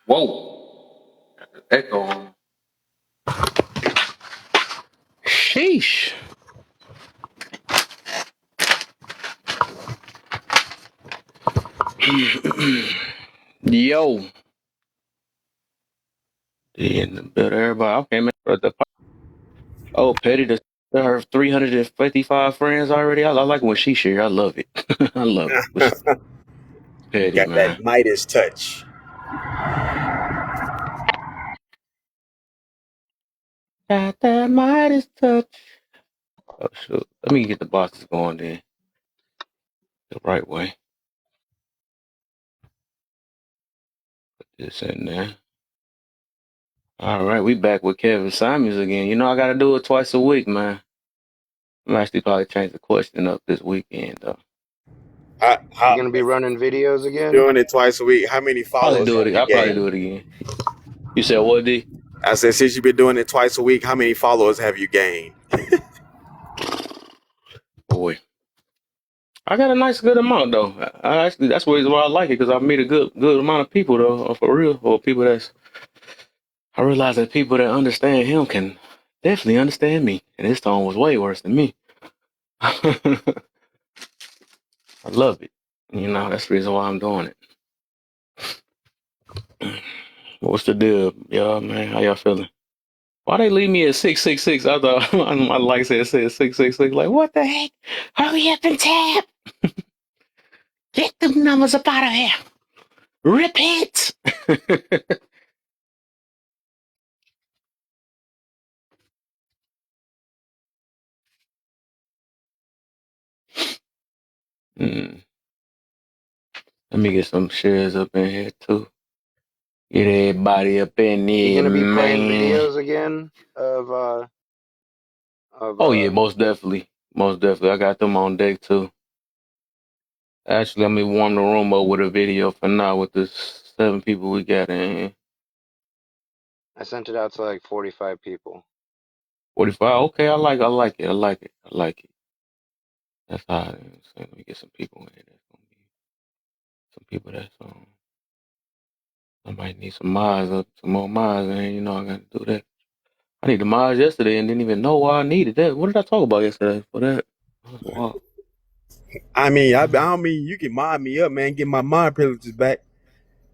Whoa. Echo on. Sheesh. Yo. Then better everybody. Okay, man. Oh, Petty, her 355 friends already. I like when she share. I love it. I love it. What's Petty, Got that man? Midas touch. Got that Midas touch. Oh, shoot. Let me get the boxes going then. The right way. Put this in there. All right, we back with Kevin Samuels again. You know, I got to do it twice a week, man. I'm actually probably change the question up this weekend, though. You gonna be running videos again? Doing it twice a week. How many Probably followers do have it. you I'll probably gained? do it again. You said what, D? I said, since you've been doing it twice a week, how many followers have you gained? Boy, I got a nice good amount though. I actually that's the reason why I like it because I meet a good amount of people though, for real, or people that's. I realize that people that understand him can definitely understand me, and his tone was way worse than me. I love it. You know, that's the reason why I'm doing it. What's the deal, y'all, man? How y'all feeling? Why they leave me at 666? I thought my like said 666. Like, what the heck? Hurry up and tap. Get them numbers up out of here. Repeat. Mm, let me get some shares up in here too. Get everybody up in You here, gonna be playing man. videos again of Oh yeah, most definitely. Most definitely. I got them on deck too. Actually, let me warm the room up with a video for now with the 7 people we got in here. I sent it out to like 45 people. 45. Okay, I like it. That's how it is. So let me get some people in here. That's gonna be some people that's I might need some mods up, some more mods in here. You know I gotta do that. I need the mods yesterday and didn't even know why I needed that. What did I talk about yesterday for that? That's wild. I don't mean you can mod me up, man. Get my mod privileges back.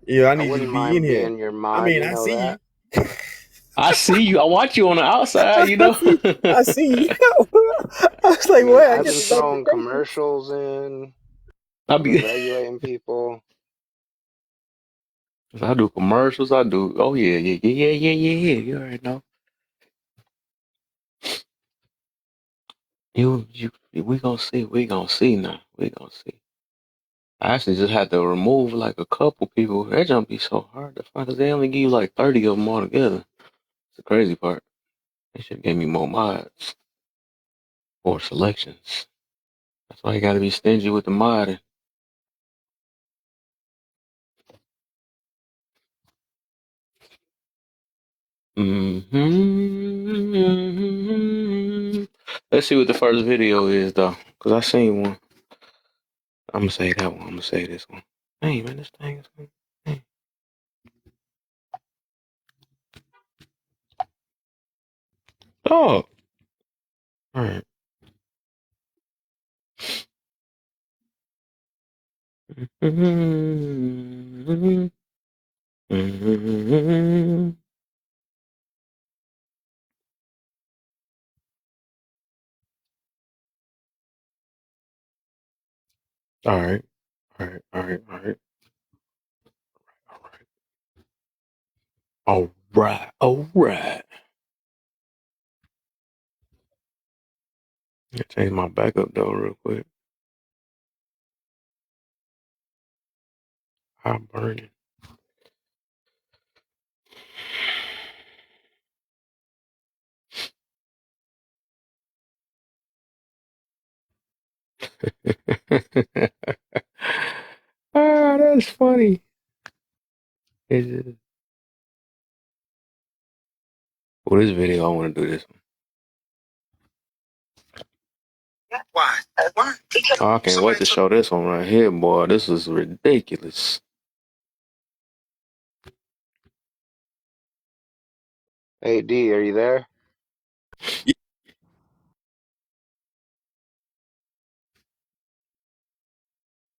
Yeah, I I need you to wouldn't be in mind here. being your I mod, mean, you I know see you. that. I see you. I watch you on the outside, you know. I see you. I was I like, mean, what? I I've get been the throwing notifications. commercials in. I I've been be regulating people. I do commercials. I do. Oh yeah. You already know. You. We gonna see. We gonna see now. We gonna see. I actually just had to remove like a couple people. That jump be so hard to find because they only give you like 30 of them all together. It's the crazy part. They should give me more mods or selections. That's why you gotta be stingy with the modding. Let's see what the first video is though, cause I seen one. I'm gonna say that one. I'm gonna say this one. Hey man, this thing is. Hey. Oh. All right. All right. All right. All right. All right. All right. All right. I change my backup though real quick. I'm burning. Ah, that's funny. It's just, for this video, I want to do this one. Why? Oh, I can't wait to show this one right here, boy. This is ridiculous. Hey D, are you there?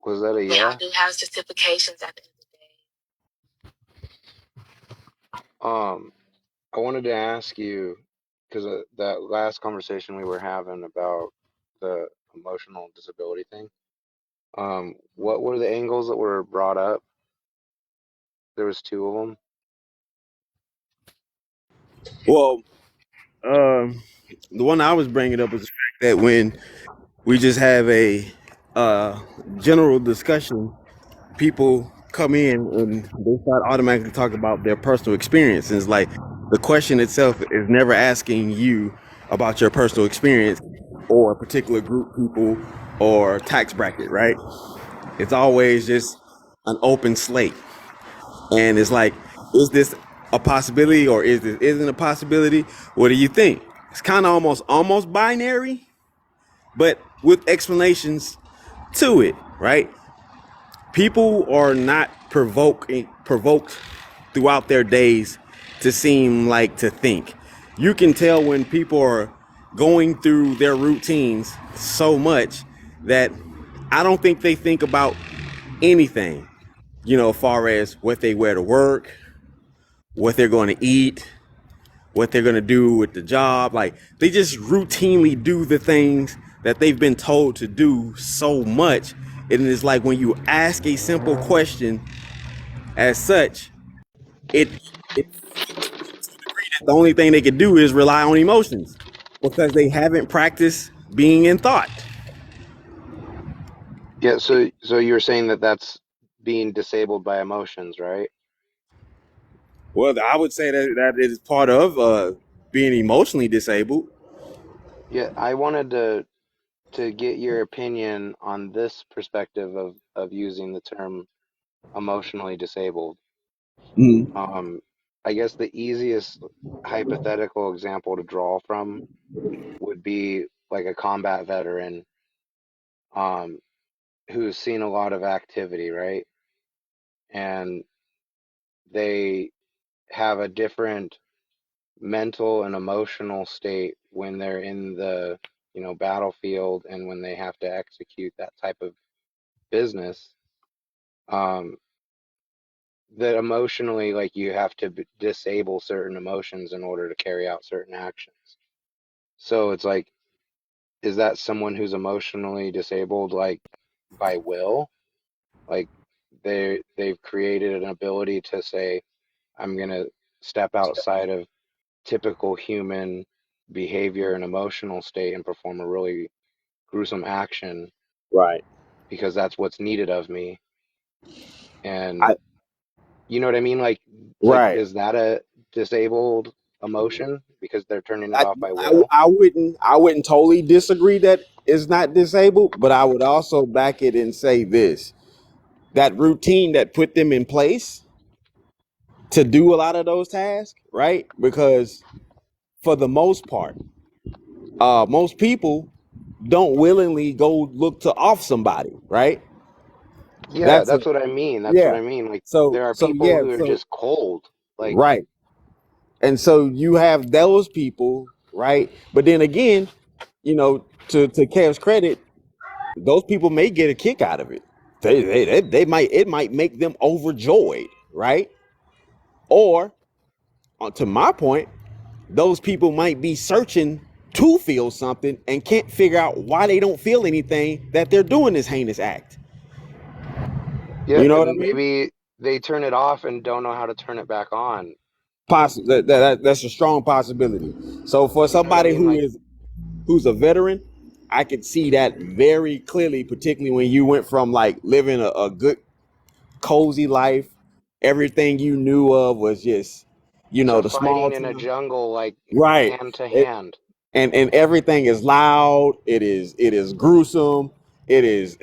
Was that a yeah? Um, I wanted to ask you because that last conversation we were having about the emotional disability thing. What were the angles that were brought up? There was two of them. Well, the one I was bringing up was the fact that when we just have a uh, general discussion, people come in and they start automatically talking about their personal experience. And it's like the question itself is never asking you about your personal experience or a particular group people or tax bracket, right? It's always just an open slate. And it's like, is this a possibility or is this isn't a possibility? What do you think? It's kind of almost binary, but with explanations to it, right? People are not provoked throughout their days to seem like to think. You can tell when people are going through their routines so much that I don't think they think about anything, far as what they wear to work, what they're going to eat, what they're going to do with the job. Like they just routinely do the things that they've been told to do so much. And it's like when you ask a simple question as such, it the only thing they can do is rely on emotions because they haven't practiced being in thought. Yeah, so you're saying that that's being disabled by emotions, right? Well, I would say that is part of being emotionally disabled. Yeah, I wanted to get your opinion on this perspective of using the term emotionally disabled. Mm. Um, I guess the easiest hypothetical example to draw from would be like a combat veteran um, who's seen a lot of activity, right? And they have a different mental and emotional state when they're in the, battlefield and when they have to execute that type of business. Um, that emotionally, like you have to disable certain emotions in order to carry out certain actions. So it's like, is that someone who's emotionally disabled, like by will? Like they've created an ability to say, I'm gonna step outside of typical human behavior and emotional state and perform a really gruesome action Right. because that's what's needed of me. And I you know what I mean? Like right. is that a disabled emotion because they're turning it I, off by will? I wouldn't totally disagree that it's not disabled, but I would also back it and say this: that routine that put them in place to do a lot of those tasks, right? Because for the most part, most people don't willingly go look to off somebody, right? Yeah, That's a that's what I mean. That's what yeah. I mean. Like So there are so people yeah, who are so just cold. Like, right. And so you have those people, right? But then again, to Kev's credit, those people may get a kick out of it. They might it might make them overjoyed, right? Or to my point, those people might be searching to feel something and can't figure out why they don't feel anything that they're doing this heinous act. yeah, You know what I and mean? maybe they turn it off and don't know how to turn it back on. That's a strong possibility. So for You know what I somebody mean? Like, who's a veteran, I could see that very clearly, particularly when you went from like living a good cozy life. Everything you knew of was just, to the small fighting in a town. jungle, like Right. hand to It, hand. and everything is loud. It is gruesome. It is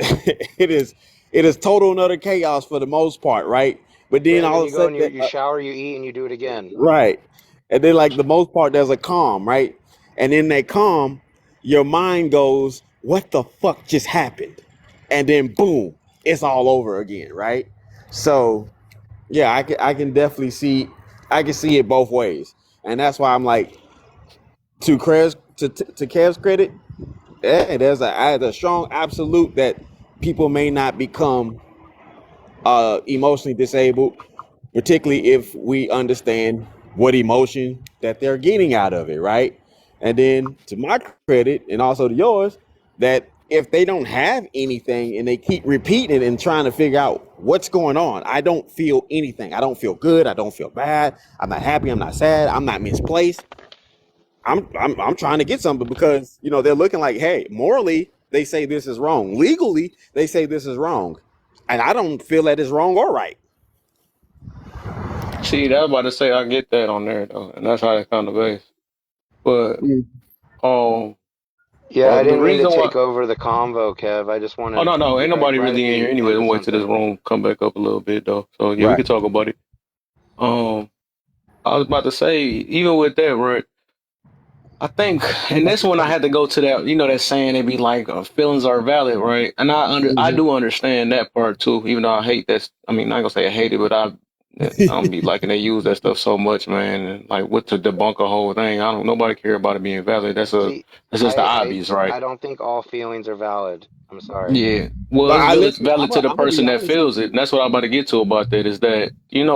it is total and utter chaos for the most part, right? But Yeah, then and then all of you a go sudden, and you shower, you eat, and you do it again. right, and then like the most part, there's a calm, right? And in that calm, your mind goes, "What the fuck just happened?" And then boom, it's all over again, right? So yeah, I can definitely see, I can see it both ways. And that's why I'm like, to Kev's credit, yeah, there's a strong absolute that people may not become emotionally disabled, particularly if we understand what emotion that they're getting out of it, right? And then to my credit, and also to yours, that if they don't have anything and they keep repeating it and trying to figure out what's going on, I don't feel anything. I don't feel good. I don't feel bad. I'm not happy. I'm not sad. I'm not misplaced. I'm trying to get something because they're looking like, hey, morally they say this is wrong. Legally they say this is wrong, and I don't feel that it's wrong or right. See, that's about to say I get that on there though, and that's how it kind of is. But um, Yeah, I the didn't mean to reason why. take over the convo, Kev. I just Oh wanted no, no, ain't nobody really in here Renegade anyway. onto I'm wait till this something. room come back up a little bit though. So yeah, we Right. can talk about it. Um, I was about to say, even with that, right? I think, and that's when I had to go to that, that saying they be like, feelings are valid, right? And I Mhm. do understand that part too, even though I hate that. I mean, not gonna say I hate it, but I don't be liking they use that stuff so much, man. And like, what to debunk a whole thing? I don't. Nobody care about it being valid. See, That's just the obvious, I right? don't think all feelings are valid. I'm sorry. Yeah. Well, But it's I valid, listen. valid to the I'm gonna be person that honest with feels it. you. And that's what I'm about to get to about that is that,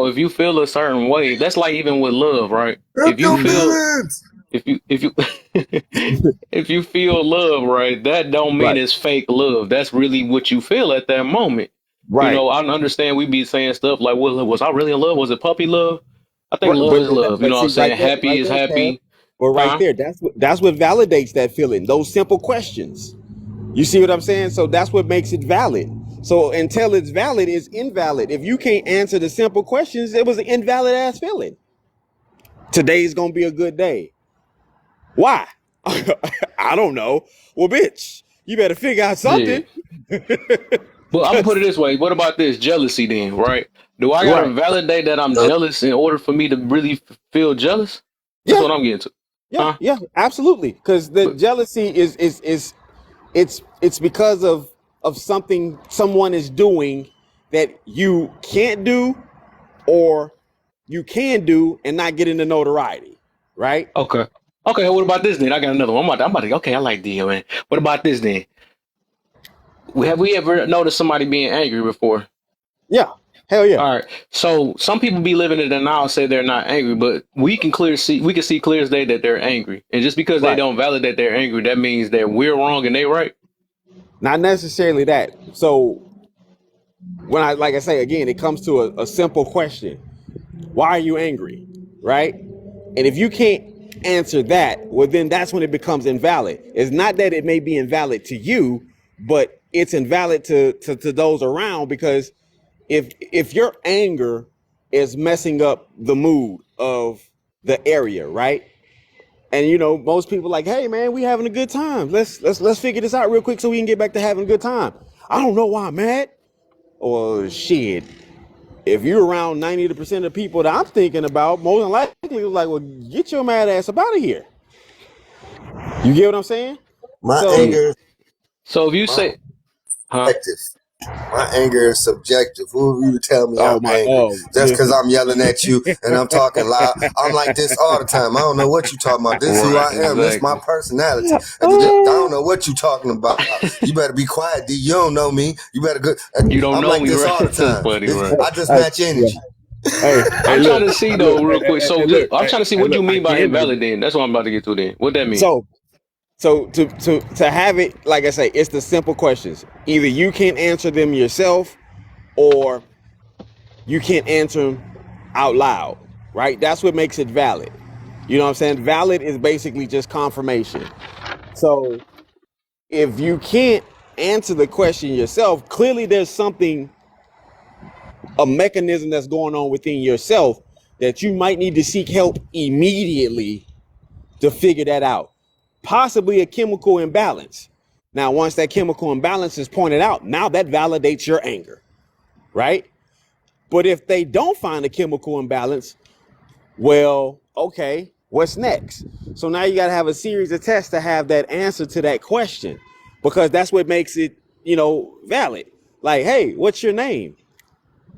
if you feel a certain way, that's like even with love, right? Rip If you your Mhm. feel, feelings. if you, if you feel love, right, that don't mean Right. it's fake love. That's really what you feel at that moment. Right. I understand we be saying stuff like, well, was I really in love? Was it puppy love? I think Right. love is love. You know what I'm See, saying? Happy right is there, Kev. happy. But right Huh? there, that's what validates that feeling. Those simple questions. You see what I'm saying? So that's what makes it valid. So until it's valid, it's invalid. If you can't answer the simple questions, it was an invalid ass feeling. Today's gonna be a good day. Why? I don't know. Well, bitch, you better figure out Yeah. something. But I'm gonna put it 'Cause- this way. What about this jealousy then, right? Do I gotta right. validate that I'm jealous in order for me to really feel jealous? That's Yeah. what I'm getting to. Yeah. Huh? Yeah. Absolutely. Because the But jealousy is it's because of something someone is doing that you can't do or you can do and not getting the notoriety. Right. okay. Okay, what about this then? I got another one. Okay, I like Dio, man. What about this then? Have we ever noticed somebody being angry before? Yeah. Hell yeah. All right. So some people be living in denial, say they're not angry, but we can see clear as day that they're angry. And just because they Right. don't validate they're angry, that means that we're wrong and they right. Not necessarily that. So when like I say again, it comes to a simple question. Why are you angry? Right? And if you can't answer that, well, then that's when it becomes invalid. It's not that it may be invalid to you, but it's invalid to those around because if your anger is messing up the mood of the area, right? And most people like, hey man, we having a good time. Let's figure this out real quick so we can get back to having a good time. I don't know why I'm mad. Or shit, if you're around 90% of the people that I'm thinking about, more than likely, like, well, get your mad ass up out of here. You get what I'm saying? My Yeah. So, anger, So if you my say, huh? subjective. My anger is subjective. Who are you to tell me I'm oh my, angry? oh, Just because listen. I'm yelling at you and I'm talking loud. I'm like this all the time. I don't know what you talking about. This is who Right, I am. This is my exactly. personality. I don't Oh, know what you talking about. You better be quiet, D. You don't know me. You better go. You don't I'm know like me, this right? all the That's time. funny, right? I just hey, match yeah. energy. Hey, I'm trying look, to see though, real quick. So look, I'm trying to see what you look. I mean by can be. invalid. Then that's what I'm about to get to. Then what that mean? So, to have it, like I say, it's the simple questions. Either you can't answer them yourself, or you can't answer them out loud, right? That's what makes it valid. You know what I'm saying? Valid is basically just confirmation. So if you can't answer the question yourself, clearly there's something, a mechanism that's going on within yourself that you might need to seek help immediately to figure that out. Possibly a chemical imbalance. Now, once that chemical imbalance is pointed out, now that validates your anger, right? But if they don't find a chemical imbalance, well, okay, what's next? So now you got to have a series of tests to have that answer to that question because that's what makes it, valid. Like, hey, what's your name?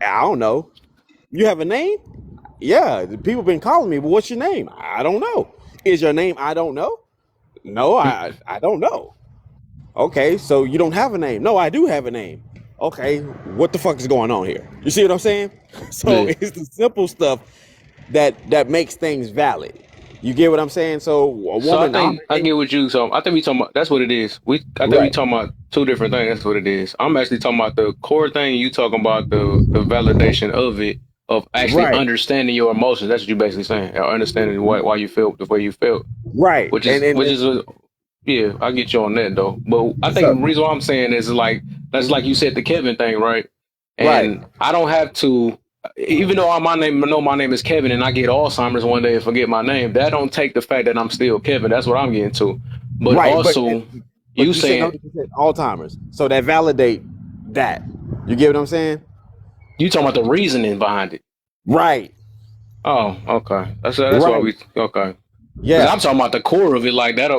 I don't know. You have a name? Yeah, people been calling me, but what's your name? I don't know. Is your name I don't know? No, I don't know. Okay, so you don't have a name. No, I do have a name. Okay, what the fuck is going on here? You see what I'm saying? So Yeah. it's the simple stuff that makes things valid. You get what I'm saying? So a So I woman, think I get what you. So I think we talking about that's what it is. I think we right, talking about two different things. That's what it is. I'm actually talking about the core thing. You talking about the validation of it, of actually right, understanding your emotions. That's what you basically saying. Or understanding why you felt the way you felt, right, which and is and, which and is a, yeah. I get you on that though. But I think so the reason why I'm saying is like that's like you said the Kevin thing, right? right, And I don't have to. Even though my name is Kevin, and I get Alzheimer's one day and forget my name, that don't take the fact that I'm still Kevin. That's what I'm getting to. But right, also, you but you said no, saying you said Alzheimer's, so that validate that. You get what I'm saying? you talking about the reasoning behind it. Right, Oh, okay. That's why right, we okay. Because yeah. I'm talking about the core of it like that.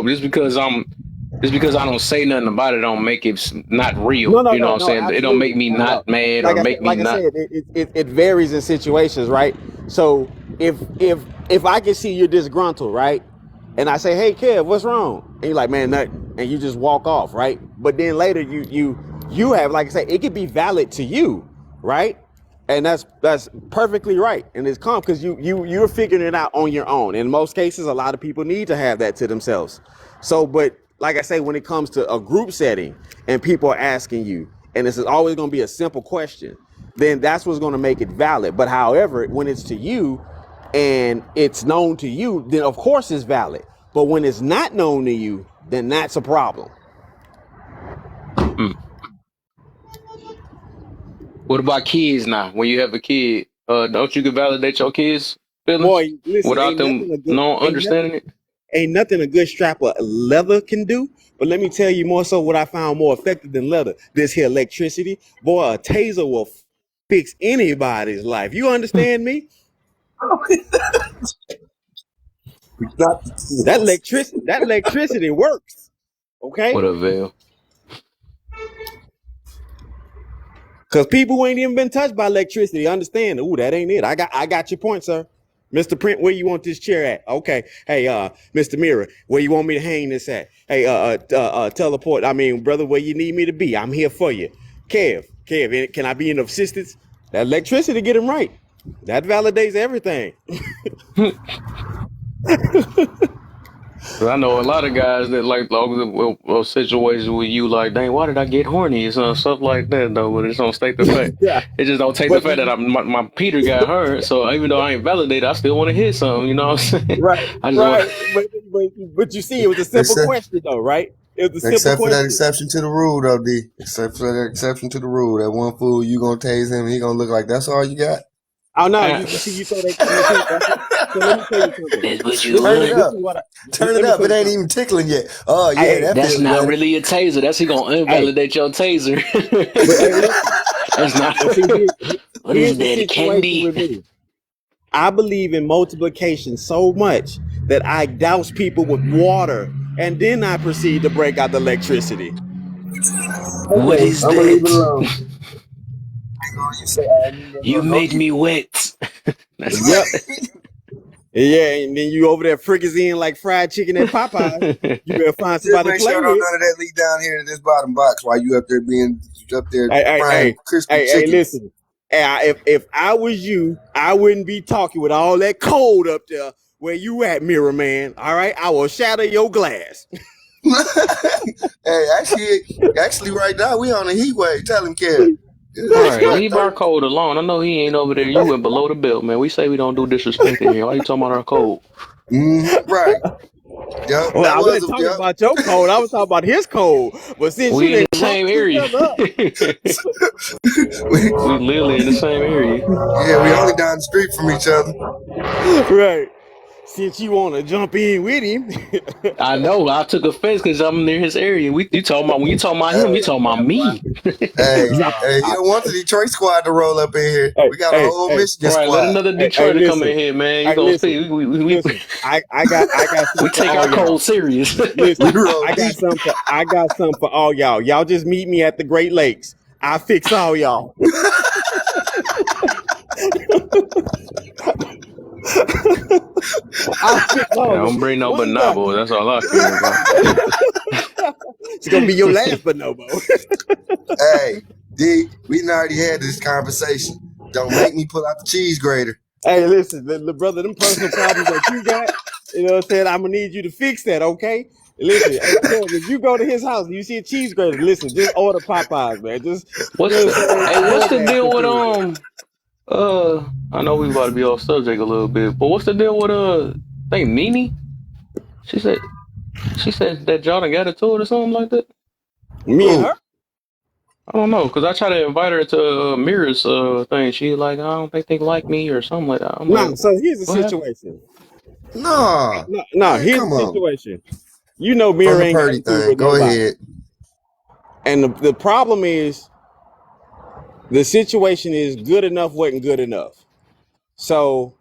Just because I don't say nothing about it, don't make it not real. No, no, You know no, what I'm no, saying? It don't make absolutely. me No, no, no. not mad or make me Like I not. said, it varies in situations, right? So if I can see you're disgruntled, right, and I say, "Hey, Kev, what's wrong?" and you're like, "Man, nothing," and you just walk off, right? But then later you have, like I say, it could be valid to you, right? And that's perfectly right, and it's calm because you're figuring it out on your own. In most cases, a lot of people need to have that to themselves. So, but like I say, when it comes to a group setting and people are asking you, and this is always going to be a simple question, then that's what's going to make it valid. But however, when it's to you and it's known to you, then of course it's valid. But when it's not known to you, then that's a problem. Hmm. What about kids now? When you have a kid, don't you can validate your kids' feelings Boy, listen, without them no understanding it? ain't nothing a good strap of leather can do. But let me tell you more so what I found more effective than leather. This here electricity. Boy, a taser will fix anybody's life. You understand me? That electricity works. Okay? What a veil. Because people who ain't even been touched by electricity understand. Ooh, that ain't it. I got your point, sir. Mr. Print, where you want this chair at? Okay. Hey, Mr. Mirror, where you want me to hang this at? Hey, teleport. I mean, brother, where you need me to be? I'm here for you. Kev, can I be in assistance? That electricity get him right. That validates everything. 'Cause I know a lot of guys that like those situations with you, like, dang, why did I get horny? And stuff like that, though. But it don't state the fact. Yeah. It just don't take the But fact that my Peter got hurt. So even though I ain't validated, I still want to hit something. You know what I'm saying? right, I just want. right. But you see, it was a simple Except, question though, right? It was a simple except for that question. exception to the rule, though, D. Except for that exception to the rule. That one fool, you gonna tase him, he gonna look like that's all you got. Oh no, Ah, you see, you throw that. You see, that's what, so let me tell you something. that's what you This Turn it want. this up. is what I Turn it let me up. tell It you ain't something. even tickling yet. Oh yeah, Hey, that That's feels not better. really a taser. That's he gonna hey, invalidate your taser. but hey, listen. That's not. But see, What is here's the that situation candy? with me. I believe in multiplication so much that I douse people with water, and then I proceed to break out the electricity. What Okay, is I'm gonna leave it that? alone. You say I ain't You no made me wet. That's Yep. Yeah, and then you over there fricaseeing like fried chicken at Popeyes. You better find Just somebody to make play sure don't with. none of that leak down here to this bottom box while you up there being up there Hey, hey, frying hey, crispy hey, chicken. listen. Hey, if I was you, I wouldn't be talking with all that cold up there where you at, Mirror Man. All right, I will shatter your glass. Hey, actually, right now we on a heat wave. Tell him, Kev. It's right. what Leave our code alone. I know he ain't over there. You went below the belt, man. We say we don't do disrespect in here. Why you talking about our code? right. Yep, Well, that I was wasn't a talking yep. about your cold. I was talking about his cold. But since you We in didn't the rough same each area. other up, we, We literally in the same area. yeah, we only down the street from each other. right? Since you want to jump in with him, I know. I took offense because I'm near his area. You talking about when you talking about him? You Hey, talking about me? hey, you don't want the Detroit squad to roll up in here. hey, We got a hey, whole hey, Michigan Right. Let squad. another hey, Detroiter come listen, in here, man. You hey, gonna listen, see? We listen. I got we something for take all our y'all. code serious. We Listen, roll deep. I got something for all y'all. Y'all just meet me at the Great Lakes. I fix all y'all. I'll fix all Yeah, of don't it. bring no One time. bonobo. That's all I care about. It's gonna be your last bonobo. Hey, D, we done already had this conversation. Don't make me pull out the cheese grater. Hey, listen, the brother, them personal problems that you got, you know what I'm saying? I'm gonna need you to fix that, okay? Listen, hey, Kev, if you go to his house and you see a cheese grater, listen, just order Popeyes, man. Just, you What's know what the I'm saying? hey? What's the DoorDash deal it with to him. I know we about to be off subject a little bit, but what's the deal with I think Nene? She said she said that y'all done got into it or something like that. Me and her? Who? I don't know, cause I tried to invite her to Mira's thing. She like, I don't think they like me or something like that. I'm like, No, so here's the what happened? situation. Nah, No, man, here's the come on. situation. You know, From Mira the ain't got Purdy into it thing. with Go nobody. ahead. And the problem is the situation is good enough wasn't good enough. So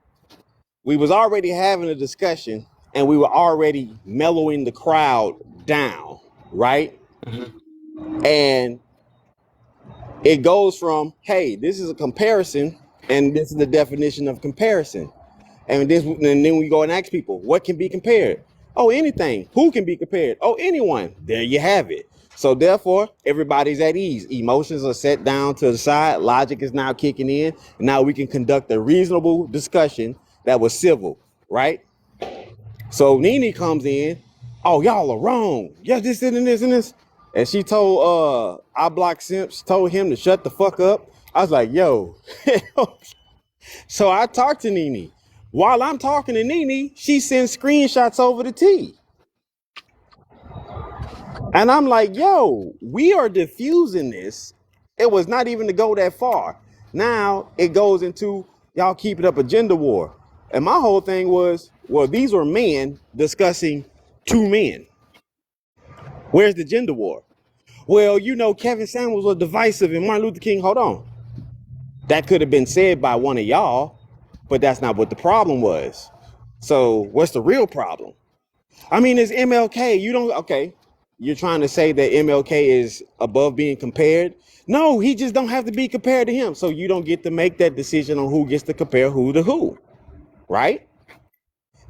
we was already having a discussion and we were already mellowing the crowd down, right? Hmm. And it goes from, hey, this is a comparison, and this is the definition of comparison. And then we go and ask people, what can be compared? Oh, anything. Who can be compared? Oh, anyone. There you have it. So therefore, everybody's at ease. Emotions are set down to the side. Logic is now kicking in. And now we can conduct a reasonable discussion that was civil, right? So Nene comes in. Oh, y'all are wrong. Yeah, this and this and this. And she told I Block Simps, told him to shut the fuck up. I was like, yo. So I talked to Nene. While I'm talking to Nene, she sends screenshots over to T. And I'm like, yo, we are diffusing this. It was not even to go that far. Now it goes into y'all keep it up a gender war. And my whole thing was, well, these were men discussing two men. Where's the gender war? Well, you know, Kevin Samuels was divisive and Martin Luther King, hold on. That could have been said by one of y'all, but that's not what the problem was. So what's the real problem? I mean, it's MLK. You don't, okay. You're trying to say that MLK is above being compared? No, he just don't have to be compared to him. So you don't get to make that decision on who gets to compare who to who, right?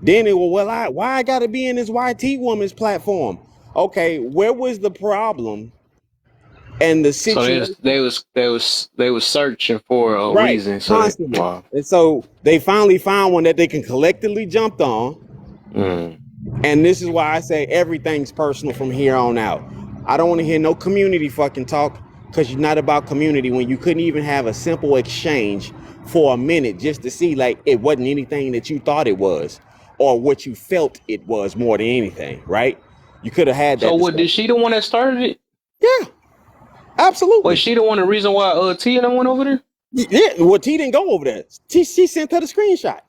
Then it will, well, why I gotta be in this YT woman's platform? Okay, where was the problem and the So situation? they was searching for a Right, reason. So that constantly. wow. And so they finally found one that they can collectively jump on. Mm. And this is why I say everything's personal from here on out. I don't want to hear no community fucking talk because you're not about community when you couldn't even have a simple exchange for a minute just to see like it wasn't anything that you thought it was or what you felt it was more than anything, right? You could have had So that what? Did discussion. she the one that started it? Yeah, Was absolutely. she the one the reason why T and them went over there? Yeah, well, T didn't go over there. She sent her the screenshot.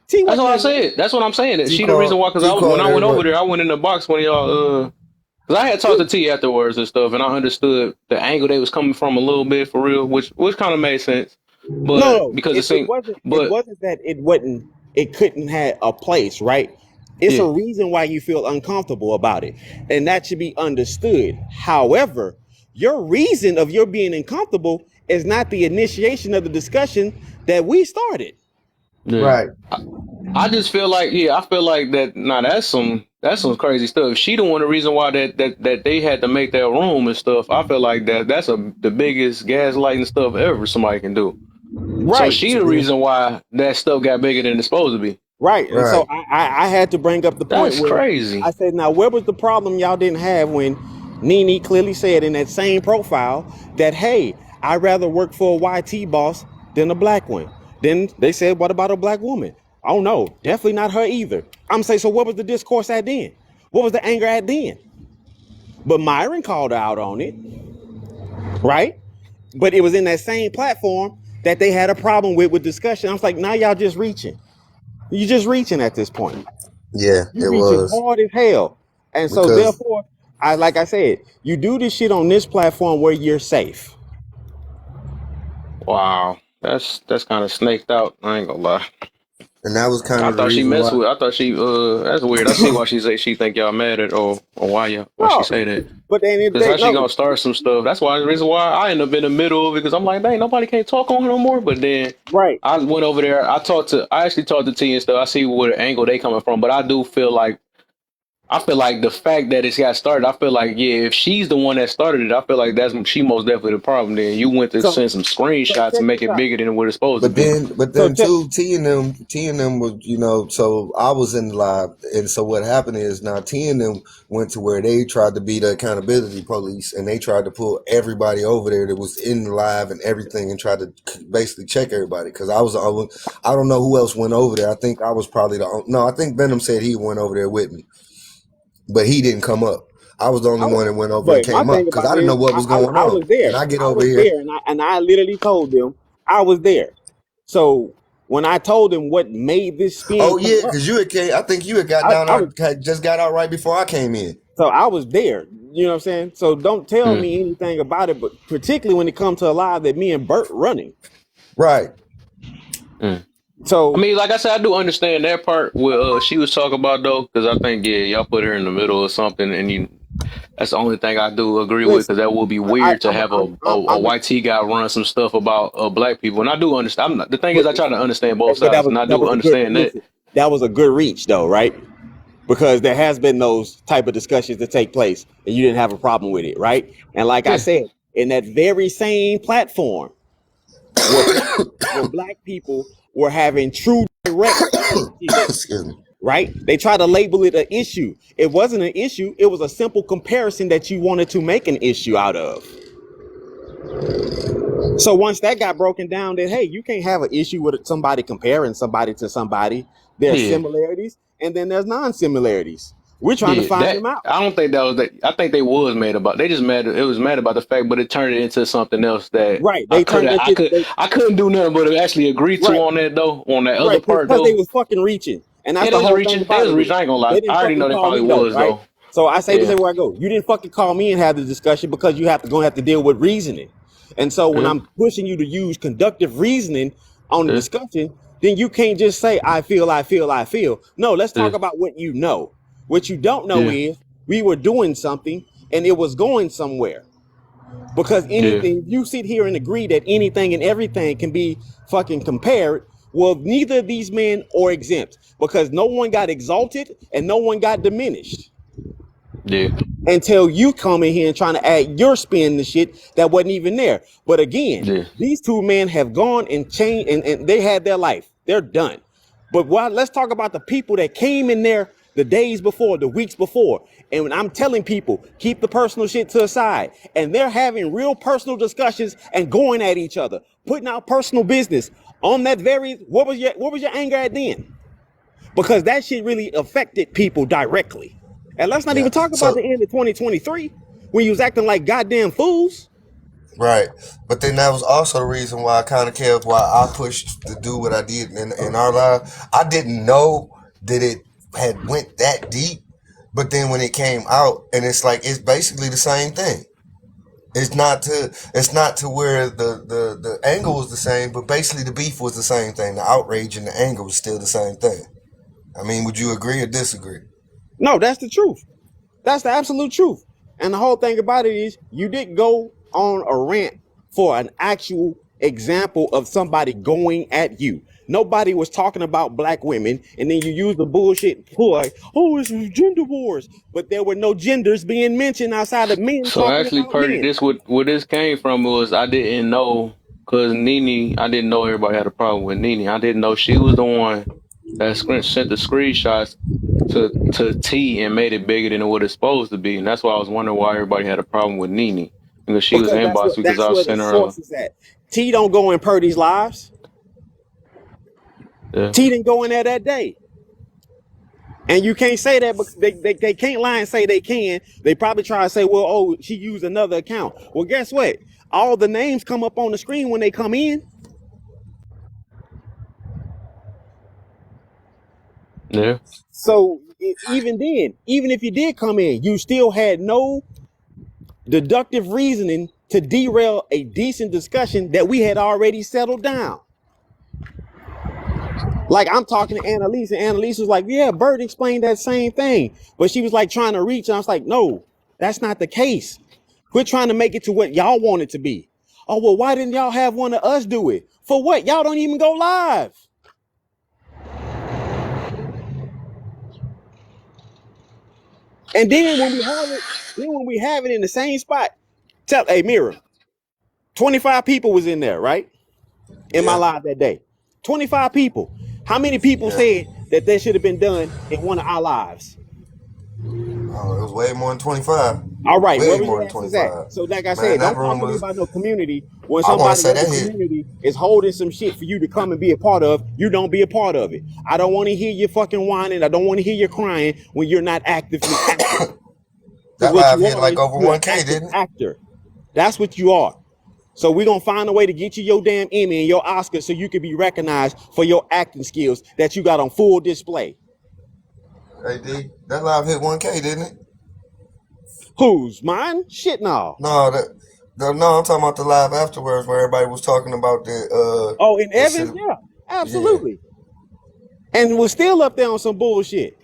T That's wasn't what I in there. said. That's what I'm saying. That T she the reason called. why? Because T when called I went over everybody. there, I went in the box when y'all. Because I had talked to T afterwards and stuff, and I understood the angle they was coming from a little bit for real, which kind of made sense. No, But no, because it it seemed, wasn't. It but wasn't that it wasn't. It couldn't have a place, right? It's a yeah, reason why you feel uncomfortable about it, and that should be understood. However, your reason of your being uncomfortable is not the initiation of the discussion that we started. yeah. Right. I just feel like, yeah, I feel like that. Nah, that's some crazy stuff. She the one the reason why that they had to make that room and stuff. I feel like that's the biggest gaslighting stuff ever somebody can do. So Right. she the reason why that stuff got bigger than it's supposed to be. Right. And so Right. I had to bring up the point That's where crazy. I said, now, where was the problem y'all didn't have when Nene clearly said in that same profile that, hey, I'd rather work for a YT boss than a black one? Then they said, what about a black woman? Oh, no, definitely not her either. I'm saying, so what was the discourse at then? What was the anger at then? But Myron called her out on it, right? But it was in that same platform that they had a problem with discussion. I was like, now y'all just reaching. You're just reaching at this point. Yeah, You it reaching was hard as hell. And so because therefore, like I said, you do this shit on this platform where you're safe. Wow, that's kind of snaked out. I ain't gonna lie. And that was kind I of the thought she reason messed why. with. I thought she. That's weird. I see why she say she think y'all mad at or why she No, say that. but then Cause they how she no gonna start some stuff? That's why the reason why I end up in the middle of it. Cause I'm like, dang, nobody can't talk on her no more. But then right. I went over there. I actually talked to T and stuff. I see what angle they coming from. But I feel like the fact that it's got started. I feel like if she's the one that started it, I feel like she most definitely the problem. Then you went to So send some so screenshots and check make this it out. bigger than what it's supposed to But be. So then check. too, T and them was, so I was in the live, and so what happened is now T and them went to where they tried to be the accountability police, and they tried to pull everybody over there that was in the live and everything, and tried to basically check everybody. Because I was the only, I don't know who else went over there. I think I was probably no, I think Venom said he went over there with me, but he didn't come up. I was the I only was, one that went over and but my came up thing because about I it didn't know is, what was going I was on, and there. I get I over was here. there, and I literally told them I was there. So when I told them what made this spin Oh yeah, come up, because you had came. I think you had got down I there, was had just got out right before I came in. so I was there. You know what I'm saying? So don't tell Mm, me anything about it, but particularly when it comes to a live that me and Bert running. Right. mm. I So mean, like I said, I do understand that part. What she was talking about though, because I think y'all put her in the middle or something, and that's the only thing I do agree with, because listen, that would be weird to have a I'm YT guy run some stuff about black people, and I do understand. The thing is, I try to understand both but sides, and I that do was a good understand that. listen. That was a good reach though, right? Because there has been those type of discussions that take place and you didn't have a problem with it, right? And like I Yeah, said, in that very same platform where black people were having true direct issues, Excuse me. right? They try to label it an issue. It wasn't an issue, it was a simple comparison that you wanted to make an issue out of. So once that got broken down, that hey, you can't have an issue with somebody comparing somebody to somebody. There's yeah, similarities and then there's non-similarities. We're trying to yeah. find That them out. I don't think that was that. I think they was mad about. They just mad. It was mad about the fact, but it turned it into something else that Right. They turned that shit. I couldn't do nothing but actually agree to Right. on that though. On that other Right. part Because they though, was fucking reaching. And that's yeah, they the was whole thing reaching. They about was it reaching. is I ain't gonna they lie. didn't I already fucking know they call probably me though, was right? though. So I say this Yeah, everywhere I go. You didn't fucking call me and have the discussion because you have to gonna have to deal with reasoning. And so when yeah, I'm pushing you to use conductive reasoning on the yeah, discussion, then you can't just say I feel, I feel, I feel. No, let's yeah, talk about what you know. What you don't know yeah, is we were doing something and it was going somewhere. Because yeah, anything, you sit here and agree that anything and everything can be fucking compared. Well, neither of these men are exempt because no one got exalted and no one got diminished yeah, until you come in here and trying to add your spin to shit that wasn't even there. But again, yeah. these two men have gone and changed and they had their life. They're done. But let's talk about the people that came in there the days before, the weeks before. And when I'm telling people, keep the personal shit to the side. And they're having real personal discussions and going at each other, putting out personal business on that very what was your anger at then? Because that shit really affected people directly. And let's not Yeah. even talk about So the end of 2023 when you was acting like goddamn fools. right, but then that was also the reason why I kind of cared why I pushed to do what I did in our live. I didn't know that it had went that deep, but then when it came out, and it's like it's basically the same thing. It's not to where the angle was the same, but basically the beef was the same thing. The outrage and the anger was still the same thing. I mean, would you agree or disagree? No, that's the truth. That's the absolute truth. And the whole thing about it is you didn't go on a rant for an actual example of somebody going at you. Nobody was talking about black women, and then you use the bullshit for like, oh, it's gender wars. But there were no genders being mentioned outside of men So talking actually, about Purdy, men. this what where this came from was I didn't know because Nene. I didn't know everybody had a problem with Nene. I didn't know she was the one that sent the screenshots to T and made it bigger than what it's supposed to be, and that's why I was wondering why everybody had a problem with Nene because she was Because inboxed because that's I was where the sending her. source is at. T don't go in Purdy's lives. Yeah, T didn't go in there that day. And you can't say that because they can't lie and say they can. They probably try to say, well, oh, she used another account. Well, guess what? All the names come up on the screen when they come in. yeah. So even then, even if you did come in, you still had no deductive reasoning to derail a decent discussion that we had already settled down. Like I'm talking to Annalise, and Annalise was like, "Yeah, Bert explained that same thing," but she was like trying to reach, and I was like, "No, that's not the case. Quit trying to make it to what y'all want it to be." Oh well, why didn't y'all have one of us do it? For what? Y'all don't even go live. And then when we have it in the same spot, tell, hey, Mira, 25 people was in there, right? In my Yeah, live that day. 25 people. How many people yeah. said that should have been done in one of our lives? Oh, it was way more than 25. All right, where Way was more your than asses at? 25. So, like I Man, said, that don't room talk to me was, about no community when I want to somebody say in the that hit. community is holding some shit for you to come and be a part of. You don't be a part of it. I don't want to hear you fucking whining. I don't want to hear you crying when you're not actively acting. Because That what live you hit are like is over you're an 1K, active didn't it? actor. That's what you are. So we're gonna find a way to get you your damn Emmy and your Oscar so you can be recognized for your acting skills that you got on full display. Hey, D, that live hit 1K, didn't it? Who's mine? Shit no. No, no, I'm talking about the live afterwards where everybody was talking about Oh, in the shit. Evans, yeah, Yeah, absolutely. And was still up there on some bullshit.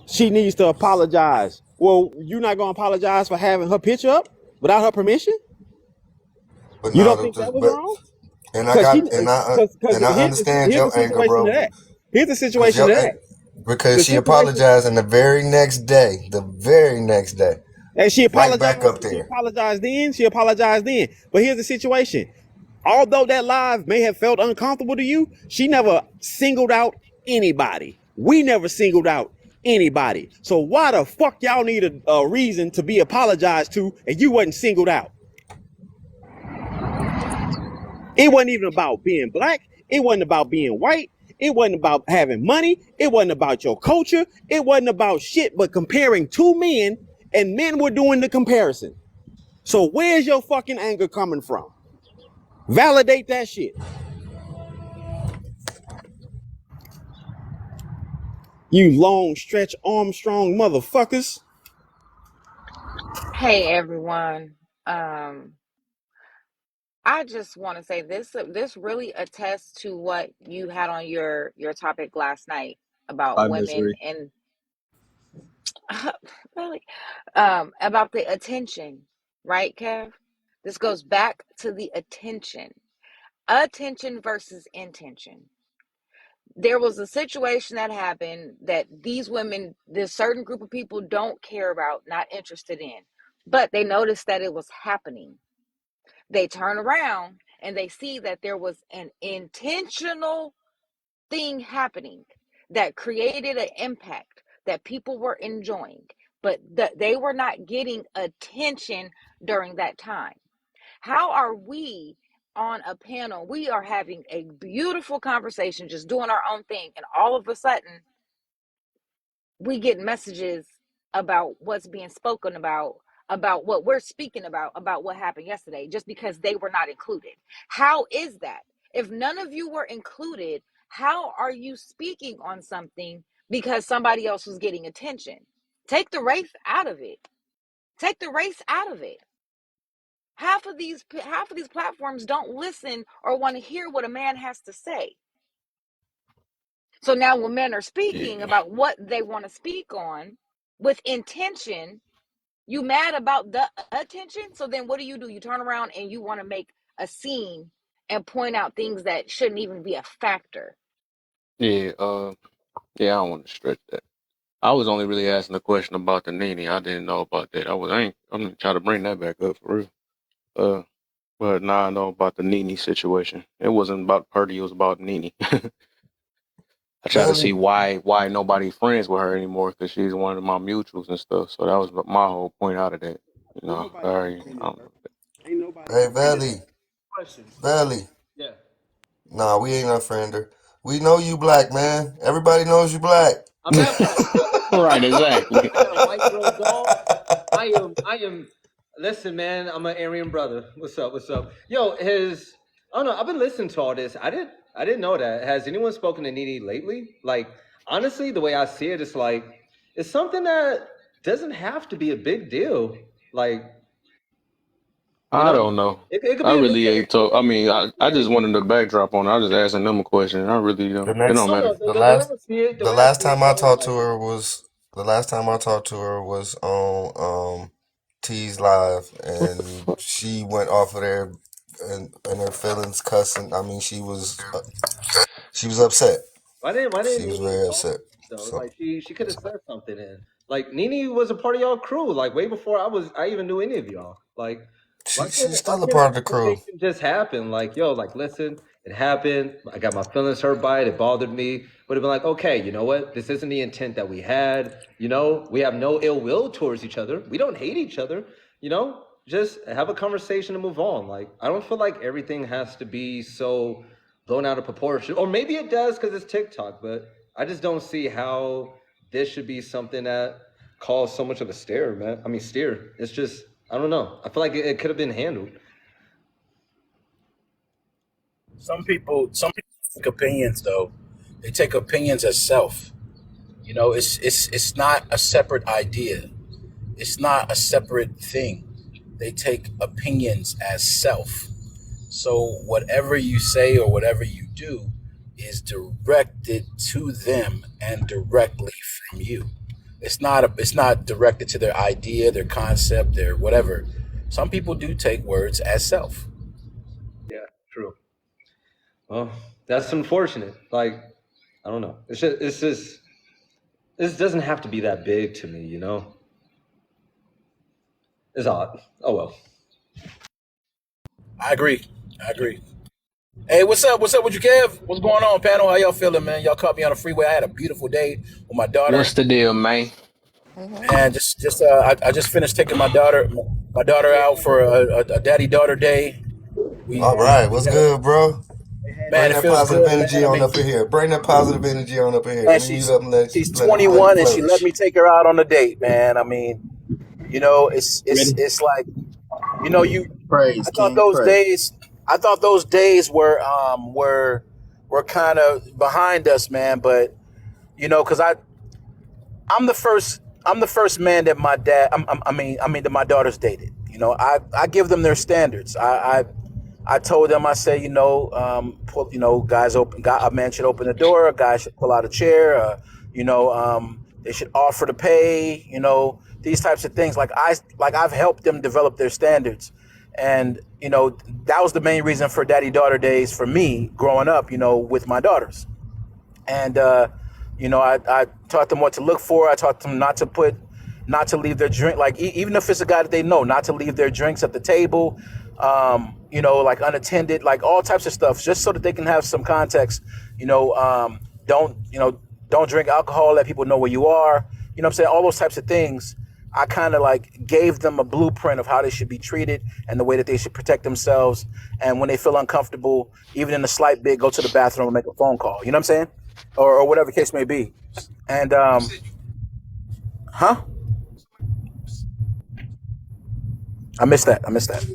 She needs to apologize. Well, you're not gonna apologize for having her picture up without her permission? but You no, don't think that was but wrong? and I Because she, got because and I here's the, understand here's the your anger, situation to bro. that. Here's the Cause situation your to that. because The she situation. apologized, and the very next day, And she right back apologized. up She there. apologized then. She apologized then. But here's the situation. Although that live may have felt uncomfortable to you, she never singled out anybody. We never singled out anybody. So why the fuck y'all need a reason to be apologized to and you wasn't singled out? It wasn't even about being black. It wasn't about being white. It wasn't about having money. It wasn't about your culture. It wasn't about shit but comparing two men, and men were doing the comparison. So where's your fucking anger coming from? Validate that shit. You long stretch Armstrong motherfuckers. Hey everyone. Um, I just want to say this really attests to what you had on your topic last night about Hi, women Misery. and really about the attention, right, Kev? This goes back to the attention. Attention versus intention. There was a situation that happened that these women, this certain group of people don't care about, not interested in, but they noticed that it was happening. They turn around and they see that there was an intentional thing happening that created an impact that people were enjoying, but that they were not getting attention during that time. How are we on a panel? We are having a beautiful conversation, just doing our own thing, and all of a sudden we get messages about what's being spoken about what we're speaking about what happened yesterday, just because they were not included. How is that? If none of you were included, how are you speaking on something because somebody else was getting attention? Take the race out of it. Take the race out of it. Half of these platforms don't listen or want to hear what a man has to say. So now when men are speaking Yeah. about what they want to speak on with intention, you mad about the attention. So then what do? You turn around and you want to make a scene and point out things that shouldn't even be a factor. Yeah. Yeah. I don't want to stretch that. I was only really asking a question about the Nene. I didn't know about that. I'm gonna try to bring that back up for real. Uh, but now I know about the Nene situation. It wasn't about Purdy. It was about Nene. I tried to see Belly, why nobody friends with her anymore because she's one of my mutuals and stuff. So that was my whole point out of that. You Ain't know, nobody sorry, unfriended I don't her. know. Ain't nobody hey, unfriended her. Belly, Question. Belly. Yeah. Nah, we ain't unfriender. We know you black, man. Everybody knows you black. I'm not black, brother. Right, exactly. I got a white girl dog. I am. Listen, man. I'm an Aryan brother. What's up? What's up? Yo, I don't know. I've been listening to all this. I didn't know that. Has anyone spoken to Nene lately? Like, honestly, the way I see it, it's like it's something that doesn't have to be a big deal. Like, You I know, don't know. it could I be a really mistake. ain't talk. I mean, I just wanted the backdrop on it. I was just asking them a question. I really The don't. It next, don't No, matter. no, the the way last, I see it, the the way I last see it, time I bro, talked to like, her was the last time I talked to her was on T's live, What the and fuck? she went off of there and her feelings cussing. I mean, she was upset. why She didn't was Nene very talk upset. though? So Like she could have said something and like Nene was a part of y'all crew, like way before I even knew any of y'all. Like she's why still a can't a part of the crew. conversation just happen? Like, yo, like listen, it happened. I got my feelings hurt by it, it bothered me. Would have been like, okay, you know what? This isn't the intent that we had. You know, we have no ill will towards each other. We don't hate each other, you know? Just have a conversation and move on. Like, I don't feel like everything has to be so blown out of proportion. Or maybe it does because it's TikTok, but I just don't see how this should be something that caused so much of a stare, man. I mean, steer. It's just, I don't know. I feel like it could have been handled. Some people take opinions though. They take opinions as self. You know, it's not a separate idea. It's not a separate thing. They take opinions as self. So whatever you say or whatever you do is directed to them and directly from you. It's not directed to their idea, their concept, their whatever. Some people do take words as self. Yeah, true. Well, that's unfortunate. Like, I don't know. This doesn't have to be that big to me, you know? It's odd. Oh well. I agree. I agree. Hey, what's up? What's up with you, Kev? What's going on, panel? How y'all feeling, man? Y'all caught me on the freeway. I had a beautiful day with my What's daughter, the deal, man? and I just finished taking my daughter out for a daddy daughter day. All right, We what's had a good, bro? man. Bring It that feels positive good, man. energy I on mean, up in here. Bring that positive energy on up in here. man, Let me mute up and she's let it 21 and she let flourish. me take her out on a date, man. I mean, you know, Ready? it's like you know you. Praise, I thought King, those praise. days. I thought those days were kind of behind us, man. But you know, because I'm the first man that my dad I mean that my daughters dated. You know, I give them their standards. I told them, I said, you know, a man should open the door, a guy should pull out a chair, they should offer to pay, you know, these types of things. I've helped them develop their standards, and you know that was the main reason for daddy daughter days for me growing up, you know, with my daughters. And I taught them what to look for. I taught them not to leave their drink, like even if it's a guy that they know, not to leave their drinks at the table, like unattended, like all types of stuff, just so that they can have some context. Don't don't drink alcohol. Let people know where you are. You know what I'm saying? All those types of things. I kind of like gave them a blueprint of how they should be treated and the way that they should protect themselves. And when they feel uncomfortable, even in a slight bit, go to the bathroom and make a phone call. You know what I'm saying? Or whatever the case may be. And huh? I missed that. I missed that.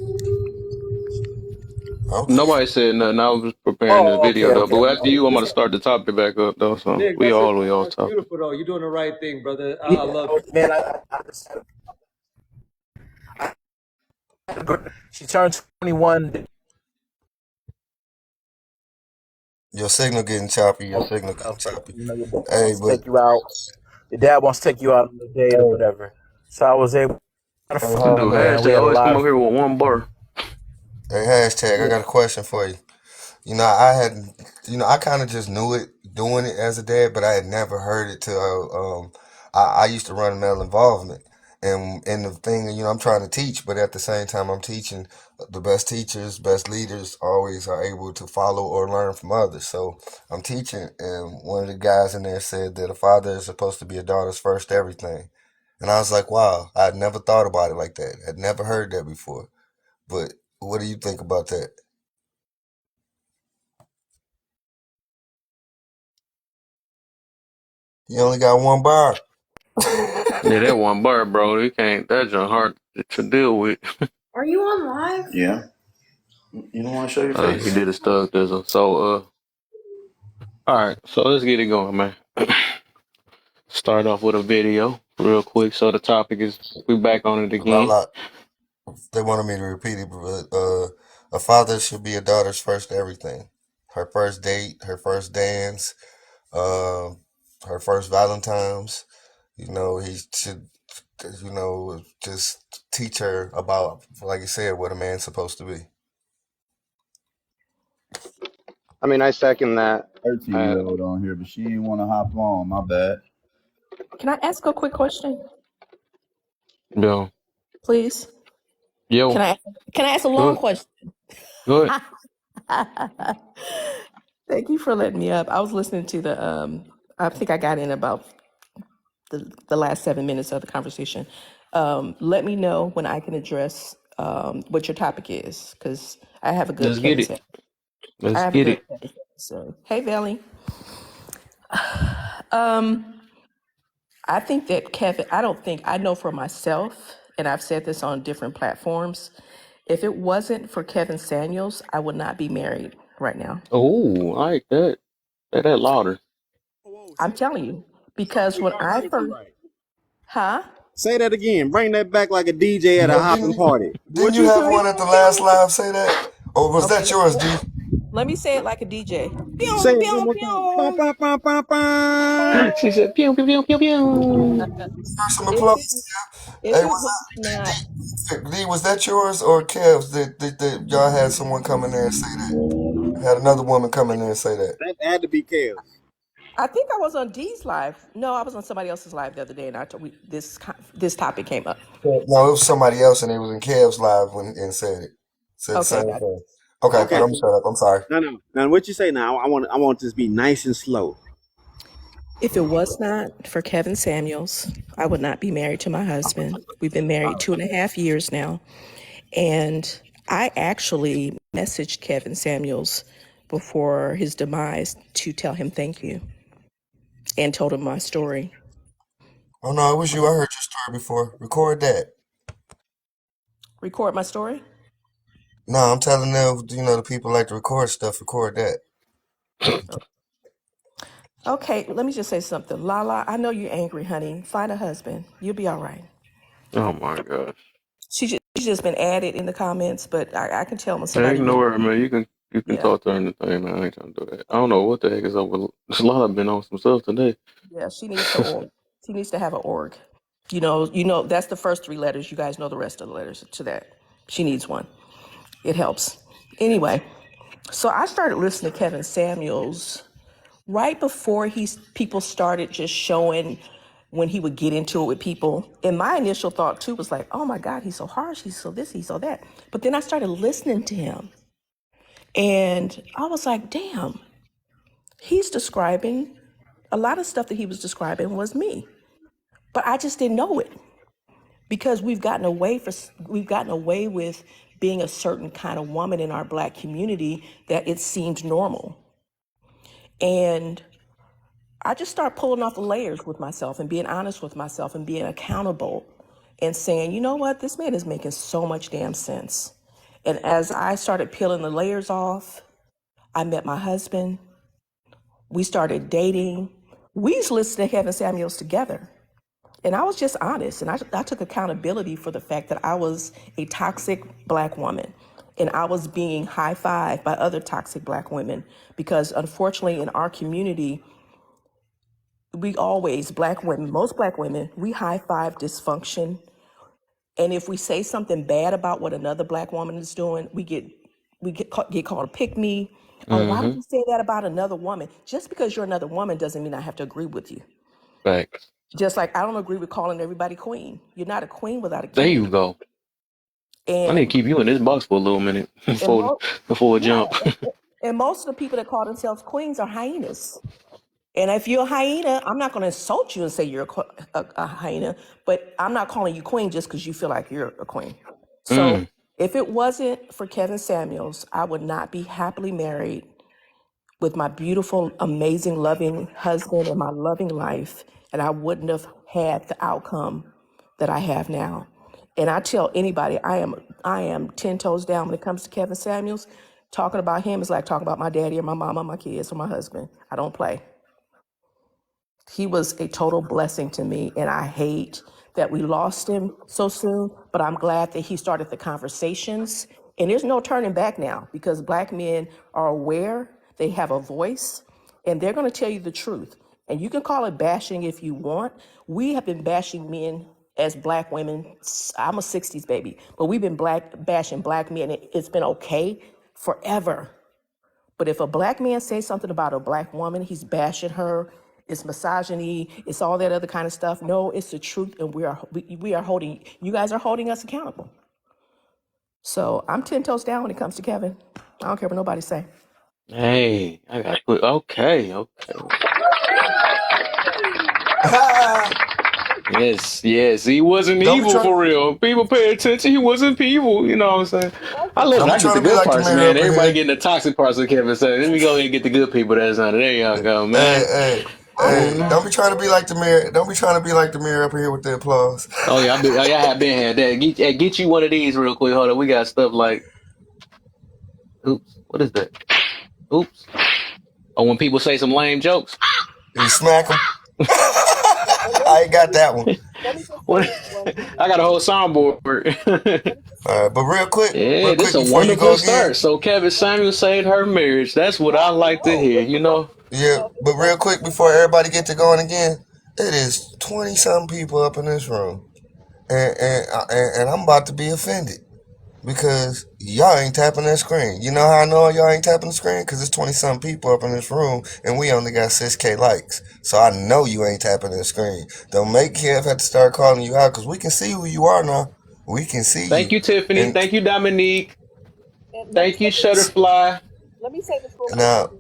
Okay. Nobody said nothing. I was preparing the Oh, video okay, though. okay. But after you, I'm gonna Listen, start the topic back up though. So Nick, we all the way off that's topic. beautiful though. You're doing the right thing, brother. I Yeah, love it. man. She turned 21. Your signal getting choppy. Your Of, signal getting of choppy. you know, your dad Hey, wants to but take you out. Your dad wants to take you out on a date or whatever. So I was able to hey, To fun, do man. We hashtag, had a always lot come of up here with one bar. hey, hashtag. I yeah. got a question for you. You know, I hadn't. You know, I kind of just knew it doing it as a dad, but I had never heard it till I used to run male involvement, and the thing, you know, I'm trying to teach, but at the same time, I'm teaching. The best teachers, best leaders, always are able to follow or learn from others. So I'm teaching, and one of the guys in there said that a father is supposed to be a daughter's first everything, and I was like, wow, I'd never thought about it like that. I'd never heard that before. But what do you think about that? You only got one bar. Yeah, that one bar, bro. You can't. That's your hard to deal with. Are you on live? Yeah. You don't want to show your He face? did a stug thizzle. So all right. So let's get it going, man. Start off with a video real quick. So the topic is we back on it La again. la. They wanted me to repeat it, but a father should be a daughter's first everything. Her first date, her first dance, uh, her first Valentine's. He should, just teach her about, like you said, what a man's supposed to be. I mean, I second that. 13-year-old on here, but she didn't want to hop on. My bad. Can I ask a quick question, Yo, please? yo, Can I can I ask a long good, question? good. Thank you for letting me up. I was listening to the I think I got in about the last 7 minutes of the conversation. Let me know when I can address what your topic is, because I have a good Let's get Kevin it. Samuels. I Let's have a get good it. Kevin Samuels. So, hey, Valley. Um, I think that Kevin. I know for myself, and I've said this on different platforms. If it wasn't for Kevin Samuels, I would not be married right now. Oh, I like that. Say that louder. Whoa, I'm say that telling again. you, Something because ain't when quite I right. first, huh? Say that again. Bring that back like a DJ at a No, hopping party. didn't What you you have say? one at the last live say that? Or was Okay, that yours, D? let me say it like a DJ. Say Pew, it one pew, more time. Ba, pew. ba, ba, ba, ba. She said, pew, pew, pew, pew, pew. First some If applause. it if Hey, it was not, D, was that yours or Kev's that y'all had someone come in there and say that? Had another woman come in there and say that. That had to be Kels. I think I was on D's live. No, I was on somebody else's live the other day, and this topic came up. No, it was somebody else, and it was in Kev's live and said it. Said the Okay, same got thing. Okay, Okay. I'm shut up. I'm sorry. No, no. Now what you say now? I want this to be nice and slow. If it was not for Kevin Samuels, I would not be married to my husband. We've been married 2.5 years now. And I actually messaged Kevin Samuels before his demise to tell him thank you and told him my story. Oh no, it was you. I heard your story before. Record that. Record my story? No, I'm telling them. The people like to record stuff. Record that. Okay, let me just say something. Lala, I know you're angry, honey. Find a husband. You'll be all right. Oh my gosh. She's just been added in the comments, but I can tell when Hey, somebody really, ignore her, man. You can yeah. talk to her in the thing, man. I ain't trying to do that. I don't know what the heck is up with a lot of been on some stuff today. Yeah, she needs to org. She needs to have an org. That's the first three letters. You guys know the rest of the letters to that. She needs one. It helps. Anyway, so I started listening to Kevin Samuels right before people started just showing when he would get into it with people. And my initial thought too was like, oh my God, he's so harsh, he's so this, he's so that. But then I started listening to him and I was like, damn, he's describing a lot of stuff that he was describing was me. But I just didn't know it because we've gotten away with being a certain kind of woman in our black community that it seemed normal. And I just start pulling off the layers with myself and being honest with myself and being accountable and saying, you know what, this man is making so much damn sense. And as I started peeling the layers off, I met my husband. We started dating. We used to listen to Kevin Samuels together. And I was just honest. And I took accountability for the fact that I was a toxic black woman. And I was being high fived by other toxic black women because unfortunately in our community, most black women, we high five dysfunction. And if we say something bad about what another black woman is doing, we get called a pick me. Oh, why would Mm-hmm. you say that about another woman? Just because you're another woman doesn't mean I have to agree with you. Facts. Just like I don't agree with calling everybody queen. You're not a queen without a There you king. go. I need to And keep you in this box for a little minute and before most, before a yeah, jump. and most of the people that call themselves queens are hyenas. And if you're a hyena, I'm not going to insult you and say you're a hyena, but I'm not calling you queen just because you feel like you're a queen. So Mm. if it wasn't for Kevin Samuels, I would not be happily married with my beautiful, amazing, loving husband and my loving life, and I wouldn't have had the outcome that I have now. And I tell anybody, I am 10 toes down when it comes to Kevin Samuels. Talking about him is like talking about my daddy or my mama, my kids, or my husband. I don't play. He was a total blessing to me, and I hate that we lost him so soon, but I'm glad that he started the conversations. And there's no turning back now because Black men are aware, they have a voice, and they're going to tell you the truth. And you can call it bashing if you want. We have been bashing men as Black women. I'm a 60s baby, but we've been bashing Black men. It's been okay forever. But if a Black man says something about a Black woman, he's bashing her. It's misogyny. It's all that other kind of stuff. No, it's the truth, and we are holding. You guys are holding us accountable. So I'm 10 toes down when it comes to Kevin. I don't care what nobody say. Hey, I got quick. Okay. Yes. He wasn't Don't be evil trying. for real. People pay attention. He wasn't evil. You know what I'm saying? I love Don't it. be I get trying the to be good like the parts, mayor man. up in Everybody here. getting the toxic parts of Kevin said. Let me go ahead and get the good people that's on it. There y'all go, man. Hey, don't be trying to be like the mayor. Don't be trying to be like the mayor up in here with the applause. Oh yeah, I have been had that. Get you one of these real quick. Hold on. We got stuff like, oops, what is that? Oops. Oh, when people say some lame jokes. You smack him. I ain't got that one. What? I got a whole soundboard. All right, but Yeah, real this quick a before you wonderful go again. start. So Kevin Samuels saved her marriage. That's what I like to hear. You know. Yeah, but real quick before everybody get to going again, it is 20 some people up in this room, and I'm about to be offended because y'all ain't tapping that screen. You know how I know y'all ain't tapping the screen? Because there's 20 some people up in this room, and we only got 6K likes. So I know you ain't tapping the screen. Don't make Kev have to start calling you out because we can see who you are now. We can see Thank you. you, Tiffany. And Thank you, Dominique. Thank you, Shutterfly. now,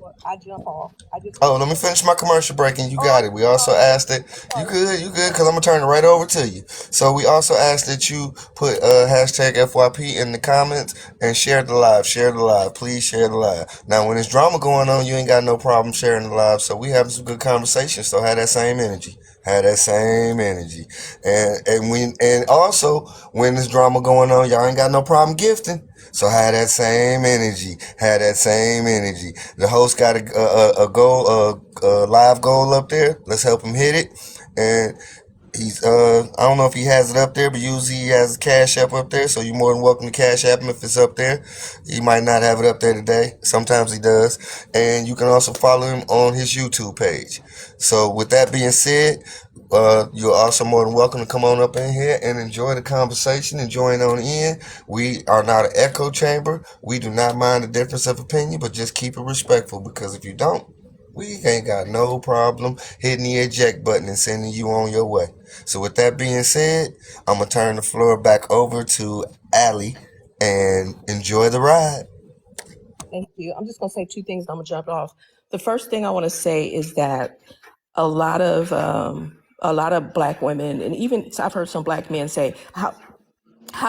oh, let me finish my commercial break and you got it. We also asked that you good, because I'm gonna turn it right over to you. So we also asked that you put hashtag FYP in the comments and share the live. Please share the live. Now, when there's drama going on, you ain't got no problem sharing the live. So we having some good conversations. So have that same energy. Have that same energy. And also when there's drama going on, y'all ain't got no problem gifting. So have that same energy. Have that same energy. The host got a goal, a live goal up there. Let's help him hit it. And he's I don't know if he has it up there, but usually he has a Cash App up there, so you're more than welcome to Cash App him if it's up there. He might not have it up there today. Sometimes he does. And you can also follow him on his YouTube page. So with that being said, you're also more than welcome to come on up in here and enjoy the conversation and join on in. We are not an echo chamber. We do not mind the difference of opinion, but just keep it respectful, because if you don't, we ain't got no problem hitting the eject button and sending you on your way. So with that being said, I'm going to turn the floor back over to Allie and enjoy the ride. Thank you. I'm just going to say two things and I'm going to jump off. The first thing I want to say is that a lot of Black women, and even I've heard some Black men say, how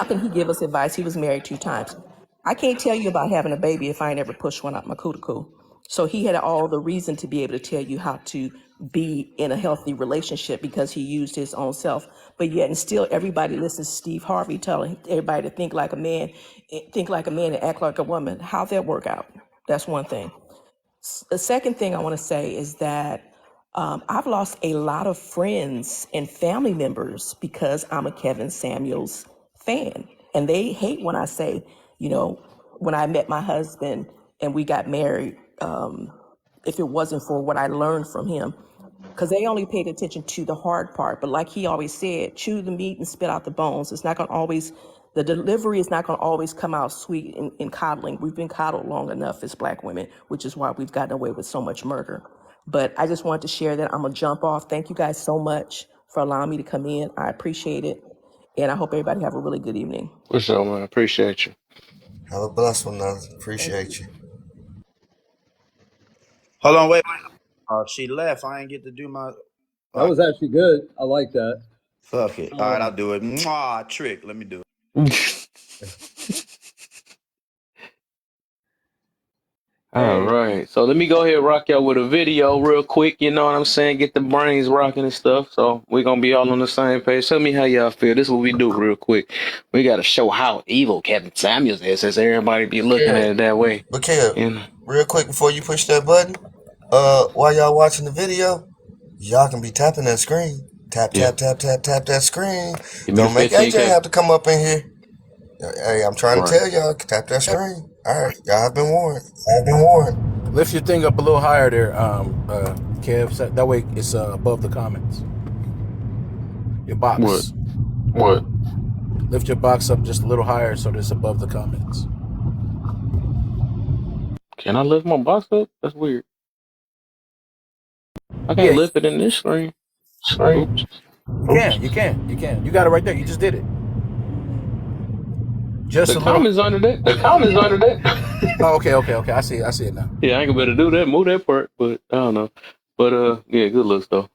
can he give us advice? He was married 2 times. I can't tell you about having a baby if I ain't ever pushed one out my cuticle. So he had all the reason to be able to tell you how to be in a healthy relationship because he used his own self. But yet, and still, everybody listens to Steve Harvey telling everybody to think like a man and act like a woman. How'd that work out? That's one thing. The second thing I want to say is that I've lost a lot of friends and family members because I'm a Kevin Samuels fan. And they hate when I say, you know, when I met my husband and we got married, if it wasn't for what I learned from him, because they only paid attention to the hard part. But like he always said, chew the meat and spit out the bones. It's not going to always, the delivery is not going to always come out sweet in coddling. We've been coddled long enough as Black women, which is why we've gotten away with so much murder. But I just wanted to share that. I'm going to jump off. Thank you guys so much for allowing me to come in. I appreciate it. And I hope everybody have a really good evening. For sure, man. Appreciate you. Have a blessed one, now. Appreciate you. Hold on, wait. She left. I ain't get to do my. That was actually good. I like that. Fuck it. All right, I'll do it. Mwah, trick. Let me do it. All Hey, right. So let me go ahead and rock y'all with a video real quick. You know what I'm saying? Get the brains rocking and stuff. So we're going to be all on the same page. Tell me how y'all feel. This is what we do real quick. We got to show how evil Kevin Samuels is, as everybody be looking at it that way. But Kev, You know? real quick before you push that button, while y'all watching the video, y'all can be tapping that screen. Tap, Yeah. tap, tap, tap, tap that screen. Give me the Don't make AJ 15K. have to come up in here. Hey, I'm trying to Right. tell y'all, tap that screen. All right, y'all have been warned. I've been warned. Lift your thing up a little higher there, Kev. So that way it's above the comments. Your What? box. What? Lift your box up just a little higher so that it's above the comments. Can I lift my box up? That's weird. I can't Yeah, lift it in this screen. Screen. Oops. you can. You got it right there. You just did it. Just The a little. comments under that. The comments under that. Oh, okay. I see it now. Yeah, I ain't gonna better do that. Move that part. But I don't know. But yeah, good looks though.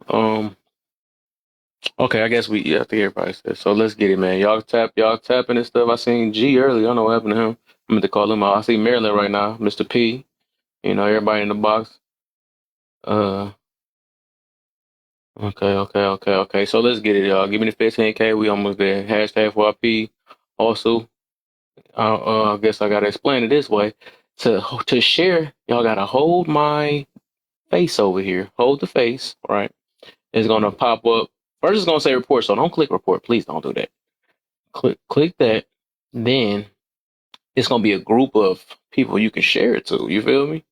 Okay, I guess I think everybody said. So let's get it, man. Y'all tapping and stuff. I seen G early. I don't know what happened to him. I meant to call him out. I see Maryland right now. Mr. P. You know, everybody in the box. Okay. So let's get it, y'all. Give me the 15K. We almost there. Hashtag YP. Also, I guess I gotta explain it this way. To share, y'all gotta hold my face over here. Hold the face, right? It's gonna pop up. First, it's gonna say report. So don't click report. Please don't do that. Click that. Then it's gonna be a group of people you can share it to. You feel me?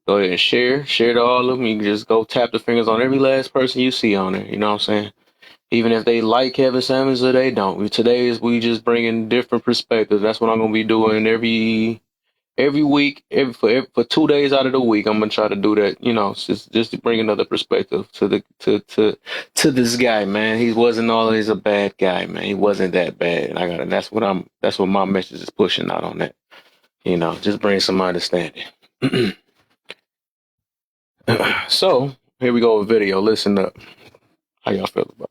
Go ahead and share to all of them. You can just go tap the fingers on every last person you see on there. You know what I'm saying? Even if they like Kevin Samuels or they don't. Today is we just bringing different perspectives. That's what I'm gonna be doing every week, for 2 days out of the week. I'm gonna try to do that. You know, just to bring another perspective to this guy, man. He wasn't always a bad guy, man. He wasn't that bad. And that's what my message is pushing out on that. You know, just bring some understanding. So here we go with video. Listen up. How y'all feel about it?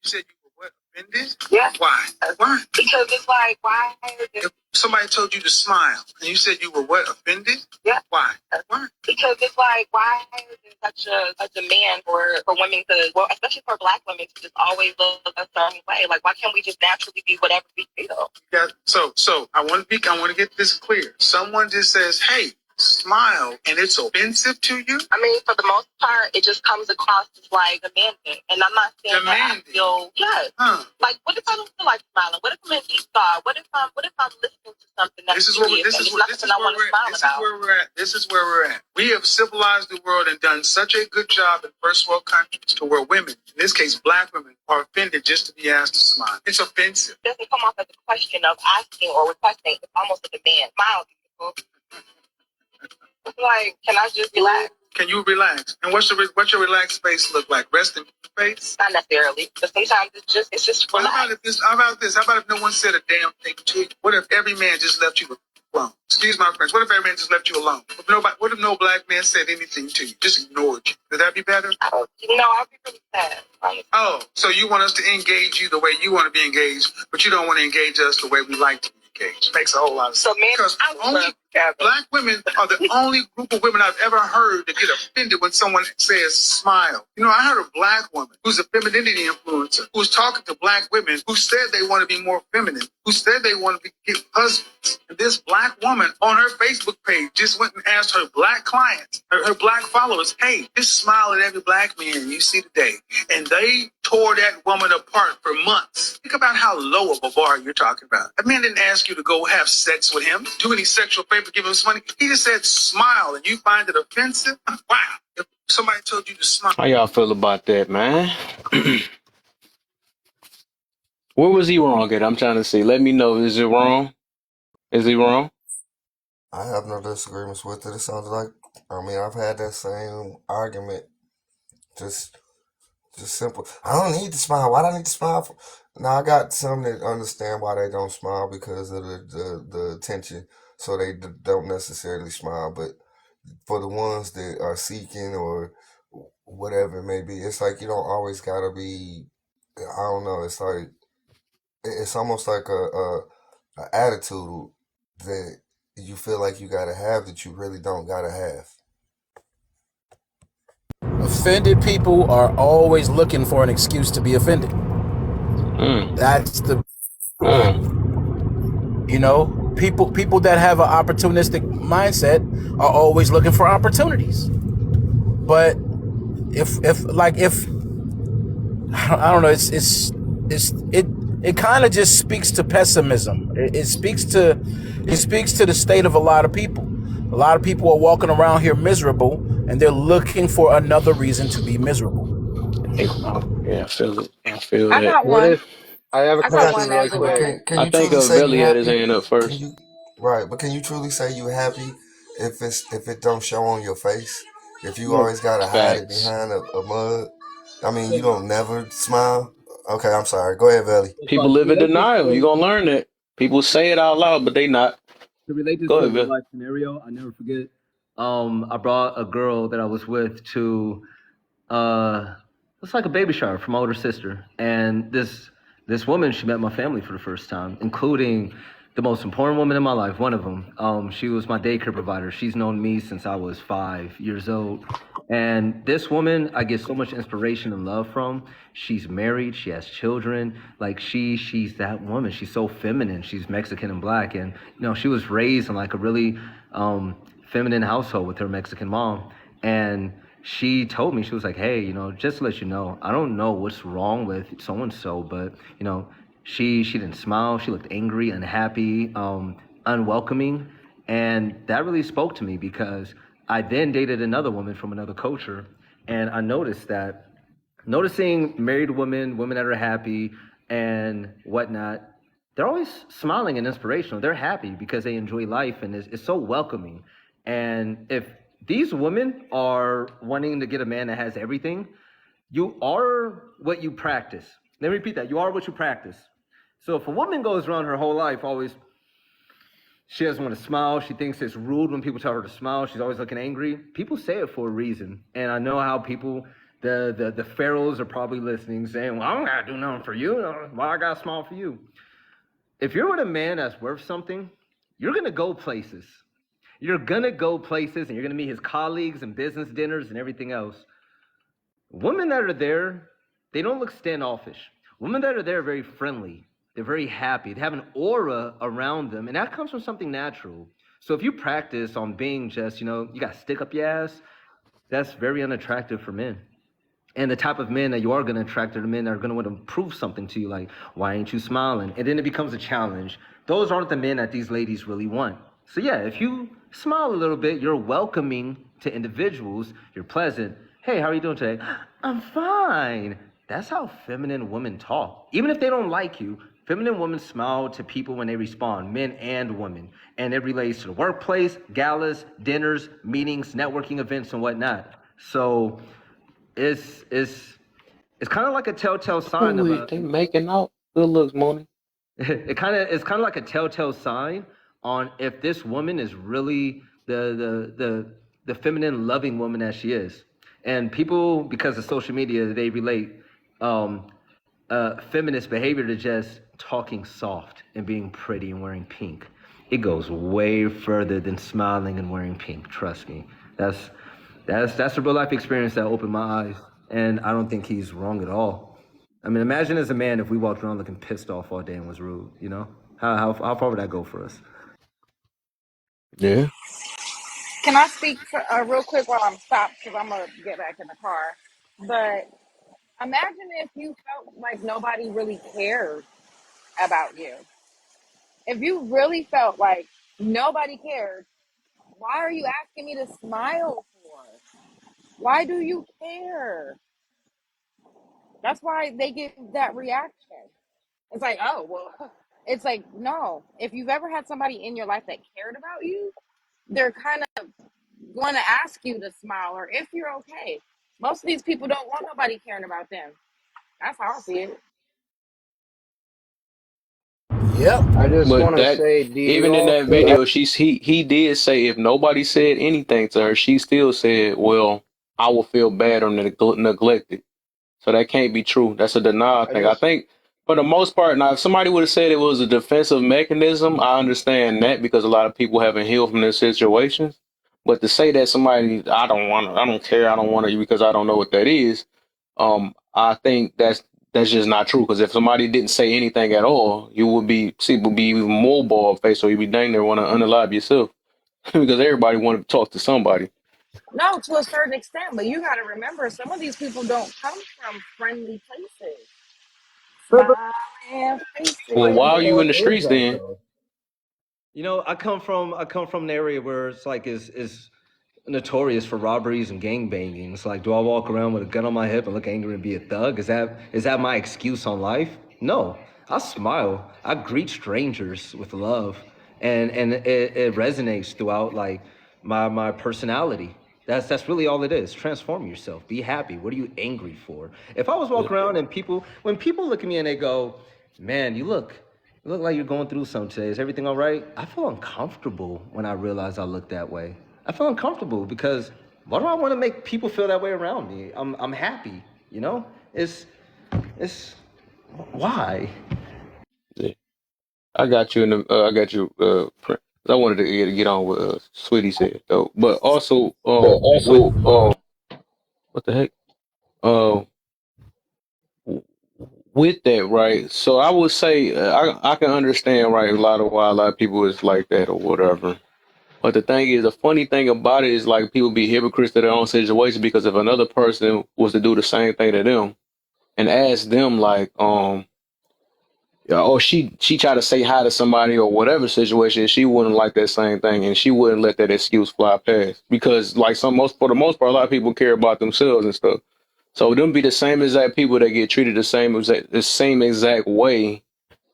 You said you were what? Offended? Yeah. Why? Why? Because it's like, why? If somebody told you to smile and you said you were what? Offended? Yeah. Why? Why? Because it's like, why is there such a demand for women to, well, especially for Black women to just always look a certain way? Like, why can't we just naturally be whatever we feel? Yeah. So I want to get this clear. Someone just says, hey, smile, and it's offensive to you? I mean, for the most part, it just comes across as like demanding. And I'm not saying that I feel, yes. Like, what if I don't feel like smiling? What if I'm in deep thought? What if I'm listening to something that's serious and it's nothing I want to smile about? This is where we're at. We have civilized the world and done such a good job in first world countries to where women, in this case, Black women, are offended just to be asked to smile. It's offensive. It doesn't come off as a question of asking or requesting. It's almost a demand. Smile, people. Like, can I just relax? Can you relax? And what's your relaxed face look like? Resting face? Not necessarily, but sometimes it's just relax. How about this? How about if no one said a damn thing to you? What if every man just left you alone? Excuse my French. What if every man just left you alone? What if no Black man said anything to you? Just ignored you? Would that be better? I'd be really sad. Oh, so you want us to engage you the way you want to be engaged, but you don't want to engage us the way we like to be engaged. Makes a whole lot of sense. So, man, because only Black women are the only group of women I've ever heard that get offended when someone says smile. You know, I heard a Black woman who's a femininity influencer who was talking to Black women who said they want to be more feminine, who said they want to get husbands. And this Black woman on her Facebook page just went and asked her Black clients, her Black followers, hey, just smile at every Black man you see today. And they tore that woman apart for months. Think about how low of a bar you're talking about. That man didn't ask you to go have sex with him, do any sexual favor, give him some money. He just said smile, and you find it offensive? Wow. If somebody told you to smile. How y'all feel about that, man? Where was he wrong at? I'm trying to see. Let me know. Is it wrong? Is he wrong? I have no disagreements with it. It sounds like, I've had that same argument. Just simple. I don't need to smile. Why do I need to smile for? Now I got some that understand why they don't smile because of the attention, so they don't necessarily smile. But for the ones that are seeking or whatever it may be, it's like you don't always gotta be. I don't know. It's like it's almost like a attitude that you feel like you gotta have that you really don't gotta have. Offended people are always looking for an excuse to be offended. That's the you know, people that have an opportunistic mindset are always looking for opportunities. But if I don't know. It kind of just speaks to pessimism. It speaks to the state of a lot of people. A lot of people are walking around here miserable, and they're looking for another reason to be miserable. Yeah, I feel it. I feel I that. got What one. if I have a I got Okay, question one really as but quick? well. can I you think truly say you Velli had his happy? hand up Can first. you right? But can you truly say you happy if it don't show on your face? If you Look, always gotta hide it Facts. behind a mug, I mean, you look, don't never smile. Okay, I'm sorry. Go ahead, Velly. look, People to live in relate this denial. You to gonna learn that. People say it out loud, but they not. Go a ahead, real Bill. life scenario, I never forget. I brought a girl that I was with to uh it's like a baby shower for my older sister, and this woman, she met my family for the first time, including the most important woman in my life, one of them. She was my daycare provider. She's known me since I was 5 years old, and this woman I get so much inspiration and love from. She's married, she has children. Like she's that woman. She's so feminine. She's Mexican and black, and she was raised in like a really feminine household with her Mexican mom. And she told me, she was like, hey, just to let you know, I don't know what's wrong with so and so, but she didn't smile. She looked angry, unhappy, unwelcoming, and that really spoke to me because I then dated another woman from another culture, and I noticed that noticing married women that are happy and whatnot, they're always smiling and inspirational. They're happy because they enjoy life, and it's so welcoming. And if these women are wanting to get a man that has everything, you are what you practice. Let me repeat that. You are what you practice. So if a woman goes around her whole life always, she doesn't want to smile. She thinks it's rude when people tell her to smile. She's always looking angry. People say it for a reason. And I know how people, the pharaohs are probably listening, saying, well, I don't got to do nothing for you. Why I got to smile for you? If you're with a man that's worth something, you're going to go places. You're going to go places, and you're going to meet his colleagues and business dinners and everything else. Women that are there, they don't look standoffish. Women that are there are very friendly. They're very happy. They have an aura around them, and that comes from something natural. So if you practice on being just, you got to stick up your ass, that's very unattractive for men. And the type of men that you are going to attract are the men that are going to want to prove something to you, like, why ain't you smiling? And then it becomes a challenge. Those aren't the men that these ladies really want. So yeah, if you smile a little bit, you're welcoming to individuals, you're pleasant. Hey, how are you doing today? I'm fine. That's how feminine women talk. Even if they don't like you, feminine women smile to people when they respond, men and women. And it relates to the workplace, galas, dinners, meetings, networking events, and whatnot. So it's kind of like a telltale sign of Ooh, a they making out. Good looks, Mooney. it's kind of like a telltale sign on if this woman is really the feminine loving woman that she is. And people, because of social media, they relate um feminist behavior to just talking soft and being pretty and wearing pink. It goes way further than smiling and wearing pink. Trust me. That's that's a real life experience that opened my eyes, and I don't think he's wrong at all. I mean, imagine as a man if we walked around looking pissed off all day and was rude. How far would that go for us? Yeah. Can I speak for, real quick while I'm stopped because I'm gonna get back in the car? But imagine if you felt like nobody really cared about you. If you really felt like nobody cared, why are you asking me to smile for? Why do you care? That's why they give that reaction. It's like, oh, well, it's like, no. If you've ever had somebody in your life that cared about you, they're kind of going to ask you to smile or if you're okay. Most of these people don't want nobody caring about them. That's how I see it. Yep. I just But want to that say, do you even in all that feel? video, he did say if nobody said anything to her, she still said, "Well, I will feel bad or neglected." So that can't be true. That's a denial I thing. I just think for the most part, now if somebody would have said it was a defensive mechanism, I understand that because a lot of people haven't healed from their situations. But to say that somebody, I don't care, I don't want to because I don't know what that is. I think that's just not true. Because if somebody didn't say anything at all, you would be even more bald faced, or you'd be dang near want to unalive yourself because everybody wanted to talk to somebody. No, to a certain extent, but you got to remember, some of these people don't come from friendly places. Smiling Well, But why you are know you faces. in what the is streets that then? though? You know, I come from an area where it's like is notorious for robberies and gang banging. It's like, do I walk around with a gun on my hip and look angry and be a thug? Is that my excuse on life? No. I smile. I greet strangers with love, and it resonates throughout like my personality. That's really all it is. Transform yourself. Be happy. What are you angry for? If I was Yeah. walking around and when people look at me and they go, "Man, you look like you're going through something today. Is everything all right?" I feel uncomfortable when I realize I look that way. I feel uncomfortable because why do I want to make people feel that way around me? I'm happy, you know? It's why? Yeah. I got you in the. I got you. I wanted to get on what Sweetie said though, but also with Also, what the heck? Uh, with that, right? So I would say I can understand, right? A lot of why a lot of people is like that or whatever. But the thing is, the funny thing about it is like people be hypocrites to their own situation because if another person was to do the same thing to them and ask them like, yeah, oh, she tried to say hi to somebody or whatever situation, she wouldn't like that same thing, and she wouldn't let that excuse fly past because, like for the most part, a lot of people care about themselves and stuff. So them be the same exact people that get treated the same exact way,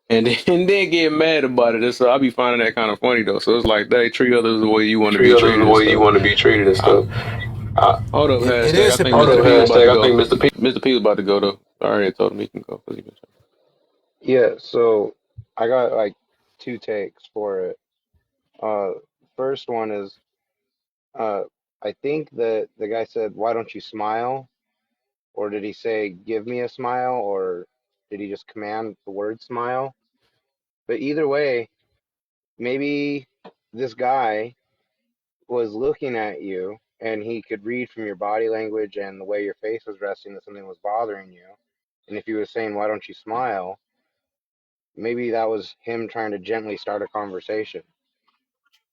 and then, and then get mad about it. And so I be finding that kind of funny though. So it's like they treat others the way you want to treat be others the treated and way you stuff. want to be treated and I, stuff. I, hold up, It hashtag. I is think Hold Mr. up, P hypocritical. was about to hashtag. I go. think Mr. P. Mr. P was about to go though. I already told him he can go. 'Cause he been Yeah, so I got like two takes for it. Uh, first one is uh, I think that the guy said, "Why don't you smile?" Or did he say, "Give me a smile?" Or did he just command the word smile? But either way, maybe this guy was looking at you and he could read from your body language and the way your face was resting that something was bothering you. And if he was saying, "Why don't you smile?" maybe that was him trying to gently start a conversation.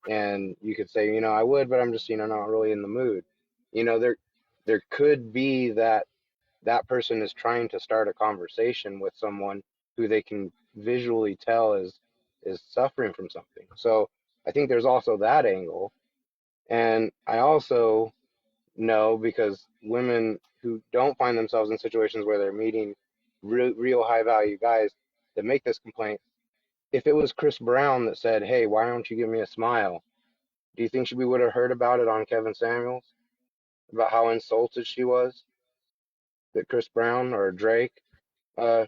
And you could say, "I would, but I'm just, not really in the mood." There could be that person is trying to start a conversation with someone who they can visually tell is suffering from something. So I think there's also that angle. And I also know, because women who don't find themselves in situations where they're meeting real high value guys that make this complaint, if it was Chris Brown that said, "Hey, why don't you give me a smile?" Do you think we would have heard about it on Kevin Samuels, about how insulted she was that Chris Brown or Drake uh,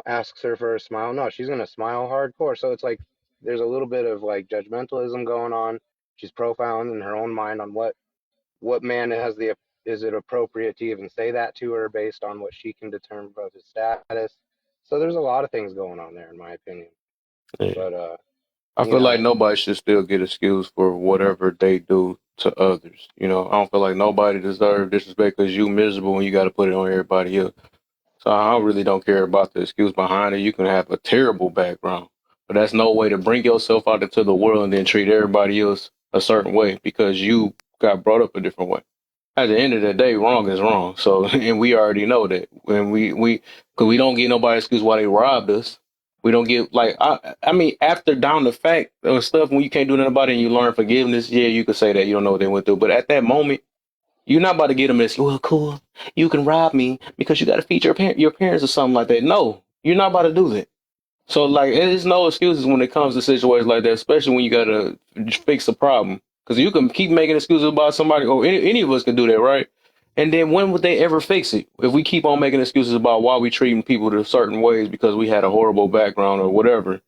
asks her for a smile? No, she's gonna smile hardcore. So it's like there's a little bit of like judgmentalism going on. She's profiling in her own mind on what man has the is it appropriate to even say that to her based on what she can determine about his status. So there's a lot of things going on there, in my opinion. saying. But I you feel like know, nobody should still get excused for whatever they do to others. I don't feel like nobody deserves disrespect because you miserable and you got to put it on everybody else. So I really don't care about the excuse behind it. You can have a terrible background, but that's no way to bring yourself out into the world and then treat everybody else a certain way because you got brought up a different way. At the end of the day, wrong is wrong. So, and we already know that when cause we don't get nobody excuse why they robbed us. We don't get like, I mean, after down the fact of stuff, when you can't do nothing about it and you learn forgiveness, yeah, you could say that you don't know what they went through. But at that moment, you're not about to get them this, well, cool. You can rob me because you got to feed your parents or something like that. No, you're not about to do that. So like, there's no excuses when it comes to situations like that, especially when you gotta fix a problem. Because you can keep making excuses about somebody, or any of us can do that, right? And then when would they ever fix it? If we keep on making excuses about why we treating people to certain ways because we had a horrible background or whatever,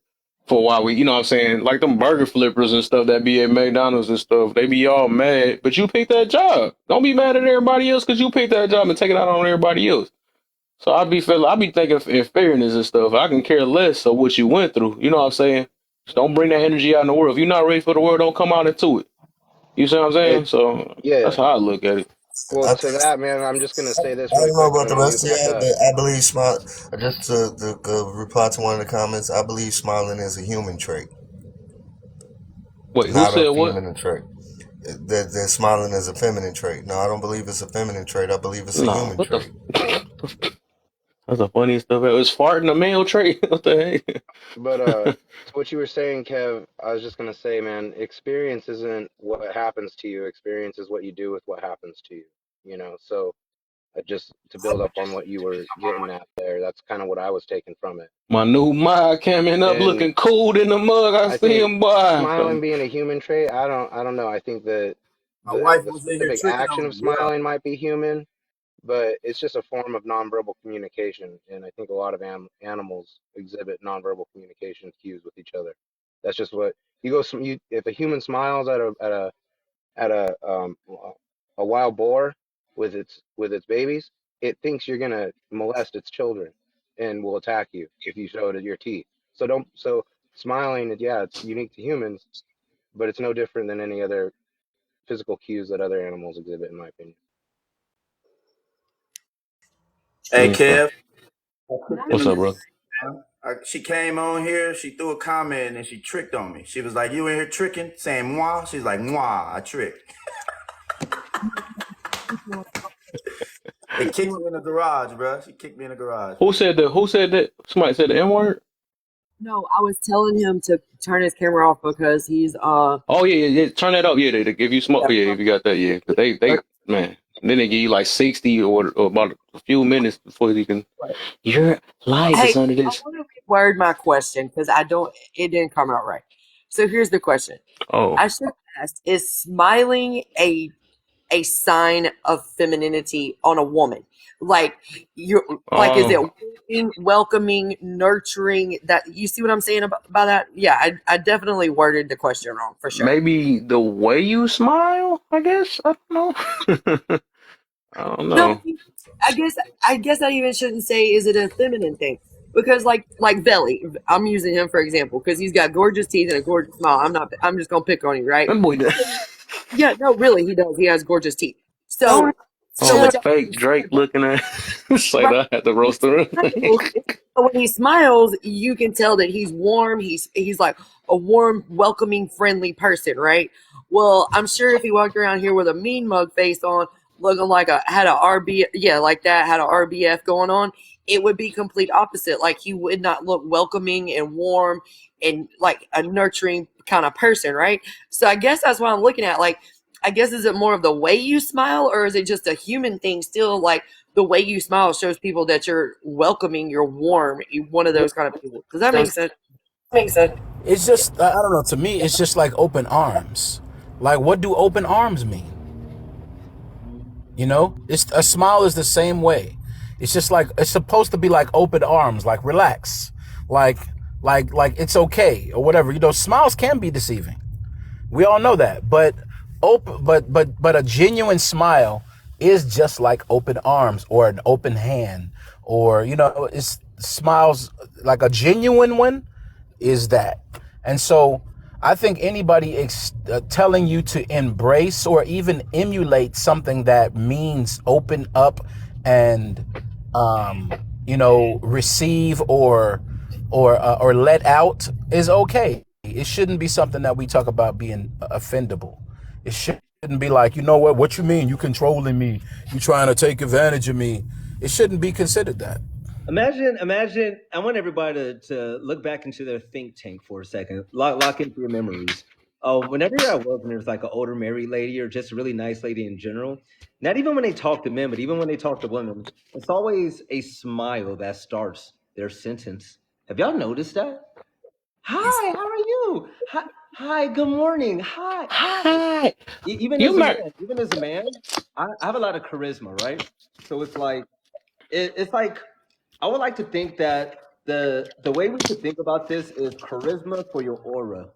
for why we, you know what I'm saying, like them burger flippers and stuff that be at McDonald's and stuff, they be all mad, but you picked that job. Don't be mad at everybody else because you picked that job and take it out on everybody else. So I be thinking in fairness and stuff. I can care less of what you went through. You know what I'm saying? Just don't bring that energy out in the world. If you're not ready for the world, don't come out into it. You see what I'm it saying? So yeah. that's how I look at it. Well, I, to that, man, I'm just gonna say I this really don't know quick, and about I'm the gonna mute rest of back y'all, up. but I believe smile. Just to reply to one of the comments, I believe smiling is a human trait, Wait, who not a said what? feminine trait. that smiling is a feminine trait. No, I don't believe it's a feminine trait. I believe it's a Nah, human what the? trait. That's the funniest stuff. It was farting a male trait. What the heck? But to what you were saying, Kev, I was just gonna say, man, experience isn't what happens to you. Experience is what you do with what happens to you. You know, so just to build up on what you were getting at there, that's kind of what I was taking from it. My new mod coming up And looking cool in the mug. I I see think him, boy. smiling being a human trait, I don't know. I think that My wife the was in here specific tricking action on of me. Yeah. smiling might be human, but it's just a form of nonverbal communication, and I think a lot of animals exhibit nonverbal communication cues with each other. That's just what you go. If a human smiles at a wild boar with its babies, it thinks you're gonna molest its children and will attack you if you show it your teeth. So don't so smiling, yeah, it's unique to humans, but it's no different than any other physical cues that other animals exhibit, in my opinion. Hey, Okay. Kev. What's up, bro? She came on here, she threw a comment and she tricked on me. She was like, "You in here tricking, saying moi?" She's like, "Moi, I tricked." They kicked me in the garage, bro. She kicked me in the garage. Who said that? Who said that? Somebody said the N word. No, I was telling him to turn his camera off because he's Oh yeah. Turn that up. Yeah, they give you smoke. Yeah, if you got that. Yeah, because they man. Then they give you like 60 or about a few minutes before you can. Your life Hey, is under I this. want to reword my question because it didn't come out right. So here's the question. Oh, I should ask, is smiling a sign of femininity on a woman? Like is it um, welcoming, nurturing? That you see what I'm saying about that? Yeah, I definitely worded the question wrong for sure. maybe the way you smile. I guess I don't know. I don't No, know. I guess I even shouldn't say is it a feminine thing because like Velly, I'm using him for example because he's got gorgeous teeth and a gorgeous smile. I'm just gonna pick on you, right? That boy. Yeah, no, really, he does. He has gorgeous teeth. So Oh, so the with that fake being Drake said, looking at. Say right, that I had to roast him. when he smiles, you can tell that he's warm. He's like a warm, welcoming, friendly person, right? Well, I'm sure if he walked around here with a mean mug face on, looking like had a RB, yeah, like that, had a RBF going on, it would be complete opposite. Like he would not look welcoming and warm and like a nurturing kind of person, right? So I guess that's what I'm looking at. Like, I guess is it more of the way you smile, or is it just a human thing still? Like the way you smile shows people that you're welcoming, you're warm, you're one of those kind of people. Does that make sense? It's just, I don't know. To me, it's just like open arms. Like, what do open arms mean? You know, it's a smile is the same way. It's just like it's supposed to be like open arms, like relax, like like it's okay or whatever. You know, smiles can be deceiving. We all know that, but but a genuine smile is just like open arms or an open hand, or you know, it's smiles like a genuine one is that. And so I think anybody telling you to embrace or even emulate something that means open up and you know, receive or let out is okay. It shouldn't be something that we talk about being offendable. It shouldn't be like, you know what you mean? You controlling me. You trying to take advantage of me. It shouldn't be considered that. Imagine. I want everybody to look back into their think tank for a second. Lock into your memories. Whenever you're at work and there's like an older married lady or just a really nice lady in general, not even when they talk to men, but even when they talk to women, it's always a smile that starts their sentence. Have y'all noticed that? Hi, how are you? Hi, good morning. Hi. Hi. Even You as a mar- man, I have a lot of charisma, right? So it's like it's like I would like to think that the way we should think about this is charisma for your aura.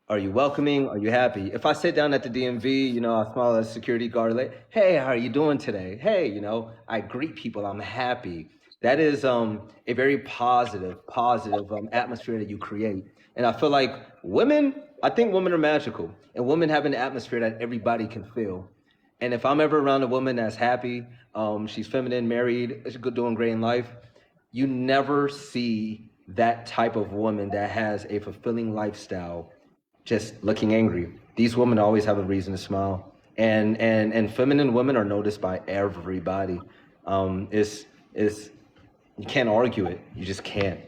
Are you welcoming? Are you happy? If I sit down at the DMV, you know, I smile at a security guard, like, hey, how are you doing today? Hey, you know, I greet people, I'm happy. That is a very positive atmosphere that you create. And I feel like I think women are magical, and women have an atmosphere that everybody can feel. And if I'm ever around a woman that's happy, she's feminine, married, is doing great in life, you never see that type of woman that has a fulfilling lifestyle just looking angry. These women always have a reason to smile, and feminine women are noticed by everybody. It's you can't argue it. You just can't.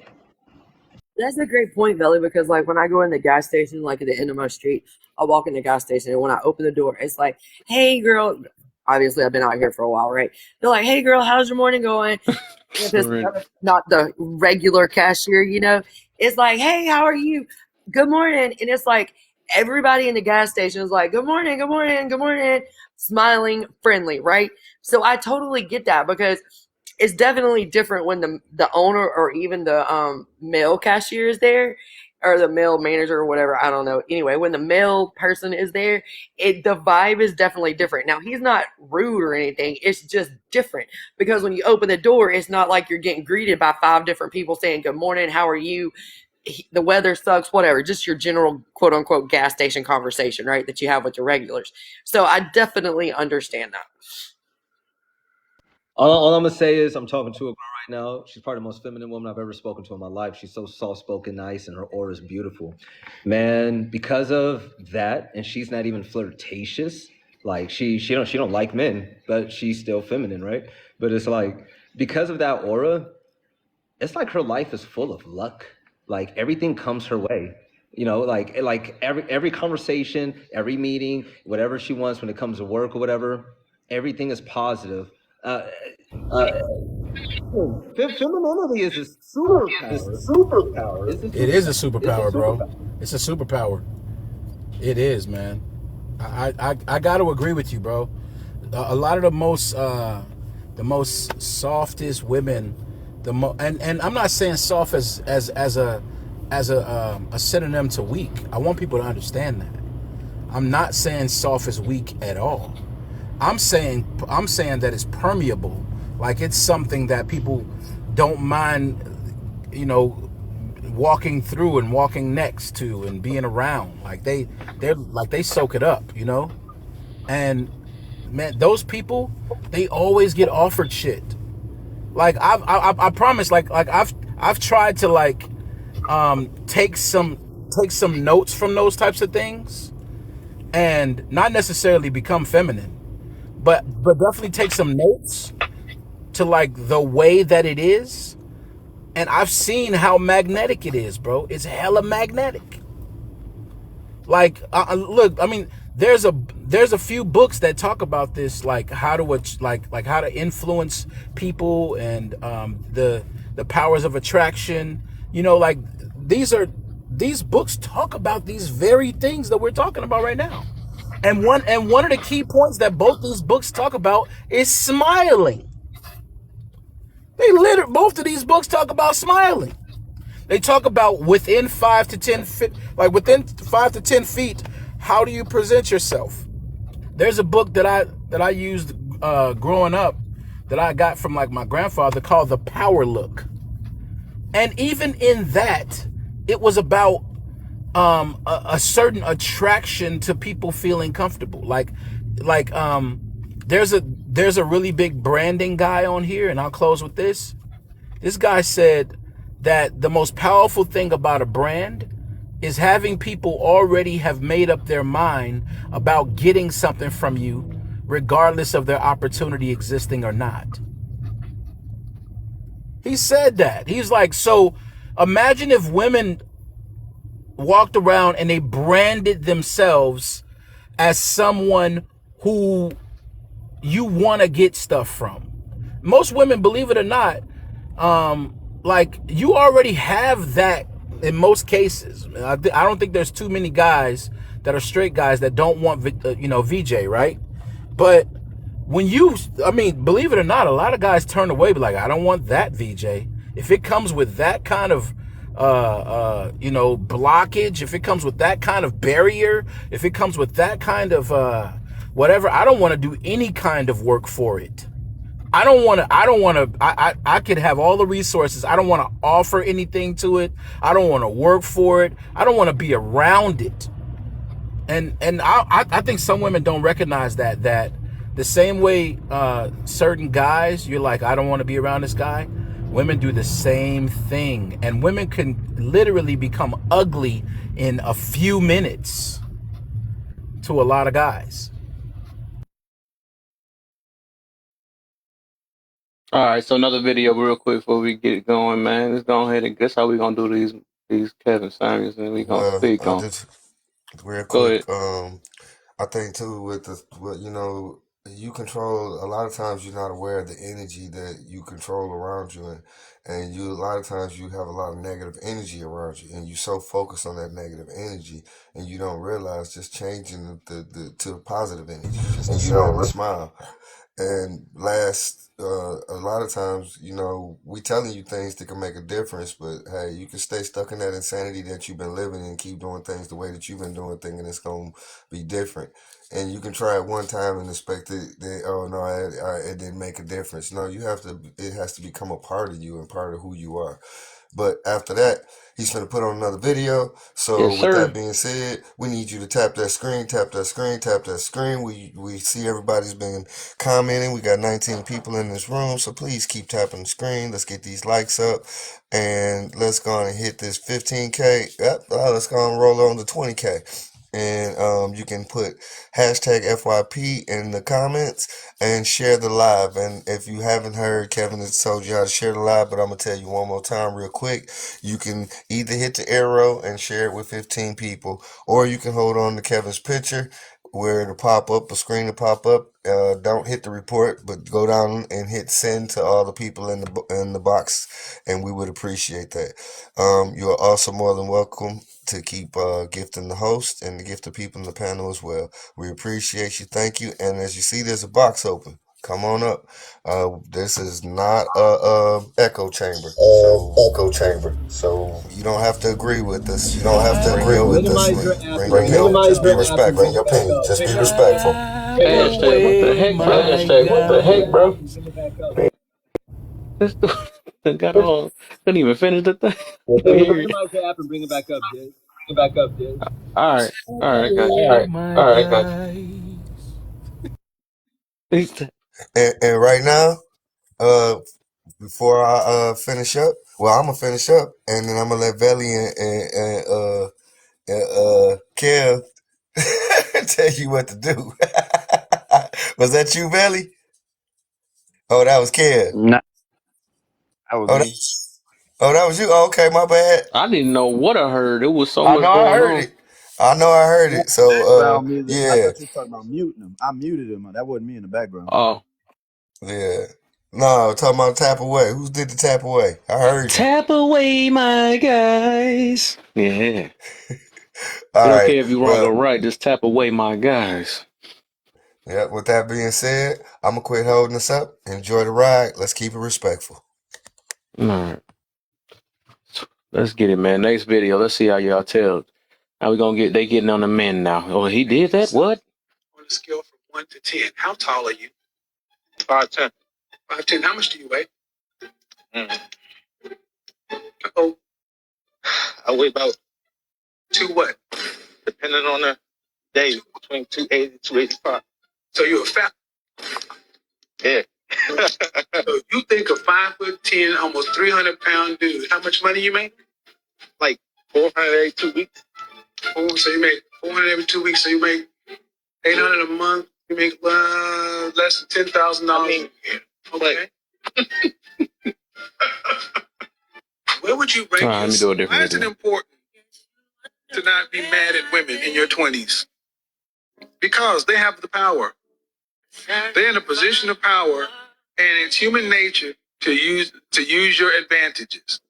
That's a great point, Belly, because like when I go in the gas station, like at the end of my street, I walk in the gas station and when I open the door, it's like, hey girl, obviously I've been out here for a while, right? They're like, hey girl, how's your morning going? And if it's not the regular cashier, you know, it's like, hey, how are you? Good morning. And it's like everybody in the gas station is like, good morning, good morning, good morning, smiling, friendly, right? So I totally get that because it's definitely different when the owner or even the male cashier is there or the male manager or whatever. I don't know. Anyway, when the male person is there, the vibe is definitely different. Now he's not rude or anything. It's just different because when you open the door, it's not like you're getting greeted by 5 different people saying good morning, how are you? The weather sucks, whatever. Just your general quote unquote gas station conversation, right? That you have with your regulars. So I definitely understand that. All I'm gonna say is I'm talking to a girl right now. She's probably the most feminine woman I've ever spoken to in my life. She's so soft-spoken, nice, and her aura is beautiful. Man, because of that, and she's not even flirtatious. Like she don't like men, but she's still feminine, right? But it's like because of that aura, it's like her life is full of luck. Like everything comes her way. You know, like every conversation, every meeting, whatever she wants when it comes to work or whatever, everything is positive. Femininity is a superpower. It is a superpower, bro. It's a superpower. It is, man. I got to agree with you, bro. A lot of the most softest women, and I'm not saying soft as a synonym to weak. I want people to understand that. I'm not saying soft is weak at all. I'm saying that it's permeable. Like it's something that people don't mind, you know, walking through and walking next to and being around. Like they soak it up, you know? And man, those people, they always get offered shit. Like I promise, like I've tried to like take some notes from those types of things and not necessarily become feminine, but definitely take some notes to like the way that it is. And I've seen how magnetic it is, bro. It's hella magnetic. Like, look, I mean, there's a few books that talk about this, like how to influence people and the powers of attraction. You know, like these books talk about these very things that we're talking about right now. And one of the key points that both these books talk about is smiling. Both of these books talk about smiling. They talk about within 5 to 10 feet, like within 5 to 10 feet, how do you present yourself? There's a book that I used growing up that I got from like my grandfather called The Power Look. And even in that, it was about a certain attraction to people feeling comfortable. Like there's a really big branding guy on here, and I'll close with this. This guy said that the most powerful thing about a brand is having people already have made up their mind about getting something from you, regardless of their opportunity existing or not. He said that. He's like, so imagine if women walked around and they branded themselves as someone who you want to get stuff from. Most women, believe it or not, like you already have that in most cases. I don't think there's too many guys that are straight guys that don't want, VJ, right? But when believe it or not, a lot of guys turn away, be like, I don't want that VJ. If it comes with that kind of, blockage, if it comes with that kind of barrier, if it comes with that kind of, whatever, I don't want to do any kind of work for it. I could have all the resources. I don't want to offer anything to it. I don't want to work for it. I don't want to be around it. And I think some women don't recognize that the same way certain guys, you're like, I don't want to be around this guy. Women do the same thing. And women can literally become ugly in a few minutes. to a lot of guys. All right, so another video real quick before we get going, man. Let's go ahead and guess how we gonna do these Kevin Samuels, and we gonna Well, speak I on. just real Go quick. ahead. I think too you control. A lot of times you're not aware of the energy that you control around you, and you a lot of times you have a lot of negative energy around you, and you so focused on that negative energy, and you don't realize just changing the to positive energy, just to smile. And a lot of times, we telling you things that can make a difference, but hey, you can stay stuck in that insanity that you've been living and keep doing things the way that you've been doing, thinking it's gonna be different. And you can try it one time and expect oh no, it didn't make a difference. No, it has to become a part of you and part of who you are. But after that, he's going to put on another video. So Yes, with that sir. being said, we need you to tap that screen, tap that screen, tap that screen. We see everybody's been commenting. We got 19 people in this room, so please keep tapping the screen. Let's get these likes up, and let's go on and hit this 15K. Yep, let's go and roll on to 20K. And you can put hashtag FYP in the comments and share the live. And if you haven't heard, Kevin has told you how to share the live, but I'm gonna tell you one more time real quick. You can either hit the arrow and share it with 15 people, or you can hold on to Kevin's picture where it'll pop up, a screen to pop up. Don't hit the report, but go down and hit send to all the people in the box, and we would appreciate that. You are also more than welcome to keep gifting the host and to gift the people in the panel as well. We appreciate you. Thank you. And as you see, there's a box open. Come on up. This is not a echo chamber. So you don't have to agree with us. You don't have to agree with us. Just be respectful. Bring your opinion. Just be respectful. Hashtag what the heck, bro? This dude got all. Couldn't even finish the thing. We hear you. Minimize the app and bring it back up, dude. All right, got you. And right now, before I finish up, well, I'm gonna finish up, and then I'm gonna let Velly and Kev tell you what to do. Was that you, Velly? Oh, that was Kev. No, that was Oh, me. that was you. Oh, okay, my bad. I didn't know what I heard. There was so I know much I going heard on. it. I know I heard it. So, Background music. I yeah, thought you were talking about muting him. I muted him. That wasn't me in the background. Oh, yeah. No, talking about tap away. Who did the tap away? I heard you. tap away, my guys. Yeah. All We don't right. care if you're wrong Well, or right. Just tap away, my guys. yeah. With that being said, I'm gonna quit holding us up. Enjoy the ride. Let's keep it respectful. All right. Let's get it, man. Next video. Let's see how y'all tell. How we gonna get? They getting on the men now. Oh, he did that. What? On a scale from 1 to 10, how tall are you? 5'10". 5'10". How much do you weigh? Oh, I weigh about 2 what? Depending on the day, between 280 and 285. So you're a fat. Yeah. So you think a 5'10", almost 300-pound dude, how much money you make? Like 400 every 2 weeks. So you make 400 every 2 weeks. So you make 800 a month. You make less than $10,000 a year. Okay. Where would you rank All right, let me do a yourself? different Why is it video. important to not be mad at women in your 20s? Because they have the power. They're in a position of power, and it's human nature to use your advantages.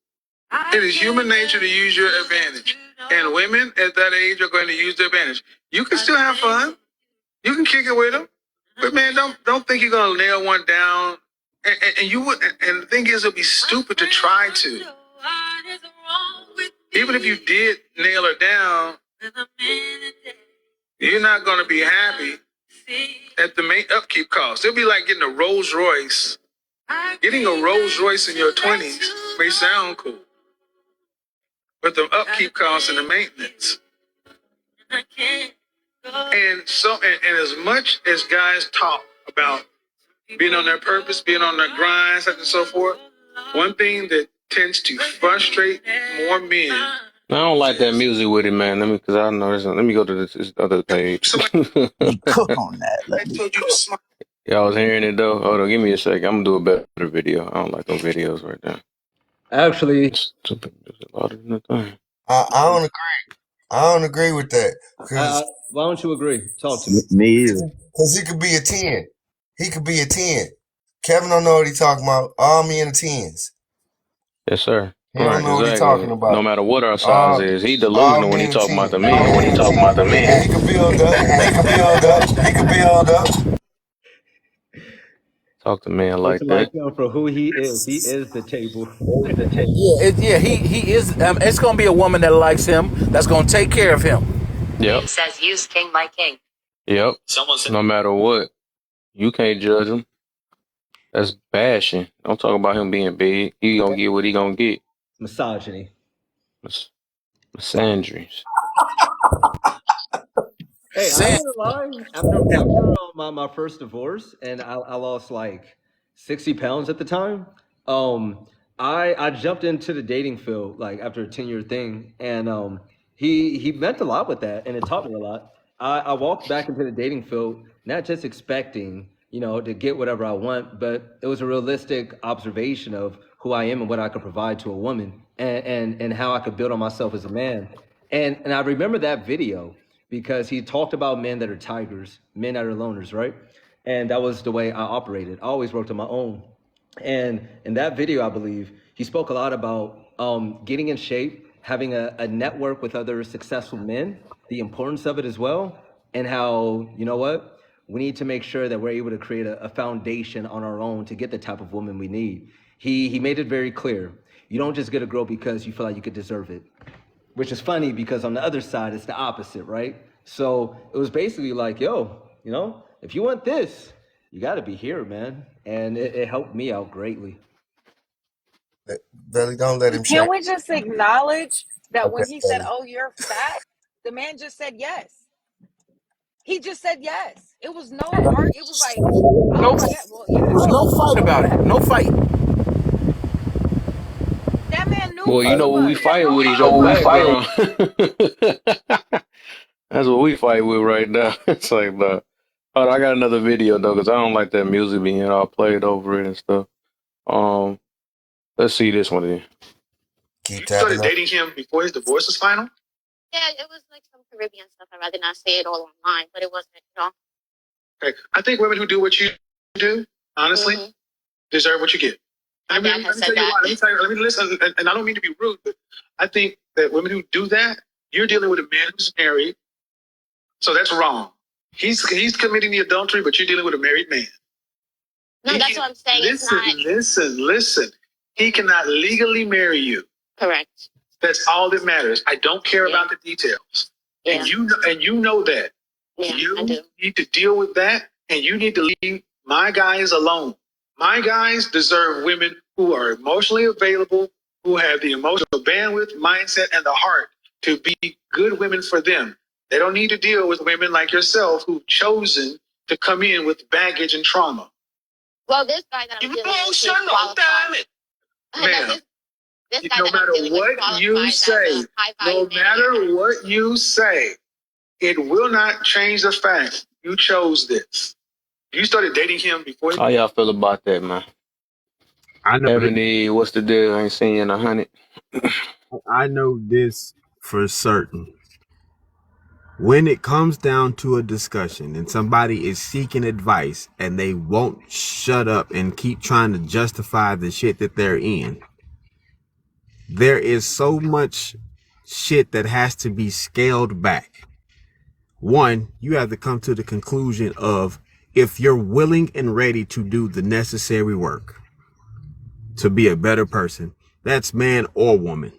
It is human nature to use your advantage. And women at that age are going to use their advantage. You can still have fun. You can kick it with them. But man, don't think you're gonna nail one down. And you would. And the thing is, it'd be stupid to try to. Even if you did nail her down, you're not gonna be happy at the main upkeep cost. It'll be like getting a Rolls Royce. Getting a Rolls Royce in your 20s may sound cool, but the upkeep costs and the maintenance. And as much as guys talk about being on their purpose, being on their grind, such and so forth, one thing that tends to frustrate more men I don't like that music with it, man. Cause I know let me go to this other page. Let me cook on that. Let me cook. Yeah, I was hearing it though. Hold on, give me a second. I'm gonna do a better video. I don't like those videos right there. Actually, It's louder than the thing. I don't agree. I don't agree with that because why don't you agree? Talk to me. Me either. he could be a 10. He could be a 10. Kevin don't know what he talking about. All me in the tens. Yes, sir. He don't Right, know what he talking exactly. No about. matter what our size All is, he all delusional when me he in the talking about the 10. men. When he talking about the men, he can build up. He can build up. He can build up. Talk to men It's like like that. him for who he is. He is the table. Yeah, he is. It's gonna be a woman that likes him. That's gonna take care of him. Yep. Says use king my king. Yep. No matter what, you can't judge him. That's bashing. Don't talk about him being big. He gonna get what he gonna get. Misogyny. Mis- Misandries. Hey, I ain't gonna lie. After my first divorce, and I lost like 60 pounds at the time. Um, I jumped into the dating field like after a 10-year thing, and he meant a lot with that, and it taught me a lot. I walked back into the dating field not just expecting to get whatever I want, but it was a realistic observation of who I am and what I could provide to a woman, and how I could build on myself as a man. And I remember that video because he talked about men that are tigers, men that are loners, right? And that was the way I operated. I always worked on my own. And in that video, I believe he spoke a lot about getting in shape, having a network with other successful men, the importance of it as well, and how, you know what, we need to make sure that we're able to create a foundation on our own to get the type of woman we need. He made it very clear. You don't just get a girl because you feel like you could deserve it, which is funny because on the other side, it's the opposite, right? So it was basically like, yo, if you want this, you got to be here, man. And it helped me out greatly. Belly, don't let him Can shake. we just acknowledge that Okay, when he said, Belly. "Oh, you're fat," the man just said yes. He just said yes. It was no art. It was like, No, "Oh yeah, well yeah." there's no fight about it. No fight. That man knew Boy, who you he know what we was. fight with is your background. That's what we fight with right now. It's like, hold on, I got another video though, because I don't like that music being all played over it and stuff. Let's see this one then. Keep You tapping started up. dating him before his divorce was final? Yeah, it was like some Caribbean stuff. I'd rather not say it all online, but it wasn't. Okay. I think women who do what you do, honestly, deserve what you get. My dad has said that. Let me tell you, let me listen, and I don't mean to be rude, but I think that women who do that, you're dealing with a man who's married, so that's wrong. He's committing the adultery, but you're dealing with a married man. No, that's what I'm saying. Listen. He cannot legally marry you. Correct. That's all that matters. I don't care about the details. Yeah. And you know that. Yeah, You I do. need to deal with that, and you need to leave my guys alone. My guys deserve women who are emotionally available, who have the emotional bandwidth, mindset, and the heart to be good women for them. They don't need to deal with women like yourself who've chosen to come in with baggage and trauma. Well, this guy that I'm dealing with is qualified. Man, This guy no that I'm matter dealing with what you qualifies say, as a high no value matter manager. what you say, it will not change the fact you chose this. You started dating him before. How y'all feel about that, man? I know that. Ebony, what's the deal? I ain't seen you in 100. I know this for certain. When it comes down to a discussion and somebody is seeking advice and they won't shut up and keep trying to justify the shit that they're in, there is so much shit that has to be scaled back. One, you have to come to the conclusion of if you're willing and ready to do the necessary work to be a better person, that's man or woman.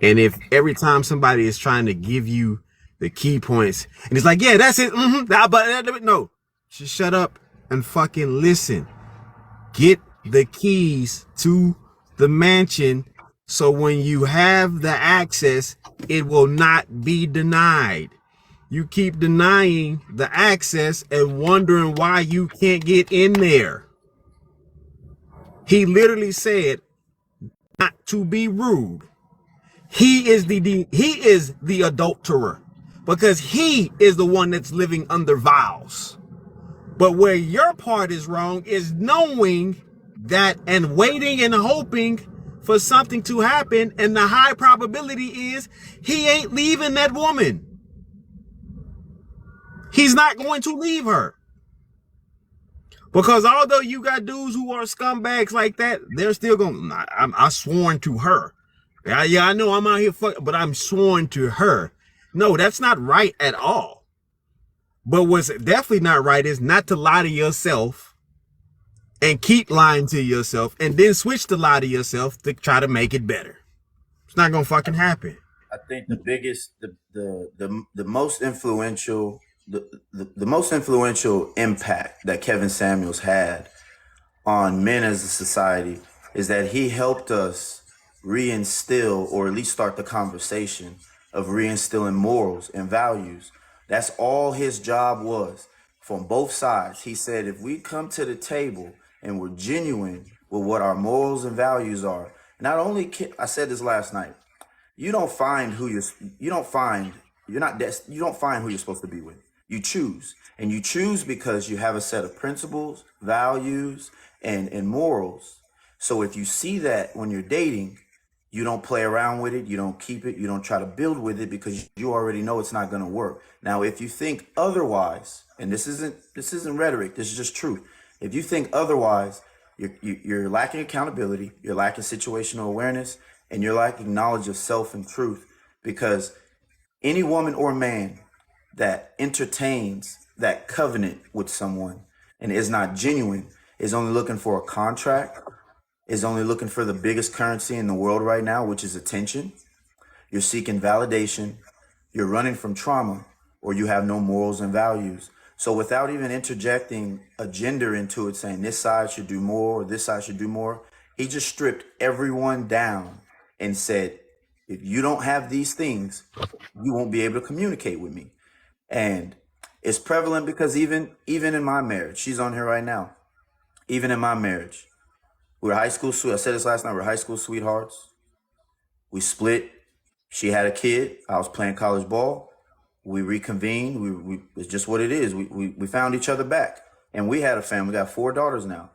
And if every time somebody is trying to give you the key points and it's like, yeah, that's it. But no, just shut up and fucking listen. Get the keys to the mansion so when you have the access, it will not be denied. You keep denying the access and wondering why you can't get in there. He literally said, not to be rude, he is the adulterer, because he is the one that's living under vows. But where your part is wrong is knowing that and waiting and hoping for something to happen, and the high probability is he ain't leaving that woman. He's not going to leave her. Because although you got dudes who are scumbags like that, they're still going, I sworn to her. Yeah, I know I'm out here, but I'm sworn to her. No, that's not right at all. But what's definitely not right is not to lie to yourself and keep lying to yourself and then switch to lie to yourself to try to make it better. It's not going to fucking happen. I think the biggest, the most influential, the most influential impact that Kevin Samuels had on men as a society is that he helped us reinstill, or at least start the conversation of reinstilling morals and values. That's all his job was from both sides. He said, if we come to the table and we're genuine with what our morals and values are, not only I said this last night, you don't find who you're supposed to be with. You choose. And you choose because you have a set of principles, values, and morals. So if you see that when you're dating, you don't play around with it, you don't keep it, you don't try to build with it, because you already know it's not going to work. Now, if you think otherwise, and this isn't rhetoric, this is just truth. If you think otherwise, you're lacking accountability, you're lacking situational awareness, and you're lacking knowledge of self and truth, because any woman or man that entertains that covenant with someone and is not genuine is only looking for a contract, is only looking for the biggest currency in the world right now, which is attention. You're seeking validation, you're running from trauma, or you have no morals and values. So without even interjecting a gender into it, saying this side should do more or this side should do more, he just stripped everyone down and said, if you don't have these things, you won't be able to communicate with me. And it's prevalent because even in my marriage, she's on here right now. Even in my marriage, we're high school sweethearts. I said this last night, we're high school sweethearts. We split. She had a kid. I was playing college ball. We reconvened. It's just what it is. We found each other back, and we had a family. We got 4 daughters now.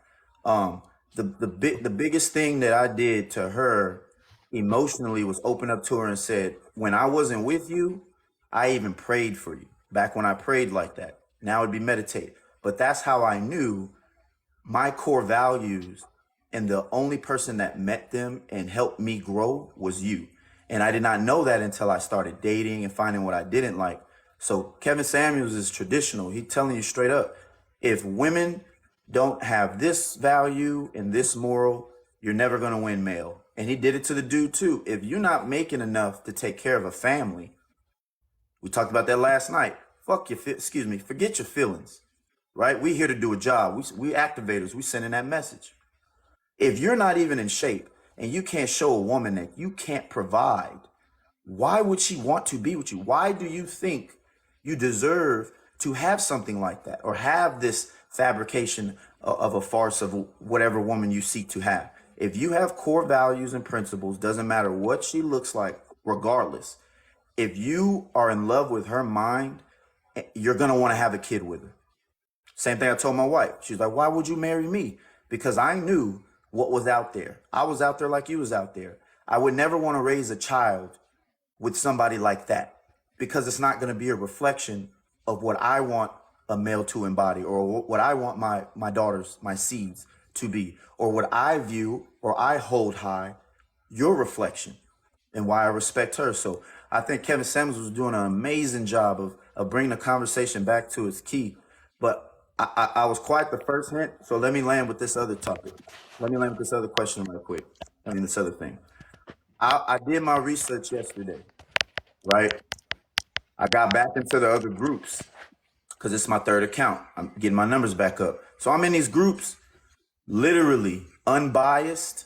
The biggest thing that I did to her emotionally was open up to her and said, when I wasn't with you, I even prayed for you. Back when I prayed like that, now it'd be meditate. But that's how I knew my core values, and the only person that met them and helped me grow was you. And I did not know that until I started dating and finding what I didn't like. So Kevin Samuels is traditional. He's telling you straight up, if women don't have this value and this moral, you're never going to win male. And he did it to the dude too. If you're not making enough to take care of a family, we talked about that last night. Forget your feelings, right? We here to do a job. We activators. We sending that message. If you're not even in shape and you can't show a woman that you can't provide, why would she want to be with you? Why do you think you deserve to have something like that, or have this fabrication of a farce of whatever woman you seek to have? If you have core values and principles, doesn't matter what she looks like, regardless. If you are in love with her mind, you're going to want to have a kid with her. Same thing I told my wife. She's like, why would you marry me? Because I knew what was out there. I was out there like you was out there. I would never want to raise a child with somebody like that, because it's not going to be a reflection of what I want a male to embody, or what I want my daughters, my seeds to be, or what I view or I hold high, your reflection, and why I respect her. So I think Kevin Samuels was doing an amazing job of bringing the conversation back to its key. But I was quite the first hint. So let me land with this other topic. Let me land with this other question real quick. This other thing. I did my research yesterday, right? I got back into the other groups because it's my 3rd account. I'm getting my numbers back up. So I'm in these groups, literally unbiased,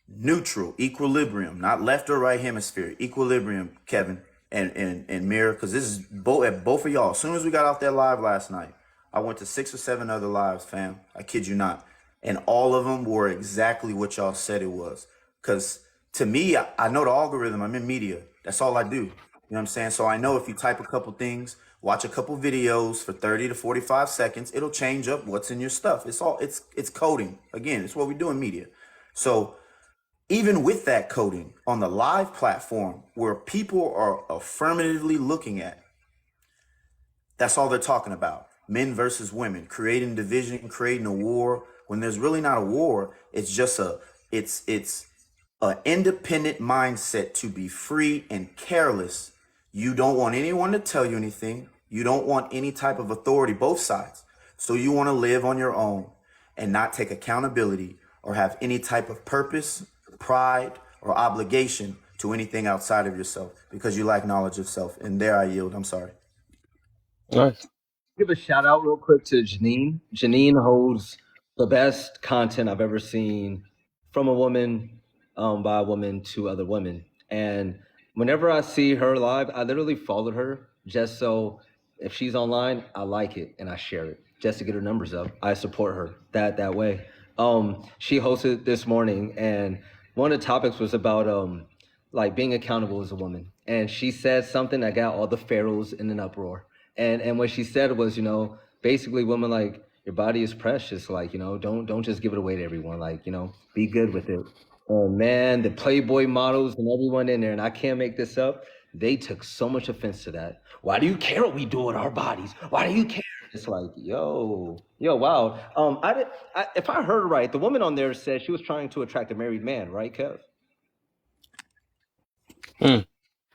neutral, equilibrium, not left or right hemisphere, equilibrium, Kevin and Mira, because this is both of y'all. As soon as we got off that live last night, I went to 6 or 7 other lives, fam. I kid you not. And all of them were exactly what y'all said it was. Because to me, I know the algorithm. I'm in media. That's all I do. You know what I'm saying? So I know if you type a couple things, watch a couple videos for 30 to 45 seconds, it'll change up what's in your stuff. It's coding. Again, it's what we do in media. So even with that coding on the live platform where people are affirmatively looking at, that's all they're talking about. Men versus women, creating division, creating a war, when there's really not a war. It's just it's an independent mindset to be free and careless. You don't want anyone to tell you anything. You don't want any type of authority, both sides. So you want to live on your own and not take accountability or have any type of purpose, pride, or obligation to anything outside of yourself because you lack knowledge of self. And there I yield. I'm sorry. Nice. Give a shout out real quick to Janine. Janine holds the best content I've ever seen from a woman, by a woman to other women. And whenever I see her live, I literally follow her just so if she's online, I like it and I share it just to get her numbers up. I support her that way. She hosted this morning, and one of the topics was about like being accountable as a woman. And she said something that got all the pharaohs in an uproar. And what she said was, basically, women, like, your body is precious. Like, don't just give it away to everyone. Like, be good with it. Oh man, the Playboy models and everyone in there, and I can't make this up, they took so much offense to that. Why do you care what we do with our bodies? Why do you care? It's like, yo, wow. If I heard right, the woman on there said she was trying to attract a married man, right, Kev? Is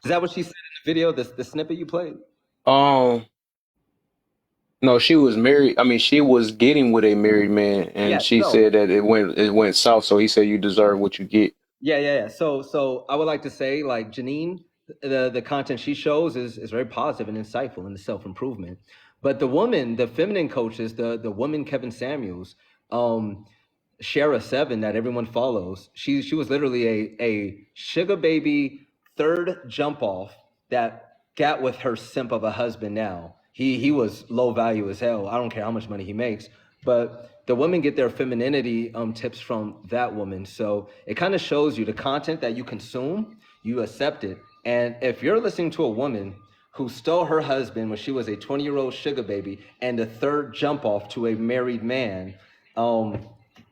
that what she said in the video, the snippet you played? No, she was married. I mean, she was getting with a married man, and she said that it went south. So he said, "You deserve what you get." Yeah. So I would like to say, like, Janine, the content she shows is very positive and insightful in the self-improvement. But the woman, the feminine coaches, the woman Kevin Samuels, Shara 7 that everyone follows, she was literally a sugar baby third jump off that got with her simp of a husband now. He was low value as hell. I don't care how much money he makes, but the women get their femininity tips from that woman. So it kind of shows you the content that you consume, you accept it. And if you're listening to a woman who stole her husband when she was a 20-year-old sugar baby and the third jump off to a married man,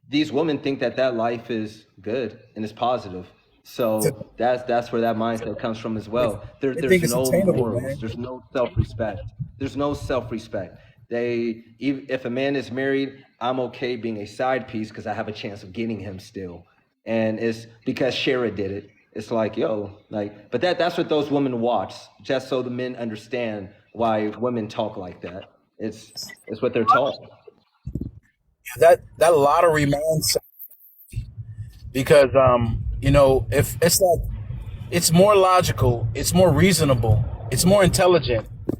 these women think that life is good and is positive. So that's where that mindset comes from as well. There's no morals. There's no self-respect. There's no self-respect. If a man is married, I'm okay being a side piece because I have a chance of getting him still. And it's because Shara did it. It's like, but that's what those women watch, just so the men understand why women talk like that. It's what they're taught. That lottery mindset, because if it's like, it's more logical, it's more reasonable, it's more intelligent to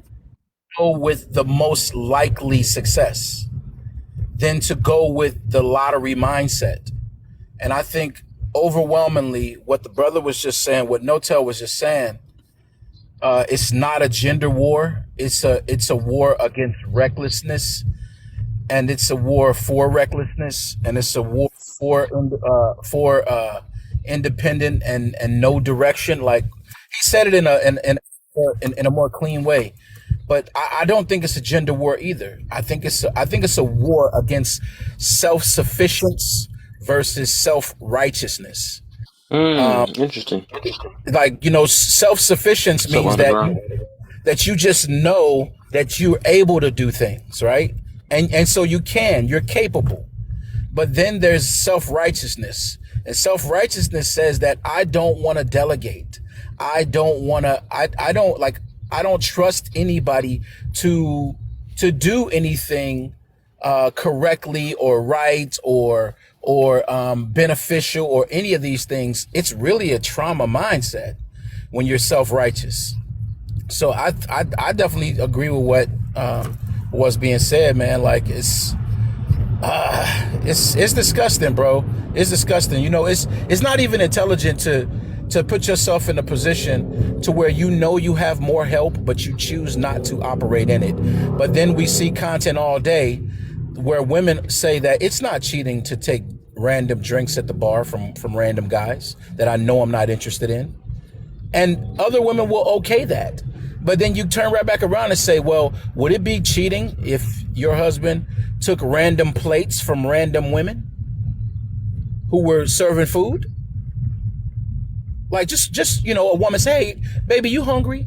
go with the most likely success than to go with the lottery mindset. And I think overwhelmingly what the brother was just saying, what No-Tell was just saying, it's not a gender war. It's a war against recklessness, and it's a war for recklessness, and it's a war for independent and no direction. Like he said it in a more clean way, but I don't think it's a gender war either. I think it's a war against self-sufficiency versus self-righteousness. Interesting. Like, self-sufficiency means that you just know that you're able to do things, right? And so you're capable. But then there's self-righteousness. And self-righteousness says that I don't want to delegate. I don't trust anybody to do anything correctly or right or beneficial or any of these things. It's really a trauma mindset when you're self-righteous. So I definitely agree with what was being said, man. Like it's disgusting, bro. It's disgusting. It's not even intelligent to put yourself in a position to where you have more help, but you choose not to operate in it. But then we see content all day where women say that it's not cheating to take random drinks at the bar from random guys that I know I'm not interested in. And other women will okay that. But then you turn right back around and say, well, would it be cheating if your husband took random plates from random women who were serving food? Like just a woman say, hey, baby, you hungry?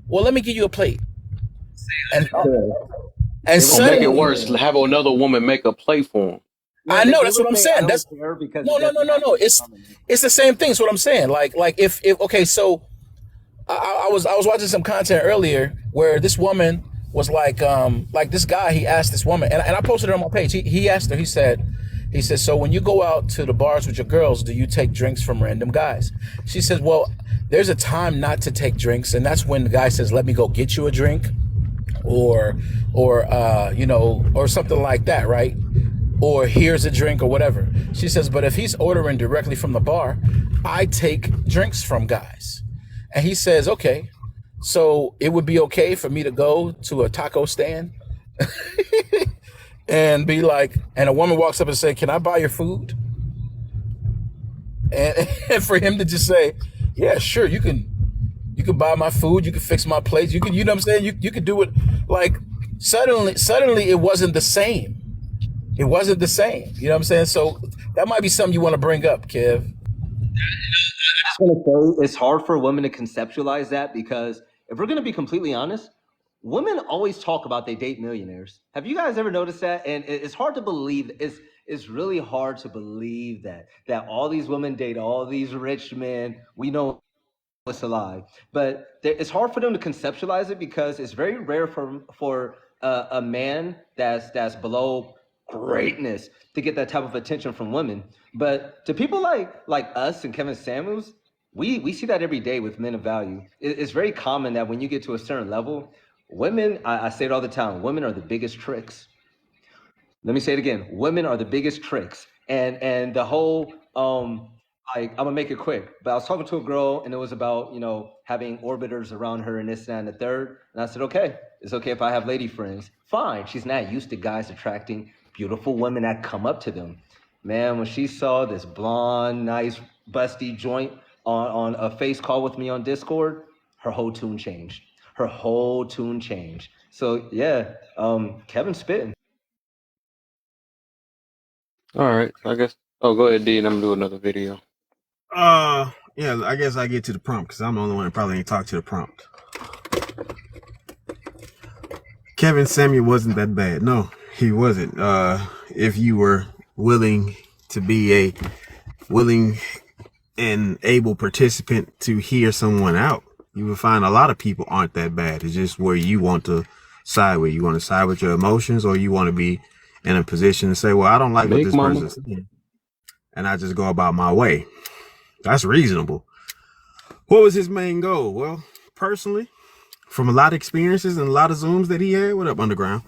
Well, let me give you a plate. And and Or make it suddenly, worse, have another woman make a play for him. I They, know they that's would what I'm say I saying. don't That's care because no, it no, no, doesn't no, happen no. to It's women. it's the same thing. Is what I'm saying. Like if okay, so I was watching some content earlier where this woman was like this guy, he asked this woman, and I posted it on my page. He asked her, he said, so when you go out to the bars with your girls, do you take drinks from random guys? She says, well, there's a time not to take drinks, and that's when the guy says, let me go get you a drink, or or something like that, right? Or here's a drink or whatever. She says, but if he's ordering directly from the bar, I take drinks from guys. And he says, okay, so it would be okay for me to go to a taco stand and be like, and a woman walks up and say, can I buy your food? And, and for him to just say, yeah, sure, you can buy my food, you can fix my plates, you can, you know what I'm saying? You could do it. Like suddenly it wasn't the same. It wasn't the same. You know what I'm saying? So that might be something you want to bring up, Kev. It's hard for women to conceptualize that because if we're going to be completely honest, women always talk about they date millionaires. Have you guys ever noticed that? And it's hard to believe. It's really hard to believe that all these women date all these rich men. We know it's a lie, but it's hard for them to conceptualize it because it's very rare for a man that's below greatness to get that type of attention from women. But to people like us and Kevin Samuels, we see that every day with men of value. It's very common that when you get to a certain level, women, I say it all the time, women are the biggest tricks. Let me say it again. Women are the biggest tricks. And the whole like I'm gonna make it quick, but I was talking to a girl and it was about, having orbiters around her and this, that, and the third. And I said, okay, it's okay if I have lady friends. Fine. She's not used to guys attracting beautiful women that come up to them. Man, when she saw this blonde, nice, busty joint on a face call with me on Discord, her whole tune changed. Her whole tune changed. So yeah, Kevin's spitting. All right, so I guess. Oh, go ahead, D, and I'm gonna do another video. Yeah, I guess I get to the prompt because I'm the only one that probably ain't talked to the prompt. Kevin Samuel wasn't that bad. No, he wasn't. If you were willing to be a willing and able participant to hear someone out, you will find a lot of people aren't that bad. It's just where you want to side with. You want to side with your emotions, or you want to be in a position to say, well, I don't like what Big this Mama. person's saying, and I just go about my way. That's reasonable. What was his main goal? Well, personally, from a lot of experiences and a lot of Zooms that he had, what up, Underground?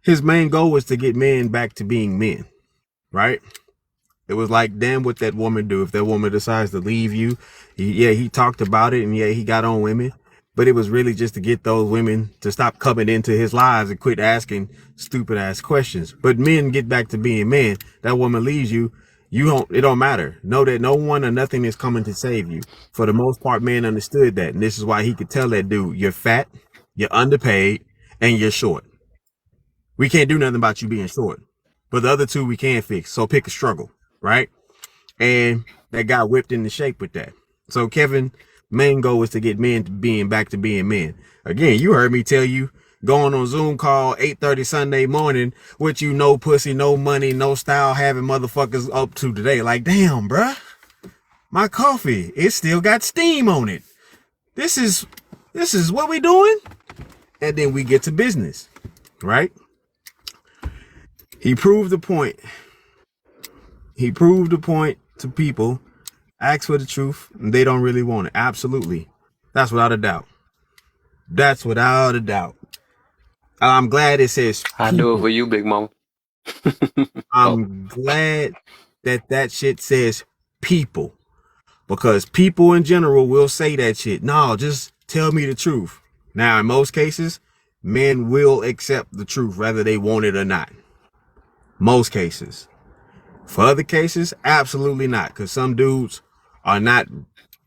His main goal was to get men back to being men, right? It was like, damn, what that woman do if that woman decides to leave you. He talked about it, and yeah, he got on women, but it was really just to get those women to stop coming into his lives and quit asking stupid ass questions. But men get back to being men. That woman leaves you, it don't matter. Know that no one or nothing is coming to save you. For the most part, men understood that, and this is why he could tell that dude, you're fat, you're underpaid, and you're short. We can't do nothing about you being short, but the other two we can fix. So pick a struggle, right? And that got whipped into shape with that. So Kevin, main goal was to get men to being back to being men. Again, you heard me tell you, going on Zoom call 8:30 Sunday morning, what you no pussy, no money, no style having motherfuckers up to today. Like, damn, bruh, my coffee, it still got steam on it. This is what we doing? And then we get to business, right? He proved the point. He proved the point to people. Ask for the truth, and they don't really want it. Absolutely. That's without a doubt. That's without a doubt. I'm glad it says I do it for people. you, Big Mama. Oh, I'm glad that shit says people, because people in general will say that shit. No, just tell me the truth. Now, in most cases, men will accept the truth whether they want it or not. Most cases. For other cases, absolutely not, because some dudes are not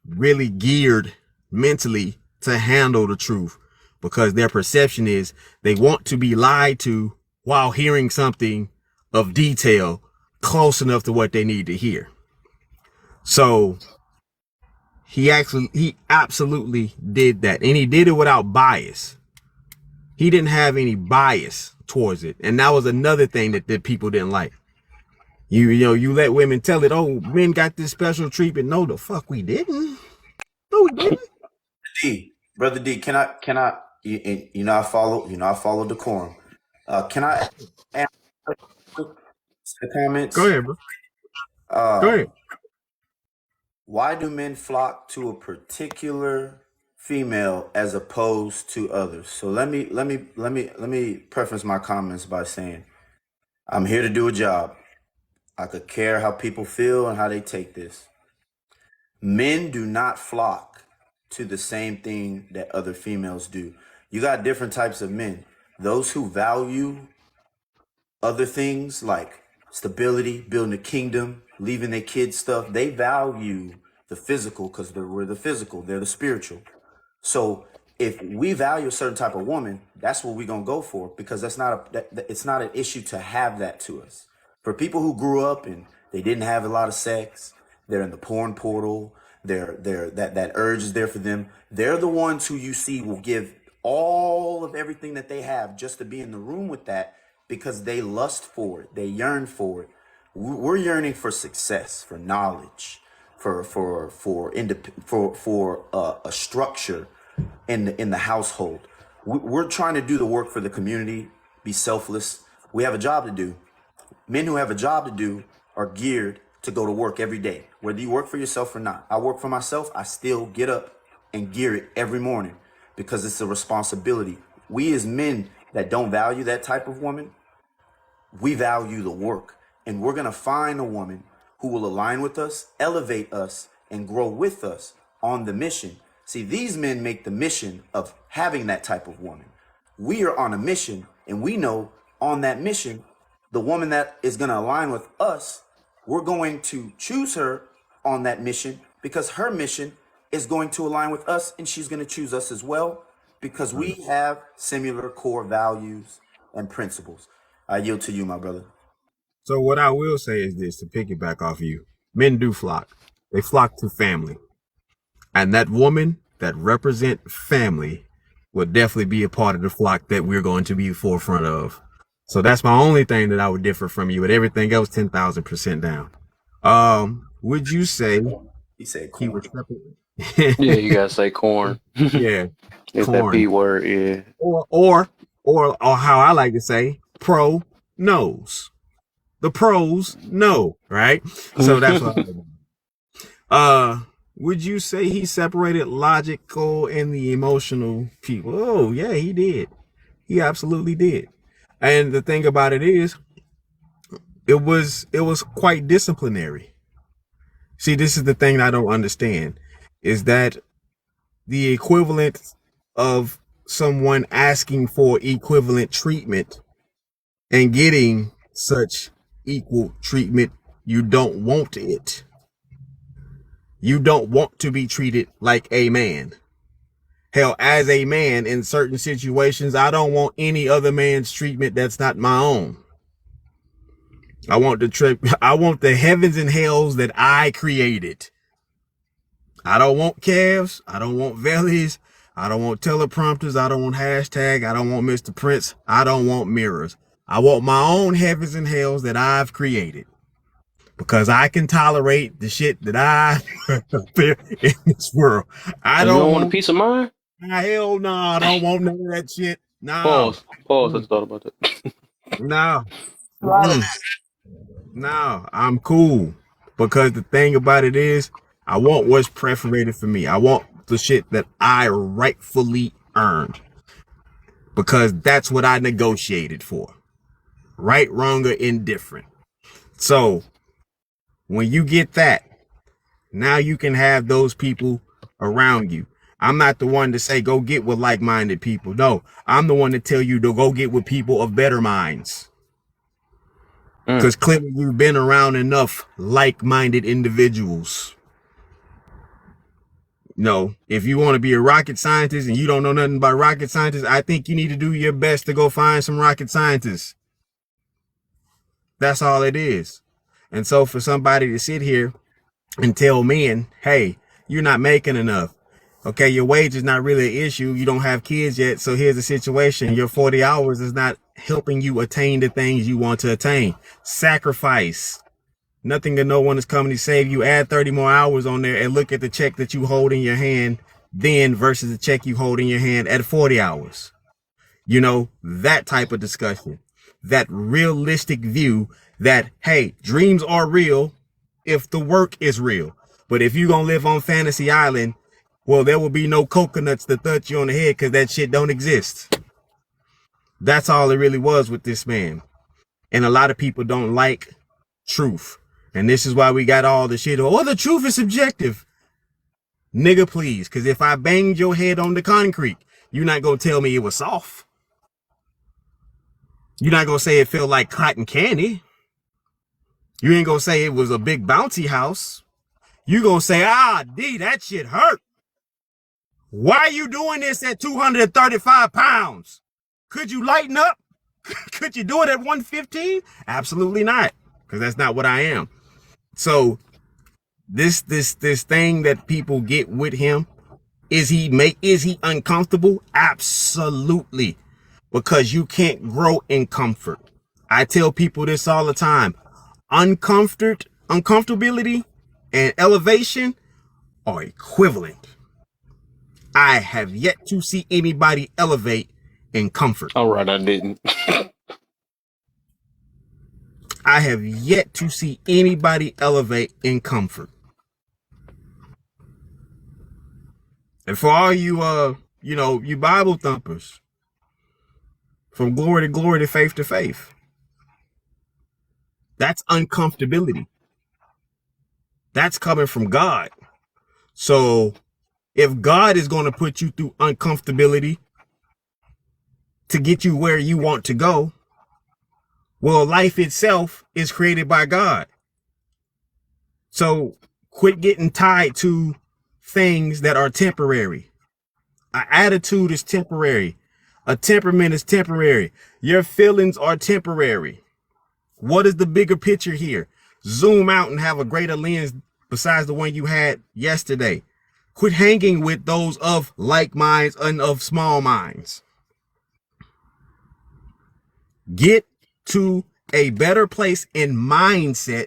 really geared mentally to handle the truth, because their perception is they want to be lied to while hearing something of detail close enough to what they need to hear. So he absolutely did that, and he did it without bias. He didn't have any bias towards it, and that was another thing that people didn't like. You let women tell it, oh, men got this special treatment. No, the fuck we didn't. No, we didn't. Brother D, I follow decorum. Can I ask the Go comments? ahead, bro. Go Um, ahead. why do men flock to a particular female as opposed to others? So let me preface my comments by saying I'm here to do a job. I could care how people feel and how they take this. Men do not flock to the same thing that other females do. You got different types of men. Those who value other things like stability, building a kingdom, leaving their kids stuff, they value the physical because we're the physical, they're the spiritual. So if we value a certain type of woman, that's what we're gonna go for, because it's not an issue to have that to us. For people who grew up and they didn't have a lot of sex, they're in the porn portal, that urge is there for them. They're the ones who you see will give all of everything that they have just to be in the room with that, because they lust for it, they yearn for it. We're yearning for success, for knowledge, for a structure in the household. We're trying to do the work for the community, be selfless. We have a job to do. Men who have a job to do are geared to go to work every day, whether you work for yourself or not. I work for myself. I still get up and gear it every morning because it's a responsibility. We as men that don't value that type of woman, we value the work, and we're going to find a woman who will align with us, elevate us, and grow with us on the mission. See, these men make the mission of having that type of woman. We are on a mission, and we know on that mission, the woman that is going to align with us, we're going to choose her on that mission because her mission is going to align with us, and she's going to choose us as well because we have similar core values and principles. I yield to you, my brother. So what I will say is this, to piggyback off you: men do flock. They flock to family, and that woman that represent family will definitely be a part of the flock that we're going to be forefront of. So that's my only thing that I would differ from you. But everything else, 10,000% down. Would you say He said he corn. was separate? Yeah, you gotta say corn. Yeah, It's that P corn, word. Yeah. or how I like to say, pro knows. The pros know, right? So that's what. Would you say he separated logical and the emotional people? Oh, yeah, he did. He absolutely did. And the thing about it is, it was quite disciplinary. See, this is the thing I don't understand, is that the equivalent of someone asking for equivalent treatment and getting such equal treatment, you don't want it. You don't want to be treated like a man. Hell, as a man in certain situations, I don't want any other man's treatment that's not my own. I want I want the heavens and hells that I created. I don't want calves. I don't want vellies. I don't want teleprompters. I don't want hashtag. I don't want Mr. Prince. I don't want mirrors. I want my own heavens and hells that I've created, because I can tolerate the shit that I feel in this world. I Oh, you don't don't want a want, piece of mind? hell no, I don't want none of that shit. No. Pause. Pause. I Mm, just thought about that. no. Mm-mm. No, I'm cool. Because the thing about it is, I want what's preferred for me. I want the shit that I rightfully earned. Because that's what I negotiated for. Right, wrong, or indifferent. So, when you get that, now you can have those people around you. I'm not the one to say go get with like-minded people. No, I'm the one to tell you to go get with people of better minds. Because clearly you've been around enough like-minded individuals. No, if you want to be a rocket scientist and you don't know nothing about rocket scientists, I think you need to do your best to go find some rocket scientists. That's all it is. And so for somebody to sit here and tell men, hey, you're not making enough. Okay, your wage is not really an issue. You don't have kids yet. So here's the situation. Your 40 hours is not helping you attain the things you want to attain. Sacrifice. Nothing to no one is coming to save you. Add 30 more hours on there and look at the check that you hold in your hand then versus the check you hold in your hand at 40 hours. You know, that type of discussion, that realistic view that, hey, dreams are real if the work is real. But if you're going to live on Fantasy Island, well, there will be no coconuts to touch you on the head because that shit don't exist. That's all it really was with this man. And a lot of people don't like truth. And this is why we got all the shit. Oh, the truth is subjective. Nigga, please. Because if I banged your head on the concrete, you're not going to tell me it was soft. You're not going to say it felt like cotton candy. You ain't going to say it was a big bouncy house. You're going to say, D, that shit hurt. Why are you doing this at 235 pounds? Could you lighten up? Could you do it at 115? Absolutely not. Because that's not what I am. So this thing that people get with him, is he uncomfortable? Absolutely. Because you can't grow in comfort. I tell people this all the time. Uncomfortability and elevation are equivalent. I have yet to see anybody elevate in comfort. All right, I didn't. I have yet to see anybody elevate in comfort. And for all you, you Bible thumpers, from glory to faith to faith, that's uncomfortability. That's coming from God. So if God is going to put you through uncomfortability to get you where you want to go, well, life itself is created by God. So quit getting tied to things that are temporary. An attitude is temporary. A temperament is temporary. Your feelings are temporary. What is the bigger picture here? Zoom out and have a greater lens besides the one you had yesterday. Quit hanging with those of like minds and of small minds. Get to a better place in mindset.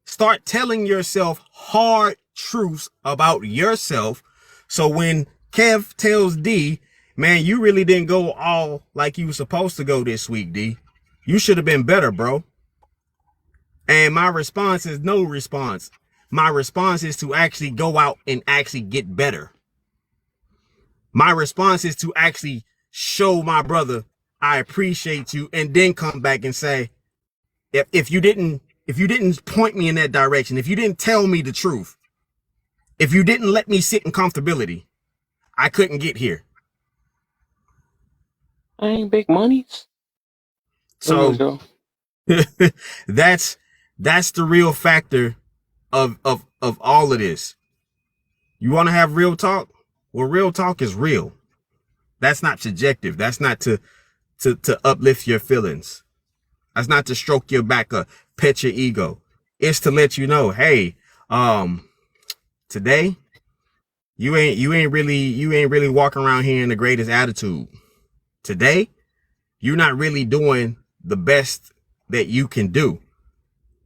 Start telling yourself hard truths about yourself. So when Kev tells D, man, you really didn't go all like you were supposed to go this week, D. You should have been better, bro. And my response is no response. My response is to actually go out and actually get better. My response is to actually show my brother I appreciate you, and then come back and say, if you didn't point me in that direction, if you didn't tell me the truth, if you didn't let me sit in comfortability, I couldn't get here. I ain't big monies. So that's the real factor of all of this. You want to have real talk? Well, real talk is real. That's not subjective. That's not to uplift your feelings. That's not to stroke your back or pet your ego. It's to let you know, hey, today you ain't really walking around here in the greatest attitude. Today, you're not really doing the best that you can do.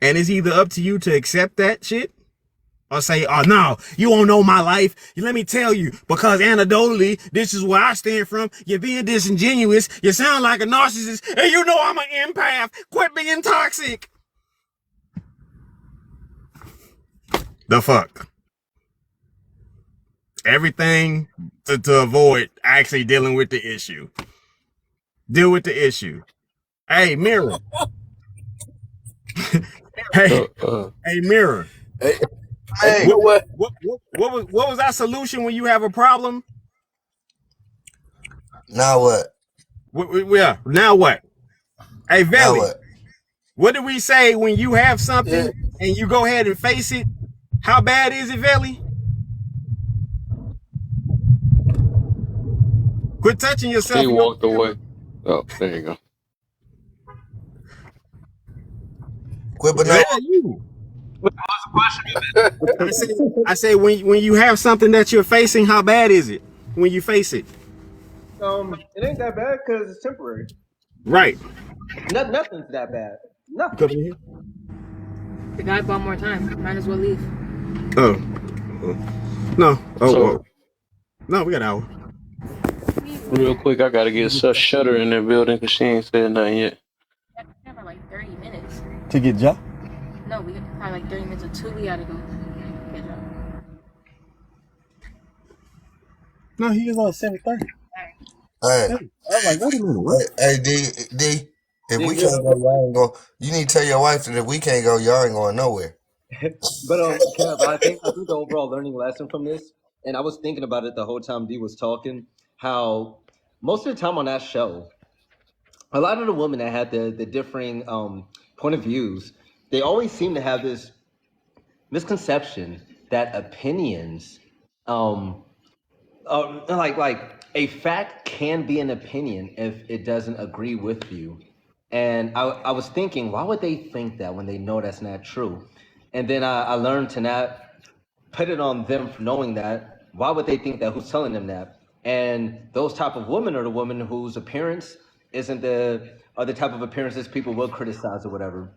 And it's either up to you to accept that shit or say, oh no, you won't know my life. Let me tell you, because anecdotally, this is where I stand from. You're being disingenuous. You sound like a narcissist. And you know I'm an empath. Quit being toxic. The fuck? Everything to avoid actually dealing with the issue. Deal with the issue. Hey, Mirror. Hey, Mirror. Hey, what was our solution when you have a problem? Now what? Yeah. Now what? Hey, Valley. What do we say when you have something and you go ahead and face it? How bad is it, Veli? Quit touching He yourself. You're on walked away. Oh, there you go. Quit, but camera. no. Yeah, you. What's the question? I say when you have something that you're facing, how bad is it when you face it? It ain't that bad because it's temporary. Right. Nothing's that bad. You Nothing. coming in here? The guy bought more time. Might as well leave. Oh. No. So No, we got an hour. real quick, I gotta get Shutter in that building because she ain't said nothing yet. We have like 30 minutes. To get Ja? No, we have like 30 minutes until we gotta go. Get up. No, he is on 7:30. Hey, Hey, I was like, wait a minute, what? hey, D. If we Yeah, can't go, y'all ain't going. You need to tell your wife that if we can't go, y'all ain't going nowhere. but Kev, I think the overall learning lesson from this, and I was thinking about it the whole time D was talking, how most of the time on that show, a lot of the women that had the differing point of views, they always seem to have this misconception that opinions, like a fact can be an opinion if it doesn't agree with you. And I was thinking, why would they think that when they know that's not true? And then I learned to not put it on them for knowing that. Why would they think that? Who's telling them that? And those type of women are the women whose appearance isn't the type of appearances people will criticize or whatever.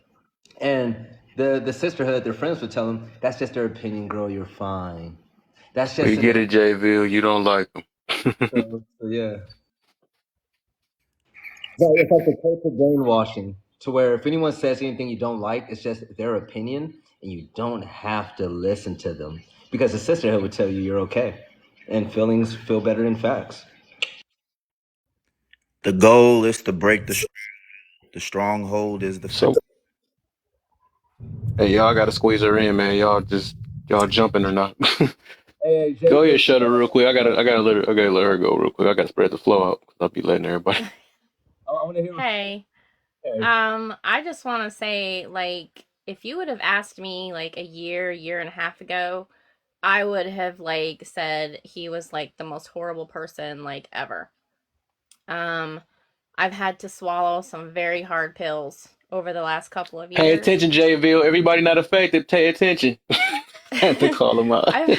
And the sisterhood, their friends would tell them, that's just their opinion, girl, you're fine. That's just We an get it, JVille. You don't like him. so yeah. So it's like the cultural brainwashing to where if anyone says anything you don't like, it's just their opinion, and you don't have to listen to them because the sisterhood would tell you you're okay, and feelings feel better than facts. The goal is to break the stronghold is the fact. So, hey, y'all gotta squeeze her in, man. Y'all jumping or not? Hey, Go JV, ahead, Shutter, real quick. I gotta let her go real quick. I gotta spread the flow out because I'll be letting everybody. I want to hear. Hey, Hey. I just want to say, like, if you would have asked me like a year and a half ago, I would have like said he was like the most horrible person like ever. Um, I've had to swallow some very hard pills over the last couple of Pay years. attention, JVille. Everybody not affected. Pay attention. Had to call him out. I've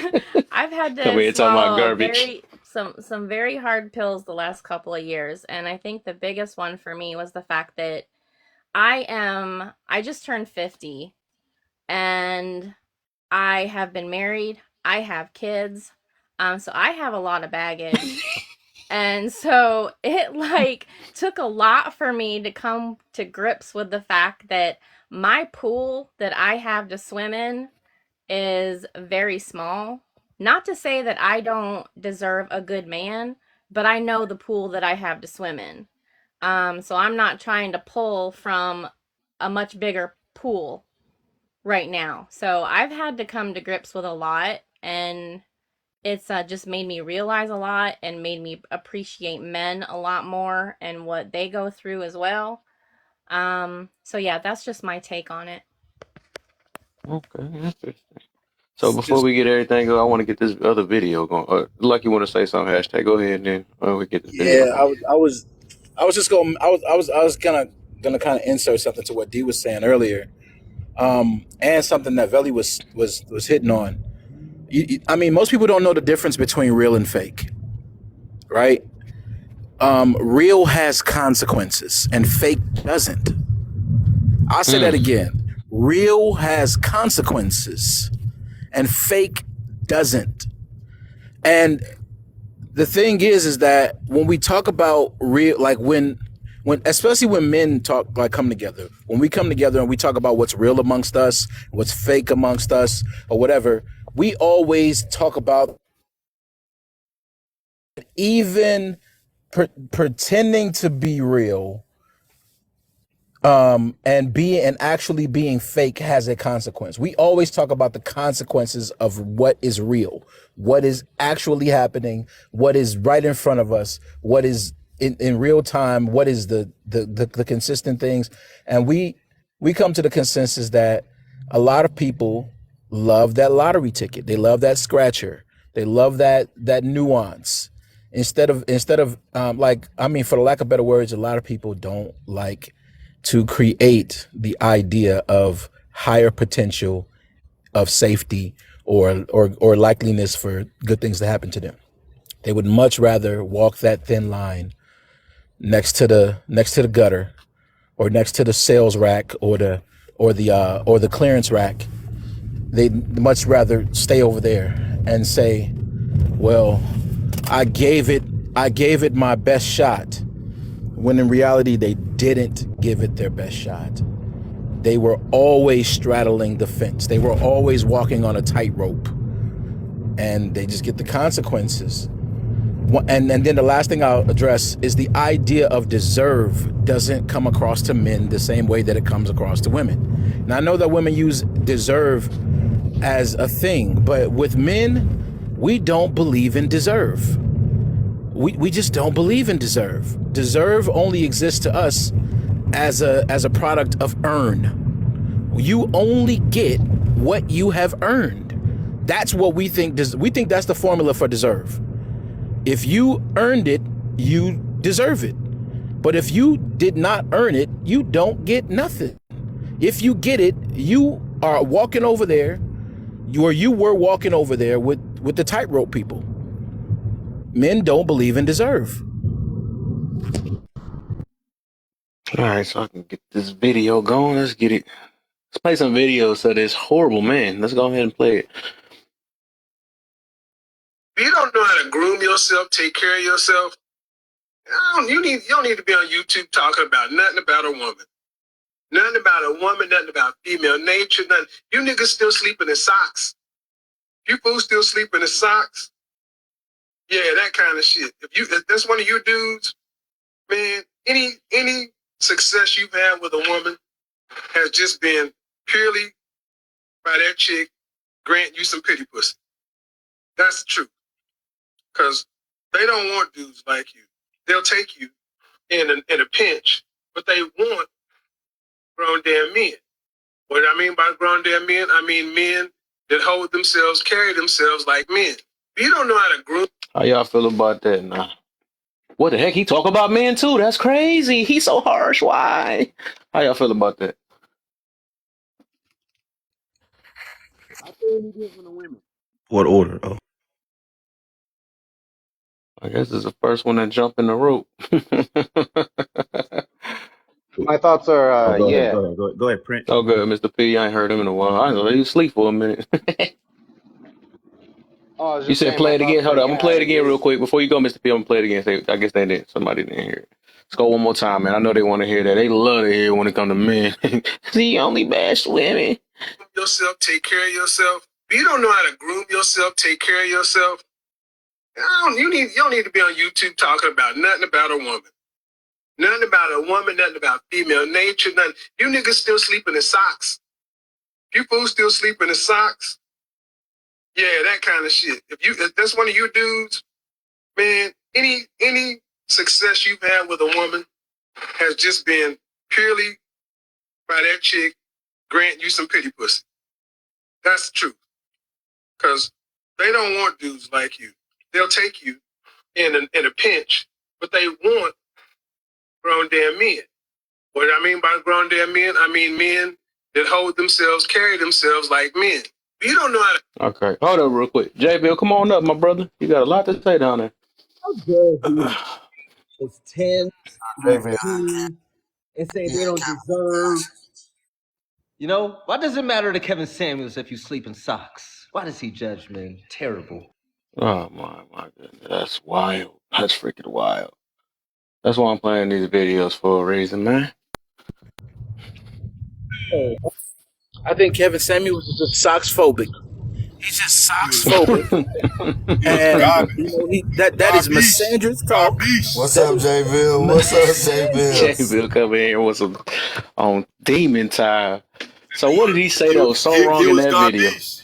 I've had Come to here, talking about swallow a garbage. very some very hard pills the last couple of years, and I think the biggest one for me was the fact that I just turned 50, and I have been married. I have kids. So I have a lot of baggage. And so it like took a lot for me to come to grips with the fact that my pool that I have to swim in is very small. Not to say that I don't deserve a good man, but I know the pool that I have to swim in. So I'm not trying to pull from a much bigger pool right now. So I've had to come to grips with a lot, and it's just made me realize a lot and made me appreciate men a lot more and what they go through as well. So yeah, that's just my take on it. Okay, interesting. So before Just we get everything going, I want to get this other video going. Like you want to say something, hashtag. Go ahead, and then we get this video yeah, going. I was just going. I was gonna kind of insert something to what D was saying earlier, and something that Veli was hitting on. I mean, most people don't know the difference between real and fake, right? Real has consequences, and fake doesn't. I'll say that Mm. again. Real has consequences, and fake doesn't. And the thing is that when we talk about real, like when especially when men talk, like, come together, when we come together and we talk about what's real amongst us, what's fake amongst us, or whatever, we always talk about even pretending to be real, and actually being fake has a consequence. We always talk about the consequences of what is real, what is actually happening, what is right in front of us, what is in real time, what is the consistent things. And we come to the consensus that a lot of people love that lottery ticket. They love that scratcher. They love that nuance. Instead of like, I mean, for the lack of better words, a lot of people don't like to create the idea of higher potential of safety or likeliness for good things to happen to them. They would much rather walk that thin line next to the gutter or next to the sales rack or the clearance rack. They'd much rather stay over there and say, well, I gave it my best shot, when in reality they didn't give it their best shot. They were always straddling the fence. They were always walking on a tightrope, and they just get the consequences. And then the last thing I'll address is the idea of deserve doesn't come across to men the same way that it comes across to women. Now, I know that women use deserve as a thing, but with men, we don't believe in deserve. We just don't believe in deserve. Deserve only exists to us as a product of earn. You only get what you have earned. That's what we think. We think that's the formula for deserve. If you earned it, you deserve it. But if you did not earn it, you don't get nothing. If you get it, you are walking over there, you were walking over there with the tightrope people. Men don't believe in deserve. All right, so I can get this video going. Let's get it. Let's play some videos of this horrible man. Let's go ahead and play it. If you don't know how to groom yourself, take care of yourself, you don't need to be on YouTube talking about nothing about a woman. Nothing about a woman, nothing about female nature, nothing. You niggas still sleeping in socks. You fools still sleeping in socks. Yeah, that kind of shit. If that's one of you dudes, man, any success you've had with a woman has just been purely by that chick granting you some pity pussy. That's the truth. Because they don't want dudes like you. They'll take you in a pinch, but they want grown damn men. What I mean by grown damn men, I mean men that hold themselves, carry themselves like men. If you don't know how to groom. How y'all feel about that now? What the heck? He talk about men too. That's crazy. He's so harsh. Why? How y'all feel about that? I feel any different than women. What order? Oh, I guess it's the first one that jumped in the rope. My thoughts are, go ahead, yeah. go ahead, Prince. Oh, good, Mr. P. I ain't heard him in a while. I let you sleep for a minute. Oh, I was You just said saying my play it again. thoughts Hold are, on, I'm gonna yeah, I play it again real agree. quick before you go, Mr. P. I'm gonna play it again. I guess they didn't. Somebody didn't hear it. Let's go one more time, man. I know they want to hear that. They love to hear when it comes to men. See, only bash women. Yourself, take care of yourself. If you don't know how to groom yourself, take care of yourself. You don't need to be on YouTube talking about nothing about a woman. Nothing about a woman, nothing about female nature, nothing. You niggas still sleeping in socks. You fools still sleeping in socks. Yeah, that kind of shit. If that's one of you dudes, man, any success you've had with a woman has just been purely by that chick granting you some pity pussy. That's the truth. Because they don't want dudes like you. They'll take you in a pinch, but they want grown damn men. What I mean by grown damn men, I mean men that hold themselves, carry themselves like men. You don't know how to. Okay, hold up real quick. J Bill, come on up, my brother. You got a lot to say down there. How dare he? It's 10, David, 19, and say he they ain't don't counting. deserve. You know, why does it matter to Kevin Samuels if you sleep in socks? Why does he judge men? Terrible. Oh my goodness, that's wild. That's freaking wild. That's why I'm playing these videos for a reason, man. I think Kevin Samuels is just socks phobic. He's just He socks was phobic, he was and garbage. that is Garbage. misandrous talk. Garbage. What's That up, is J Bill? What's up, J J Bills? Bill coming in here with some on demon time. So what did he say that was so He wrong in was that video? garbage.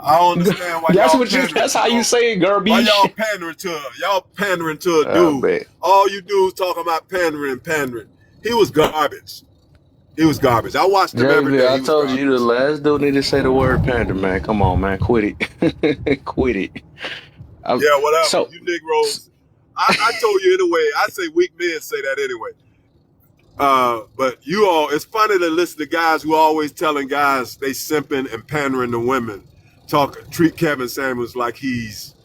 I don't understand why That's y'all what you. pandering That's to how you him. say it, Why Garbage. y'all pandering to him? Y'all pandering to a I dude. bet. All you dudes talking about pandering. He was garbage. He was garbage. I watched him every JV, day. I He was told you the garbage. last dude need to say the word panda, man. Come on, man. Quit it. Quit it. I, Yeah, whatever. so, You Negroes. I told you anyway. I say weak men say that anyway. But you all, it's funny to listen to guys who always telling guys they simping and pandering to women, treat Kevin Samuels like he's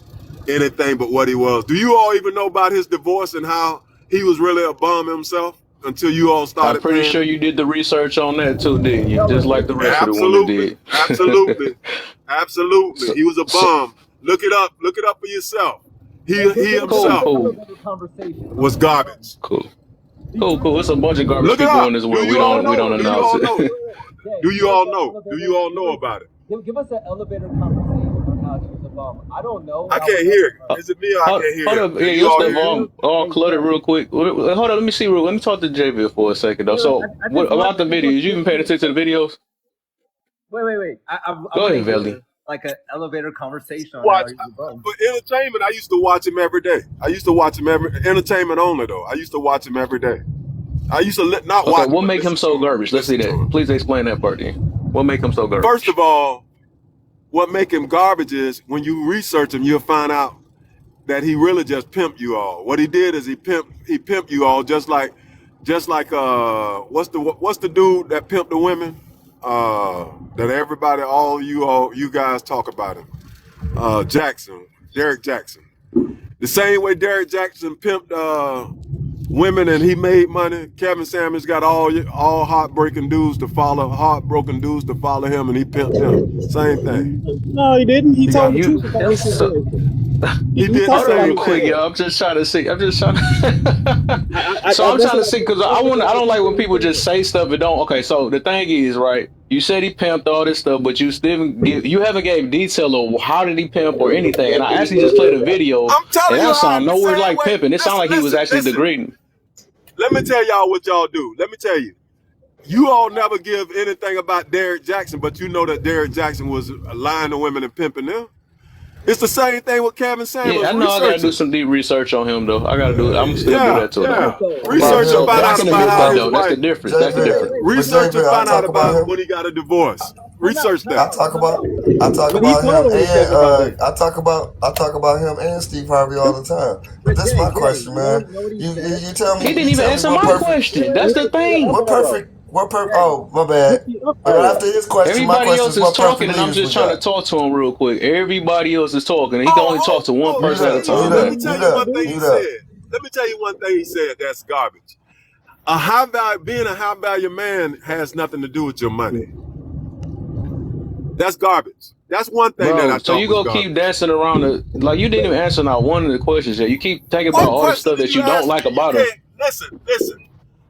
anything but what he was. Do you all even know about his divorce and how he was really a bum himself until you all I'm started pretty paying sure him? you did the research on that too, didn't you? Just like the rest of the women Absolutely, did. absolutely, absolutely. so, He was a so, bum. Look it up. Look it up for yourself. He Give us cool, himself an cool, elevator conversation on was that. garbage. cool. Do Cool, you cool. It's a bunch of garbage Look it people in up. this Do world. you all We know? don't Do you announce all it. know? Jay, Do you give us all an know? Do elevator. you all know about it? Give us an elevator conversation on how he was a bum. I don't know, I and I would can't love hear to you. learn. Is it me or I Hold, can't hear hold him? up, yeah, Can you your all stuff hear him? all Hey, cluttered Jay. real quick. Hold on, let me see real. Let me talk to JV for a second though. Wait, So, I what just want about the videos? You even paying to attention to the videos? wait. I Go want to ahead, Veli. hear like an elevator conversation on how Watch he's a bum. for entertainment. I used to watch him every day. I used to watch him every entertainment only though. I used to watch him every day. I used to not Okay, watch him, what but make him listen to so him. garbage? Let's see that. Please explain that part then. What make him so First garbage? of all, what make him garbage is when you research him, you'll find out that he really just pimped you all. What he did is he pimped you all just like what's the dude that pimped the women? That everybody you guys talk about him. Derek Jackson. The same way Derek Jackson pimped women and he made money, Kevin Samuels got all heartbroken dudes to follow him and he pimped them. Same thing. No, he didn't. He He told got the You truth about his so situation. he He did the talked hold on about same real his quick, thing. y'all. situation. I'm just trying to see. I'm just trying to. So I'm That's trying what to see because I that's want. I the don't like people when were people just saying. say stuff and don't. Okay, so the thing is, right? You said he pimped all this stuff, but you still give. You haven't gave detail of how did he pimp or anything. And I actually just played a video, I'm and telling you that how sound the nowhere same like way. pimping. It sounded like he was actually Listen. degrading. Let me tell y'all what y'all do. Let me tell you. You all never give anything about Derek Jackson, but you know that Derek Jackson was lying to women and pimping them. It's the same thing with Kevin Yeah, Samuels. I know. I gotta Research do him. some deep research on him though. I gotta do it. I'm gonna still do Yeah, that too though. yeah. Also, About Research and him, So find that's out in the about how difference his though. That's the wife. difference. That's the JV, difference. but Research and JV, I find out talk about about him. when he got a divorce. Research I that. talk about I talk But he about told him on himself about and that. I talk about him and Steve Harvey all the time. But this is my Jay, question, you know man. what he said? He didn't You even tell me answer what my perfect question. That's the thing. what perfect Jay, oh my bad. Look it up But though. after his question, my Everybody question else is is what talking, perfect and I'm leaders just we trying to got? talk to him real quick. Everybody else is talking. He can only talk to one Mute person at a up, time, mute Let man. me up, tell mute you one up, thing he mute up. said. Let me tell you one thing he said that's garbage. Being a high value man has nothing to do with your money. That's garbage. That's one thing that I Bro, so thought you was go keep garbage. dancing around like you didn't even answer not one of the questions yet. You keep thinking about What all the question stuff did that you you don't ask like me? You about him. can't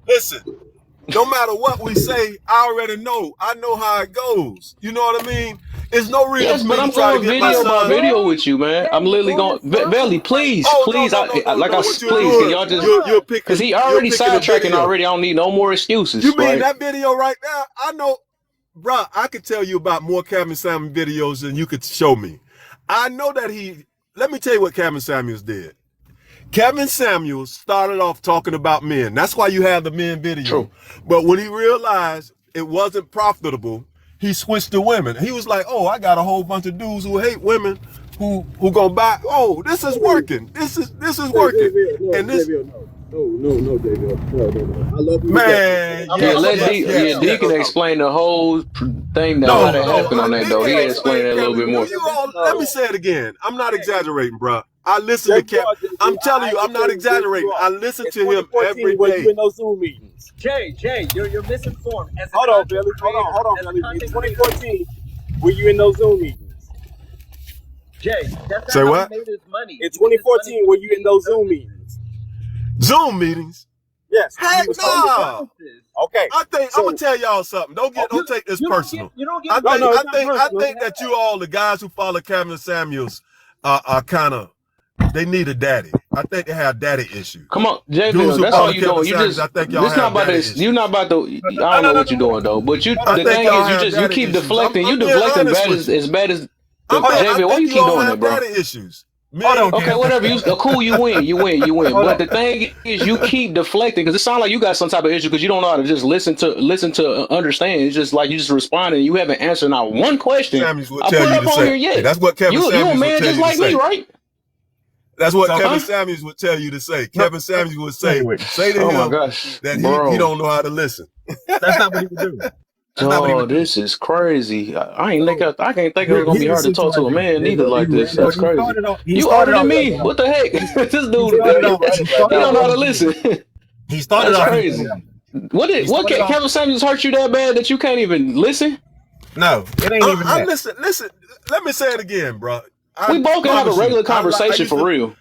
listen. No matter what we say, I already know. I know how it goes. You know what I mean? There's no reason Yes, for but me to I'm try to going get my video by son. video with you, man. I'm you're literally going going in circles. Belly, please, Oh please. no! What you're Please, can doing? y'all just You're because picking he you're already picking a sidetracking video. already. I don't need no more You excuses, mean right? that video right there? I know, bruh. I could tell you about more Kevin Samuels videos than you could show me. I know that he. Let me tell you what Kevin Samuels did. Kevin Samuels started off talking about men. That's why you have the men video. True. But when he realized it wasn't profitable, he switched to women. He was like, "Oh, I got a whole bunch of dudes who hate women, who gonna buy. Oh, this is working. This is working." And this No, JVL. No. I love him to death. man, I'm Yeah, talking yes, let about yes, D. Kevin Yeah, yes, D can yes. Samuels. explain the whole thing that how No, that no, happened on that Dick though. He can't had explained explain that a little Kevin. bit more. Let me say it again. I'm not exaggerating, bro. I listen Yes, to you Kevin. are, JVL. I'm telling you, I'm not Yes, you exaggerating. are. I listen In to him every 2014, were you day. in those Zoom meetings? Jay, you're misinformed. As a Hold on, content Billy. creator, Hold on, as a Billy. In content creator, 2014, were you in those Zoom meetings? Jay, that's not Say how he what? made his money. In He made his money 2014, from were you in being those Zoom service. meetings? Zoom meetings? Yes, when he Heck was Those hosting. nah. services. Okay, I think I'm gonna so tell y'all something. You Don't take this get personal. you don't get I no, think no, money I it's not from think people I personal. you think that you have. all, the guys who follow Kevin Samuels, are kind of, they need a daddy. I think they have daddy issues. Come on, Dudes JVL. who That's all follow you Kevin doing. You Samuels, I just think y'all this not have about daddy this. You're not issues. about to. I No, don't no, know no, what no, you're no. doing though. But you, Hold I on, the JVL. think thing y'all is, have you daddy keep issues. deflecting. You I'm being deflecting honest bad with you. as bad as. I JVL, why think you you keep all doing that, have bro? daddy issues. Me and Okay, whatever. Cool. You win. You win. You win. Hold But on. the thing is, you keep deflecting because it sounds like you got some type of issue because you don't know how to just listen to understand. It's just like you just responding. You haven't answered not one question Samuels would I tell put you up to on say. here yet. That's what Kevin You a Samuels would man tell just you to like me, say. right? That's what So Kevin Huh? Samuels would tell you to say. no, Kevin Samuels would no, he say, wouldn't. say to Oh my him gosh, that he bro. don't know how to listen. That's not what he would do. That's not what he Oh, would do. this is crazy. So I can't think it was gonna be here's the hard to talk to a situation. man neither like this. So That's crazy. he You started older than off me. What the heck? he, This he dude, started off he he started don't off know how to easy. listen. He started That's off easy. crazy. He started off Kevin Samuels hurt you that bad that you can't even listen? no, it ain't even I that. listen. Let me say it again, bro. I We both can have a promise you. regular conversation for real.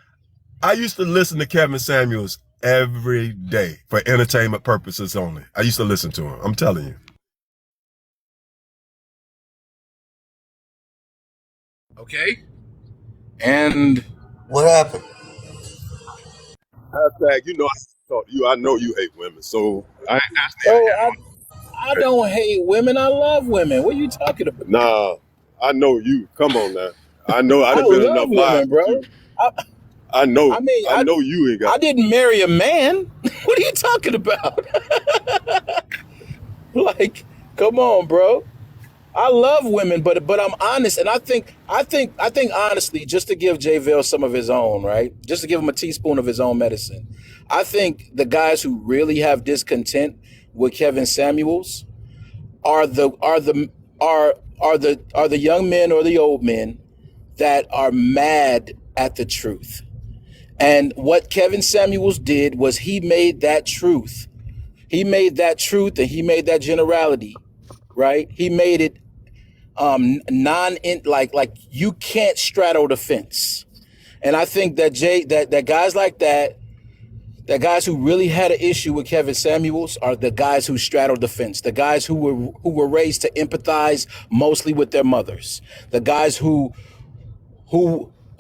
I used to listen to Kevin Samuels every day for entertainment purposes only. I used to listen to him. I'm telling you. Okay. And What happened? Hashtag, you know, I talk to you. I know you hate women, so I ain't bro, I don't hate women. I love women. What are you talking about? nah. I know you. Come on now. I know. I I done been love enough lives women, with you. bro. I, I know. I mean, I know you ain't got. I didn't marry a man. What are you talking about? Like, come on, bro. I love women, but I'm honest, and I think honestly, just to give Jay Vale some of his own, right? Just to give him a teaspoon of his own medicine. I think the guys who really have discontent with Kevin Samuels are the young men or the old men that are mad at the truth. And what Kevin Samuels did was he made that truth. He made that truth and he made that generality, right? He made it non like you can't straddle the fence. And I think that that guys like that guys who really had an issue with Kevin Samuels are the guys who straddled the fence, the guys who were raised to empathize mostly with their mothers, the guys who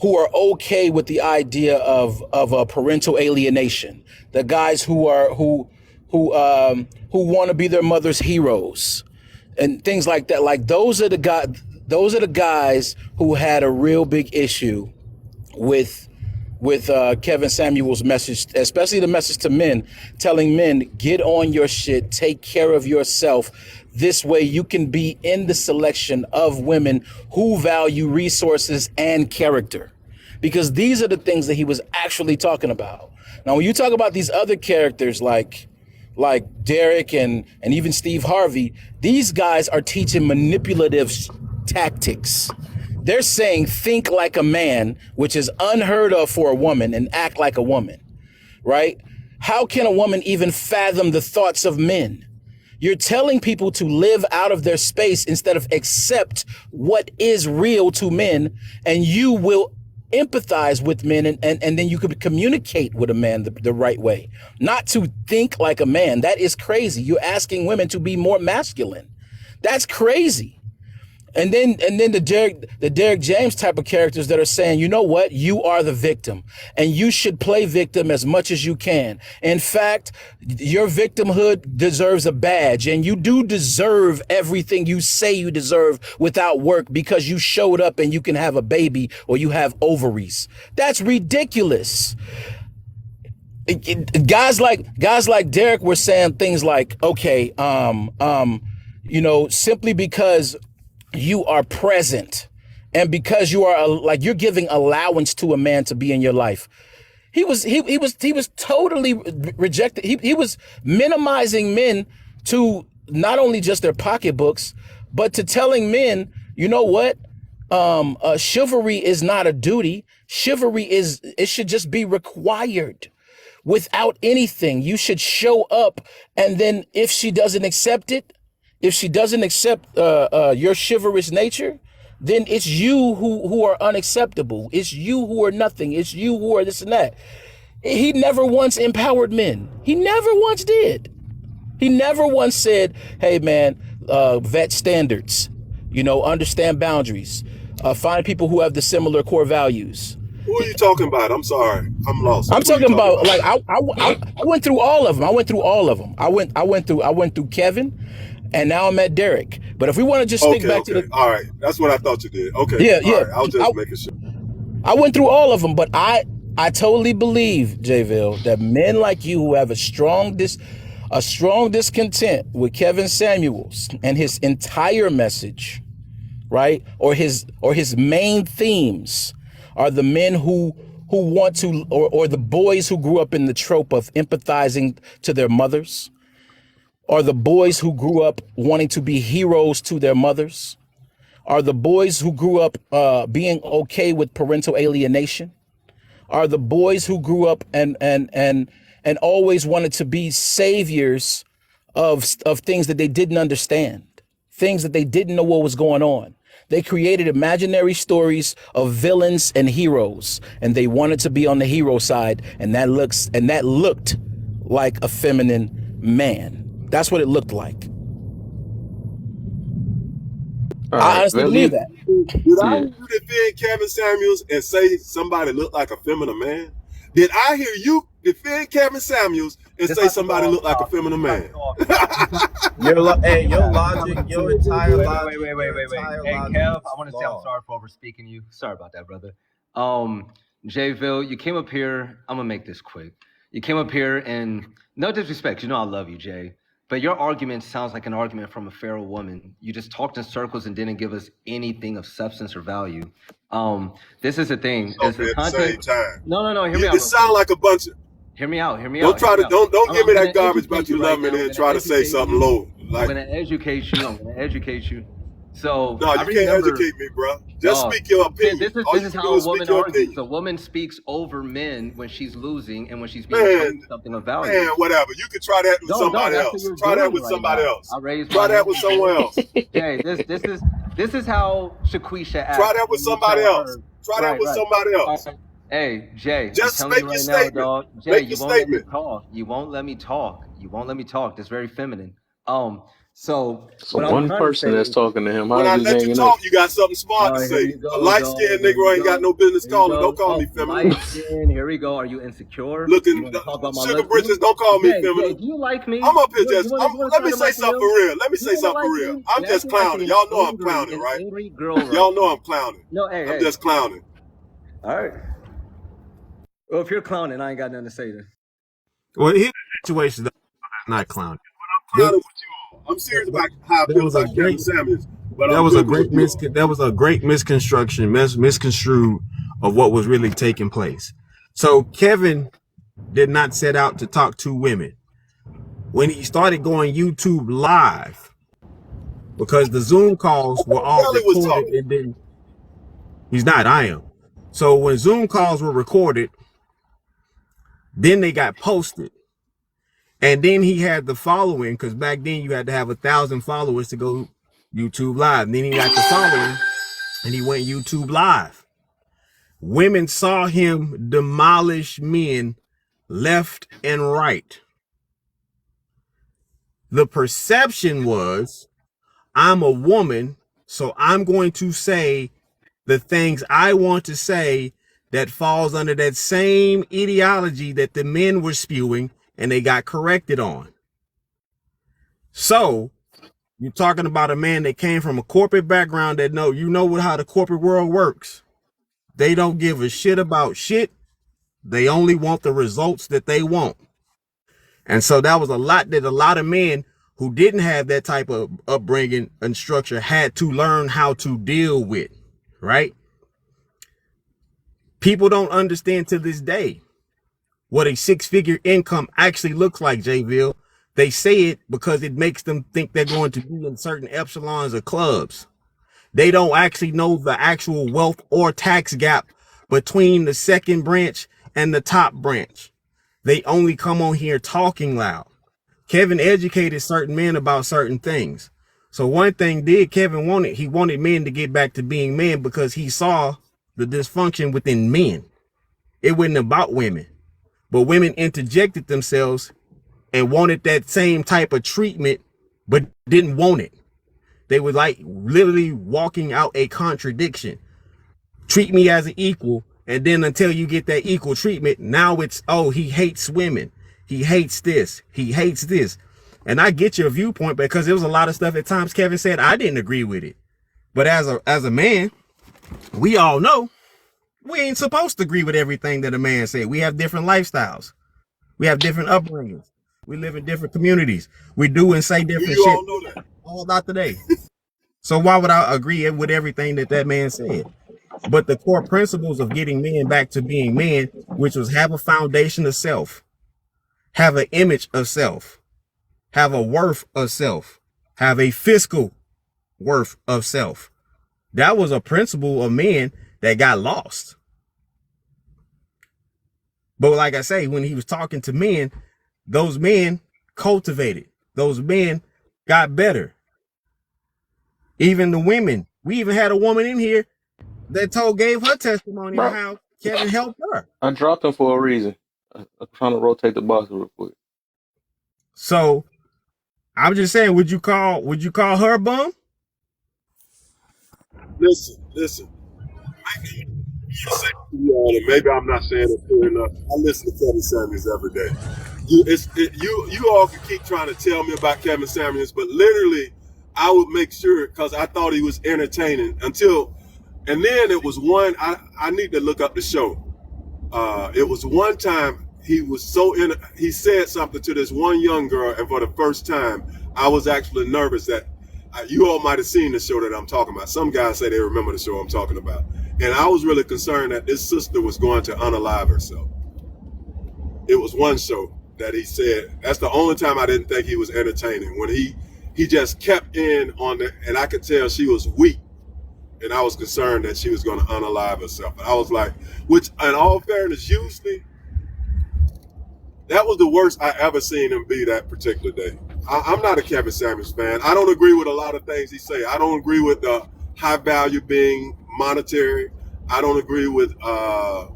are okay with the idea of a parental alienation, the guys who want to be their mother's heroes and things like that. Like those are the guys who had a real big issue with Kevin Samuels' message, especially the message to men, telling men, get on your shit, take care of yourself. This way you can be in the selection of women who value resources and character. Because these are the things that he was actually talking about. Now, when you talk about these other characters like Derek and even Steve Harvey, these guys are teaching manipulative tactics. They're saying think like a man, which is unheard of for a woman, and act like a woman, right? How can a woman even fathom the thoughts of men? You're telling people to live out of their space instead of accept what is real to men, and you will empathize with men, and then you could communicate with a man the right way. Not to think like a man. That is crazy. You're asking women to be more masculine. That's crazy. And then the Derek James type of characters that are saying, you know what, you are the victim and you should play victim as much as you can. In fact, your victimhood deserves a badge, and you do deserve everything you say you deserve without work because you showed up and you can have a baby or you have ovaries. That's ridiculous. Guys like Derek were saying things like, okay, simply because you are present and because you are like you're giving allowance to a man to be in your life. He was totally rejected. He was minimizing men to not only just their pocketbooks, but to telling men, you know what? Chivalry is not a duty. It should just be required without anything. You should show up, and then if she doesn't accept it, if she doesn't accept your chivalrous nature, then it's you who are unacceptable. It's you who are nothing. It's you who are this and that. He never once empowered men. He never once did. He never once said, hey, man, vet standards, understand boundaries, find people who have the similar core values. Who are you talking about? I'm sorry, I'm lost. I'm Who are you talking about about? like I went through all of them. I went through Kevin, and now I'm at Derek. But if we want to just stick back to the All right, that's what I thought you did. Okay, yeah all yeah right. I was just making sure. I went through all of them, but I totally believe, Jayville, that men like you who have a strong discontent with Kevin Samuels and his entire message, right? Or his main themes are the men who want to, or the boys who grew up in the trope of empathizing to their mothers, or the boys who grew up wanting to be heroes to their mothers, are the boys who grew up being okay with parental alienation, are the boys who grew up and always wanted to be saviors of things that they didn't understand, things that they didn't know what was going on. They created imaginary stories of villains and heroes, and they wanted to be on the hero side, and that looked like a feminine man. That's what it looked like. All I right, honestly well, believe that. Did I yeah. hear you defend Kevin Samuels and say somebody looked like a feminine man? Did I hear you defend Kevin Samuels and This say about to go somebody off looked like a topic. feminine This about to man? go off topic. Your Yeah, logic, your entire logic, your Wait. entire Hey, logic Kev, is I want to say I'm flawed. sorry for overspeaking you. Sorry about that, brother. Jayville, you came up here. I'm gonna make this quick. You came up here, and no disrespect, you know I love you, Jay. But your argument sounds like an argument from a feral woman. You just talked in circles and didn't give us anything of substance or value. This is the thing. Is the At the same context? time, No. Hear me out it real sound quick. like a bunch of. Hear me out. Hear me Don't out. Hear try me to out. don't give I'm me gonna that garbage educate about you you right love me, now. I'm then gonna try to say educate something you. low. I'm Like, gonna educate you. I'm gonna educate you. So no, I you can't remember, educate me, bro. Just dog. speak your This opinion. All this you is can how do a is speak woman your argues. opinion. A woman speaks over men when she's losing and when she's being Man, told something of value. whatever. You can try that with Dog, somebody that's what else. you're Try that doing with right somebody now. else. I raised Try my that hand, with someone Jay. else. Jay, this is how Shaquisha Try acts that with when you somebody tell else. her. Try that Right, with right. somebody All else. right. Hey, Jay, I'm Just telling you make your right now, statement. dog. Jay, Make your you won't let me statement. talk. You won't let me talk. You won't let me talk. That's very feminine. So So what I'm one trying to person say that's is, talking to him, When how's I he let you hanging up? talk, you got something smart to here say. you A go, light dog. skinned Here Negro you ain't got go. no business Here you calling. Don't go. call me Oh, feminine. light skin. Here we go. Are you insecure? You Looking, want to talk about my sugar look? britches, don't call me Jay, feminine. do you like me? I'm up here You just, want to let me start a say mic with something for him? real. Let me You say want to something for like real. me? I'm You're just acting like clowning. Y'all know I'm clowning, an right? angry girl right Y'all know now. I'm clowning. No, I'm hey. just clowning. All right. Well, if you're clowning, I ain't got nothing to say then. Well, here's the situation that I'm not clowning. There, Clowning with you all. I'm serious about how I there feel was a about Kevin great Samuels, but I'm joking with you all. there was a great misconstrued of what was really taking place. So Kevin did not set out to talk to women. When he started going YouTube live, because the Zoom calls were all Kelly was recorded talking. and then he's not, I am. So when Zoom calls were recorded, then they got posted. And then he had the following, because back then you had to have 1,000 followers to go YouTube live. And then he got the following and he went YouTube live. Women saw him demolish men left and right. The perception was, I'm a woman, so I'm going to say the things I want to say that falls under that same ideology that the men were spewing and they got corrected on. So you're talking about a man that came from a corporate background that how the corporate world works. They don't give a shit about shit. They only want the results that they want. And so that was a lot that a lot of men who didn't have that type of upbringing and structure had to learn how to deal with, right? People don't understand to this day what a 6-figure income actually looks like, Jayville. They say it because it makes them think they're going to be in certain epsilons or clubs. They don't actually know the actual wealth or tax gap between the second branch and the top branch. They only come on here talking loud. Kevin educated certain men about certain things. So one thing Kevin wanted men to get back to being men because he saw the dysfunction within men. It wasn't about women, but women interjected themselves and wanted that same type of treatment, but didn't want it. They were like literally walking out a contradiction. Treat me as an equal, and then until you get that equal treatment, now it's, oh, he hates women. He hates this. He hates this. And I get your viewpoint because there was a lot of stuff at times Kevin said I didn't agree with it. But as a man, we all know We ain't supposed to agree with everything that a man said. We have different lifestyles. We have different upbringings. We live in different communities. We do and say Do different you shit all know that? all about today. So why would I agree with everything that man said? But the core principles of getting men back to being men, which was have a foundation of self, have an image of self, have a worth of self, have a fiscal worth of self. That was a principle of men that got lost. But like I say, when he was talking to men, those men cultivated. Those men got better. Even the women. We even had a woman in here that gave her testimony on Bro, how Kevin helped her. I dropped him for a reason. I'm trying to rotate the box real quick. So I'm just saying, would you call her a bum? Listen. And maybe I'm not saying it clear enough. I listen to Kevin Samuels every day. You all can keep trying to tell me about Kevin Samuels, but literally, I would make sure because I thought he was entertaining and then it was one. I need to look up the show. It was one time he was he said something to this one young girl, and for the first time, I was actually nervous that you all might have seen the show that I'm talking about. Some guys say they remember the show I'm talking about. And I was really concerned that this sister was going to unalive herself. It was one show that he said, that's the only time I didn't think he was entertaining. When he just kept in on the, and I could tell she was weak. And I was concerned that she was going to unalive herself. And I was like, which in all fairness, usually, that was the worst I ever seen him be that particular day. I'm not a Kevin Samuels fan. I don't agree with a lot of things he say. I don't agree with the high value being monetary. I don't agree with a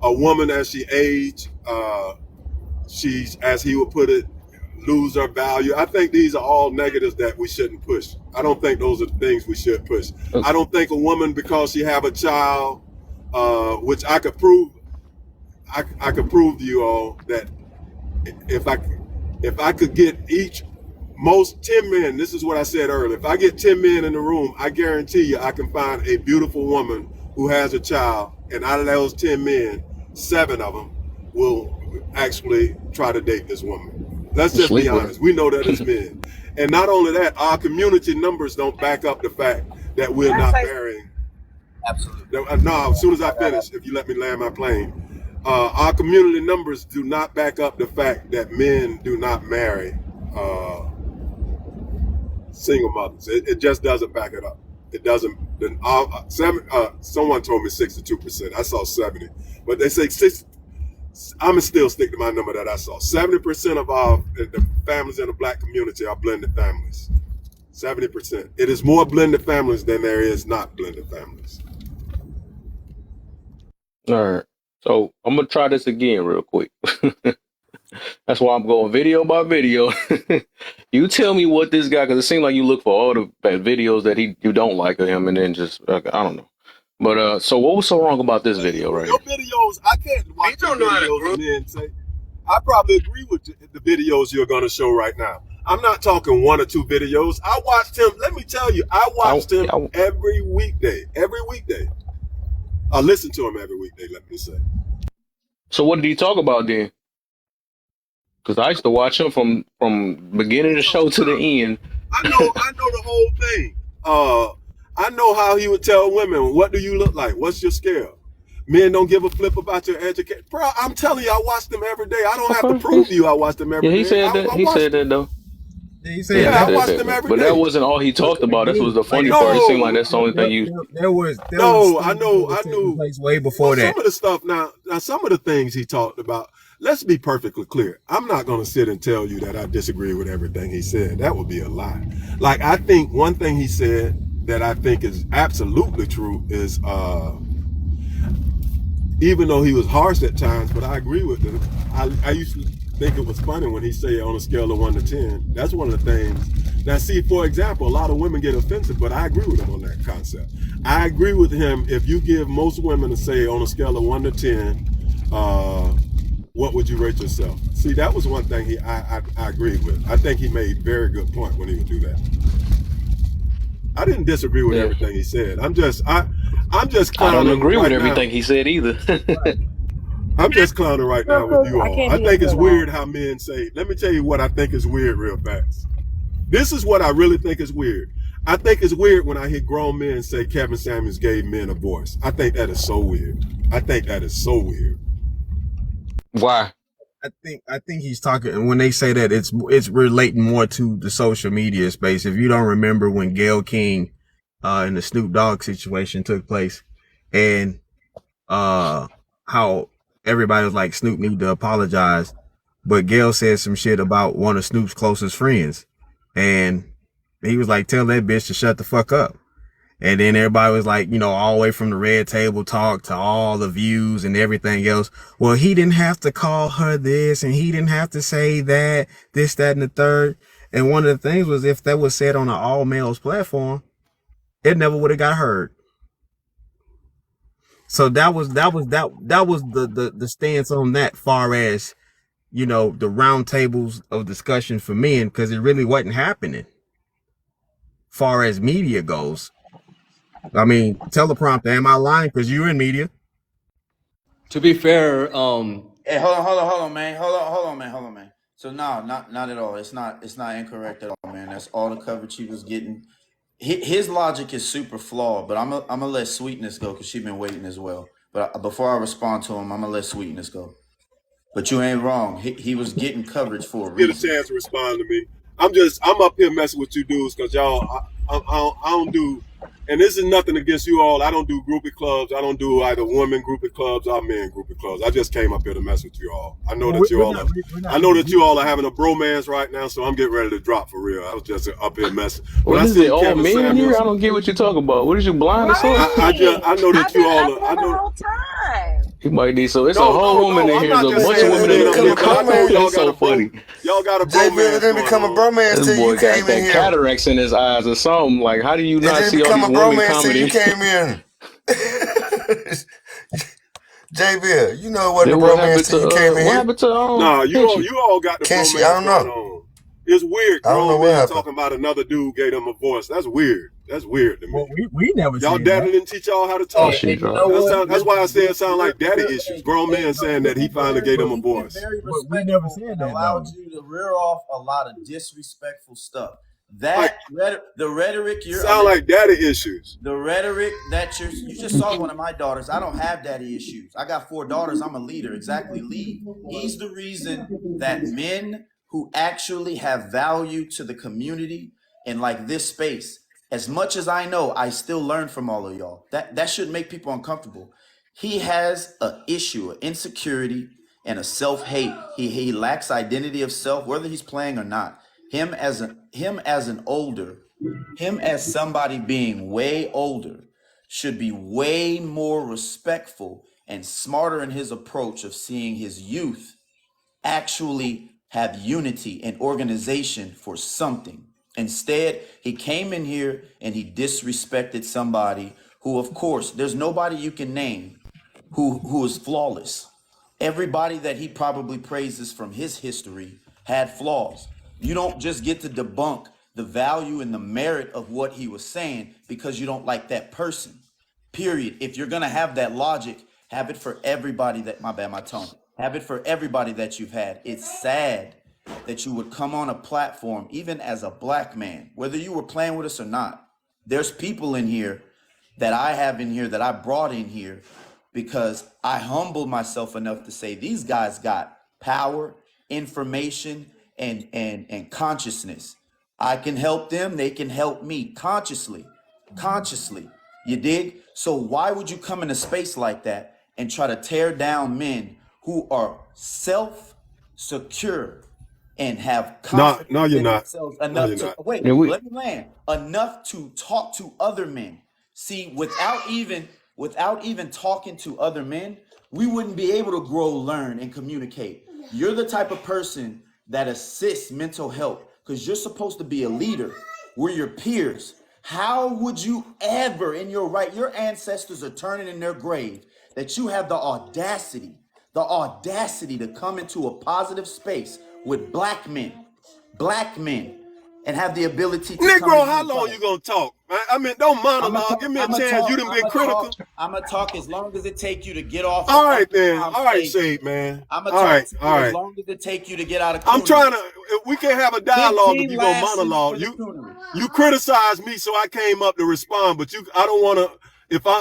woman as she age. She's, as he would put it, lose her value. I think these are all negatives that we shouldn't push. I don't think those are the things we should push. I don't think a woman, because she have a child, which I could prove, I could prove to you all that if I could get most 10 men, this is what I said earlier, if I get 10 men in the room, I guarantee you I can find a beautiful woman who has a child, and out of those 10 men, 7 of them will actually try to date this woman. Let's just be honest. We know that as men. And not only that, our community numbers don't back up the fact that we're not marrying. Absolutely. No, as soon as I finish, if you let me land my plane, our community numbers do not back up the fact that men do not marry single mothers. It just doesn't back it up. It doesn't. Someone told me 62%. I saw 70, but they say 6. I'm gonna still stick to my number that I saw. 70% of the families in the black community are blended families. 70%. It is more blended families than there is not blended families. All right. So I'm gonna try this again real quick. That's why I'm going video by video. You tell me what this guy, because it seems like you look for all the videos that you don't like of him, and then just I don't know. But so what was so wrong about this video right here? Your videos, I can't watch your videos and then say I probably agree with the videos you're going to show right now. I'm not talking 1 or 2 videos. I watched him. Let me tell you, I watched him every weekday. Every weekday. I listen to him every weekday. Let me say. So what did he talk about then? Because I used to watch him from beginning of the show to the end. I know the whole thing. I know how he would tell women, "What do you look like? What's your scale?" Men don't give a flip about your education. Bro, I'm telling you, I watch them every day. I don't have to prove to you I watch them every day. He said that. He said that though. He said that. I watched them every day. But that wasn't all he talked about. This was the funny part. It seemed like that's the only thing you. There was I knew. Way before that. Some of the stuff now, some of the things he talked about. Let's be perfectly clear. I'm not going to sit and tell you that I disagree with everything he said. That would be a lie. Like, I think one thing he said that I think is absolutely true is, even though he was harsh at times, but I agree with him. I used to think it was funny when he say on a scale of 1 to 10. That's one of the things. Now, see, for example, a lot of women get offensive, but I agree with him on that concept. I agree with him. If you give most women a say on a scale of 1 to 10, what would you rate yourself? See, that was one thing I agreed with. I think he made very good point when he would do that. I didn't disagree with everything he said. I'm just I don't clowning agree with right now. everything he said either. I'm just clowning right now with you I all. can't I be think into it's that. weird how men say. Let me tell you what I think is weird real fast. This is what I really think is weird. I think it's weird when I hear grown men say Kevin Samuels gave men a voice. I think that is so weird. I think that is so weird. Why? I think he's talking when they say that it's relating more to the social media space. If you don't remember when Gayle King and the Snoop Dogg situation took place, and how everybody was like Snoop need to apologize, but Gayle said some shit about one of Snoop's closest friends, and he was like, tell that bitch to shut the fuck up. And then everybody was like, all the way from the red table talk to all the views and everything else. Well, he didn't have to call her this and he didn't have to say that, this, that, and the third. And one of the things was if that was said on an all males platform, it never would have got heard. So that was the stance on that far as, the round tables of discussion for men, because it really wasn't happening far as media goes. I mean, teleprompter, am I lying? Because you're in media. To be fair, Hey, hold on, man. Hold on, man. So no, not at all. It's not incorrect at all, man. That's all the coverage he was getting. His logic is super flawed, but I'm gonna let Sweetness go because she's been waiting as well. But before I respond to him, I'm gonna let Sweetness go. But you ain't wrong. He was getting coverage for a Get a reason. chance to respond to me. I'm up here messing with you dudes because y'all, I don't do, and this is nothing against you all. I don't do groupie clubs. I don't do either women groupie clubs or men groupie clubs. I just came up here to mess with you all. I know Well, that you we're all not, are. we're not I know even that you all are having a bromance right now, so I'm getting ready to drop for real. I was just up here messing. When What I is it? seen All Kevin men here? Samuels, I don't get what you're talking about. What is you blind or something? Right. I know I've that been you all up are. there I the know. whole time. He might need so. It's a No, whole no, woman no. in I'm here. There's not a just bunch of saying JB, that women it in they the didn't don't become in a the need, but I know comment. bromance. y'all That's got so a funny. y'all got a JB, it bromance didn't going become a on. bromance This till you boy got came in that here. cataracts in his eyes or something. Like, how do you It not didn't see all become these a women bromance till you commenting? came in. JB, you know it wasn't a Then bromance till you came in what here. happened to Nah, Pinchy? you all got the Can't she? I bromance don't going know. on. It's weird, I don't know grown what men happened. talking about another dude gave them a voice. That's weird. That's weird to me. Well, we never Y'all said daddy that. didn't teach y'all how to Oh, talk. she You know dropped. what? That's why I say it sound like daddy Hey, issues. Grown men saying he that he been finally very, gave them a he been voice. very But we never respectful said and that allowed though. you to rear off a lot of disrespectful stuff. Like The rhetoric sound like daddy issues. the rhetoric that you just saw one of my daughters. I don't have daddy issues. I got 4 daughters. I'm a leader. Exactly, lead. He's the reason that men who actually have value to the community and like this space, as much as I know, I still learn from all of y'all. That should make people uncomfortable. He has an issue, an insecurity, and a self-hate. He lacks identity of self, whether he's playing or not. Him as somebody being way older should be way more respectful and smarter in his approach of seeing his youth actually have unity and organization for something. Instead, he came in here and he disrespected somebody who, of course, there's nobody you can name who is flawless. Everybody that he probably praises from his history had flaws. You don't just get to debunk the value and the merit of what he was saying because you don't like that person. Period. If you're gonna have that logic, have it for everybody that my bad, my tone. Have it for everybody that you've had. It's sad that you would come on a platform, even as a black man, whether you were playing with us or not. There's people in here that I have in here that I brought in here because I humbled myself enough to say these guys got power, information, and consciousness. I can help them, they can help me consciously. You dig? So why would you come in a space like that and try to tear down men who are self-secure and have No, confidence no, you're in not. themselves No, enough you're to not. wait, Yeah, we let me land, enough to talk to other men. See, without even talking to other men, we wouldn't be able to grow, learn, and communicate. You're the type of person that assists mental health because you're supposed to be a leader. We're your peers. How would you ever, in your right, your ancestors are turning in their grave, that you have the audacity to come into a positive space with black men and have the ability to come Negro, and how be long you quiet. gonna talk? I mean, don't monologue. Give me a chance. You done been critical. I'm gonna talk as long as it take you to get off All of right, Uncle then. Tom's All right, stage. Shade, man. I'm gonna All talk right, to all you as right. long as it take you to get out of I'm coonery. trying to. We can't have a dialogue if 15 you go lessons monologue. for the coonery. You criticize me, so I came up to respond. But I don't want to.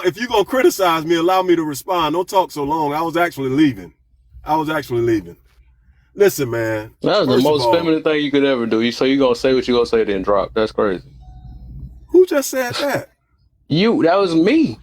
If you gonna criticize me, allow me to respond. Don't talk so long. I was actually leaving. Listen, man. That was the First of most all, feminine thing you could ever do. You gonna say what you gonna say, then drop. That's crazy. who just said that? You, that was me.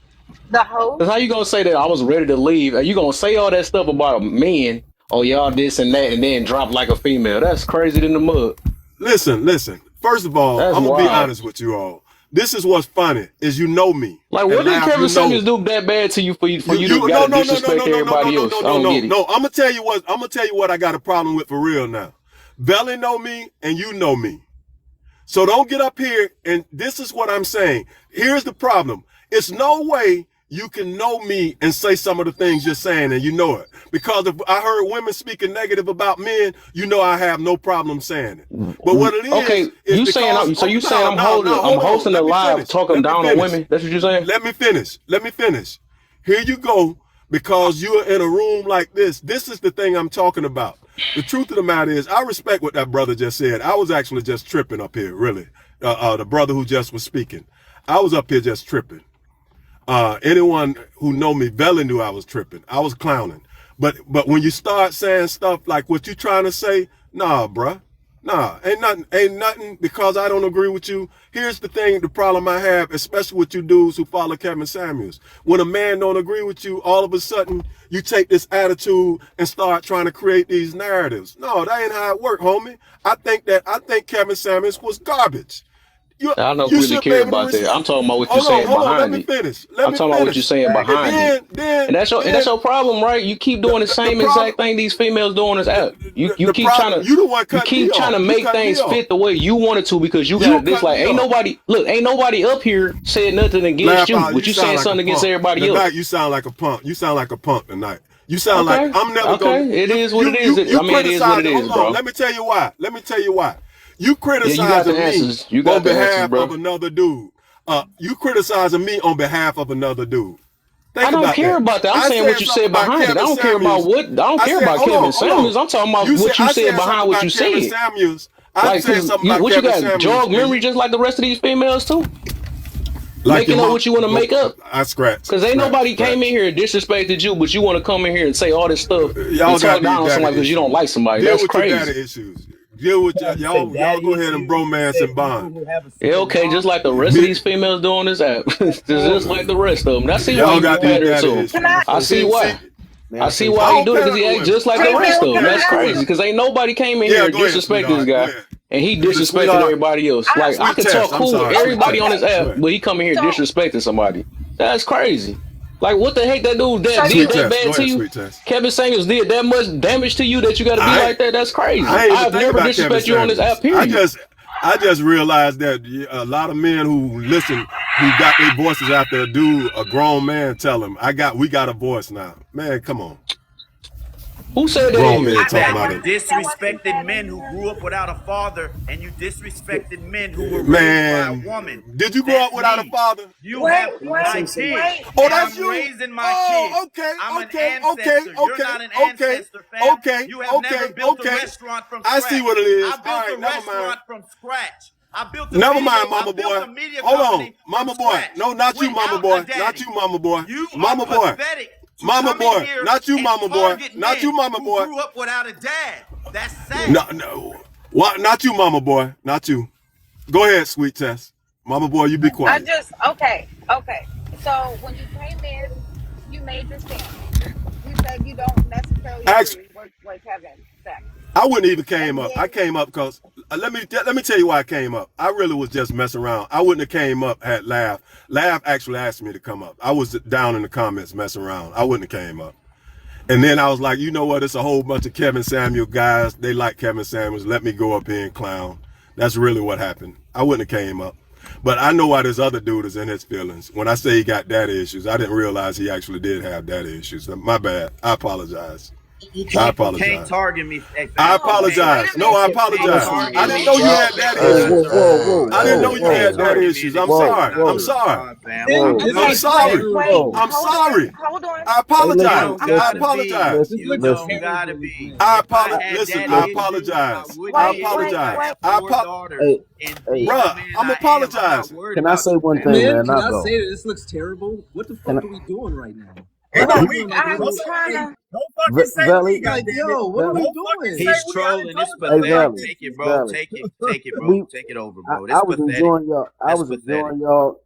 The Cause how host. you gonna say that I was ready to leave? Are you gonna say all that stuff about men? Oh, y'all this and that, and then drop like a female? That's crazy than the mud. Listen. First of all, That's I'm gonna be wild. honest with you all. This is what's funny is you know me. Like, And what did laugh, Kevin you know. Samuels do that bad to you for you to No, gotta no, no, no, no, disrespect no, no, no, everybody no, else? no, I no, don't no, get it. no. I'm gonna tell you what I got a problem with for real now. Belly know me and you know me. So don't get up here and this is what I'm saying. Here's the problem. It's no way you can know me and say some of the things you're saying and you know it. Because if I heard women speaking negative about men, you know I have no problem saying it. But what it Okay, is you saying because so you saying I'm hold on. hosting a Let me live finish. talking down on women? That's what you're saying? Let me finish. Here you go. Because you're in a room like this. This is the thing I'm talking about. The truth of the matter is, I respect what that brother just said. I was actually just tripping up here, really. The brother who just was speaking. I was up here just tripping. Anyone who know me, Vela knew I was tripping. I was clowning. But when you start saying stuff like what you trying to say, nah, bruh. Nah, ain't nothing because I don't agree with you. Here's the thing, the problem I have, especially with you dudes who follow Kevin Samuels. When a man don't agree with you, all of a sudden you take this attitude and start trying to create these narratives. No, that ain't how it work, homie. I think Kevin Samuels was garbage. I don't You really should be care able to about that. I'm talking about what you're hold saying on, let behind me it. finish. I'm talking about what you're saying And behind it. then And that's your problem, right? You keep doing the the same problem exact thing these females do on this app. You the keep trying problem, to you the one cut me off. You make cut me things off. fit the way you want it to because you You got this. cut Like, me off. ain't nobody up here said nothing against Laugh you, out. but You you sound saying like a something against punk. everybody else. Tonight you sound like a punk. You sound like a punk tonight. You sound like Okay, I'm never gonna okay, it you is what it you is. you you I mean, it is what criticize it hold is, on, bro. let me tell you why. You Yeah, you got the criticizing me answers. You on got the answers, behalf of bro. another dude. You criticizing me on behalf of another dude. I Think don't about care that. about that. I'm I saying what said you something said about behind it. I Kevin don't care about Samuels. what. I don't I care said, about Kevin hold on. Samuels. I'm talking about what you I said said something behind what about you Kevin said. Samuels. I Like, said cause something about what you Kevin got Samuels, jog and memory you just like the rest of these females too, like your making up mom. what you want to make up. I scratch. Cause ain't nobody came in here and disrespected you, but you want to come in here and say all this stuff and Y'all talk got these down on daddy somebody because you don't issues. like somebody. Deal That's with your daddy crazy. issues. Deal with You said y'all daddy go ahead and issues. You bromance said and people bond. who have a Yeah, single okay, mom. just like the rest of Me, these females doing this app, just like the rest of them. I see why y'all you got these pattern daddy to them. Can I? issues. I see See, why. May I I see say why I he don't do it because parent he to acts women. just like I the Hey, don't rest Bill, of them. can parent That's to I ask? crazy women. because ain't nobody came in here Yeah, and go ahead, disrespect this sweetheart. Go guy, ahead. and he The disrespecting sweetheart, everybody else. I, Like I sweet could test. talk I'm cool with sorry, sweet everybody on test. this Go app, ahead. but he come in here so disrespecting somebody. That's crazy. Like what the heck that dude so that you did Sweet that test. Go bad to ahead, you? sweet test. Kevin Samuels did that much damage to you that you got to be I like that? That's I crazy. ain't even I've think never about Kevin disrespected you on this app. Samuels. Period. I just realized that a lot of men who listen, who got their voices after a dude, a grown man, tell them, we got a voice now. Man, come on. Who said that in Grown here? men I, talking I Said about you wanted it. to say what she disrespected said men who again. grew up without a father, and you disrespected men who were raised by a Man, woman. did you grow up That's without a me. father? You Wait, have. wait, I did, wait. Oh, and that's I'm you? raising my kids. Oh, okay, I'm an okay, okay, ancestor. You're okay, not an okay, ancestor, fam. okay, You have never okay, built a okay. restaurant from I see scratch. what it is. I All built a right, never mind. restaurant from scratch. I built a Never video. mind, I mama built boy. a media Hold on, company from mama boy. scratch No, not you, mama without a boy. Not daddy. you, mama boy. You are Mama boy. pathetic to Mama come in boy. here Not you, and mama boy. target Not you, men mama who boy. grew up without a dad. That's No, sad. no. What? Not you, mama boy. Not you. Go ahead, sweet test. Mama boy, you be I quiet. just okay. So when you came in, you made your stance. You said you don't necessarily Actually, agree with what Kevin said, I wouldn't even came and up. I then came up because let me tell you why I came up. I really was just messing around. I wouldn't have came up had Laugh. Laugh actually asked me to come up. I was down in the comments messing around. I wouldn't have came up. And then I was like, you know what? It's a whole bunch of Kevin Samuel guys. They like Kevin Samuels. Let me go up here and clown. That's really what happened. I wouldn't have came up. But I know why this other dude is in his feelings. When I say he got daddy issues, I didn't realize he actually did have daddy issues. My bad. I apologize. I You can't apologize. target me. Hey, I fam, Hold on. you can't. Wait apologize. a No, I minute. You can't apologize. Hold Listen, I target didn't me. know you y'all. had Hey, daddy nah, Whoa, nah, whoa, issues. nah, whoa, nah. whoa, I didn't whoa, know You you can't had whoa, daddy target me, issues. I'm nigga. whoa, sorry. Nah, I'm whoa, sorry. nah, fam. This, whoa. I'm this I'm Okay, looks good. wait, sorry. wait. terrible. Whoa. I'm Hold on. sorry. Hold on. I Hey, You listen, apologize. don't I'm I gotta listen, be. apologize. This You looks don't listen. gotta terrible, be. man. If I had Listen, I daddy issues, I apologize. would I be wait, able wait, to apologize. wait. have four daughters Hey, and hey, be the Bruh, man I'm I am. I'm not apologizing. worried can I about say you, one fam. thing, Man, man? can Not I go. say that this looks terrible? What the Can fuck I, are we doing right now? Hey, Like, are don't we me. doing like I'm Don't little, say. Hey, trying to. don't fucking say me. Valley, like, Goddamn it. yo, what are Valley, we Don't fucking doing? say He's me. I done trolling. It's told y'all hey, to stop pathetic. Valley, this Take it, shit. bro. Valley. Take it. Take it, bro. We, Take it over, bro. This I was pathetic. enjoying y'all. That's pathetic.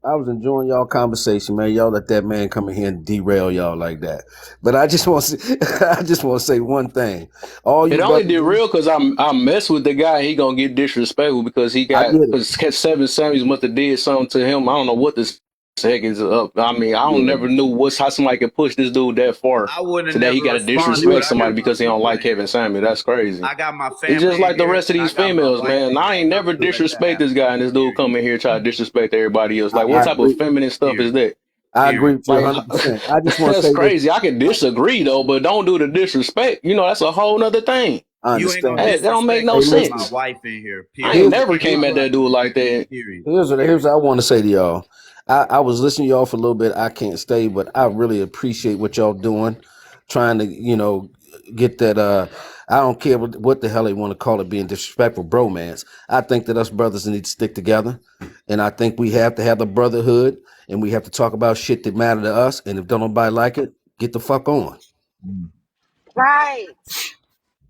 I was enjoying y'all conversation, man. Y'all let that man come in here and derail y'all like that. But I just want to, I just want to say one thing. All It you only brothers, did real because I mess with the guy. He gonna get disrespectful because he I got get it. because Seven Samuels must have did something to him. I don't know what this heck is up. I mean, I don't Yeah, never knew what's how somebody could push this dude that far I wouldn't to have that he never got to responded, but disrespect I listen, somebody got my because he don't people like in here. Kevin Samuels. That's crazy. I got my It's just family in like the here, rest of and I these got my females, wife man. in I here, ain't and I'm never gonna let that disrespect this happen. guy, and this dude Period. come in here try to disrespect everybody else. Like, what I type of agree. feminine stuff is Period. that? I agree Period. with you Like, 100%. I just want to that's say this. crazy. I can disagree though, but don't do the disrespect. You know, that's a whole nother thing. I You ain't gonna understand. Hey, that don't make disrespect no Hey, me with listen. my sense. wife in here. I ain't Period. Here's never You ain't came gonna at do that that to dude me. like that. Period. here's what I want to say to y'all. I was listening to y'all for a little bit. I can't stay, but I really appreciate what y'all doing, trying to get that. I don't care what the hell they want to call it, being disrespectful bromance. I think that us brothers need to stick together, and I think we have to have the brotherhood, and we have to talk about shit that matter to us. And if don't nobody like it, get the fuck on. Right.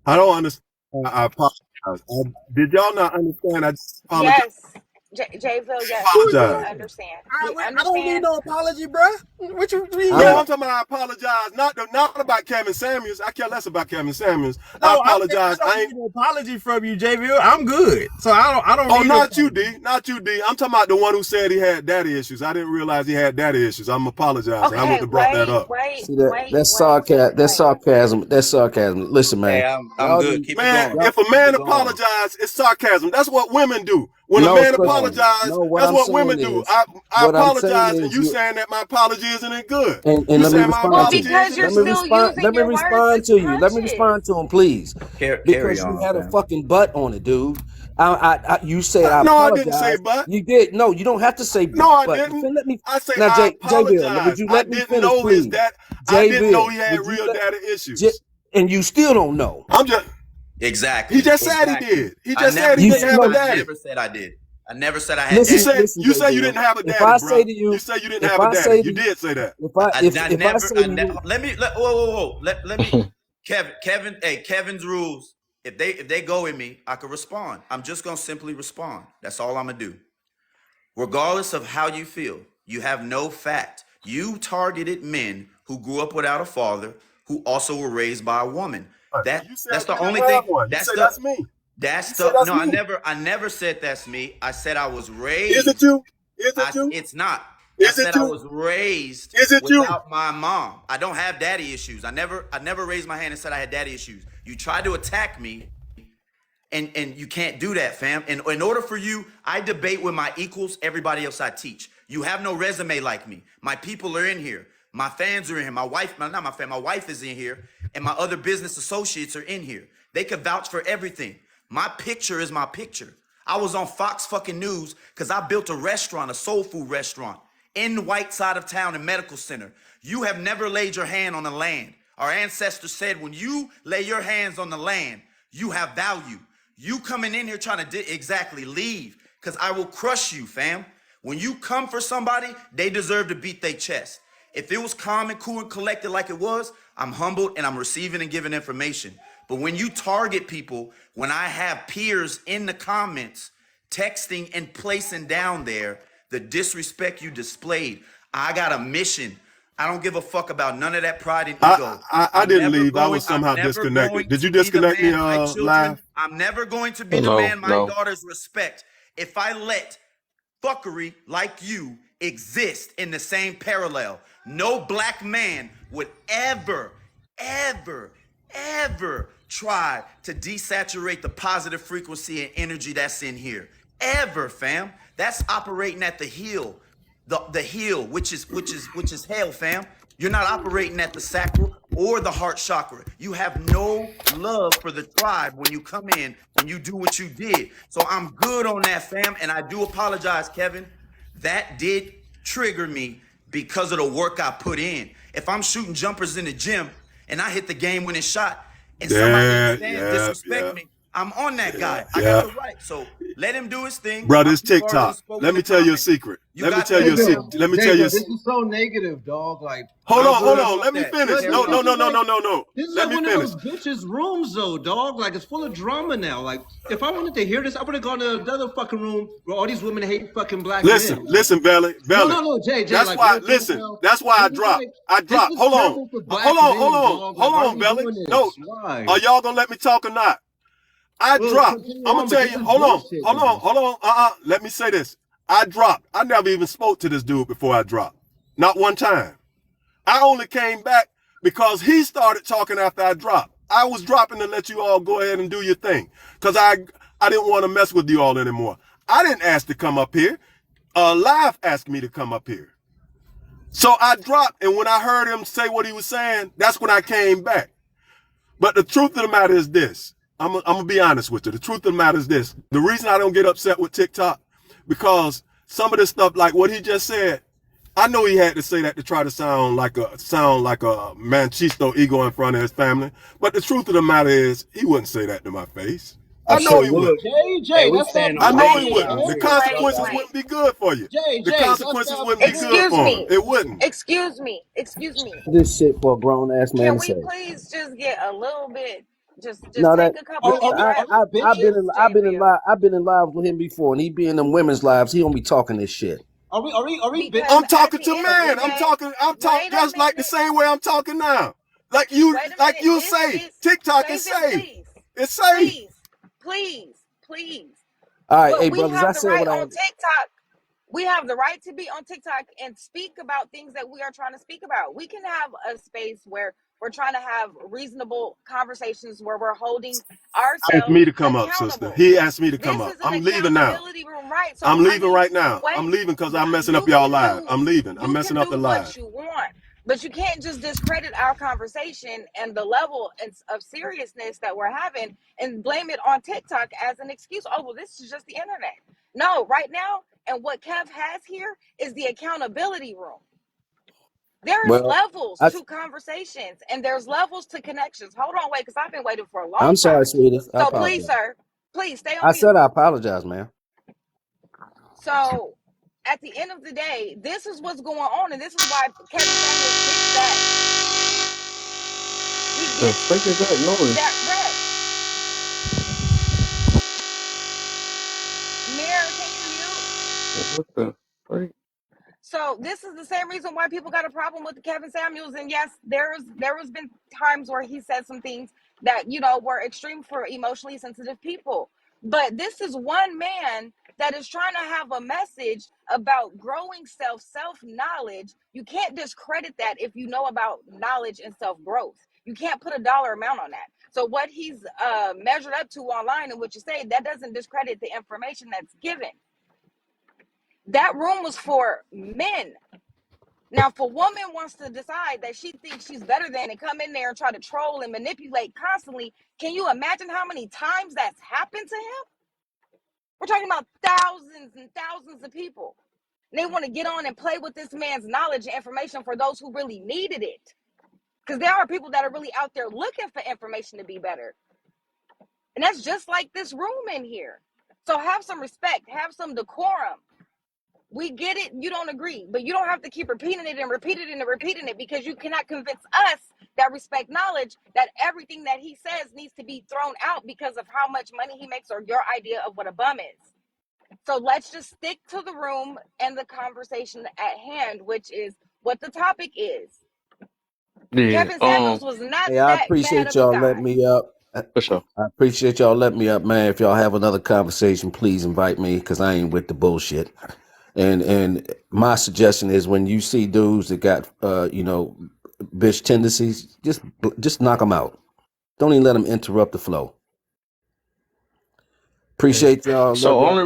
I don't understand. I apologize. Did y'all not understand? I just apologize. Yes. Jayville, yes, Who is we Apologize. talking? understand. I, We I don't need understand. no apology, bruh. What you mean? I'm No, Y'all? I'm talking about I apologize. Not about Kevin Samuels. I care less about Kevin Samuels. I No, I apologize. don't I ain't. need no apology from you, JV. I'm good. So I don't Oh, need no not you, apology. D. Not you, D. I'm talking about the one who said he had daddy issues. I didn't realize he had daddy issues. I'm apologizing. I Okay, wouldn't have brought that wait, up. wait, See that wait, that's wait, sarcasm. That's wait. sarcasm. That's sarcasm. Listen, Hey, man. I'm Y'all good. need Keep it Man, going. y'all. if a Keep man it going. apologizes, it's sarcasm. That's what women do. When a No, man sir. apologizes, No, what that's I'm what saying women do. is, I what I'm saying apologize, and is, you you saying that my apology isn't it good. and You let me saying my respond Well, to apology you. because isn't you're it Let me good. still respond. using Let me your words respond with to you. Let me punches. respond to him, please, Carry because you on, had a fam. fucking butt on it, dude. You said I No, I didn't say apologize. but. You did. No, you don't have to say No, I but. didn't. Let me I say now, I J Bill. Would apologize. you I let me didn't finish, know his please? dad. I J didn't know Bill, he had would you real let? daddy J, issues. and you still don't know. I'm just. He Exactly. just said he Exactly. did. He just said he You didn't have a no. daddy. never said I did. I never said I had You daddy Listen, said issues. listen, you J say you Bill. didn't have a If daddy, I say bro. to You you, say you didn't if have a I daddy. say to You you, did say that. I if I never. say to you, Whoa, whoa, whoa. Let me. Kevin. Hey, Kevin's rules. If they go in me, I could respond. I'm just gonna simply respond. That's all I'm gonna do. Regardless of how you feel, you have no fact. You targeted men who grew up without a father, who also were raised by a woman. You said That's the you only didn't have thing. one. You That's say the that's me. that's You say the that's no. me. I never said that's me. I said I was Is it raised. you? Is it you? It's not. I Is it said I you? was raised Is it you? without my mom. I don't have daddy issues. I never raised my hand and said I had daddy issues. You tried to attack me, and you can't do that, fam. And in order for you, I debate with my equals, everybody else I teach. You have no resume like me. My people are in here. My fans are in here. My wife, not my fan, my wife is in here, and my other business associates are in here. They could vouch for everything. My picture is my picture. I was on Fox fucking News because I built a restaurant, a soul food restaurant in the white side of town in Medical Center. You have never laid your hand on the land. Our ancestors said when you lay your hands on the land, you have value. You coming in here trying to exactly leave because I will crush you, fam. When you come for somebody, they deserve to beat their chest. If it was calm and cool and collected like it was, I'm humbled and I'm receiving and giving information. But when you target people, when I have peers in the comments texting and placing down there the disrespect you displayed, I got a mission. I don't give a fuck about none of that pride and ego. I didn't leave. I was I'm somehow never disconnected. going Did to you be the disconnect me, man my live? children, I'm never going to be the No, man my no. daughters respect if I let fuckery like you exist in the same parallel. No black man would ever, ever try to desaturate the positive frequency and energy that's in here. Ever, fam. That's operating at the heel, the heel, which is hell, fam. You're not operating at the sacral. or the heart chakra. You have no love for the tribe when you come in, when you do what you did. So I'm good on that, fam. And I do apologize, Kevin. That did trigger me because of the work I put in. If I'm shooting jumpers in the gym and I hit the game winning shot and somebody in the stands disrespect me, I'm on that guy. I got the right. So let him do his thing. Brother, My it's people already TikTok. spoke Let in the me tell you a comments. secret. You Let me got tell that, you a fam. secret. Let me tell you. This is so negative, dog. Like, Hold I'm on, hold good on. off Let me that. finish. but No, this is like no. this is Let like me one finish. of those bitches' rooms, though, dog. Like, it's full of drama now. Like, if I wanted to hear this, I would have gone to another fucking room where all these women hate fucking black men. Like, Listen, Belly. no, Jay. That's Like, why. real talk Listen. now. That's why I This is dropped. like this is Hold on. terrible for black men, dog. Like, Hold why are on, we Belly. doing No. this? Why? Are y'all gonna let me talk or not? I Well, dropped. continue I'm gonna on, but tell this you. is Hold on. bullshit now. Let me say this. I dropped. I never even spoke to this dude before I dropped. Not one time. I only came back because he started talking after I dropped. I was dropping to let you all go ahead and do your thing because I didn't want to mess with you all anymore. I didn't ask to come up here. Live asked me to come up here. So I dropped, and when I heard him say what he was saying, that's when I came back. But the truth of the matter is this. I'm going to be honest with you. The truth of the matter is this. The reason I don't get upset with TikTok, because some of this stuff, like what he just said, I know he had to say that to try to sound like a manchisto ego in front of his family. But the truth of the matter is, he wouldn't say that to my face. I know he wouldn't. Jay, that's that I know he bullshit, wouldn't. man. The consequences Wait. wouldn't be good for you. The Jay, that's consequences that wouldn't be good Excuse for him. me. It wouldn't. Excuse me. This shit for a grown ass man Can to we say. please just get a little bit just No, take that a couple deep breaths? are we I've been bitches? in Jay will. I've been in live with him before, and he be in them women's lives. He don't be talking this shit. Are we Because I'm bitches? at talking the to end of the man. day, I'm talking wait a just like the minute. same way I'm talking now. Like Wait a like minute. you This say, is TikTok is Savior, safe. please. It's safe. Please. All right, Well, hey we brothers, I have the said right what I. on TikTok. We have the right to be on TikTok and speak about things that we are trying to speak about. We can have a space where we're trying to have reasonable conversations where we're holding Asked me ourselves to come up, sister. accountable. He asked me to come This up. is an I'm leaving now. accountability room, right? So, I'm I leaving mean, right now. I'm wait, leaving because I'm messing up you y'all can live. do I'm leaving. I'm you messing can up do the what live. you want, but you can't just discredit our conversation and the level of seriousness that we're having and blame it on TikTok as an excuse. Oh, well, this is just the internet. No, right now, and what Kev has here is the accountability room. There's Well, levels I to conversations and there's levels to connections. Hold on, wait, because I've been waiting for a I'm long sorry, time. sweetie. I So please, apologize. sir, please stay on I mute. said I apologize, man. So at the end of the day, this is what's going on, and this is why Kevin Samuels gets that. He The gets freak is that noise? that rep. Mirror, can you mute? What the freak? So this is the same reason why people got a problem with Kevin Samuels. And yes, there has been times where he said some things that were extreme for emotionally sensitive people. But this is one man that is trying to have a message about growing self knowledge. You can't discredit that if you know about knowledge and self growth. You can't put a dollar amount on that. So what he's measured up to online and what you say, that doesn't discredit the information that's given. That room was for men. Now, if a woman wants to decide that she thinks she's better than and come in there and try to troll and manipulate constantly, can you imagine how many times that's happened to him? We're talking about thousands and thousands of people. And they want to get on and play with this man's knowledge and information for those who really needed it. Because there are people that are really out there looking for information to be better. And that's just like this room in here. So have some respect, have some decorum. We get it. You don't agree, but you don't have to keep repeating it and repeating it and repeating it, because you cannot convince us that respect knowledge that everything that he says needs to be thrown out because of how much money he makes or your idea of what a bum is. So let's just stick to the room and the conversation at hand, which is what the topic is. Yeah. Kevin Samuels was not Hey, I that bad appreciate of a y'all letting guy. me up. For sure. I appreciate y'all letting me up, man. If y'all have another conversation, please invite me because I ain't with the bullshit. And my suggestion is when you see dudes that got bitch tendencies, just knock them out. Don't even let them interrupt the flow. Yeah. Appreciate y'all. Love So y'all.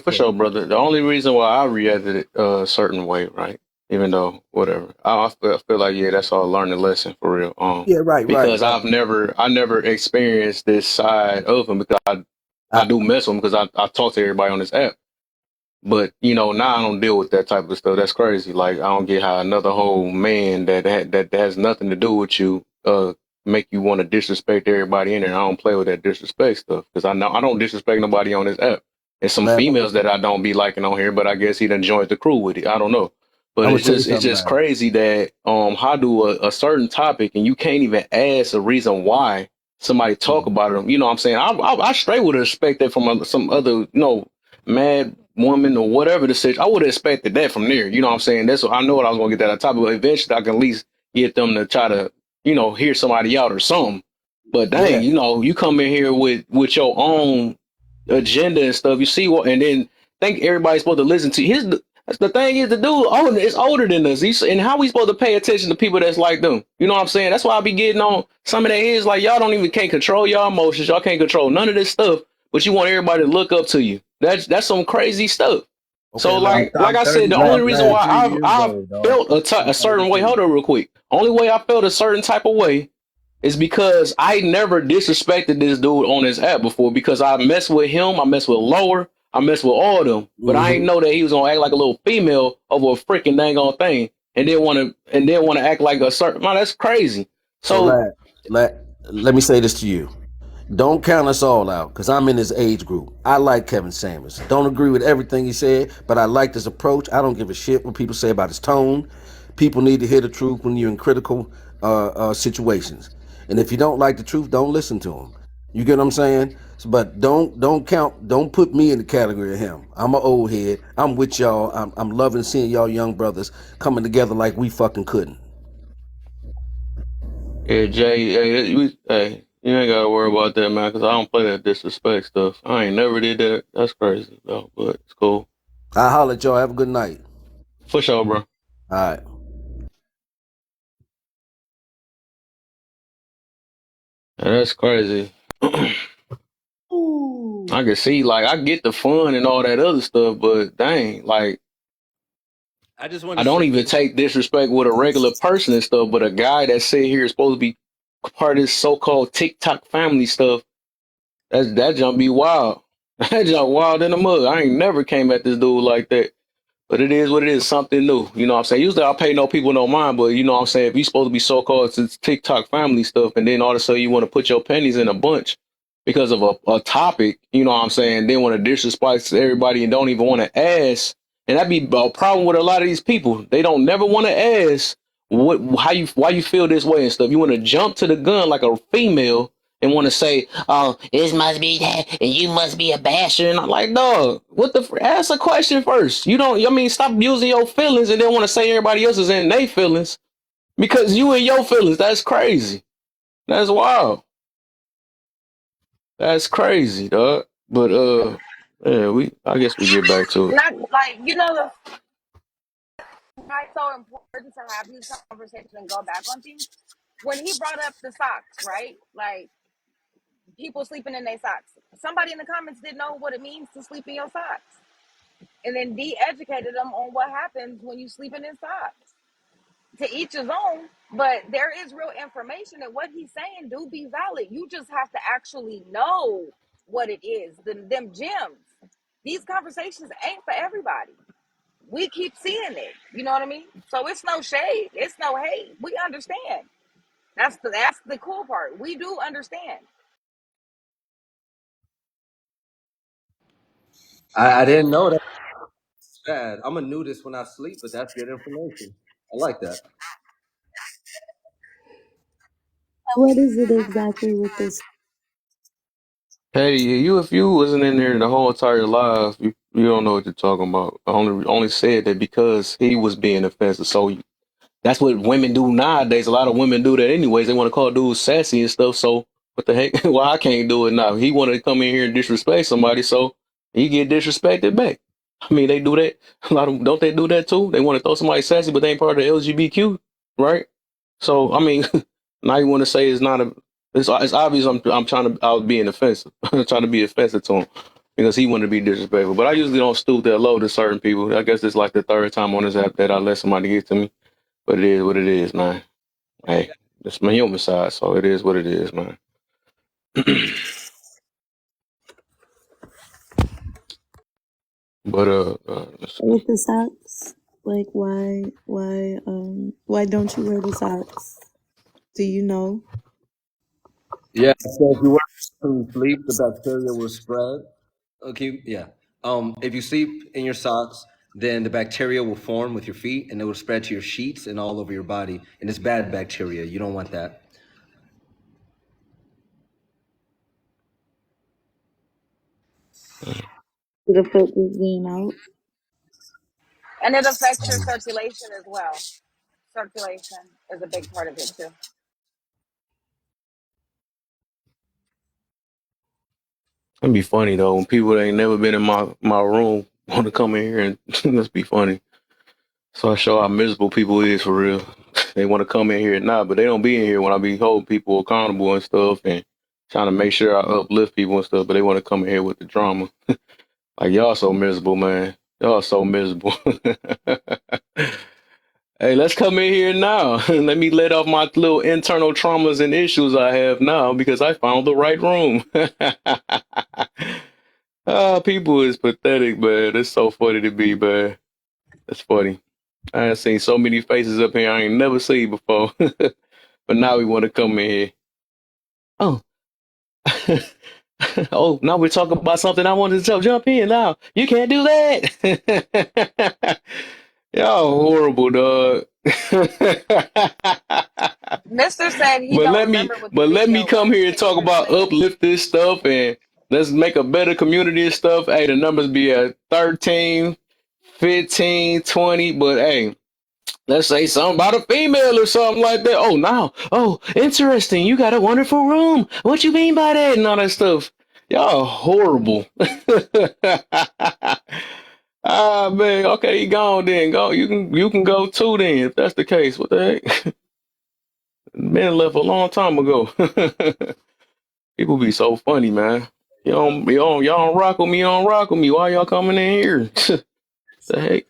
for sure, brother. The only reason why I reacted a certain way, right, Even though whatever, I feel like yeah, that's all a learning lesson for real. Yeah, right, right, Because right. I never experienced this side of him because I I, do mess with him because I talk to everybody on this app. But now I don't deal with that type of stuff. That's crazy. Like I don't get how another whole man that has nothing to do with you make you want to disrespect everybody in there. I don't play with that disrespect stuff because I know I don't disrespect nobody on this app. There's some man, females that I don't be liking on here, but I guess he done joined the crew with it. I don't know. But I'm gonna tell you it's something, just man. crazy that how do a certain topic and you can't even ask a reason why somebody talk Mhm. about them. You know what I'm saying? I straight would expect that from some other mad woman or whatever the situation. I would have expected that from there. You know what I'm saying? That's what I know what I was gonna get that on top of. But eventually I can at least get them to try to, hear somebody out or something. But dang, Yeah, you come in here with your own agenda and stuff. You see what, and then think everybody's supposed to listen to his. That's the thing is the dude is older than us. And how we supposed to pay attention to people that's like them? You know what I'm saying? That's why I be getting on some of that is like y'all don't even can't control your emotions. Y'all can't control none of this stuff, but you want everybody to look up to you. That's some crazy stuff. okay. So Let me like I said, the let only reason let why 33 years I've old, dog. felt a I'm certain way. 33. Hold on, real quick. Only way I felt a certain type of way is because I never disrespected this dude on this app before because I mess with him, I mess with Lower, I mess with all of them. But I ain't mhm. know that he was gonna act like a little female over a freaking dang on thing and then wanna act like a certain man, that's crazy. So So let me say this to you. Don't count us all out, because I'm in his age group. I like Kevin Samuels. Don't agree with everything he said, but I like his approach. I don't give a shit what people say about his tone. People need to hear the truth when you're in critical situations. And if you don't like the truth, don't listen to him. You get what I'm saying? But don't put me in the category of him. I'm an old head. I'm with y'all. I'm loving seeing y'all young brothers coming together like we fucking couldn't. yeah, Jay, you ain't gotta worry about that, man, because I don't play that disrespect stuff. I ain't never did that. That's crazy though, but it's cool. I holler at y'all. Have a good night. For sure, bro. All right. Yeah, that's crazy. I can see, like, I get the fun and all that other stuff, but dang, like, I just want I to don't say even this. take disrespect with a regular person and stuff, but a guy that sit here is supposed to be part of this so-called TikTok family stuff, that jump be wild. That jump wild in the mud. I ain't never came at this dude like that. But it is what it is, something new. You know what I'm saying? Usually I pay no people no mind, but you know what I'm saying? If you supposed to be so-called it's TikTok family stuff, and then all of a sudden you want to put your pennies in a bunch because of a topic, you know what I'm saying? Then want to disrespect everybody and don't even want to ask. And that be a problem with a lot of these people. They don't never want to ask why you feel this way and stuff. You want to jump to the gun like a female and want to say, "Oh, this must be that, and you must be a bastard." And I'm like, "Dog, what the? Ask a question first. You don't. I mean, stop using your feelings and then want to say everybody else is in their feelings because you in your feelings. That's crazy. That's wild. That's crazy, dog." But yeah, I guess we get back to it. Not like why it's so important to have these conversations and go back on things. When he brought up the socks, right? Like people sleeping in their socks. Somebody in the comments didn't know what it means to sleep in your socks, and then de-educated them on what happens when you sleeping in socks. To each his own, but there is real information and what he's saying do be valid. You just have to actually know what it is. Them gems. These conversations ain't for everybody. We keep seeing it. You know what I mean? So it's no shade. It's no hate. We understand. That's the cool part. We do understand. I didn't know that was bad. I'm a nudist when I sleep, but that's good information. I like that. What is it exactly with this? Hey, you if you wasn't in there the whole entire live, you don't know what you're talking about. I only said that because he was being offensive. So that's what women do nowadays. A lot of women do that anyways. They want to call dudes sassy and stuff. So what the heck? Well, I can't do it now. He wanted to come in here and disrespect somebody, so he get disrespected back. I mean, they do that. A lot of don't they do that too? They want to throw somebody sassy, but they ain't part of the LGBTQ, right? So I mean, now you want to say it's not a. It's obvious. I was being offensive. I'm trying to be offensive to him. because he wanted to be disrespectful. But I usually don't stoop that low to certain people. I guess it's like the third time on this app that I let somebody get to me. But it is what it is, man. Hey, that's my human side, so it is what it is, man. But let's see. With the socks, like why don't you wear the socks? Do you know? Yeah, so if you wear to sleep, the bacteria will spread. Okay, yeah. If you sleep in your socks, then the bacteria will form with your feet, and it will spread to your sheets and all over your body. And it's bad bacteria. You don't want that. Did it put this game out? And it affects your circulation as well. Circulation is a big part of it too. It'd be funny though when people that ain't never been in my room want to come in here and let's be funny. So I show how miserable people is for real. They want to come in here at night, but they don't be in here when I be holding people accountable and stuff and trying to make sure I uplift people and stuff. But they want to come in here with the drama. Like y'all so miserable, man. Y'all so miserable. Hey, let's come in here now. Let me let off my little internal traumas and issues I have now because I found the right room. People is pathetic, man. It's so funny to be, man. It's funny. I have seen so many faces up here I ain't never seen before. But now we want to come in here. Oh. Oh, now we're talking about something I wanted to jump in now. You can't do that. Y'all horrible, dog. Mr. said he But don't let me remember what the but let me video come was. here and Can you talk about explain? uplift this stuff and let's make a better community and stuff. Hey, the numbers be at 13, 15, 20, but hey, let's say something about a female or something like that. Oh, now, oh, interesting. You got a wonderful room. What you mean by that and all that stuff? Y'all horrible. Ah man, okay, you gone then. Go. You can go too then if that's the case. What the heck? Men left a long time ago. People be so funny, man. Y'all don't rock with me. You don't rock with me. Why y'all coming in here? The heck?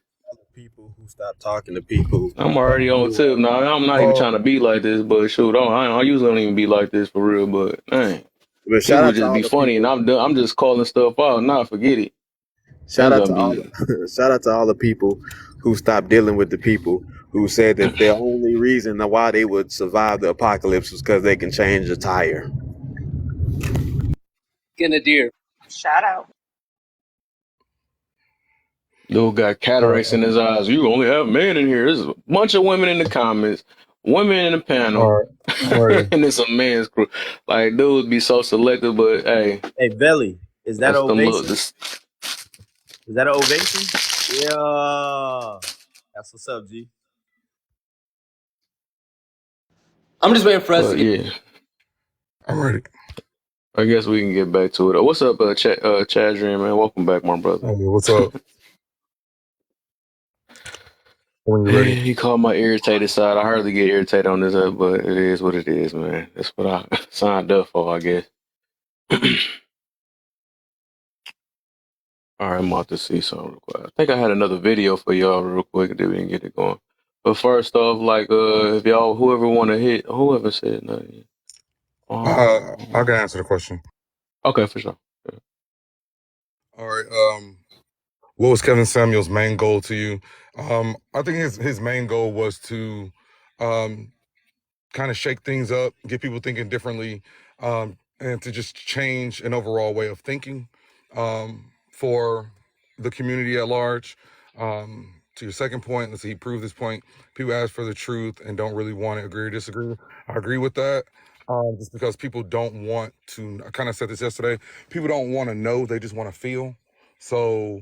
People who stop talking to people. I'm already on Who, tip now. I'm not even trying to be like this, but shoot, I usually don't even be like this for real. But man, but shout people out to just all be the funny, and people. I'm just calling stuff out. Nah, forget it. Shout Ain't out gonna to all be. the, shout out to all the people who stopped dealing with the people who said that the only reason why they would survive the apocalypse was because they can change a tire. Getting a deer. Shout out. Dude got cataracts in his eyes. You only have men in here. There's a bunch of women in the comments, women in the panel, All right. and it's a man's crew. Like, dudes be so selective, but hey, Hey, Belly, is that an that's them look. ovation? This, Is that an ovation? Yeah. That's what's up, G. I'm just waiting for us to but get. yeah, I'm ready. I guess we can get back to it. What's up, Chadrian, man? Welcome back, my brother. Hey, what's up? When you ready? He called my irritated side. I hardly get irritated on this, but it is what it is, man. That's what I signed up for, I guess. All right, I'm about to see something real quick. I think I had another video for y'all real quick, then we can get it going. But first off, like, if y'all, whoever want to hit, whoever said nothing. I can answer the question. Okay, for sure. Yeah. All right. What was Kevin Samuels' main goal to you? I think his main goal was to um kind of shake things up, get people thinking differently, and to just change an overall way of thinking for the community at large. To your second point, let's see, he proved this point. People ask for the truth and don't really want to agree or disagree. I agree with that. Just because people don't want to, I kind of said this yesterday, people don't want to know, they just want to feel. So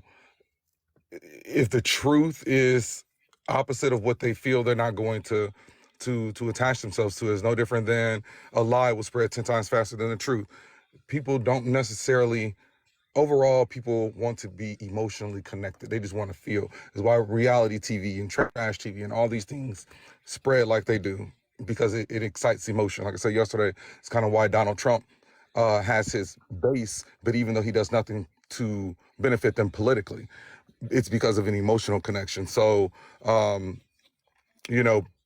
if the truth is opposite of what they feel, they're not going to attach themselves to it. It's no different than a lie will spread 10 times faster than the truth. People don't necessarily, overall, people want to be emotionally connected. They just want to feel. It's why reality TV and trash TV and all these things spread like they do, because it excites emotion. Like I said yesterday, it's kind of why Donald Trump has his base, but even though he does nothing to benefit them politically. It's because of an emotional connection. So,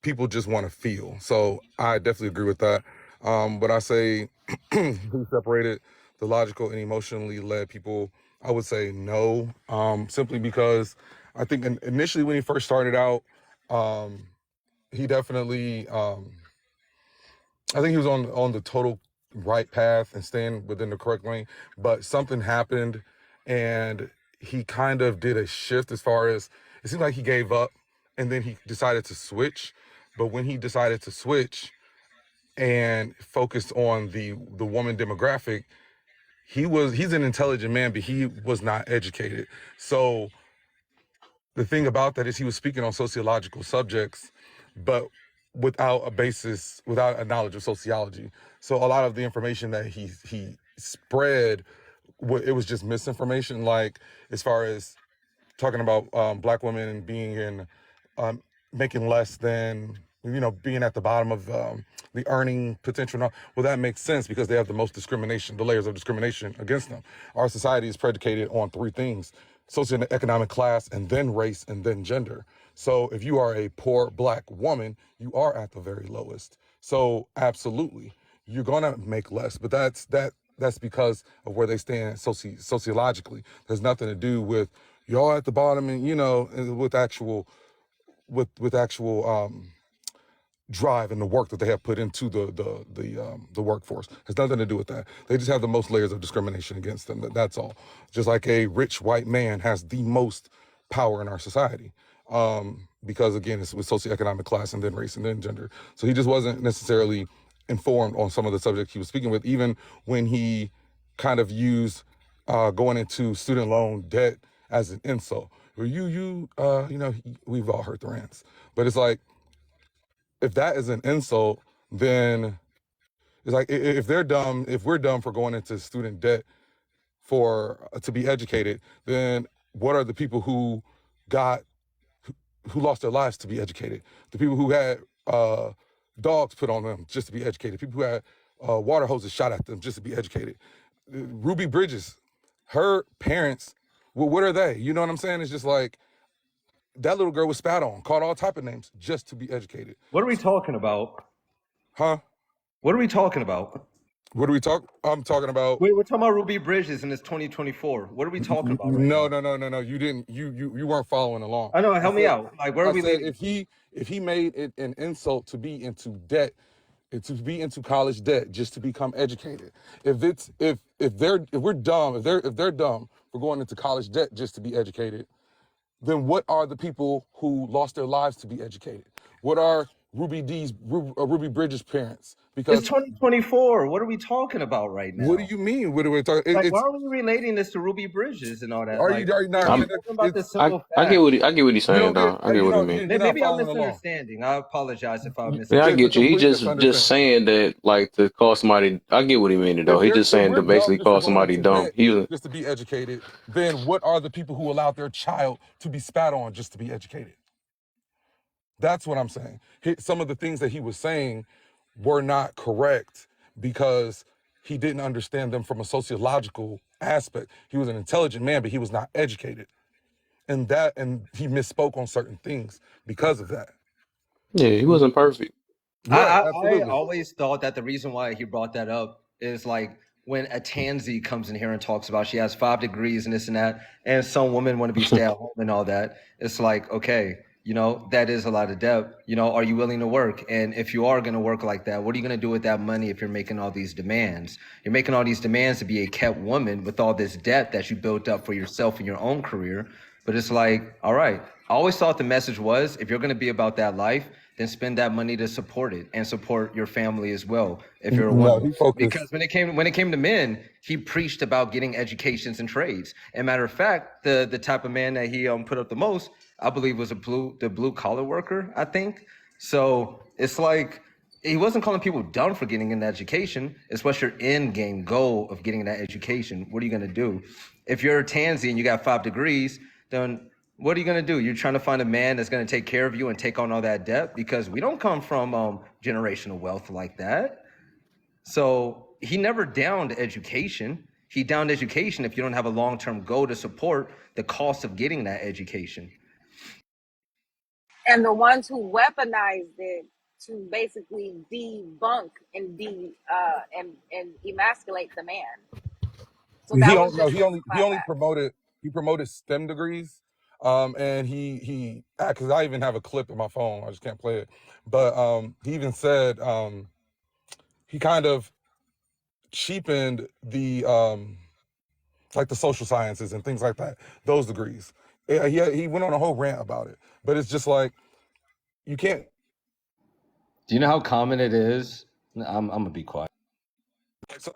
people just want to feel. So I definitely agree with that. But I say who separated the logical and emotionally led people, I would say no, simply because I think initially when he first started out, he definitely, I think he was on the total right path and staying within the correct lane, but something happened and he kind of did a shift as far as it seemed like he gave up and then he decided to switch. But when he decided to switch and focused on the woman demographic, he's an intelligent man, but he was not educated. So the thing about that is he was speaking on sociological subjects, but without a basis, without a knowledge of sociology. So a lot of the information that he spread, it was just misinformation. Like as far as talking about black women being in, making less than, being at the bottom of the earning potential. Well, that makes sense because they have the most discrimination, the layers of discrimination against them. Our society is predicated on three things: socioeconomic class, and then race, and then gender. So if you are a poor black woman, you are at the very lowest. So absolutely, you're gonna make less, but that's because of where they stand sociologically. There's nothing to do with y'all at the bottom, and with actual drive and the work that they have put into the workforce. It has nothing to do with that. They just have the most layers of discrimination against them. That's all. Just like a rich white man has the most power in our society. Because again, it's with socioeconomic class and then race and then gender. So he just wasn't necessarily informed on some of the subjects he was speaking with, even when he kind of used going into student loan debt as an insult. We've all heard the rants, but it's like, if that is an insult, then it's like if they're dumb, if we're dumb for going into student debt for to be educated, then what are the people who got who lost their lives to be educated? The people who had dogs put on them just to be educated. People who had water hoses shot at them just to be educated. Ruby Bridges, her parents, well, what are they? You know what I'm saying? It's just like that little girl was spat on, called all type of names just to be educated. What are we talking about? Huh? What are we talking about? What are we talking? I'm talking about. Wait, we're talking about Ruby Bridges and it's 2024. What are we talking about right No, now? no. You didn't. You weren't following along. I know. Help me out. Like, where are I we said leading? if he made it an insult to be into debt, to be into college debt just to become educated. If we're dumb, if they're dumb for going into college debt just to be educated, then what are the people who lost their lives to be educated? What are Ruby Bridges' parents? It's Because 2024. What are we talking about right now? what do you mean? What are we talking? Like, why are we relating this to Ruby Bridges and all that? Are Like, you not? we're I'm, talking about this I simple I get fact. what he's You saying, don't get. though. I get what he means. You're not Maybe I'm following along. misunderstanding. I apologize if I Yeah, I misunderstood. get you. He Complete just misunderstanding. saying that, like, to call somebody. I get what he mean though. He just If saying we're to dumb basically just for call going somebody into dumb. debt He was just to be educated, then what are the people who allowed their child to be spat on just to be educated? That's what I'm saying. Some of the things that he was saying were not correct because he didn't understand them from a sociological aspect. He was an intelligent man, but he was not educated. And he misspoke on certain things because of that. yeah. He wasn't perfect. Right, I absolutely. always thought that the reason why he brought that up is like when a tansy comes in here and talks about she has 5 degrees and this and that, and some women want to be stay at home and all that. It's like, okay, that is a lot of debt. Are you willing to work? And if you are going to work like that, what are you going to do with that money if you're making all these demands? You're making all these demands to be a kept woman with all this debt that you built up for yourself in your own career. But it's like, all right, I always thought the message was if you're going to be about that life, then spend that money to support it and support your family as well if you're a No, woman. he focused. Because when it came to men, he preached about getting educations and trades. And matter of fact, the type of man that he put up the most, I believe, was the blue collar worker, I think. So it's like he wasn't calling people dumb for getting an education. It's what's your end game goal of getting that education. What are you going to do? If you're a tansy and you got 5 degrees, then what are you going to do? You're trying to find a man that's going to take care of you and take on all that debt, because we don't come from generational wealth like that. So he never downed education. He downed education if you don't have a long-term goal to support the cost of getting that education. And the ones who weaponized it to basically debunk and and emasculate the man. So He that was don't no just a he only clapback. promoted STEM degrees, and he because I even have a clip in my phone, I just can't play it, but he even said he kind of cheapened the like the social sciences and things like that, those degrees. Yeah, he went on a whole rant about it, but it's just like you can't. Do you know how common it is? I'm gonna be quiet. So,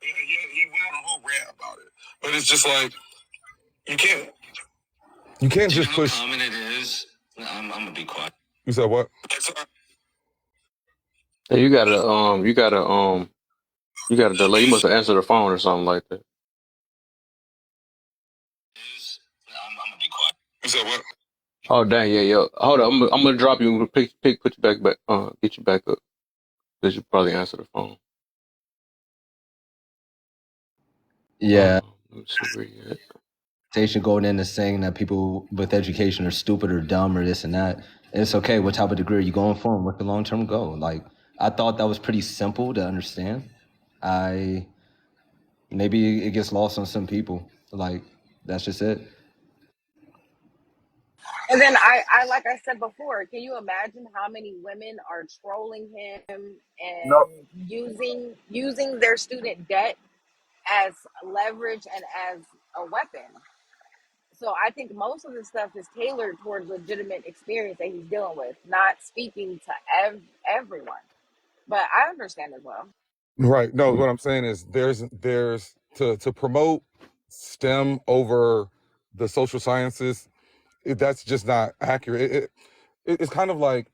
he went on a whole rant about it, but it's just like you can't. You can't just push. How common it is? I'm gonna be quiet. You said what? Hey, you got to delay. You must have answered the phone or something like that. I'm gonna be quiet. You said what? Oh dang, yeah, yeah. Hold on, I'm gonna drop you and put you back, get you back up because you probably answer the phone. Yeah, Let me see where you at. station going into saying that people with education are stupid or dumb or this and that. It's okay. What type of degree are you going for? And what's the long-term goal? Like, I thought that was pretty simple to understand. Maybe it gets lost on some people. Like, that's just it. And then I like I said before, can you imagine how many women are trolling him No, and using their student debt as leverage and as a weapon? So I think most of the stuff is tailored towards legitimate experience that he's dealing with, not speaking to everyone. But I understand as well. Right. No, what I'm saying is there's to promote STEM over the social sciences. That's just not accurate. It's kind of like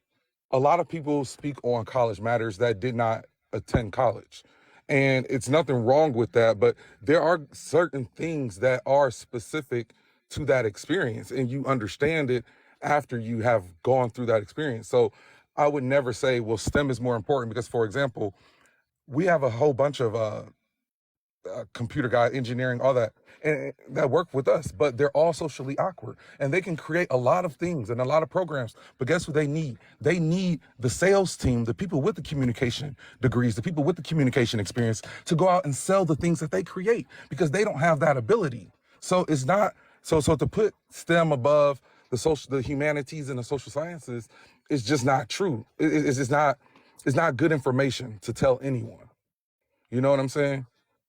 a lot of people speak on college matters that did not attend college. And it's nothing wrong with that, but there are certain things that are specific to that experience, and you understand it after you have gone through that experience. So I would never say, well, STEM is more important because, for example, we have a whole bunch of computer guy, engineering, all that, and that work with us, but they're all socially awkward, and they can create a lot of things and a lot of programs. But guess what they need? They need the sales team, the people with the communication degrees, the people with the communication experience, to go out and sell the things that they create because they don't have that ability. So it's not so to put STEM above the humanities and the social sciences is just not true. It's just not. It's not good information to tell anyone. You know what I'm saying?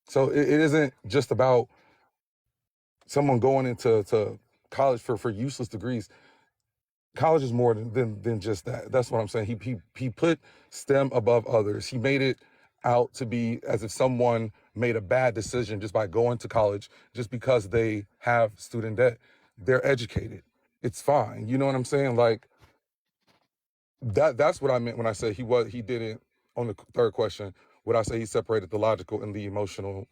So it isn't just about someone going into college for useless degrees. College is more than just that. That's what I'm saying. He put STEM above others. He made it out to be as if someone made a bad decision just by going to college just because they have student debt. They're educated. It's fine. You know what I'm saying? Like that's what I meant when I said he didn't on the third question. Would I say he separated the logical and the emotionally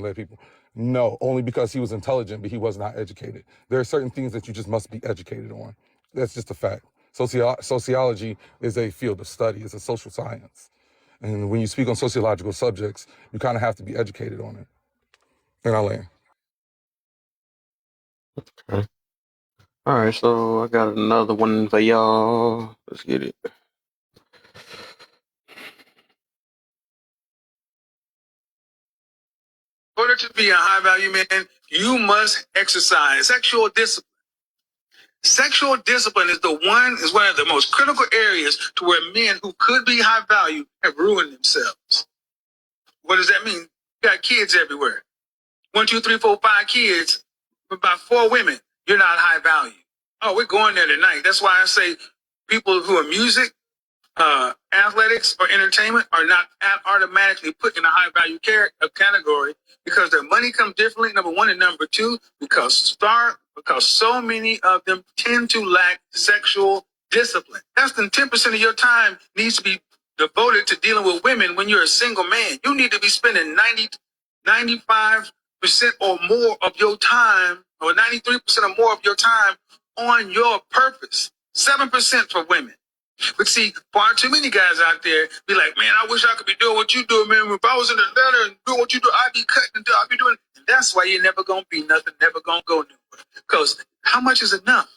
led people? No, only because he was intelligent, but he was not educated. There are certain things that you just must be educated on. That's just a fact. Sociology is a field of study. It's a social science. And when you speak on sociological subjects, you kind of have to be educated on it. And I land. Okay. All right, so I got another one for y'all. Let's get it. In order to be a high value man, you must exercise sexual discipline. Sexual discipline is one of the most critical areas to where men who could be high value have ruined themselves. What does that mean? You got kids everywhere. 1, 2, 3, 4, 5 kids, about 4 women. You're not high value. Oh, we're going there tonight. That's why I say people who are music, athletics, or entertainment are not automatically put in a high value category because their money comes differently. Number one, and number two, because so many of them tend to lack sexual discipline. Less than 10% of your time needs to be devoted to dealing with women when you're a single man. You need to be spending 95% or more of your time, or 93% or more of your time on your purpose. 7% for women. But see, far too many guys out there be like, man, I wish I could be doing what you do, man. If I was in Atlanta and doing what you do, I'd be cutting and I'd be doing. And that's why you're never gonna be nothing, never gonna go nowhere. Because how much is enough?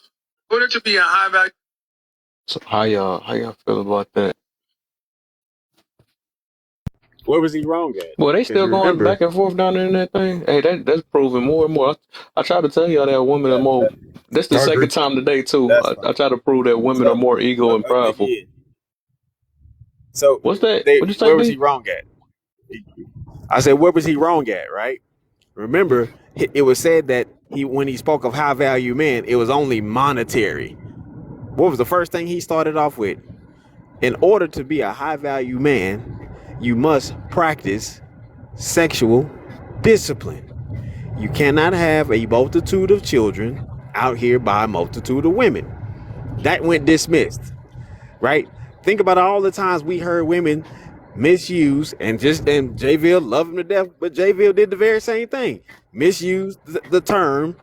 For it to be a high value. So how y'all feel about that? Where was he wrong at? Well, they Because still you going remember, back and forth down there in that thing. Hey, that's proving more and more. I try to tell y'all that women are more. That's the I agree. second time today too. that's I fine. try to prove that women are So more ego and prideful. again, so What's that? they What you say, where was he D? wrong at? I said, where was he wrong at? Right? Remember, it was said that when he spoke of high value men, it was only monetary. What was the first thing he started off with? In order to be a high value man, you must practice sexual discipline. You cannot have a multitude of children out here by a multitude of women. That went dismissed, right? Think about all the times we heard women misuse and JVille love him to death, but JVille did the very same thing. Misuse the term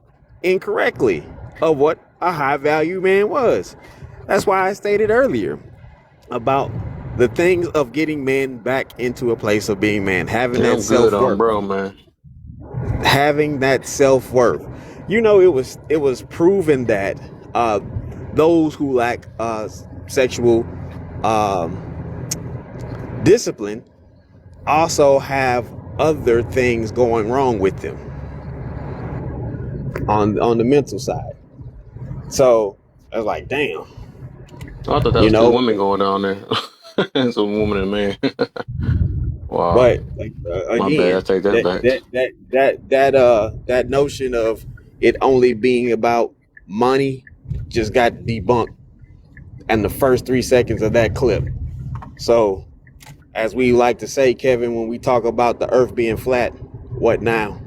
incorrectly of what a high value man was. That's why I stated earlier about the things of getting men back into a place of being man, having Yeah, that I'm good on self-worth, bro, man. having that self-worth. It was proven that those who lack sexual discipline also have other things going wrong with them on the mental side. So I was like, damn, I thought that you was two know. women going down there. It's a woman and a man. Wow. But like, My bad. I again, take that that back. that that that that that notion of it only being about money just got debunked in the first 3 seconds of that clip. So, as we like to say, Kevin, when we talk about the Earth being flat, what now?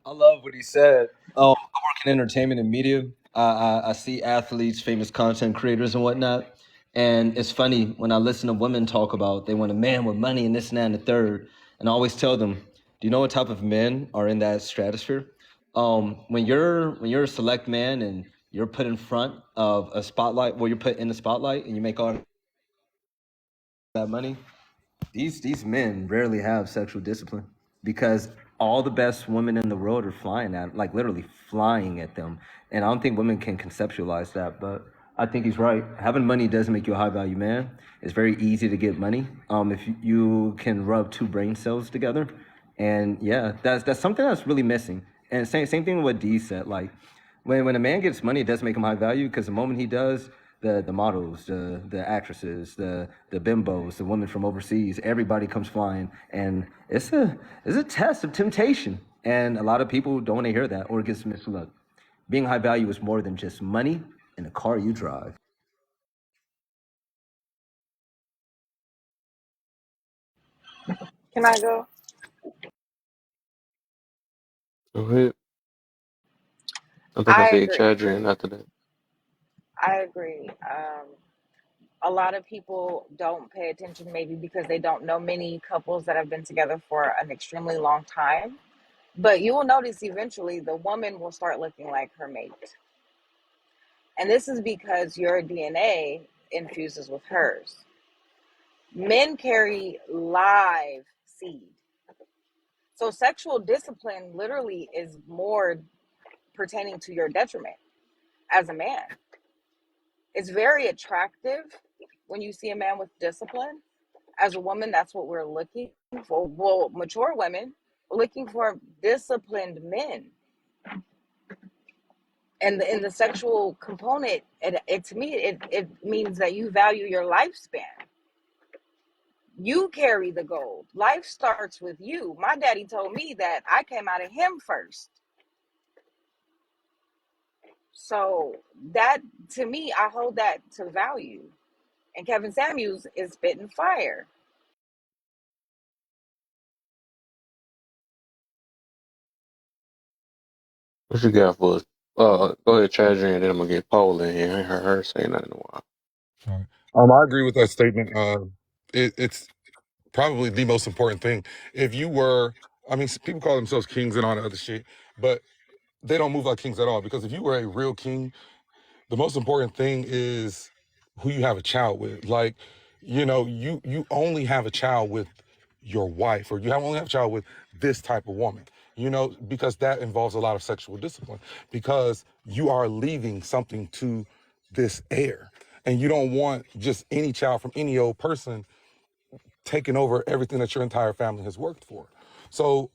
I love what he said. I work in entertainment and media. I see athletes, famous content creators, and whatnot. And it's funny when I listen to women talk about they want a man with money and this and that and the third. And I always tell them, do you know what type of men are in that stratosphere? When you're a select man and you're put in front of a spotlight, well, you're put in the spotlight and you make all that money. These men rarely have sexual discipline because all the best women in the world are flying at, like literally flying at them. And I don't think women can conceptualize that, but I think he's right. Having money doesn't make you a high value man. It's very easy to get money if you can rub two brain cells together. And yeah, that's something that's really missing. And same thing with what D said. Like when a man gets money, it does make him high value because the moment he does, the models, the actresses, the bimbos, the women from overseas, everybody comes flying, and it's a test of temptation. And a lot of people don't want to hear that or it gets misled. Being high value is more than just money and the car you drive. Can I go? Go ahead. I think I I said agree. Chadrian after that. I agree. A lot of people don't pay attention, maybe because they don't know many couples that have been together for an extremely long time. But you will notice eventually the woman will start looking like her mate. And this is because your DNA infuses with hers. Men carry live seed. So sexual discipline literally is more pertaining to your detriment as a man. It's very attractive when you see a man with discipline. As a woman, that's what we're looking for. Well, mature women are looking for disciplined men. And in the sexual component, it to me, it means that you value your lifespan. You carry the gold. Life starts with you. My daddy told me that I came out of him first. So that to me, I hold that to value. And Kevin Samuels is spitting fire. What you got for us? Go ahead, Chadrian, and then I'm gonna get Paul in here. I ain't heard her say nothing in a while. All right. I agree with that statement. It's probably the most important thing. If you were, I mean, people call themselves kings and all that other shit, but they don't move like kings at all. Because if you were a real king, the most important thing is who you have a child with. Like, you only have a child with your wife, or only have a child with this type of woman, because that involves a lot of sexual discipline, because you are leaving something to this heir. And you don't want just any child from any old person taking over everything that your entire family has worked for. So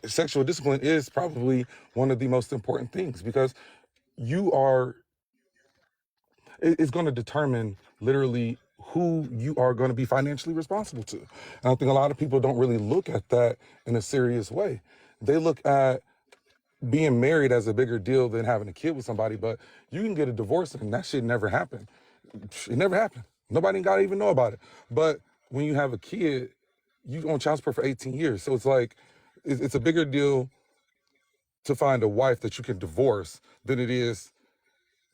sexual discipline is probably one of the most important things, because you are it's going to determine literally who you are going to be financially responsible to. And I think a lot of people don't really look at that in a serious way. They look at being married as a bigger deal than having a kid with somebody, but you can get a divorce and that shit never happened. It never happened. Nobody got to even know about it. But when you have a kid, you on child support for 18 years. So it's like, it's a bigger deal to find a wife that you can divorce than it is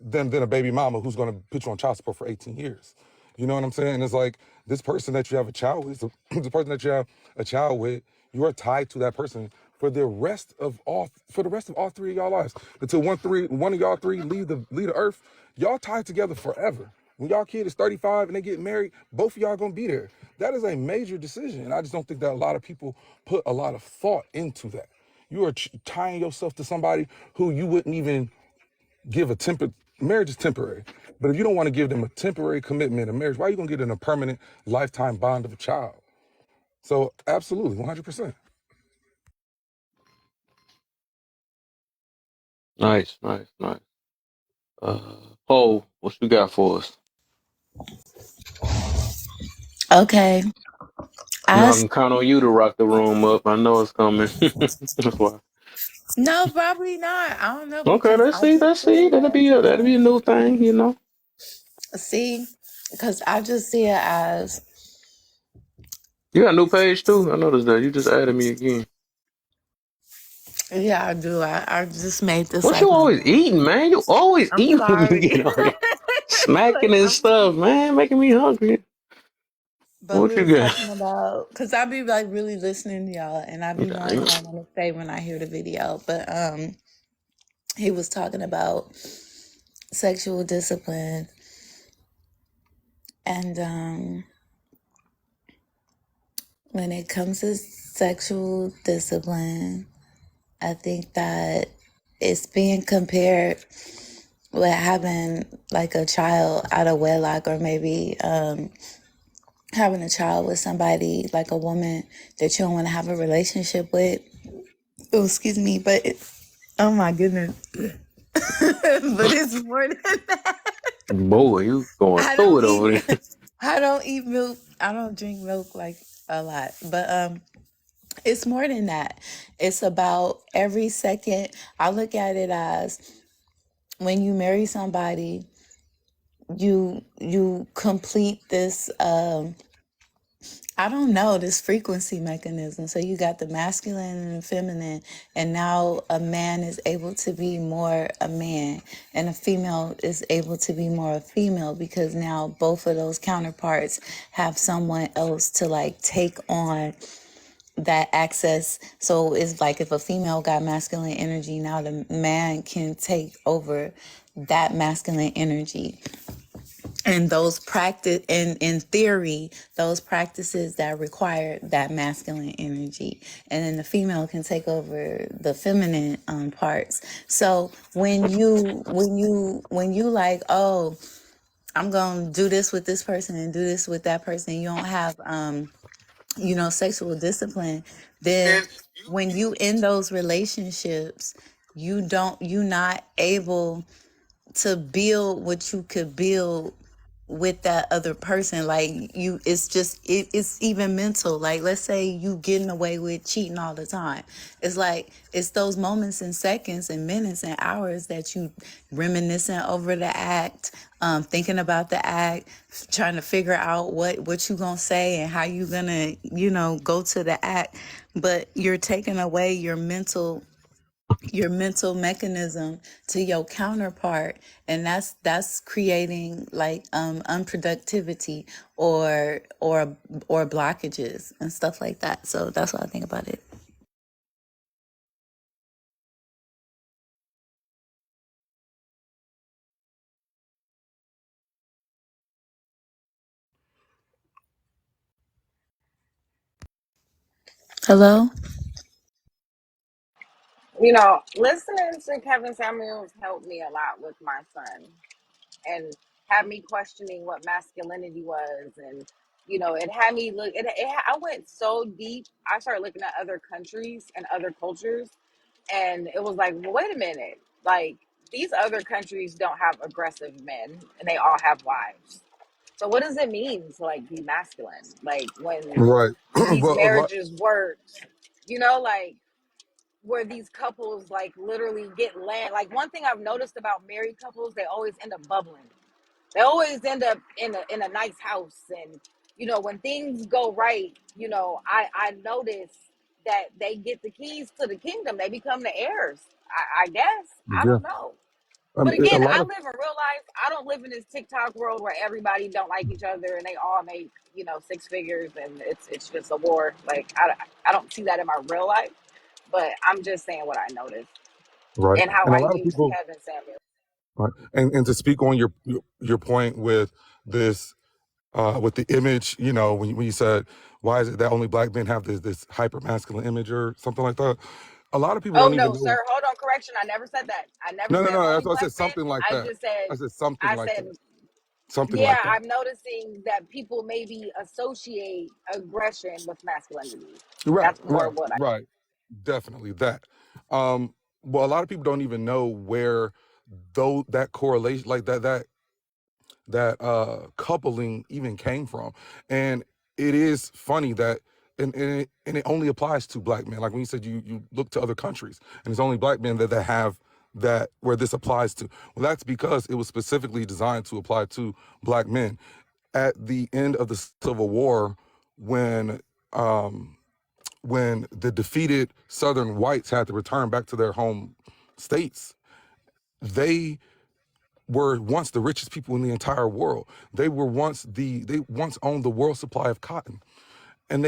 than a baby mama who's going to put you on child support for 18 years. You know what I'm saying? It's like, this person that you have a child with, the person that you have a child with, you are tied to that person for the rest of all 3 of y'all lives. Until one of y'all three leave the earth, y'all tied together forever. When y'all kid is 35 and they get married, both of y'all gonna be there. That is a major decision. And I just don't think that a lot of people put a lot of thought into that. You are tying yourself to somebody who you wouldn't even give marriage is temporary. But if you don't want to give them a temporary commitment of marriage, why are you gonna give them a permanent lifetime bond of a child? So absolutely, 100%. Nice, nice, nice. Paul, what you got for us? Okay. You know, I I can count on you to rock the room up. I know it's coming. That's why. No, probably not. I don't know Okay, because I just let's see. feel That'll be a new thing, you know. see, because I just see it as You got a new page too. I noticed that. You just added me again. yeah, I do. I just made this What like you my. always eating, man? You always I'm eating when you sorry. get on here. Smacking Like and I'm stuff, man. Making me hungry. But What we you was got? talking about because I be like really listening to y'all, and I be knowing Dang. what I want to say when I hear the video. But he was talking about sexual discipline, and when it comes to sexual discipline, I think that it's being compared with having like a child out of wedlock, or maybe having a child with somebody like a woman that you don't want to have a relationship with. Oh, excuse me, but oh my goodness. But it's more than that. Boy, you going I through don't it over eat there. I don't eat milk. I don't drink milk like a lot. But it's more than that. It's about every second. I look at it as when you marry somebody, you complete this I don't know, this frequency mechanism. So you got the masculine and the feminine, and now a man is able to be more a man, and a female is able to be more a female, because now both of those counterparts have someone else to like take on that access. So it's like if a female got masculine energy, now the man can take over that masculine energy, and those practice in theory, those practices that require that masculine energy, and then the female can take over the feminine parts. So when you like, oh, I'm gonna do this with this person and do this with that person, you don't have sexual discipline, then when you in those relationships, you not able to build what you could build with that other person. Like it's just it's even mental. Like, let's say you getting away with cheating all the time. It's like it's those moments and seconds and minutes and hours that you reminiscing over the act, thinking about the act, trying to figure out what you gonna say and how you gonna go to the act. But you're taking away your mental mechanism to your counterpart, and that's creating like unproductivity or blockages and stuff like that. So that's what I think about it. Hello? You know, listening to Kevin Samuels helped me a lot with my son and had me questioning what masculinity was. And, you know, it had me look, I went so deep. I started looking at other countries and other cultures. And it was like, well, wait a minute. Like, these other countries don't have aggressive men and they all have wives. So what does it mean to like be masculine? Like when Right. these Well, a lot. marriages work, you know, like where these couples like literally get land. Like one thing I've noticed about married couples, they always end up bubbling. They always end up in a nice house, and you know when things go right, you know I notice that they get the keys to the kingdom. They become the heirs. I guess I Yeah. don't know. I But mean, a again, lot I of live in real life. I don't live in this TikTok world where everybody don't like each other and they all make, you know, six figures and it's just a war. Like I don't see that in my real life, but I'm just saying what I noticed right, and how and a I lot of use people. Kevin Samuel. Right, and to speak on your point with this, with the image, you know, when you said why is it that only black men have this hyper masculine image or something like that, a lot of people Oh don't even no, know. sir. Hold on, correction. I never said that. I never No, no, said no. only That's what I black said. men. Something like I that. just said I said something I like said that. Something yeah, like that. I'm noticing that people maybe associate aggression with masculinity. Right, That's more right, what I right. Definitely that. Um, well, a lot of people don't even know where though that correlation, like that coupling even came from. And it is funny that and it only applies to black men. Like when you said you look to other countries and it's only black men that have that where this applies to. Well, that's because it was specifically designed to apply to black men. At the end of the Civil War, when um when the defeated Southern whites had to return back to their home states, they were once the richest people in the entire world. They once owned the world supply of cotton, and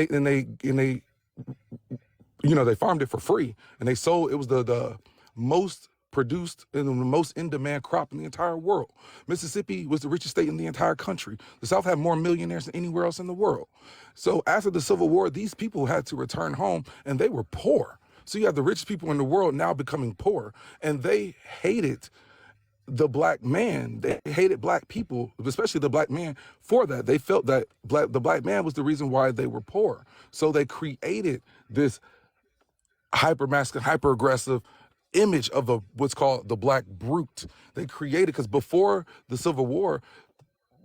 they you know they farmed it for free, and they sold. It was the most produced and the most in demand crop in the entire world. Mississippi was the richest state in the entire country. The South had more millionaires than anywhere else in the world. So after the Civil War, these people had to return home, and they were poor. So you have the richest people in the world now becoming poor, and they hated the black man. They hated black people, especially the black man, for that. They felt that the black man was the reason why they were poor. So they created this hyper masculine, hyper aggressive image of what's called the black brute. They created because before the Civil War,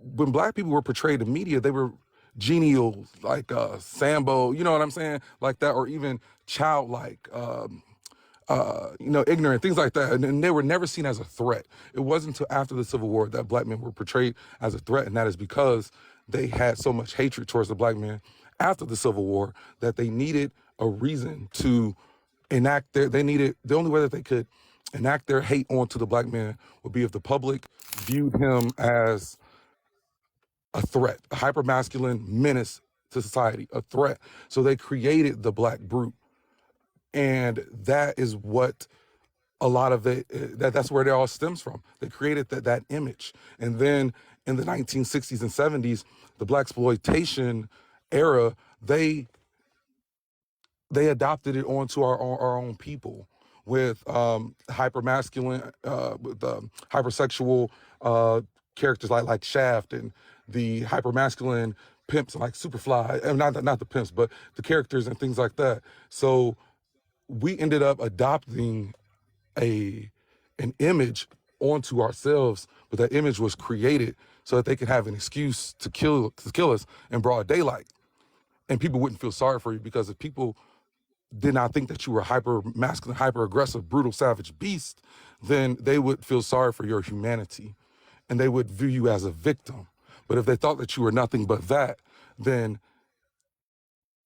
when black people were portrayed in media, they were genial, like Sambo, you know what I'm saying, like that, or even childlike. You know, ignorant, things like that. And they were never seen as a threat. It wasn't until after the Civil War that black men were portrayed as a threat. And that is because they had so much hatred towards the black men after the Civil War that they needed a reason to they needed, the only way that they could enact their hate onto the black man would be if the public viewed him as a threat, a hypermasculine menace to society, a threat. So they created the black brute. And that is what a lot of that's where it all stems from. They created that image, and then in the 1960s and 70s, the black exploitation era, they adopted it onto our own people with hyper masculine, with hypersexual characters like Shaft and the hyper masculine pimps like Superfly, and not the pimps, but the characters and things like that. So we ended up adopting a an image onto ourselves, but that image was created so that they could have an excuse to kill us in broad daylight, and people wouldn't feel sorry for you because if people did not think that you were hyper masculine, hyper aggressive, brutal, savage beast, then they would feel sorry for your humanity, and they would view you as a victim. But if they thought that you were nothing but that, then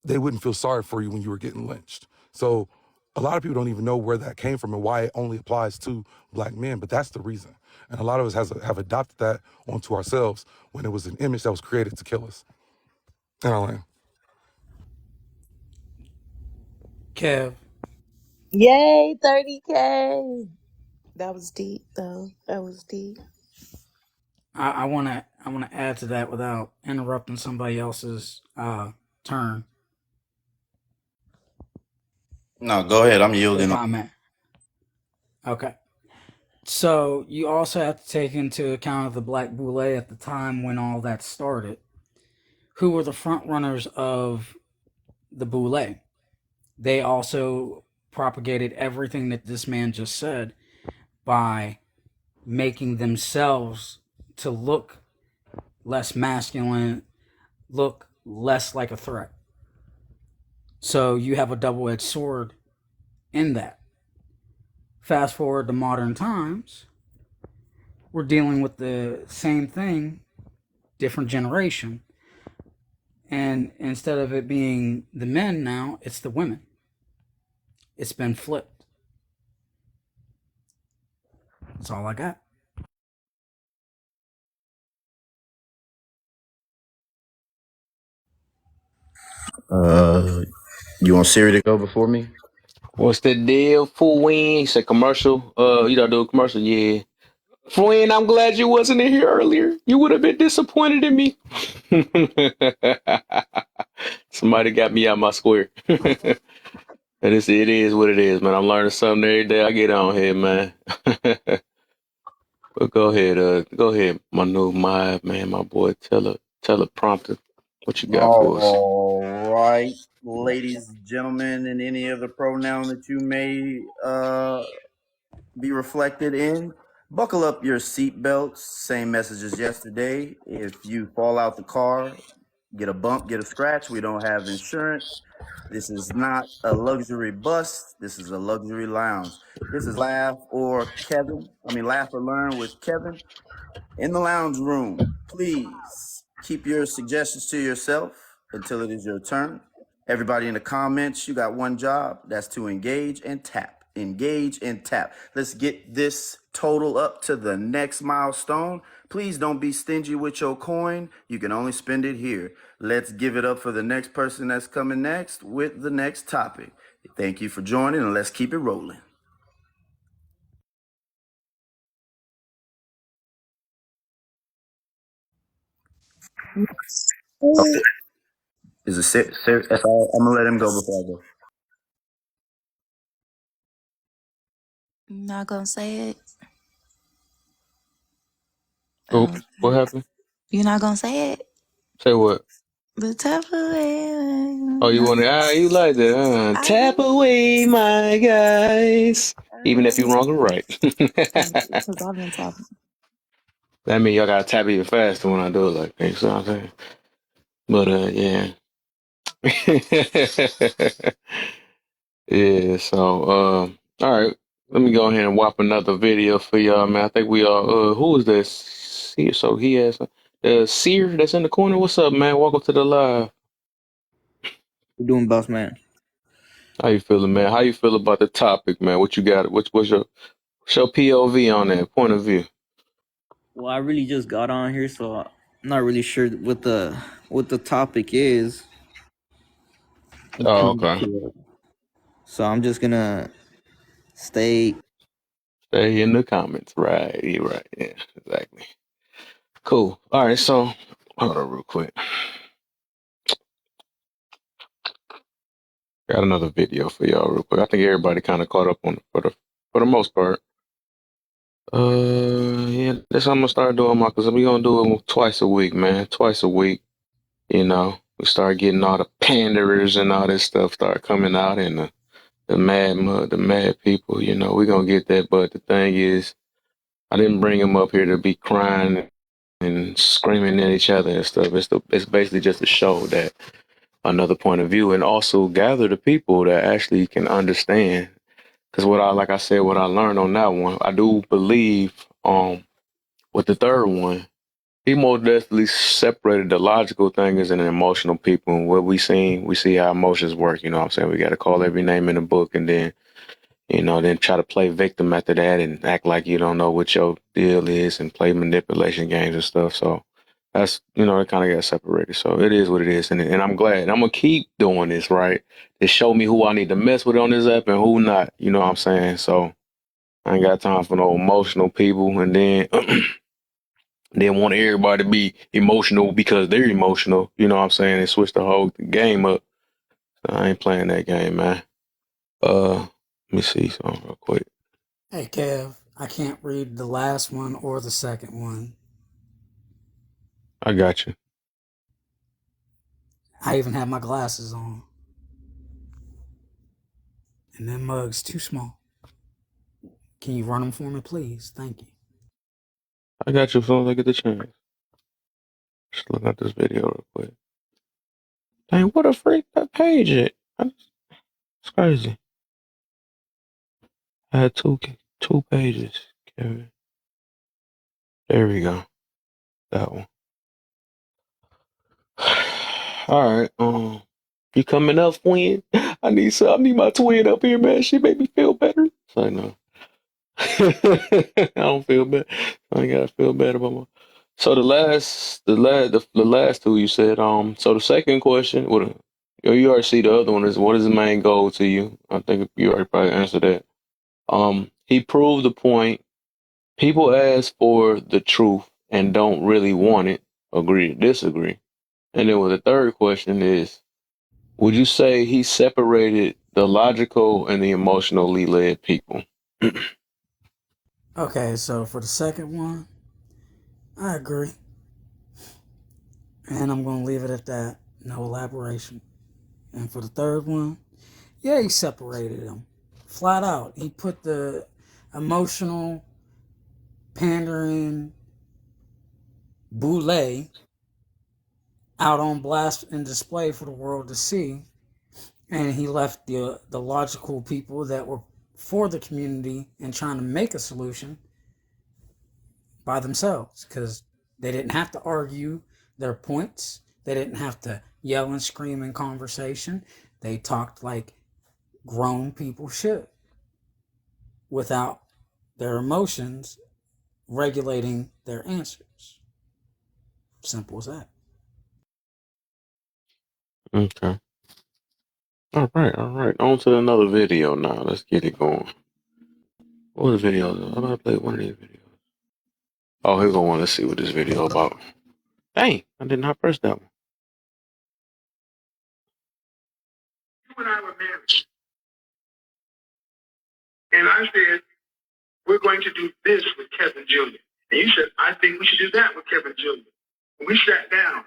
they wouldn't feel sorry for you when you were getting lynched. So a lot of people don't even know where that came from and why it only applies to black men, but that's the reason. And a lot of us have adopted that onto ourselves when it was an image that was created to kill us. And I land. Kev. Yay, 30K. That was deep, though. That was deep. I wanna add to that without interrupting somebody else's turn. No, go ahead. I'm if yielding. I may. Okay. So you also have to take into account the Black Boule at the time when all that started. Who were the front runners of the Boule? They also propagated everything that this man just said by making themselves to look less masculine, look less like a threat. So you have a double-edged sword in that. Fast forward to modern times, we're dealing with the same thing, different generation. And instead of it being the men now, it's the women. It's been flipped. That's all I got. You want Siri to go before me? What's the deal, fool? Win? He said commercial. You don't do a commercial, yeah. Friend, I'm glad you wasn't in here earlier. You would have been disappointed in me. Somebody got me out my square. And it is what it is, man. I'm learning something every day I get on here, man. But go ahead, my new man, my boy, teleprompter. What you got for us? All right, ladies, gentlemen, and any other pronoun that you may be reflected in. Buckle up your seatbelts. Same message as yesterday. If you fall out the car, get a bump, get a scratch, we don't have insurance. This is not a luxury bus. This is a luxury lounge. This is Laugh or Learn with Kevin. In the lounge room, please keep your suggestions to yourself until it is your turn. Everybody in the comments, you got one job. That's to engage and tap. Engage and tap. Let's get this total up to the next milestone. Please don't be stingy with your coin. You can only spend it here. Let's give it up for the next person that's coming next with the next topic. Thank you for joining, and let's keep it rolling. Okay. Is it serious? I'm gonna let him go before I go. I'm not gonna say it. Oh, Oh, what happened? you're not gonna say it. Say what? The top of it. Oh, you want to? You like that? I Tap do. away, my guys. Even if you're wrong or right. Because I've been talking. That mean y'all gotta tap even faster when I do it like that. You know what I'm saying? But yeah. Yeah, so all right. Let me go ahead and whop another video for y'all, man. I think we all who is this? So he has Seer that's in the corner. What's up, man? Welcome to the live. You doing, boss man? How you feeling, man? How you feel about the topic, man? What you got? What's your POV on that point of view? Well, I really just got on here, so I'm not really sure what the topic is. Oh, okay. So I'm just gonna stay. Stay in the comments. Right, you're right. Yeah, exactly. Cool. All right, so hold on real quick. Got another video for y'all real quick. I think everybody kind of caught up on it for the most part. Yeah, that's what I'm gonna start doing, my, cause we gonna do it twice a week, man. Twice a week. You know, we start getting all the panderers and all this stuff start coming out, and the mad people. You know, we gonna get that. But the thing is, I didn't bring them up here to be crying and screaming at each other and stuff. It's basically just to show that another point of view, and also gather the people that actually can understand. Because like I said, what I learned on that one, I do believe with the third one, he most definitely separated the logical things and the emotional people. And what we see how emotions work. You know what I'm saying? We got to call every name in the book, and then then try to play victim after that and act like you don't know what your deal is and play manipulation games and stuff. So that's, it kind of got separated. So it is what it is. And I'm glad. I'm going to keep doing this, right? To show me who I need to mess with on this app and who not. You know what I'm saying? So I ain't got time for no emotional people. And then, then want everybody to be emotional because they're emotional. You know what I'm saying? And switch the whole game up. So I ain't playing that game, man. Let me see something real quick. Hey, Kev, I can't read the last one or the second one. I got you. I even have my glasses on. And that mug's too small. Can you run them for me, please? Thank you. I got you as soon as I get the chance. Just look at this video real quick. Dang, what a freak that page it. It's crazy. I had two pages, Kevin. There we go. That one. All right. You coming up, twin? I need my twin up here, man. She made me feel better. So no. I don't feel bad. I ain't gotta feel bad about my. So the last two you said. So the second question, you already see the other one is what is the main goal to you? I think you already probably answered that. He proved the point. People ask for the truth and don't really want it. Agree to disagree. And then with the third question is, would you say he separated the logical and the emotionally led people? Okay, so for the second one, I agree. And I'm going to leave it at that. No elaboration. And for the third one, yeah, he separated them. Flat out. He put the emotional, pandering boule out on blast and display for the world to see. And he left the logical people that were for the community and trying to make a solution by themselves because they didn't have to argue their points. They didn't have to yell and scream in conversation. They talked like grown people should without their emotions regulating their answers. Simple as that. Okay. All right. All right. On to another video now. Let's get it going. What was the video? How about I play one of these videos? Oh, here we go one. Let's see what this video about. Dang, I did not press that one. You and I were married, and I said, we're going to do this with Kevin Jr. And you said, I think we should do that with Kevin Jr. And we sat down.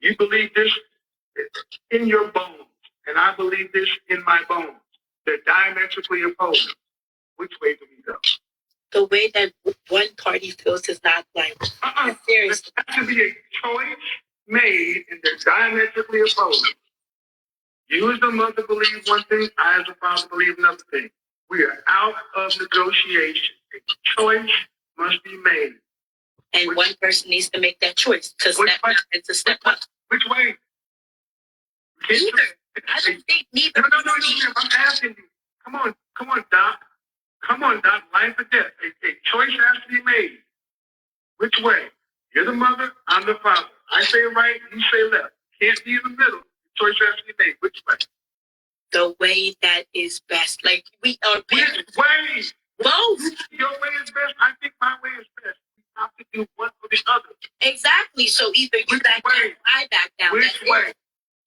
You believe this in your bones, and I believe this in my bones. They're diametrically opposed. Which way do we go? The way that one party feels is not like serious. There has to be a choice made, and they're diametrically opposed. You as the mother believe one thing, I as a father believe another thing. We are out of negotiation. A choice must be made. And one person needs to make that choice to step down and to step up. Which way? Neither. I don't think neither. No. I'm asking you. Come on, Doc. Come on, Doc. Life or death. A choice has to be made. Which way? You're the mother, I'm the father. I say right, you say left. Can't be in the middle. The choice has to be made. Which way? The way that is best. Like we are. Which way? Both. Your way is best. I think my way is best. We have to do one or the other. Exactly. So either you back down or I back down. Which way?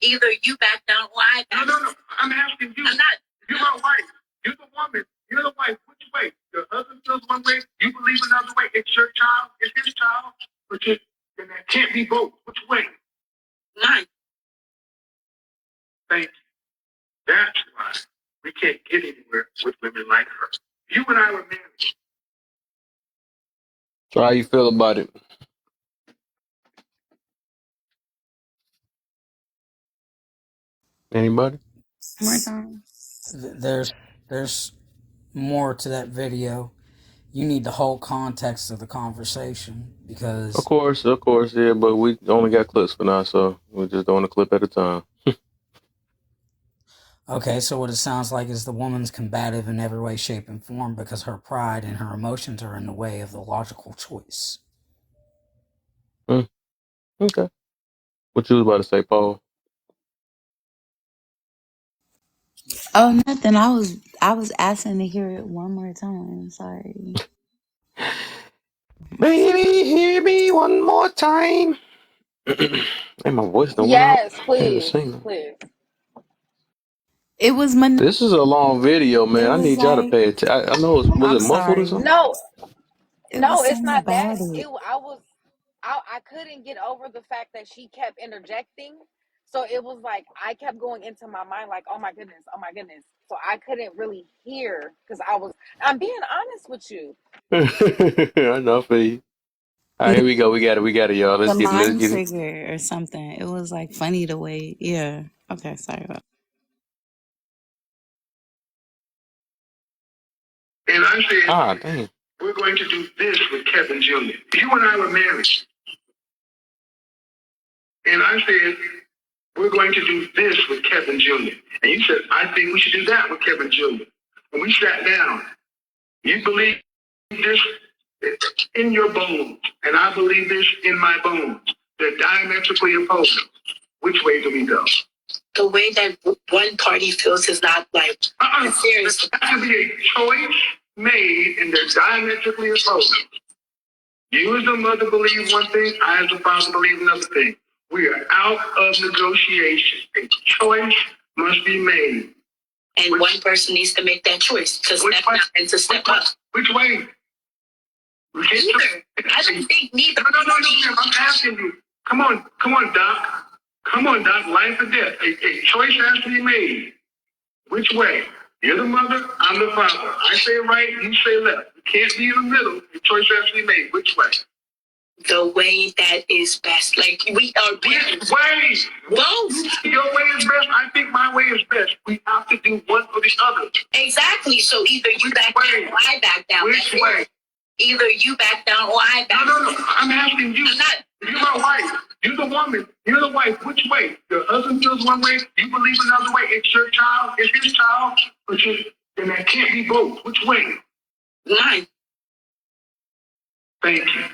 Either you back down or I back down. No. I'm asking you. I'm not. You're my wife. You're the woman. You're the wife. Which way? Your husband feels one way. You believe another way. It's your child. It's his child. But then that can't be both. Which way? Mine. Thank you. That's why we can't get anywhere with women like her. You and I were married. So how you feel about it? Anybody? More time. There's more to that video. You need the whole context of the conversation Of because course, yeah, but we only got clips for now, so we're just doing a clip at a time. okay, so what it sounds like is the woman's combative in every way, shape, and form because her pride and her emotions are in the way of the logical choice. Okay. What you was about to say, Paul? Oh, nothing. I was asking to hear it one more time. Sorry. Baby, hear me one more time. And my voice don't went out. Yes, Can't even please, sing. please. It was This is a long video, it man. I was need y'all to like, pay attention. I know it's, was I'm it muffled or sorry. something? No, It was no, it's something not that. about it. I couldn't get over the fact that she kept interjecting. So it was like I kept going into my mind like, oh my goodness, oh my goodness. So I couldn't really hear because I'm being honest with you. I know for you. All right, here we go. We got it, y'all. The Let's mind get it. trigger or something. It was like funny the way, yeah. Okay, sorry about. And I said, dang. We're going to do this with Kevin Jr. You and I were married. And I said, we're going to do this with Kevin Jr. And you said, I think we should do that with Kevin Jr. And we sat down. You believe this in your bones, and I believe this in my bones. They're diametrically opposed. Which way do we go? The way that one party feels is not like serious. There has to be a choice made, and they're diametrically opposed. You as a mother believe one thing, I as a father believe another thing. We are out of negotiation. A choice must be made. And one person needs to make that choice to step down and to step up. Which way? Neither. I don't think neither. No. I'm asking you. Come on, Doc. Come on, Doc. Life or death. A choice has to be made. Which way? You're the mother, I'm the father. I say right, you say left. You can't be in the middle. The choice has to be made. Which way? The way that is best. Like we are. Which way? Both. Your way is best. I think my way is best. We have to do one or the other. Exactly. So either you back down or I back down. Which way? Either you back down or I back down. No. I'm asking you. I'm not. You're my wife. You're the woman. You're the wife. Which way? Your husband feels one way. You believe another way. It's your child. It's his child. Then that can't be both. Which way? Mine. Thank you.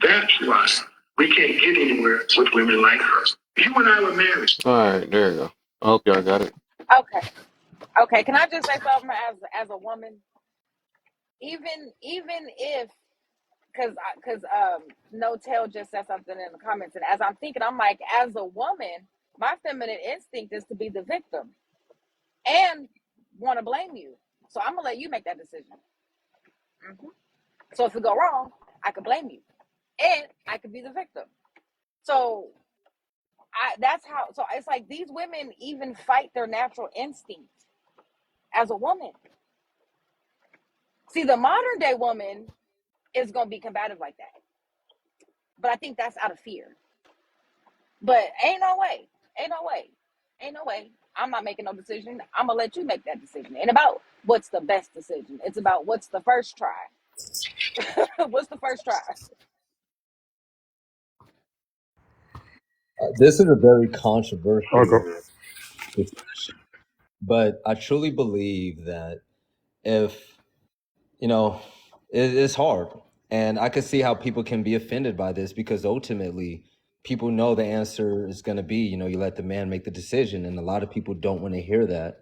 That's why we can't get anywhere with women like her. You and I were married. All right, there you go. I hope y'all got it. Okay. Can I just say something as a woman? Even if because no tail just said something in the comments, and as I'm thinking, I'm like, as a woman, my feminine instinct is to be the victim and want to blame you. So I'm gonna let you make that decision. hmm So if it go wrong, I could blame you, and I could be the victim. So that's how. So it's like these women even fight their natural instinct as a woman. See, the modern day woman is gonna be combative like that, but I think that's out of fear. But ain't no way. I'm not making no decision. I'm gonna let you make that decision. And about what's the best decision. It's about what's the first try. What's the first try? This is a very Okay. controversial discussion, but I truly believe that if, you know, it's hard. And I can see how people can be offended by this because ultimately people know the answer is going to be, you let the man make the decision. And a lot of people don't want to hear that.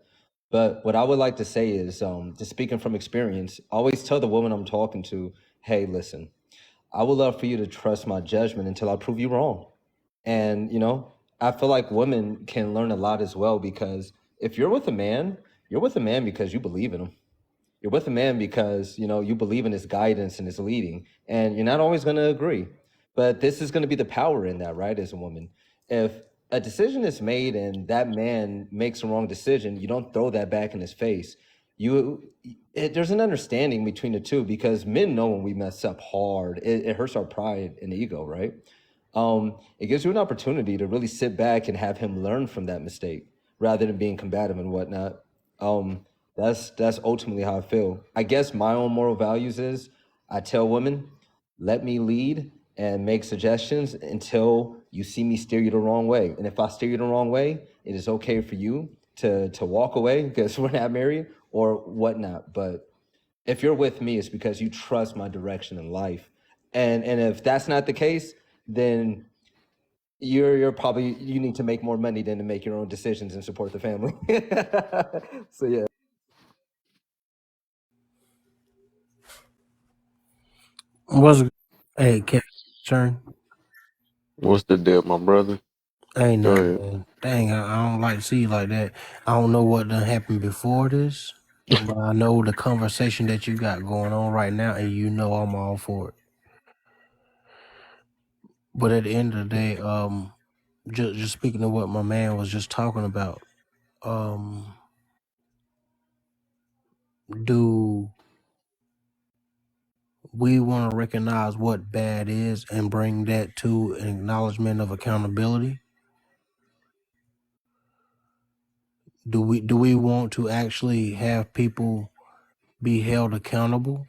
But what I would like to say is, just speaking from experience, always tell the woman I'm talking to, hey, listen, I would love for you to trust my judgment until I prove you wrong. And, I feel like women can learn a lot as well because if you're with a man, you're with a man because you believe in him. You're with a man because, you believe in his guidance and his leading, and you're not always going to agree. But this is going to be the power in that, right? As a woman, if a decision is made and that man makes a wrong decision, you don't throw that back in his face. There's an understanding between the two because men know when we mess up hard, it hurts our pride and ego, right? It gives you an opportunity to really sit back and have him learn from that mistake rather than being combative and whatnot. That's ultimately how I feel. I guess my own moral values is I tell women, let me lead and make suggestions until you see me steer you the wrong way. And if I steer you the wrong way, it is okay for you to walk away because we're not married or whatnot. But if you're with me, it's because you trust my direction in life. And if that's not the case, then you're probably you need to make more money than to make your own decisions and support the family. So yeah. Was hey, Kevin, turn. What's the deal, my brother? Ain't Go nothing, ahead. man. Dang, I don't like to see you like that. I don't know what done happened before this, but I know the conversation that you got going on right now, and you know I'm all for it. But at the end of the day, just speaking of what my man was just talking about, um, do we want to recognize what bad is and bring that to an acknowledgement of accountability? Do we want to actually have people be held accountable?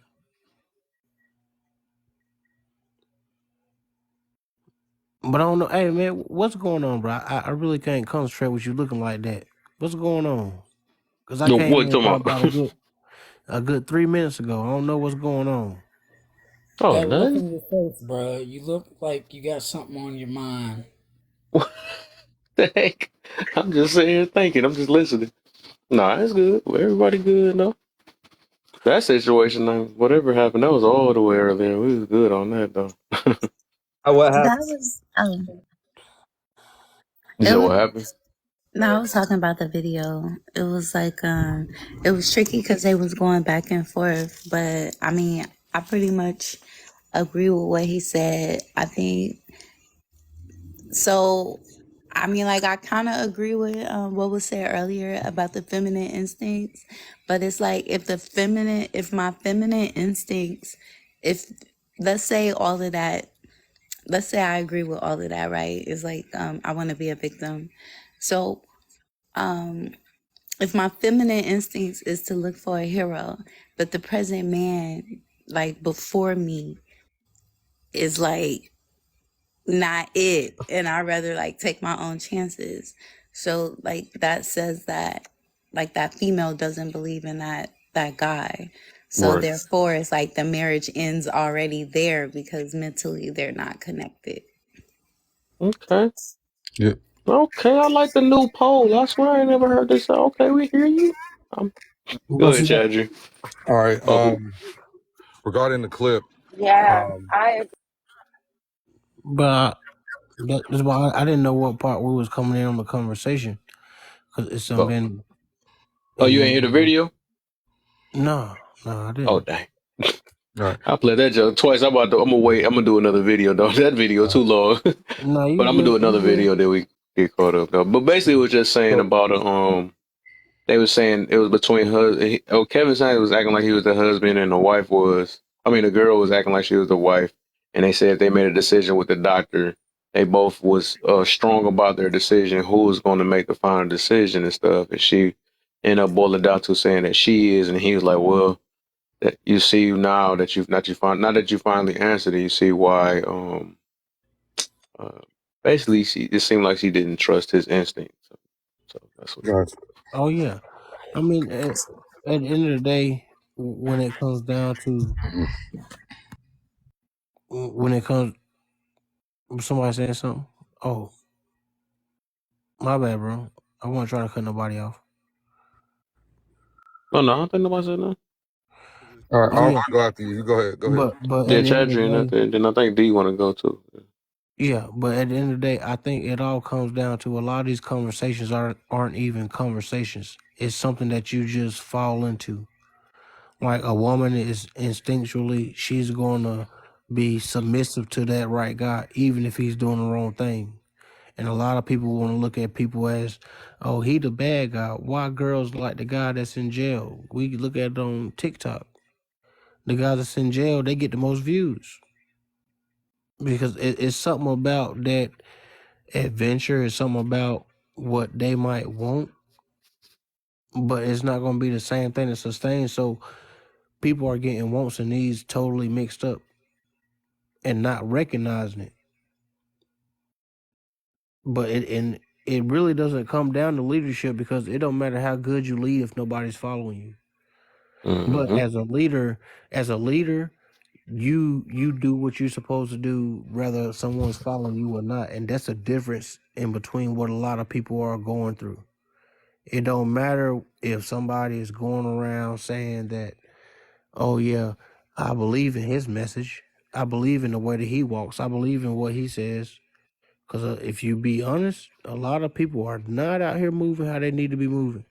But I don't know. Hey man, what's going on, bro? I really can't concentrate with you looking like that. What's going on? Cause I No, came what you in talking probably about about? a good 3 minutes ago. I don't know what's going on. Oh, That look nothing. in your face, bro. You look like you got something on your mind. What the heck? I'm just sitting here thinking. I'm just listening. Nah, it's good. Well, everybody good, no? That situation, whatever happened, that was all the way earlier. We was good on that, though. Oh, what happened? That was You it said was what happened? no, I was talking about the video. It was like it was tricky because they was going back and forth, but I mean, I pretty much agree with what he said. I think so. I mean, like I kind of agree with what was said earlier about the feminine instincts, but it's like if my feminine instincts, if let's say all of that, let's say I agree with all of that, right? It's like I want to be a victim, so um, if my feminine instincts is to look for a hero, but the present man, like before me, is like not it, and I rather like take my own chances. So like that says that like that female doesn't believe in that guy. So Right. therefore, it's like the marriage ends already there because mentally they're not connected. Okay. Yeah. Okay, I like the new poll. I swear I ain't never heard this. Okay, we hear you. Go But ahead, see that, Chadri. All right. Oh, who? Regarding the clip, Yeah, um, I but that's why I didn't know what part we was coming in on the conversation because it's Oh, been oh, you ain't hear the in. video? No, I Oh, didn't. dang. all right. I played that joke twice. I'm gonna wait. I'm gonna do another video though. That video too long, but No, you I'm gonna do good. You another good. video that we get caught up though. But basically, it was just saying So, about they was saying it was between her. Oh, Kevin Samuels was acting like he was the husband, and the wife was. I mean, the girl was acting like she was the wife, and they said if they made a decision with the doctor, they both was strong about their decision. Who was going to make the final decision and stuff, and she ended up boiling down to saying that she is, and he was like, well. That you see now that you've not you find now that you finally answered it, you see why uh basically she it seemed like she didn't trust his instinct. So that's what guys, Oh yeah. I mean, at the end of the day, when it comes down to when it comes, somebody saying something. Oh, my bad, bro. I wasn't trying to cut nobody off. no, no, I don't think nobody said nothing. all right. Oh I'll yeah, go after you. You go ahead. Go ahead. but Yeah, at the end of the Chadri and day, then I think D wanna go too. yeah. But at the end of the day, I think it all comes down to a lot of these conversations aren't even conversations. It's something that you just fall into. Like a woman is instinctually, she's gonna be submissive to that right guy, even if he's doing the wrong thing. And a lot of people want to look at people as, oh, he the bad guy. Why girls like the guy that's in jail? We look at it on TikTok. The guy that's in jail, they get the most views because it's something about that adventure. It's something about what they might want, but it's not going to be the same thing that sustains. So people are getting wants and needs totally mixed up and not recognizing it. But it really doesn't come down to leadership because it don't matter how good you lead if nobody's following you. But Mm-hmm. as a leader, you do what you're supposed to do, whether someone's following you or not, and that's a difference in between what a lot of people are going through. It don't matter if somebody is going around saying that, oh yeah, I believe in his message, I believe in the way that he walks, I believe in what he says. Because if you be honest, a lot of people are not out here moving how they need to be moving.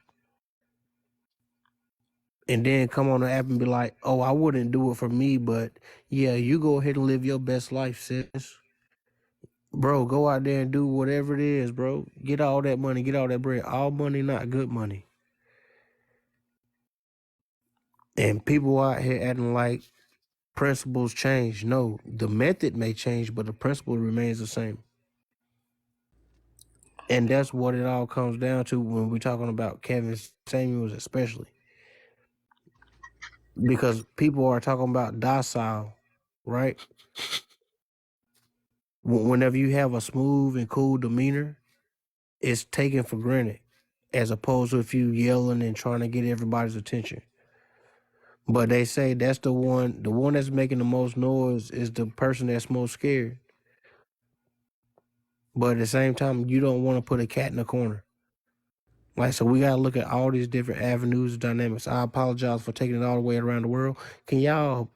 And then come on the app and be like, oh, I wouldn't do it for me, but yeah, you go ahead and live your best life, sis. Bro, go out there and do whatever it is, bro. Get all that money, get all that bread. All money, not good money. And people out here acting like principles change. No, the method may change, but the principle remains the same. And that's what it all comes down to when we're talking about Kevin Samuels, especially. Because people are talking about docile, right? Whenever you have a smooth and cool demeanor, it's taken for granted, as opposed to if you yelling and trying to get everybody's attention. But they say that's the one that's making the most noise is the person that's most scared. But at the same time, you don't want to put a cat in the corner. Like, so we got to look at all these different avenues of dynamics. I apologize for taking it all the way around the world. Can y'all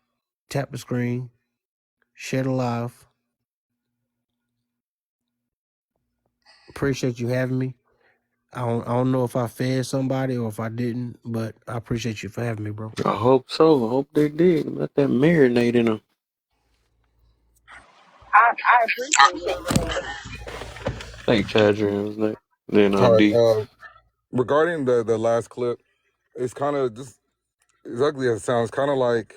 tap the screen, share the live? Appreciate you having me. I don't know if I fed somebody or if I didn't, but I appreciate you for having me, bro. I hope so. I hope they did. Let that marinate in them. I appreciate that, Kev. Thank Chadrian was next. Then All D. right. Regarding the last clip, it's kind of just as ugly as it sounds. Kind of like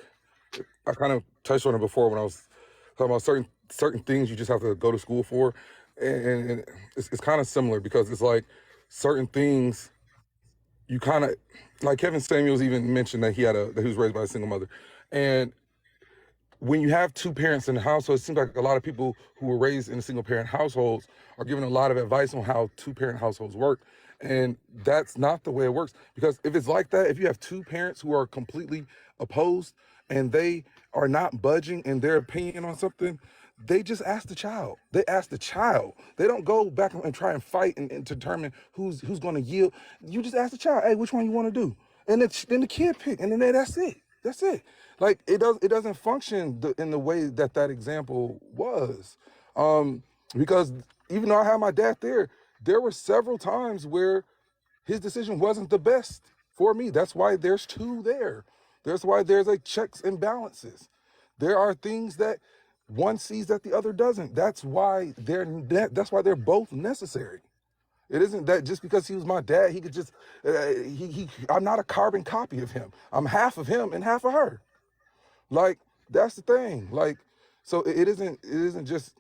I kind of touched on it before when I was talking about certain things you just have to go to school for, and it's kind of similar because it's like certain things you kind of like. Kevin Samuels even mentioned that that he was raised by a single mother, and when you have two parents in the household, it seems like a lot of people who were raised in single parent households are given a lot of advice on how two parent households work. And that's not the way it works. Because if it's like that, if you have two parents who are completely opposed and they are not budging in their opinion on something, they just ask the child. They ask the child. They don't go back and try and fight and determine who's going to yield. You just ask the child, hey, which one you want to do? And then the kid pick, and then that's it. That's it. Like it doesn't function in the way that example was, because even though I had my dad there were several times where his decision wasn't the best for me. That's why there's two there. That's why there's like checks and balances. There are things that one sees that the other doesn't. That's why they're both necessary. It isn't that just because he was my dad, he could just I'm not a carbon copy of him. I'm half of him and half of her. Like, that's the thing. Like, so it isn't just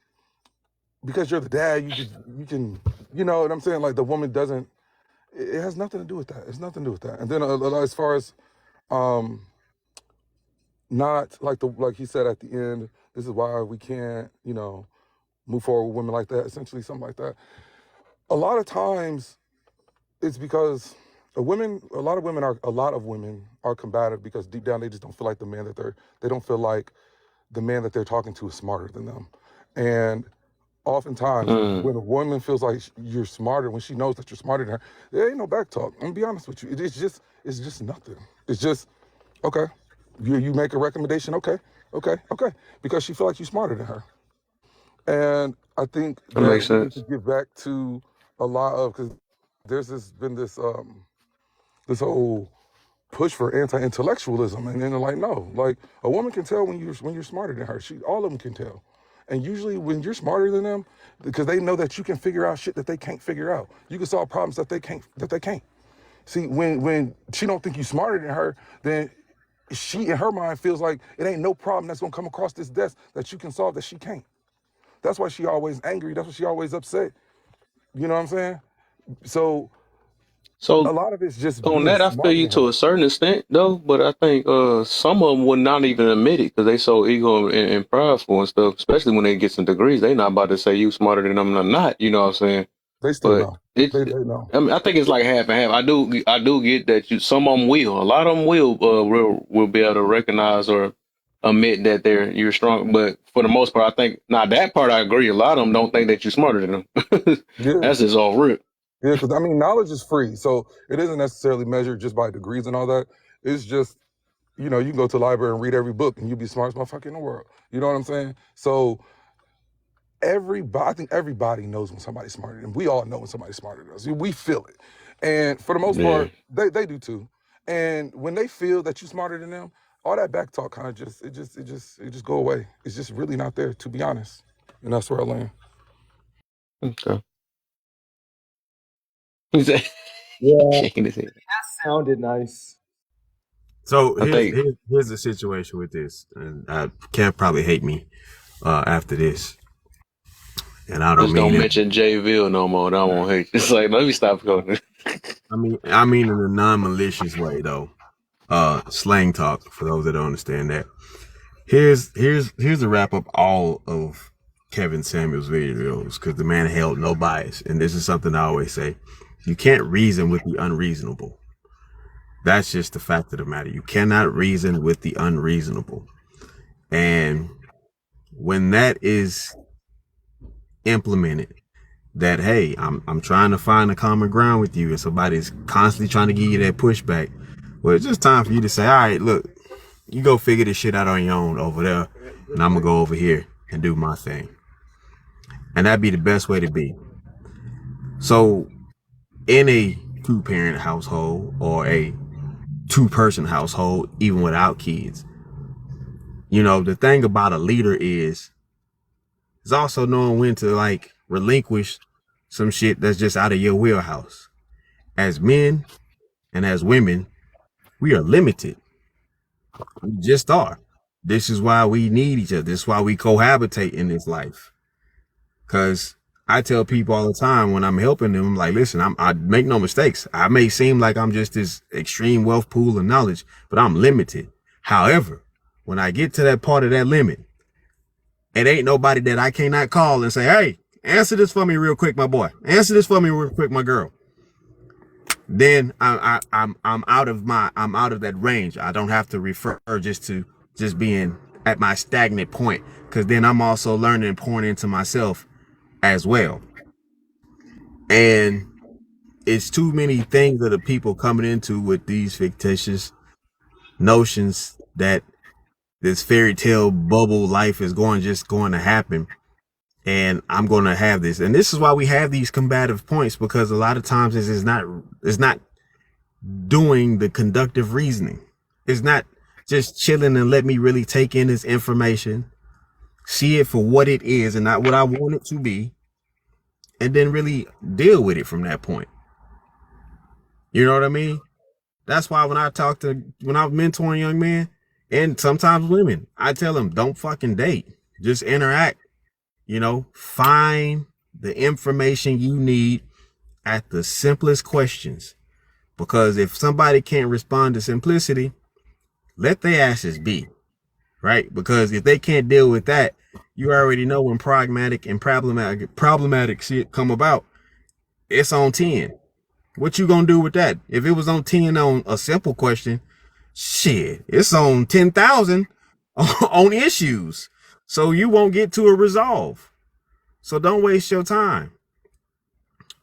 because you're the dad, you can, you know what I'm saying? Like the woman doesn't, it has nothing to do with that. It's nothing to do with that. And then as far as, not like he said at the end, this is why we can't, move forward with women like that, essentially something like that. A lot of times it's because a lot of women are combative because deep down they just don't feel like they don't feel like the man that they're talking to is smarter than them. And oftentimes when a woman feels like you're smarter, when she knows that you're smarter than her, there ain't no back talk. I'm gonna be honest with you. It's just nothing. It's just, okay. You make a recommendation, okay. Because she feel like you're smarter than her. And I think That that makes we need to sense. get back to a lot of, because been this whole push for anti-intellectualism, and then they're like, no, like a woman can tell when you're smarter than her. All of them can tell, and usually when you're smarter than them, because they know that you can figure out shit that they can't figure out. You can solve problems that they can't. See, when she don't think you smarter than her, then she in her mind feels like it ain't no problem that's gonna come across this desk that you can solve that she can't. That's why she always angry. That's why she always upset. You know what I'm saying? So a So lot of it's just on being that, I feel smarter you than to her. a certain extent, though. But I think some of them would not even admit it because they so ego and prideful and stuff. Especially when they get some degrees, they not about to say you smarter than them or not. You know what I'm saying? They still But know. it's, They know. I mean, I think it's like half and half. I do get that some of them will. A lot of them will be able to recognize or admit that you're strong. But for the most part, I think now that part I agree. A lot of them don't think that you're smarter than them. Yeah. That's just all rip. Yeah, because I mean, knowledge is free, so it isn't necessarily measured just by degrees and all that. It's just, you can go to the library and read every book, and you'll be the smartest motherfucker in the world. You know what I'm saying? So I think everybody knows when somebody's smarter than we all know when somebody's smarter than us. We feel it. And for the most Yeah. part, they do too. And when they feel that you're smarter than them, all that back talk kind of just go away. It's just really not there, to be honest. And that's where I land. Okay. He said, Yeah, shaking his head. that sounded nice. So I here's think here's here's the situation with this, and Kev probably hate me after this, and I don't just mean don't it. mention Jayville no more. And I won't hate you. It's like, let me stop going. I mean in a non-malicious way though. Slang talk for those that don't understand that. Here's a wrap up all of Kevin Samuels videos because the man held no bias, and this is something I always say: you can't reason with the unreasonable. That's just the fact of the matter. You cannot reason with the unreasonable, and when that is implemented, that hey, I'm trying to find a common ground with you, and somebody's constantly trying to give you that pushback. Well, it's just time for you to say, all right, look, you go figure this shit out on your own over there, and I'm gonna go over here and do my thing. And that'd be the best way to be. So in a two-parent household or a two-person household, even without kids, the thing about a leader is also knowing when to like relinquish some shit that's just out of your wheelhouse. As men and as women, we are limited. We just are. This is why we need each other. This is why we cohabitate in this life. Cause I tell people all the time when I'm helping them, I'm like, listen, I make no mistakes. I may seem like I'm just this extreme wealth pool of knowledge, but I'm limited. However, when I get to that part of that limit, it ain't nobody that I cannot call and say, hey, answer this for me real quick, my boy. Answer this for me real quick, my girl. Then I'm out of that range. I don't have to refer to just being at my stagnant point, because then I'm also learning and pouring into myself as well. And it's too many things that the people coming into with these fictitious notions that this fairy tale bubble life is just going to happen, and I'm going to have this. And this is why we have these combative points, because a lot of times it's not doing the conductive reasoning. It's not just chilling and let me really take in this information, see it for what it is and not what I want it to be, and then really deal with it from that point. You know what I mean? That's why when I'm mentoring young men and sometimes women, I tell them, don't fucking date. Just interact. Find the information you need at the simplest questions. Because if somebody can't respond to simplicity, let their asses be, right? Because if they can't deal with that, you already know when pragmatic and problematic shit come about, it's on 10. What you gonna do with that? If it was on 10 on a simple question, shit, it's on 10,000 on issues. So you won't get to a resolve. So don't waste your time.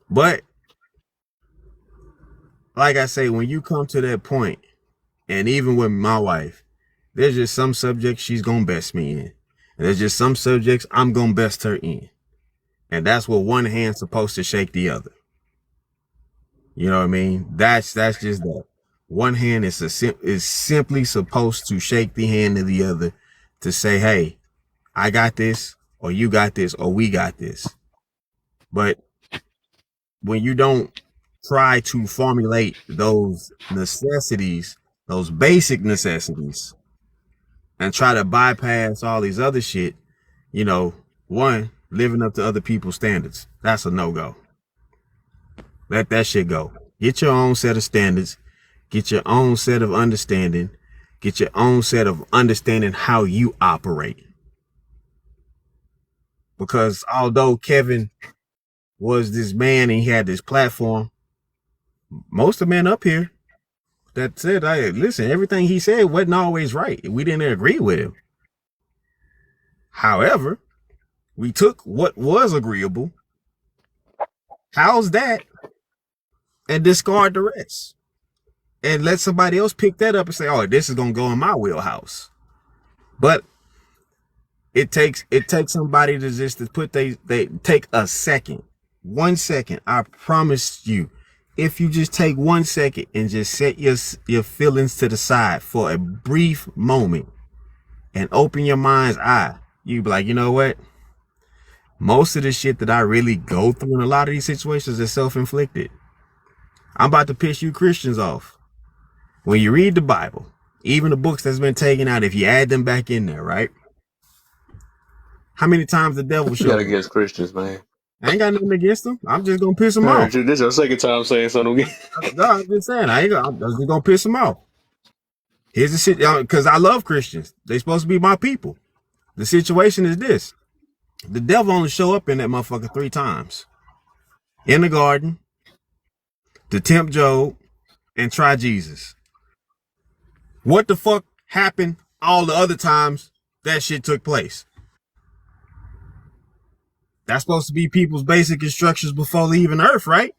But like I say, when you come to that point, and even with my wife, there's just some subjects she's gonna best me in. And there's just some subjects I'm gonna best her in. And that's what one hand's supposed to shake the other. You know what I mean? That's just that. One hand is simply supposed to shake the hand of the other to say, hey, I got this, or you got this, or we got this. But when you don't try to formulate those necessities, those basic necessities, and try to bypass all these other shit, one, living up to other people's standards, that's a no-go. Let that shit go. Get your own set of standards. Get your own set of understanding. Get your own set of understanding how you operate. Because although Kevin was this man and he had this platform, most of the men up here that said, hey, listen, everything he said wasn't always right. We didn't agree with him. However, we took what was agreeable, how's that, and discard the rest. And let somebody else pick that up and say, oh, this is going to go in my wheelhouse. But It takes somebody to just to put they take a second, 1 second. I promise you, if you just take 1 second and just set your feelings to the side for a brief moment and open your mind's eye, you be like, you know what? Most of the shit that I really go through in a lot of these situations is self-inflicted. I'm about to piss you Christians off. When you read the Bible, even the books that's been taken out, if you add them back in there, right? How many times the devil What you show got up? against Christians, man? I ain't got nothing against them. I'm just gonna piss them All right, off. this is your second time saying something again. No, I'm just saying. I'm just gonna piss them off. Here's the shit, because I love Christians. They supposed to be my people. The situation is this: the devil only show up in that motherfucker 3 times in the garden to tempt Job and try Jesus. What the fuck happened all the other times that shit took place? That's supposed to be people's basic instructions before leaving Earth, right?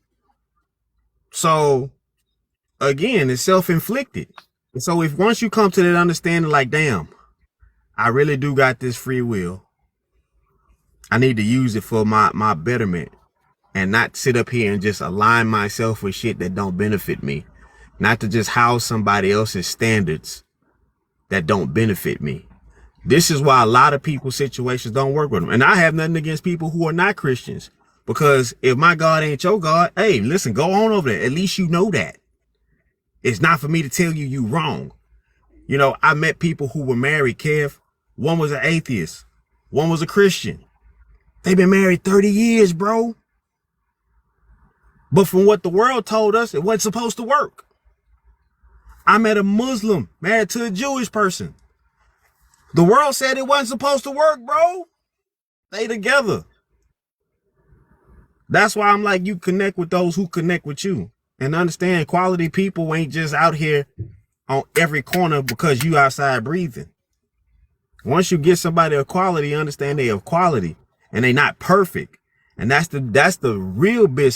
So again, it's self-inflicted. And so if once you come to that understanding, like, damn, I really do got this free will, I need to use it for my betterment and not sit up here and just align myself with shit that don't benefit me. Not to just house somebody else's standards that don't benefit me. This is why a lot of people's situations don't work with them. And I have nothing against people who are not Christians. Because if my God ain't your God, hey, listen, go on over there. At least you know that. It's not for me to tell you you wrong. You know, I met people who were married, Kev. One was an atheist. One was a Christian. They've been married 30 years, bro. But from what the world told us, it wasn't supposed to work. I met a Muslim married to a Jewish person. The world said it wasn't supposed to work, bro. They together. That's why I'm like, you connect with those who connect with you. And understand quality people ain't just out here on every corner because you outside breathing. Once you get somebody of quality, understand they of quality and they not perfect. And that's the real big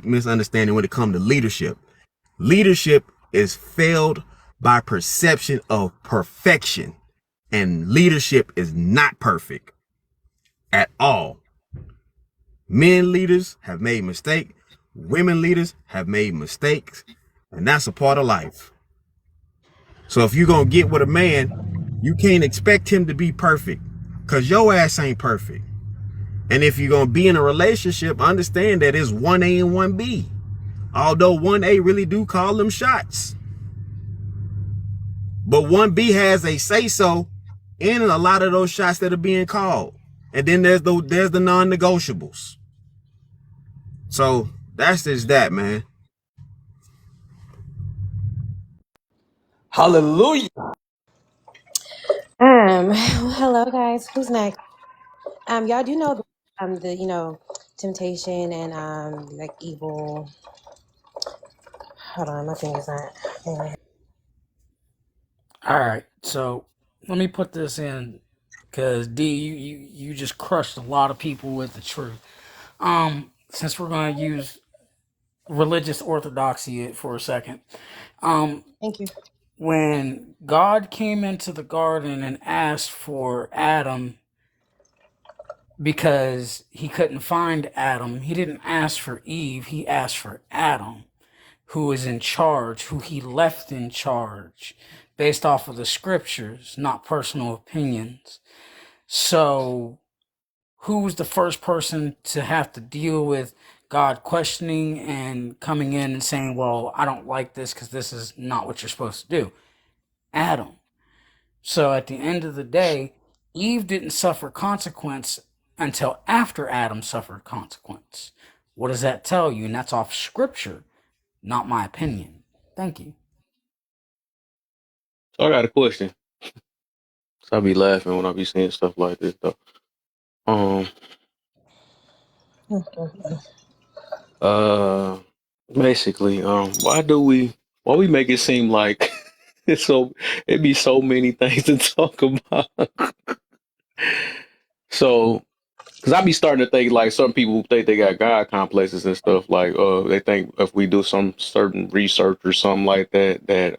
misunderstanding when it comes to leadership. Leadership is failed by perception of perfection. And leadership is not perfect at all. Men leaders have made mistakes. Women leaders have made mistakes. And that's a part of life. So if you're going to get with a man, you can't expect him to be perfect because your ass ain't perfect. And if you're going to be in a relationship, understand that it's 1A and 1B. Although 1A really do call them shots. But 1B has a say-so in a lot of those shots that are being called. And then there's the non-negotiables. So that's just that, man. Hallelujah. Hello guys. Who's next? Y'all do know the temptation and like evil. Hold on, my thing is not. All right, so let me put this in because D, you just crushed a lot of people with the truth. Since we're gonna use religious orthodoxy for a second, Thank you. when God came into the garden and asked for Adam because he couldn't find Adam, he didn't ask for Eve, he asked for Adam, who is in charge, who he left in charge based off of the scriptures, not personal opinions. So, who was the first person to have to deal with God questioning and coming in and saying, well, I don't like this because this is not what you're supposed to do? Adam. So, at the end of the day, Eve didn't suffer consequence until after Adam suffered consequence. What does that tell you? And that's off scripture, not my opinion. Thank you. So I got a question. So I be laughing when I be seeing stuff like this, though. Um, uh, basically, why we make it seem like it's so, it be so many things to talk about. So, cause I be starting to think like some people think they got God complexes and stuff. Like, they think if we do some certain research or something like that,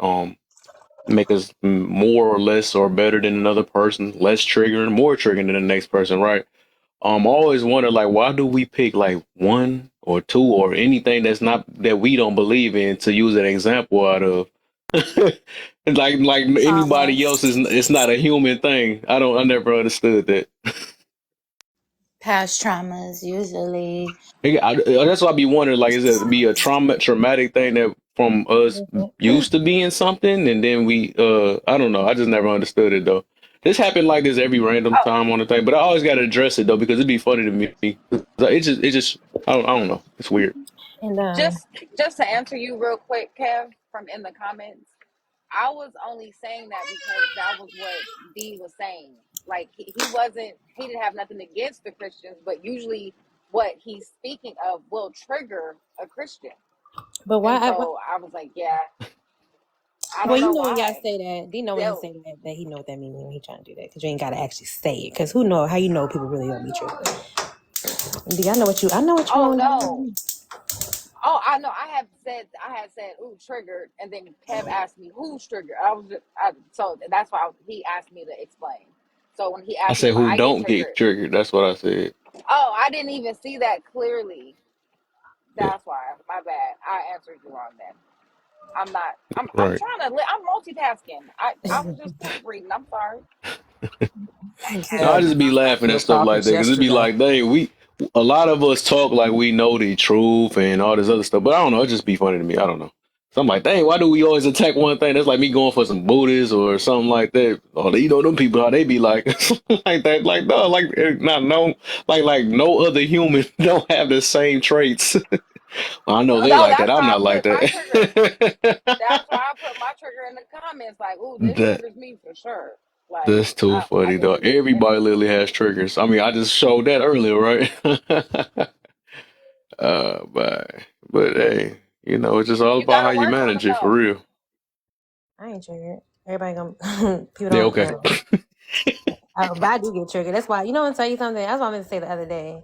make us more or less or better than another person, less triggering, more triggering than the next person, right? I always wonder, like, why do we pick like one or two or anything that's not that we don't believe in to use an example out of? Like anybody else Traumas, is, it's not a human thing. I never understood that. past traumas, usually. That's why I be wondering, like, is it be a traumatic thing that from us used to being something, and then we, I don't know. I just never understood it though. This happened like this every random Oh, time on the thing, but I always got to address it though because it'd be funny to me. It just, I don't know. It's weird. And just to answer you real quick, Kev, from in the comments, I was only saying that because that was what D was saying. Like he didn't have nothing against the Christians, but usually what he's speaking of will trigger a Christian. But why? And so I was like, yeah, I Well, don't you know know when y'all why. say that, do you know when he They'll say that he know what that means when he trying to do that? Because you ain't got to actually say it. Because who know how you know people really don't be true. D, I know what you oh no. want. Oh, I know. I had said, "Ooh, triggered," and then Kev asked me, "Who's triggered?" So that's why he asked me to explain. So when he I asked me said, if who I get don't get triggered, triggered? That's what I said. oh, I didn't even see that clearly. Yeah, That's why. My bad. I answered you wrong then. I'm not. I'm right. trying to. I'm multitasking. I was just proofreading. I'm sorry. No, I Kev, just be back laughing to at the stuff like topics that because it'd be yesterday. like, dang, a lot of us talk like we know the truth and all this other stuff, but I don't know. It just be funny to me. I don't know. So I'm like, dang, why do we always attack one thing? That's like me going for some Buddhists or something like that. Or you know, them people how they be like, like that, like no, like not no, like no other human don't have the same traits. Well, I know they No, like that. that's I'm why I not like put my trigger. that. That's why I put my trigger in the comments. Like, "Ooh, this that triggers me for sure." Like, that's too I funny can though. see it. Everybody literally has triggers. I mean, I just showed that earlier, right? But hey, it's just all You about how gotta you work on manage them it for though. real. I ain't triggered. Everybody gonna people Yeah, don't. okay. But I do get triggered. That's why you know. I'm tell you something. That's what I meant to say the other day.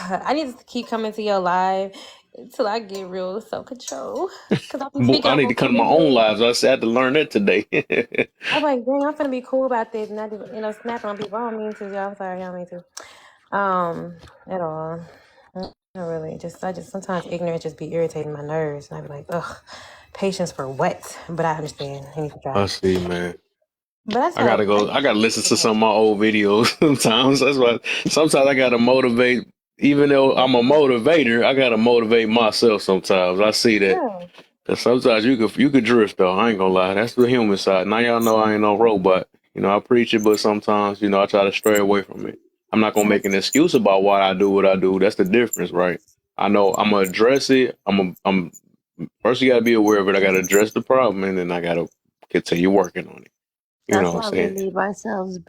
I need to keep coming to your live until I get real self control. Cause I be speaking I on need to both come to my own people. lives. I said I had to learn that today. I'm like, dang, I'm finna be cool about this, and I just, snapping on people. I don't mean to, y'all. I'm sorry, I don't mean to. At all. Not really. I just sometimes ignorance just be irritating my nerves, and I be like, ugh, patience for what? But I understand. I need to try. I see, man. But that's I gotta how. go. I gotta listen to some of my old videos sometimes. That's why sometimes I gotta motivate. Even though I'm a motivator, I gotta motivate myself sometimes. I see that. Yeah, Cause sometimes you could drift though. I ain't gonna lie. That's the human side. Now y'all know I ain't no robot. I preach it, but sometimes I try to stray away from it. I'm not gonna make an excuse about why I do what I do. That's the difference, right? I know I'm gonna address it. I'm first you gotta be aware of it. I gotta address the problem, and then I gotta continue working on it. You know That's what I'm why we saying? leave ourselves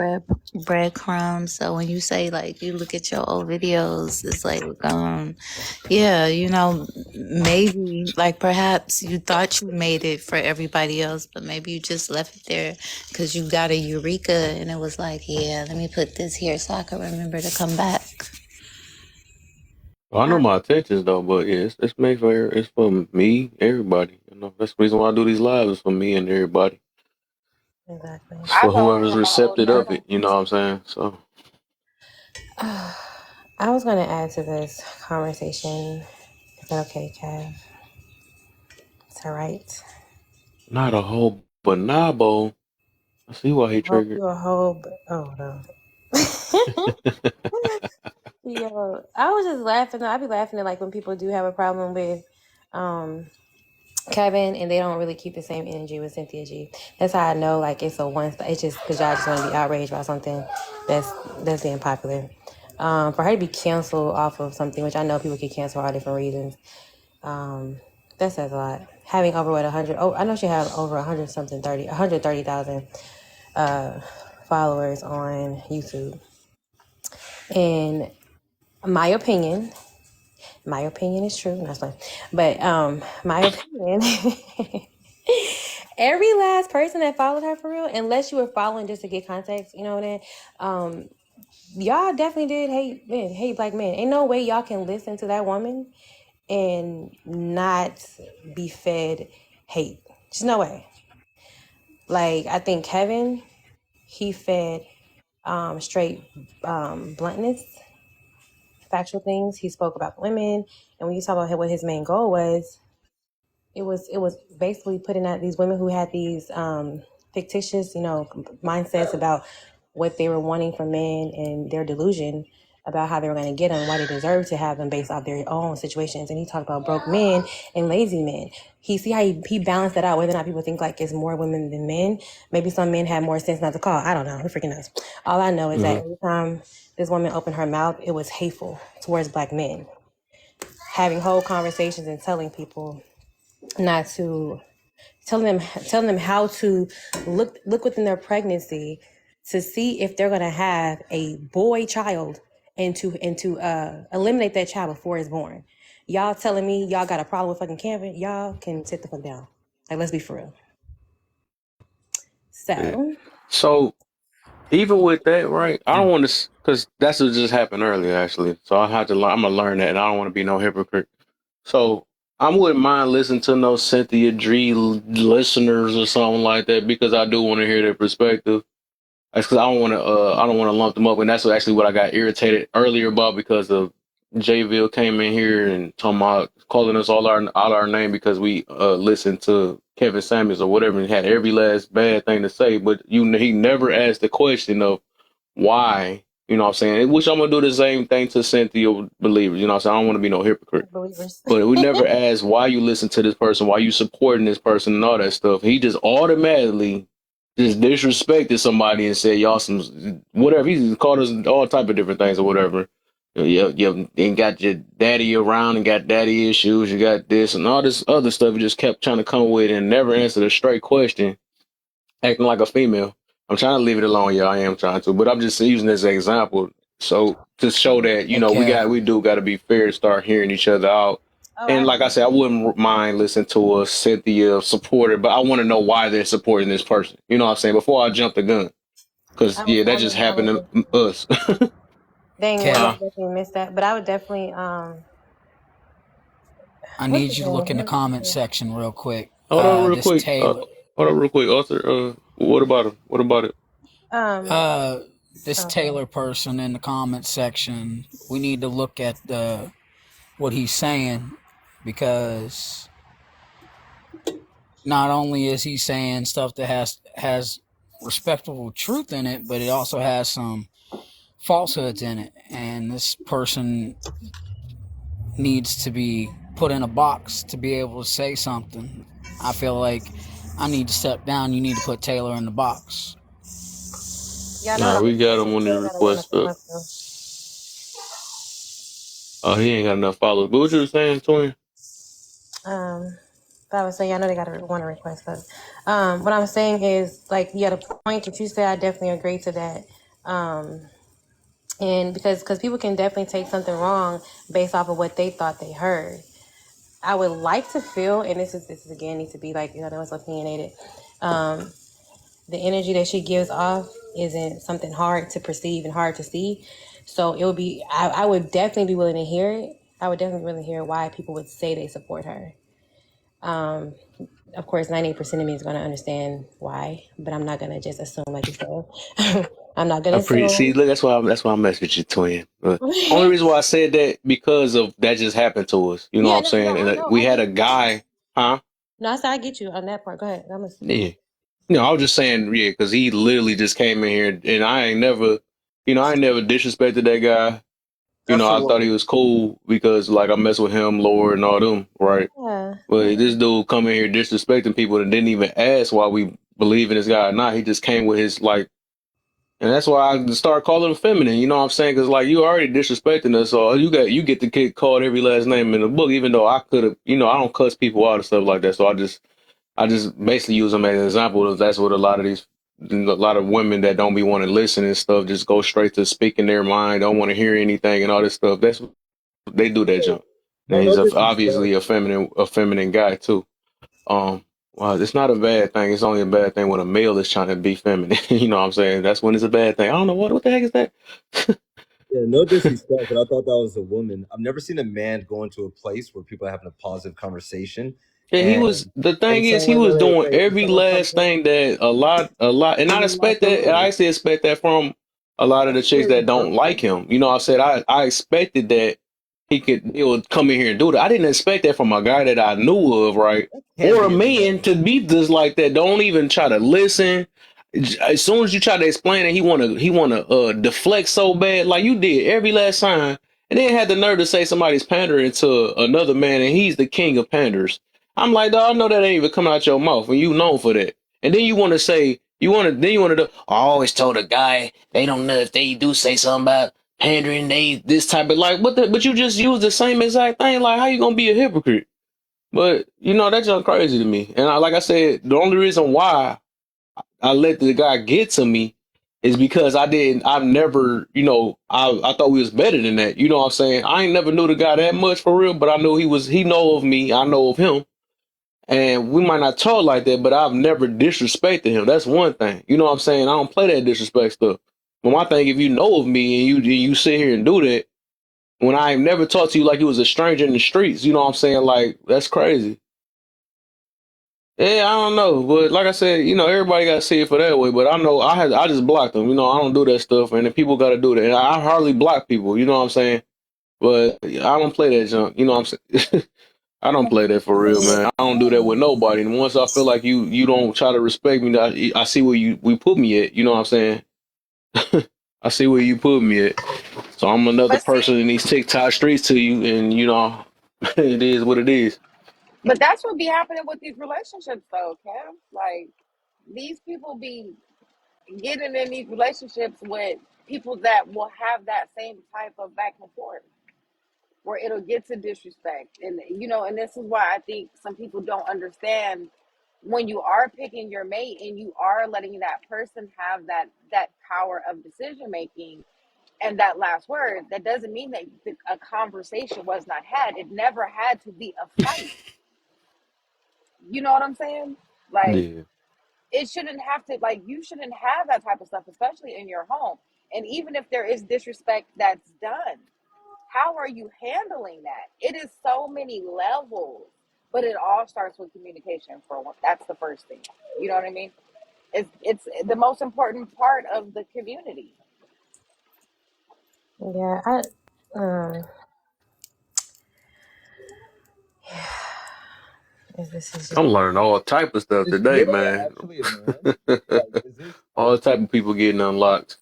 breadcrumbs. So when you say like you look at your old videos, it's like yeah, maybe like perhaps you thought you made it for everybody else, but maybe you just left it there because you got a eureka and it was like, yeah, let me put this here so I can remember to come back. Well, I know my intentions though, but yeah, it's made for it's for me, everybody. That's the reason why I do these lives is for me and everybody. exactly. It's I for told whoever's people in my old receptive of it. journal. You know what I'm saying? So I was gonna add to this conversation. Is that okay, Kev? It's all right. not a whole bonabo. I see why he Hope triggered. you a whole. Oh no. Yo, I was just laughing. I be laughing at like when people do have a problem with um Kevin and they don't really keep the same energy with Cynthia G. That's how I know like it's a one. It's just because y'all just want to be outraged about something that's being popular. For her to be canceled off of something, which I know people get canceled for all different reasons. That says a lot. Having over what 100. Oh, I know she had over 100 something 130,000 followers on YouTube. In my opinion, is true. That's fine. But my opinion, every last person that followed her for real, unless you were following just to get context, you know what I mean? Y'all definitely did hate black men. Ain't no way y'all can listen to that woman and not be fed hate. Just no way. Like, I think Kevin, he fed straight bluntness, factual things. He spoke about women, and when you talk about what his main goal was, it was basically putting out these women who had these fictitious, mindsets about what they were wanting from men and their delusion about how they were going to get them, why they deserve to have them based off their own situations. And he talked about broke men and lazy men. He see how he balanced that out, whether or not people think like it's more women than men. Maybe some men had more sense not to call. I don't know. Who freaking knows? All I know is that every time this woman opened her mouth, it was hateful towards black men. Having whole conversations and telling people not to telling them how to look within their pregnancy to see if they're gonna have a boy child and to eliminate that child before it's born. Y'all telling me y'all got a problem with fucking Kevin? Y'all can sit the fuck down. Like, let's be for real. Yeah. So So even with that, right? I don't want to, because that's what just happened earlier, actually. So I have to learn. I'm gonna learn that, and I don't want to be no hypocrite. So I wouldn't mind listening to no Cynthia Dree listeners or something like that, because I do want to hear their perspective. That's because I don't want to lump them up, and that's actually what I got irritated earlier about, because of Jayville came in here and talking about calling us all our name because we listened to Kevin Samuels or whatever, and had every last bad thing to say, but he never asked the question of why. You know what I'm saying? Which I'm gonna do the same thing to Cynthia believers. You know what I'm saying? I don't want to be no hypocrite. believers. But we never asked why you listen to this person, why you supporting this person, and all that stuff. He just automatically just disrespected somebody and said y'all some whatever. He just called us all type of different things or whatever. You ain't got your daddy around and got daddy issues. You got this and all this other stuff. He just kept trying to come with and never answered a straight question, acting like a female. I'm trying to leave it alone, y'all. I am trying to, but I'm just using this as an example. So to show that, Hey, we do got to be fair to start hearing each other out. Oh, And I like I said, I wouldn't mind listening to a Cynthia supporter, but I want to know why they're supporting this person. You know what I'm saying? Before I jump the gun. Because, yeah, that just I happened would to us. dang, I Kev, Huh? definitely missed that. But I would definitely I what's need his you to look in the name? comment section real quick. Hold on real This quick. Taylor, Hold on real quick. Arthur, what about him? What about it? Um uh, this okay. Taylor person in the comment section. We need to look at what he's saying, because not only is he saying stuff that has respectable truth in it, but it also has some falsehoods in it. And this person needs to be put in a box to be able to say something. I feel like I need to step down. You need to put Taylor in the box. Y'all know Nah, the we got person him on the still gotta wanna request come up. up though. Oh, he ain't got enough followers. But what you were saying, Twin? But I would say, I know they got to want to request us. What I'm saying is, like, yeah, the point that you said, I definitely agree to that. Um, and because people can definitely take something wrong based off of what they thought they heard. I would like to feel, and this is again needs to be like, I know it's opinionated. Um, the energy that she gives off isn't something hard to perceive and hard to see. So it would be, I would definitely be willing to hear it. I would definitely really hear why people would say they support her. Um, of course, 98% of me is going to understand why, but I'm not going to just assume like you said. I'm not going I to see. assume. Look, that's why I mess with you, Twin. Only reason why I said that because of that just happened to us. You know what Yeah, I'm no, saying? And I know, we I had get a you. guy, huh? No, I said I get you on that part. Go ahead. I'm listening. Yeah. No, I was just saying, yeah, because he literally just came in here, and I ain't never disrespected that guy. That's a I thought he woman. was cool because, like, I mess with him, Lord, and all them, right? Yeah, But yeah. this dude come in here disrespecting people and didn't even ask why we believe in this guy or not. He just came with his, like, and that's why I start calling him feminine. You know what I'm saying? Because, like, you already disrespecting us, so you get to get called every last name in the book, even though I could have, I don't cuss people out and stuff like that. So I just basically use them as an example of that's what a lot of women that don't be want to listen and stuff just go straight to speaking their mind, don't want to hear anything and all this stuff. That's what they do that jump. No, And no he's disrespect. obviously a feminine guy too. Well, it's not a bad thing. It's only a bad thing when a male is trying to be feminine. You know what I'm saying? That's when it's a bad thing. I don't know what the heck is that? Yeah, no disrespect, but I thought that was a woman. I've never seen a man go into a place where people are having a positive conversation Yeah, he was. The thing is, he was doing every last thing that a lot, and I expect that. And I actually expect that from a lot of the chicks that don't like him. You know, I said I expected that he would come in here and do that. I didn't expect that from a guy that I knew of, right? Can't Or a be a man to be just like that. Don't even try to listen. As soon as you try to explain it, he wanna deflect so bad, like you did every last time, and then had the nerve to say somebody's pandering to another man, and he's the king of panders. I'm like, dog, I know that ain't even coming out your mouth, and you known for that. And then you want to say, then you want to. I always told a guy they don't know if they do say something about pandering, they this type of like, but you just use the same exact thing. Like, how you gonna be a hypocrite? But that's just crazy to me. And like I said, the only reason why I let the guy get to me is because I've never, I thought we was better than that. You know what I'm saying? I ain't never knew the guy that much for real, but I knew he know of me, I know of him. And we might not talk like that, but I've never disrespected him. That's one thing. You know what I'm saying? I don't play that disrespect stuff. But my thing, if you know of me and you sit here and do that, when I ain't never talked to you like you was a stranger in the streets, you know what I'm saying? Like, that's crazy. Yeah, I don't know, but like I said, everybody got to see it for that way. But I know I just blocked them. I don't do that stuff, and then people got to do that. And I hardly block people. You know what I'm saying? But I don't play that junk. You know what I'm saying? I don't play that for real, man. I don't do that with nobody. And once I feel like you don't try to respect me, I see where we put me at. You know what I'm saying? I see where you put me at. So I'm another But see, person in these TikTok streets to you, and it is what it is. but that's what be happening with these relationships, though, Kev. Like these people be getting in these relationships with people that will have that same type of back and forth, where it'll get to disrespect, and this is why I think some people don't understand when you are picking your mate and you are letting that person have that power of decision making and that last word. That doesn't mean that a conversation was not had. It never had to be a fight. You know what I'm saying? Like, Yeah. it shouldn't have to, like, you shouldn't have that type of stuff, especially in your home. And even if there is disrespect that's done, how are you handling that? It is so many levels, but it all starts with communication. For one, that's the first thing. You know what I mean? It's the most important part of the community. Yeah, um, this is just I'm learning all type of stuff Is today, Taylor man. actually a man? Like, is this All type of people getting unlocked.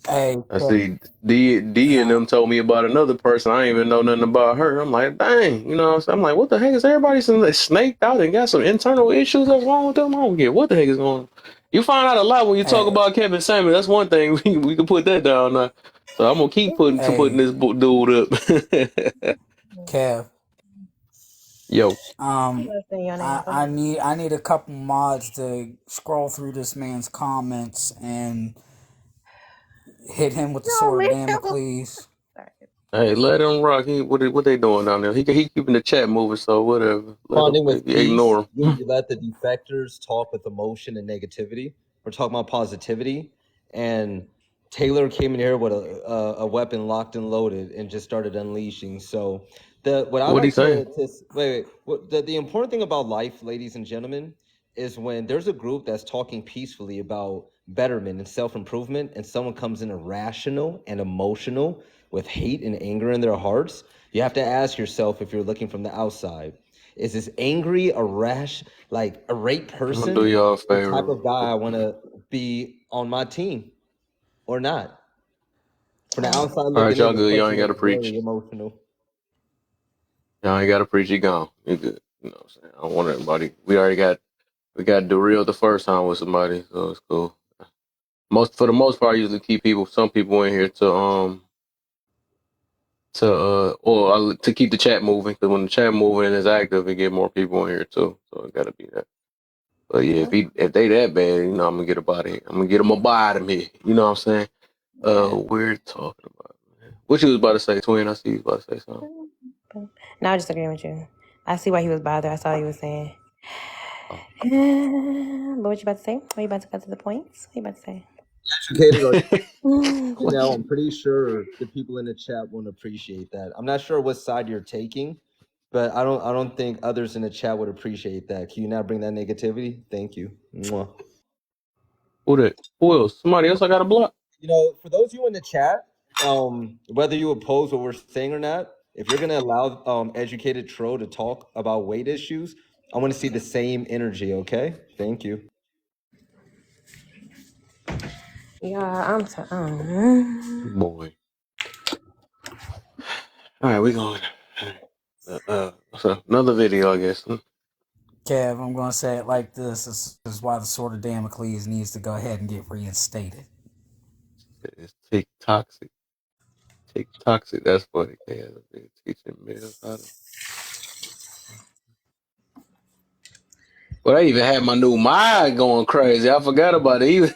Hey, I see D and them told me about another person. I ain't even know nothing about her. I'm like, dang, you know what I'm saying? I'm like, what the heck is everybody snaked out and got some internal issues that's wrong with them? I don't get what the heck is going on. You find out a lot when you talk hey, about Kevin Samuels. That's one thing we can put that down now. So I'm gonna keep putting hey, this dude up. Kev. Yo, you Um, know, saying your name. I Go I ahead. need I need a couple mods to scroll through this man's comments and hit him with the No, sword of leave him. Damocles. Sorry. hey, let him rock. What they doing down there? He keeping the chat moving, so whatever. Let him responding with peace? ignore him. You let the defectors talk with emotion and negativity. We're talking about positivity, and Taylor came in here with a weapon locked and loaded and just started unleashing. So what I What he like saying? to wait. What, the important thing about life, ladies and gentlemen, is when there's a group that's talking peacefully about betterment and self-improvement, and someone comes in irrational and emotional with hate and anger in their hearts, you have to ask yourself, if you're looking from the outside, is this angry, like irate I'm gonna do person y'all a the type favor. of guy I want to be on my team or not? From the outside All right, looking in, y'all this good. Y'all person ain't gotta looks preach. very emotional. Y'all ain't gotta preach. You gone. You good. You know what I'm saying? I don't want everybody. We got derailed the first time with somebody, so it's cool. For the most part, I usually keep some people in here to keep the chat moving, because when the chat moving and is active, it get more people in here too. So it gotta be that. But yeah, if they that bad, I'm gonna get up out of here. I'm gonna get them up out of here. You know what I'm saying? Yeah. We're talking about, man. What you was about to say, Twin? I see you was about to say something. No, I just agreeing with you. I see why he was bothered. I saw what he was saying. Oh. But what you about to say? Are you about to go to the points? What you about to say? Educated or What? now, I'm pretty sure the people in the chat won't appreciate that. I'm not sure what side you're taking, But I don't think others in the chat would appreciate that. Can you not bring that negativity? Thank you. Mwah. Who that? Who else? Somebody else I got to block? You know, for those of you in the chat, whether you oppose what we're saying or not, if you're gonna allow educated troll to talk about weight issues, I want to see the same energy. Okay, thank you. Yeah, Boy. All right, we going. So another video, I guess. Kev, I'm going to say it like this. This is why the Sword of Damocles needs to go ahead and get reinstated. It's Tick Toxic. Tick Toxic. That's funny. They have been teaching males how to. Well, I even had my new mind going crazy. I forgot about it.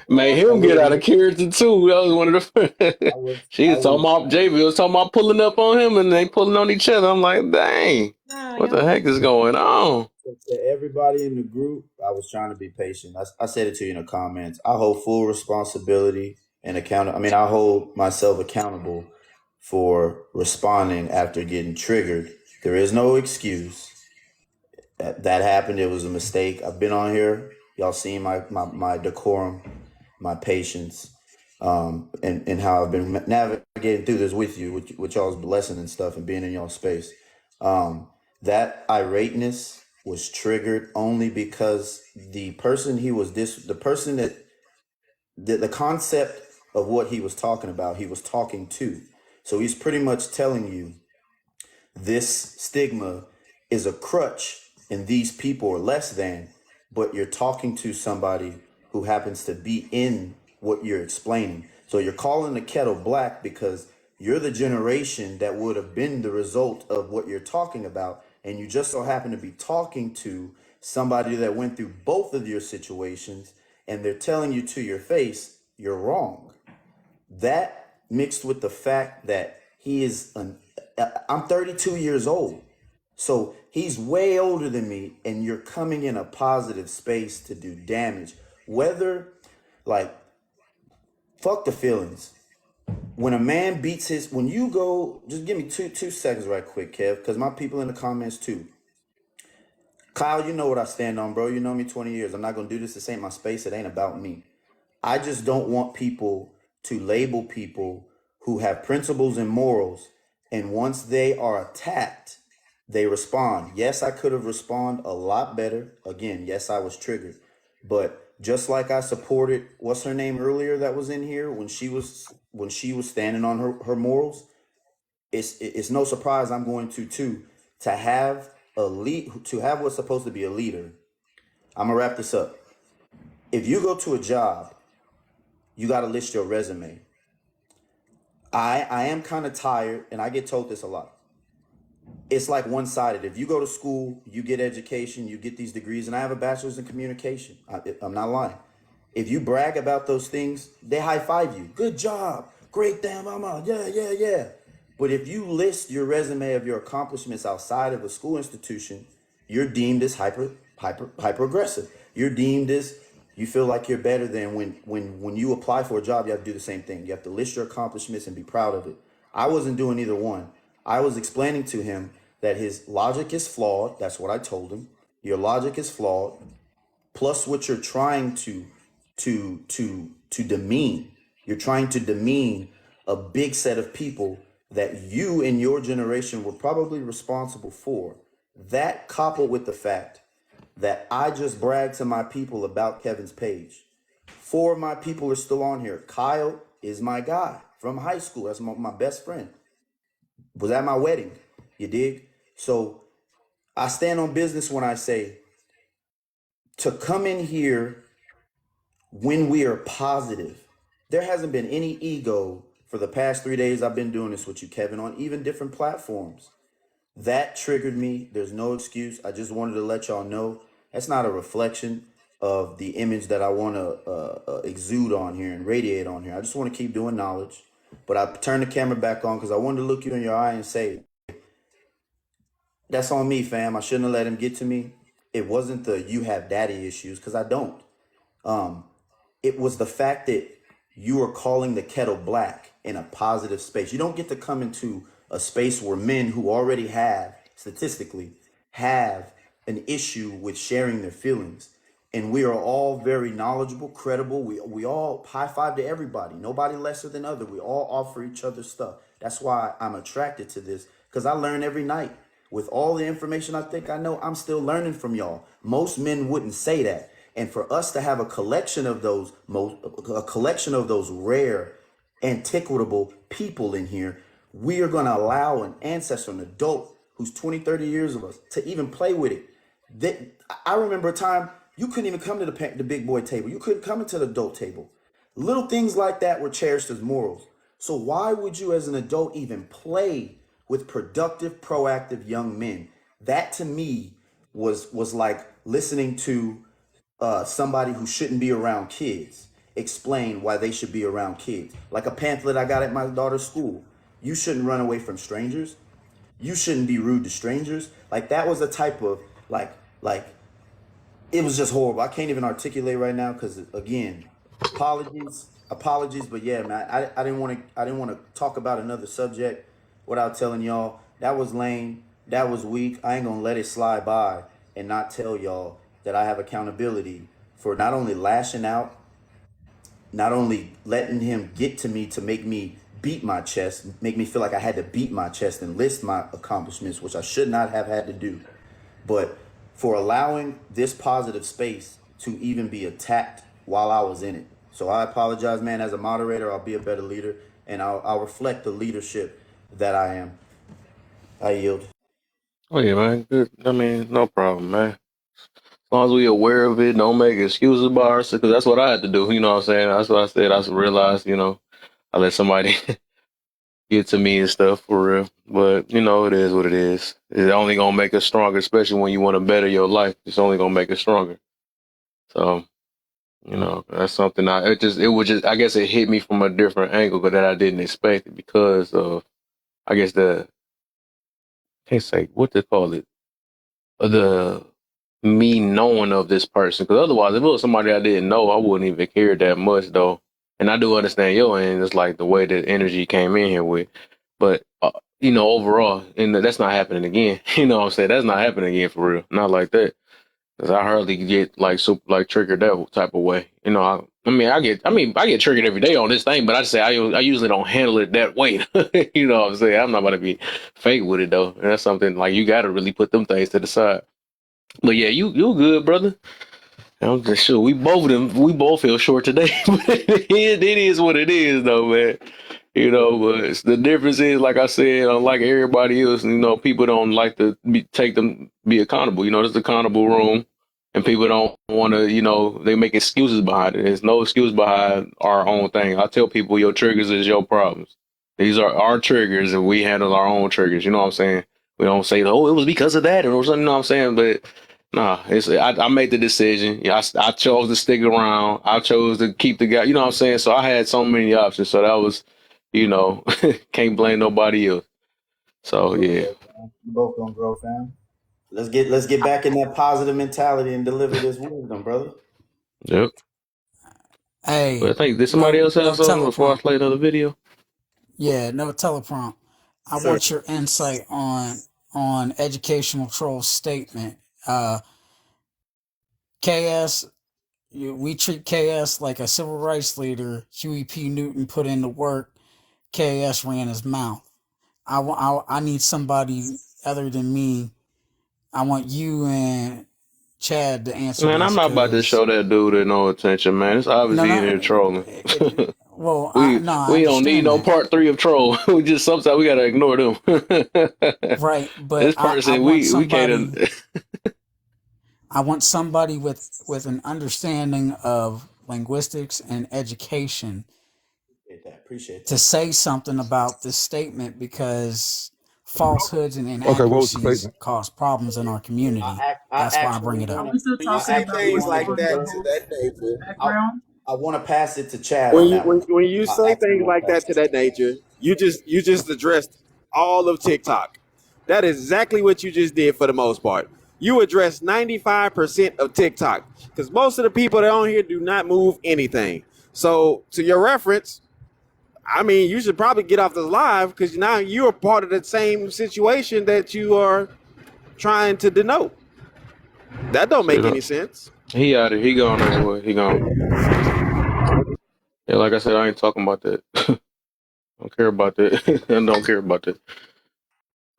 Made him get out of character too. That was one of the. She was talking about JV was talking about pulling up on him, and they pulling on each other. I'm like, dang, what the heck is going on? To everybody in the group, I was trying to be patient. I said it to you in the comments. I hold full responsibility and I hold myself accountable for responding after getting triggered. There is no excuse. That happened. It was a mistake. I've been on here. Y'all seen my decorum, my patience, and how I've been navigating through this with you, with y'all's blessing and stuff, and being in y'all space. That irateness was triggered only because the person that the concept of what he was talking about, he was talking to. So he's pretty much telling you this stigma is a crutch and these people are less than, but you're talking to somebody who happens to be in what you're explaining. So you're calling the kettle black because you're the generation that would have been the result of what you're talking about. And you just so happen to be talking to somebody that went through both of your situations, and they're telling you to your face, you're wrong. That mixed with the fact that I'm 32 years old. So he's way older than me, and you're coming in a positive space to do damage. Whether, like, fuck the feelings. When a man beats when you go, just give me two seconds right quick, Kev, because my people in the comments too. Kyle, you know what I stand on, bro. You know me 20 years. I'm not going to do this. This ain't my space. It ain't about me. I just don't want people to label people who have principles and morals, and once they are attacked, they respond. Yes, I could have responded a lot better. Again, yes, I was triggered. But just like I supported, what's her name earlier that was in here when she was standing on her morals, it's no surprise I'm going to have to have what's supposed to be a leader. I'm gonna wrap this up. If you go to a job, you got to list your resume. I am kind of tired, and I get told this a lot. It's like one-sided. If you go to school, you get education, you get these degrees, and I have a bachelor's in communication. I'm not lying. If you brag about those things, they high-five you. Good job. Great, damn, mama. Yeah. But if you list your resume of your accomplishments outside of a school institution, you're deemed as hyper aggressive. You're deemed as you feel like you're better than when you apply for a job, you have to do the same thing. You have to list your accomplishments and be proud of it. I wasn't doing either one. I was explaining to him that his logic is flawed. That's what I told him. Your logic is flawed. Plus what you're trying to demean. You're trying to demean a big set of people that you in your generation were probably responsible for. That coupled with the fact that I just bragged to my people about Kevin's page. 4 of my people are still on here. Kyle is my guy from high school. That's my best friend. Was at my wedding. You dig? So I stand on business when I say to come in here when we are positive. There hasn't been any ego for the past 3 days I've been doing this with you, Kevin, on even different platforms. That triggered me. There's no excuse. I just wanted to let y'all know that's not a reflection of the image that I want to exude on here and radiate on here. I just want to keep doing knowledge. But I turned the camera back on because I wanted to look you in your eye and say, that's on me, fam. I shouldn't have let him get to me. It wasn't the you have daddy issues, because I don't. It was the fact that you are calling the kettle black in a positive space. You don't get to come into a space where men who already have, statistically, have an issue with sharing their feelings. And we are all very knowledgeable, credible. We all high five to everybody, nobody lesser than other. We all offer each other stuff. That's why I'm attracted to this, because I learn every night. With all the information I think I know, I'm still learning from y'all. Most men wouldn't say that. And for us to have a collection of those rare, antiquitable people in here, we are going to allow an ancestor, an adult who's 20, 30 years of us to even play with it. I remember a time you couldn't even come to the big boy table. You couldn't come into the adult table. Little things like that were cherished as morals. So why would you as an adult even play with productive, proactive young men? That to me was like listening to somebody who shouldn't be around kids explain why they should be around kids. Like a pamphlet I got at my daughter's school. You shouldn't run away from strangers. You shouldn't be rude to strangers. Like that was a type of like it was just horrible. I can't even articulate right now because again, apologies. But yeah, man, I didn't want to talk about another subject without telling y'all that was lame, that was weak. I ain't gonna let it slide by and not tell y'all that I have accountability for not only lashing out, not only letting him get to me to make me beat my chest, make me feel like I had to beat my chest and list my accomplishments, which I should not have had to do, but for allowing this positive space to even be attacked while I was in it. So I apologize, man. As a moderator, I'll be a better leader, and I'll reflect the leadership that I am. I yield. Oh yeah, man. Good. I mean, no problem, man. As long as we aware of it, don't make excuses about ourselves, because that's what I had to do. You know what I'm saying? That's what I said. I realized, I let somebody get to me and stuff for real. But, it is what it is. It's only going to make us stronger, especially when you want to better your life. It's only going to make us stronger. So, that's something I guess it hit me from a different angle, but that I didn't expect it because of, I guess can't say what they call it, the me knowing of this person. Because otherwise, if it was somebody I didn't know, I wouldn't even care that much, though. And I do understand your end. It's like the way that energy came in here with. But, overall, and that's not happening again. You know what I'm saying? That's not happening again for real. Not like that. Because I hardly get like super like triggered that type of way. I get triggered every day on this thing, but I just say I usually don't handle it that way. You know what I'm saying? I'm not about to be fake with it though. And that's something like you got to really put them things to the side. But yeah, you good, brother. I'm just sure we both feel short today. But it is what it is, though, man. But the difference is, like I said, unlike everybody else, people don't like to be accountable. This is the accountable room, and people don't want to, they make excuses behind it. There's no excuse behind our own thing. I tell people your triggers is your problems. These are our triggers, and we handle our own triggers. You know what I'm saying? We don't say, oh, it was because of that or something. You know what I'm saying? But nah, I made the decision. Yeah, I chose to stick around. I chose to keep the guy. You know what I'm saying? So I had so many options. So that was, can't blame nobody else. So We'll yeah. grow, fam. We both gonna grow, fam. Let's get back in that positive mentality and deliver this wisdom, brother. Yep. But I Hey, think did somebody no, else have no something before I teleprompter. play another video? Yeah, no teleprompt. I Sir. want your insight on educational troll statement. KS, we treat KS like a civil rights leader. Huey P. Newton put in the work. KS ran his mouth. I need somebody other than me. I want you and Chad to answer Man, I'm this not about to because show that dude no attention, man. It's no, obviously in here no. trolling. Well, we I we don't need understand no that. part 3 of troll. We just sometimes we gotta ignore them. Right, but This I person, want we somebody. can't. I want somebody with an understanding of linguistics and education Appreciate to that. say something about this statement because falsehoods and Okay, what was the inaccuracies statement? cause problems in our community. I That's why I bring actually it Are up. want we still to. I talking actually about want what's to. on the host background? I want to pass it to Chad When on you that one. when you I say actually things want like to pass that it to to that Chad. nature, you just addressed all of TikTok. That is exactly what you just did for the most part. You addressed 95% of TikTok because most of the people that are on here do not move anything. So, to your reference, I mean, you should probably get off the live because now you're part of the same situation that you are trying to denote. That don't See make that? any sense. He out of He gone anyway. He gone. Yeah, like I said, I ain't talking about that. Don't care about that. I don't care about that.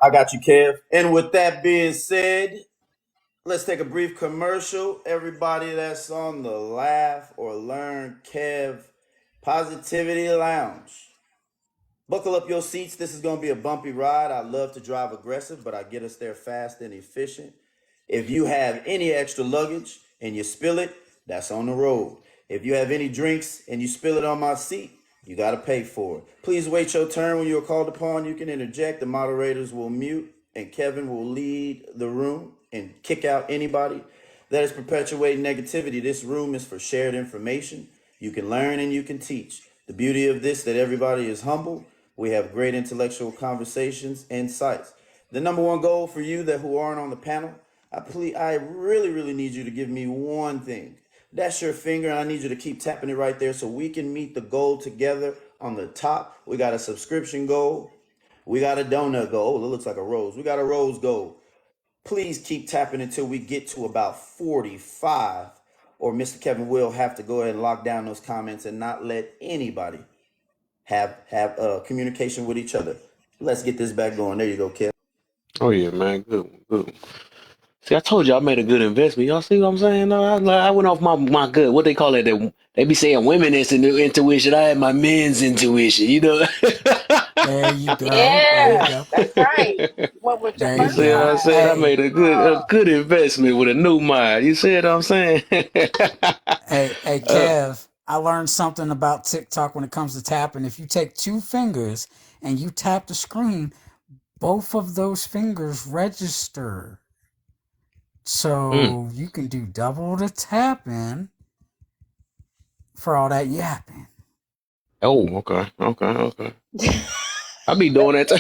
I got you, Kev. And with that being said, let's take a brief commercial. Everybody that's on the Laugh or Learn Kev Positivity Lounge, buckle up your seats. This is going to be a bumpy ride. I love to drive aggressive, but I get us there fast and efficient. If you have any extra luggage and you spill it, that's on the road. If you have any drinks and you spill it on my seat, you got to pay for it. Please wait your turn. When you're called upon, you can interject. The moderators will mute, and Kevin will lead the room and kick out anybody that is perpetuating negativity. This room is for shared information. You can learn and you can teach. The beauty of this that everybody is humble. We have great intellectual conversations and insights. The number one goal for you that who aren't on the panel, I really need you to give me one thing. That's your finger, and I need you to keep tapping it right there so we can meet the goal together. On the top, we got a subscription goal. We got a donut goal. Oh, it looks like a rose. We got a rose goal. Please keep tapping until we get to about 45, or Mr. Kevin will have to go ahead and lock down those comments and not let anybody have communication with each other. Let's get this back going. There you go, Kev. Oh yeah, man. Good one. Good one. See, I told you I made a good investment. Y'all see what I'm saying? No, I went off my good. What they call it? They be saying women is intuition. I had my men's intuition. You know. There you go. There you Yeah, go. that's right. What was your There You you first see what go. I time? said? I Hey, made a good investment with a new mind. You see what I'm saying? hey, uh, Kev. I learned something about TikTok when it comes to tapping. If you take two fingers and you tap the screen, both of those fingers register. mm. So you can do double the tapping for all that yapping. Oh, okay. I be doing that.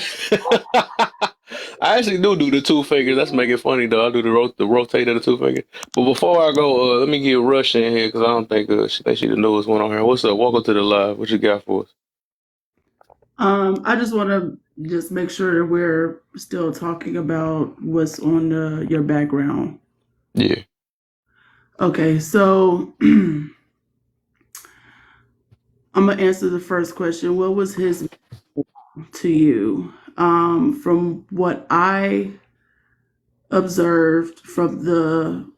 I actually do the two fingers. That's make it funny though. I do the rotate of the two fingers. But before I go, let me get Rush in here because I don't think she thinks she the newest one on here. What's up? Welcome to the live. What you got for us? I just want to just make sure we're still talking about what's on your background. Yeah. Okay, so I'm gonna answer the first question. What was his to you? From what I observed from the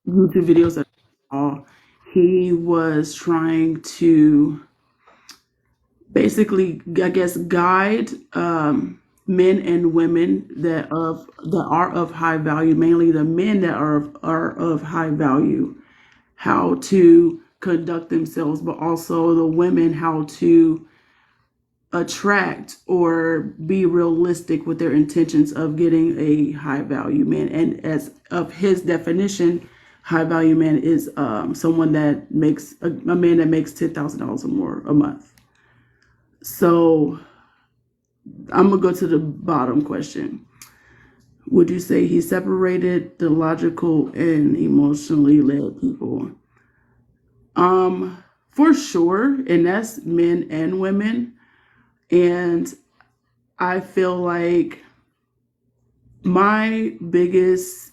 YouTube videos that I saw, he was trying to basically, I guess, guide men and women that are of high value, mainly the men that are of high value, how to conduct themselves, but also the women how to attract or be realistic with their intentions of getting a high value man. And as of his definition, high value man is someone that makes a man that makes $10,000 or more a month. So I'm gonna go to the bottom question. Would you say he separated the logical and emotionally led people? For sure, and that's men and women. And I feel like my biggest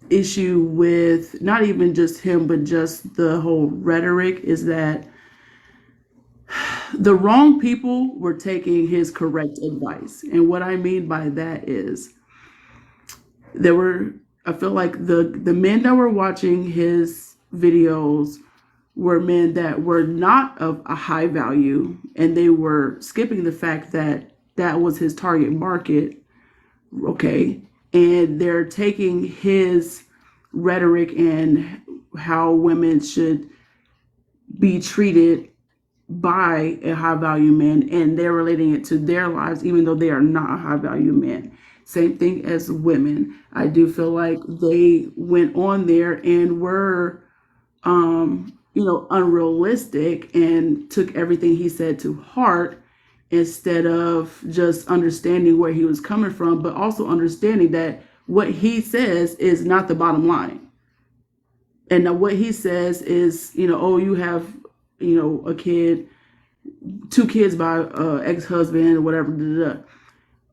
issue with not even just him, but just the whole rhetoric is that the wrong people were taking his correct advice. And what I mean by that is I feel like the men that were watching his videos were men that were not of a high value, and they were skipping the fact that that was his target market. Okay. And they're taking his rhetoric and how women should be treated by a high value man, and they're relating it to their lives, even though they are not a high value man. Same thing as women. I do feel like they went on there and were, unrealistic and took everything he said to heart instead of just understanding where he was coming from, but also understanding that what he says is not the bottom line. And what he says is, oh, you have, a kid 2 kids by ex-husband or whatever. Da, da, da.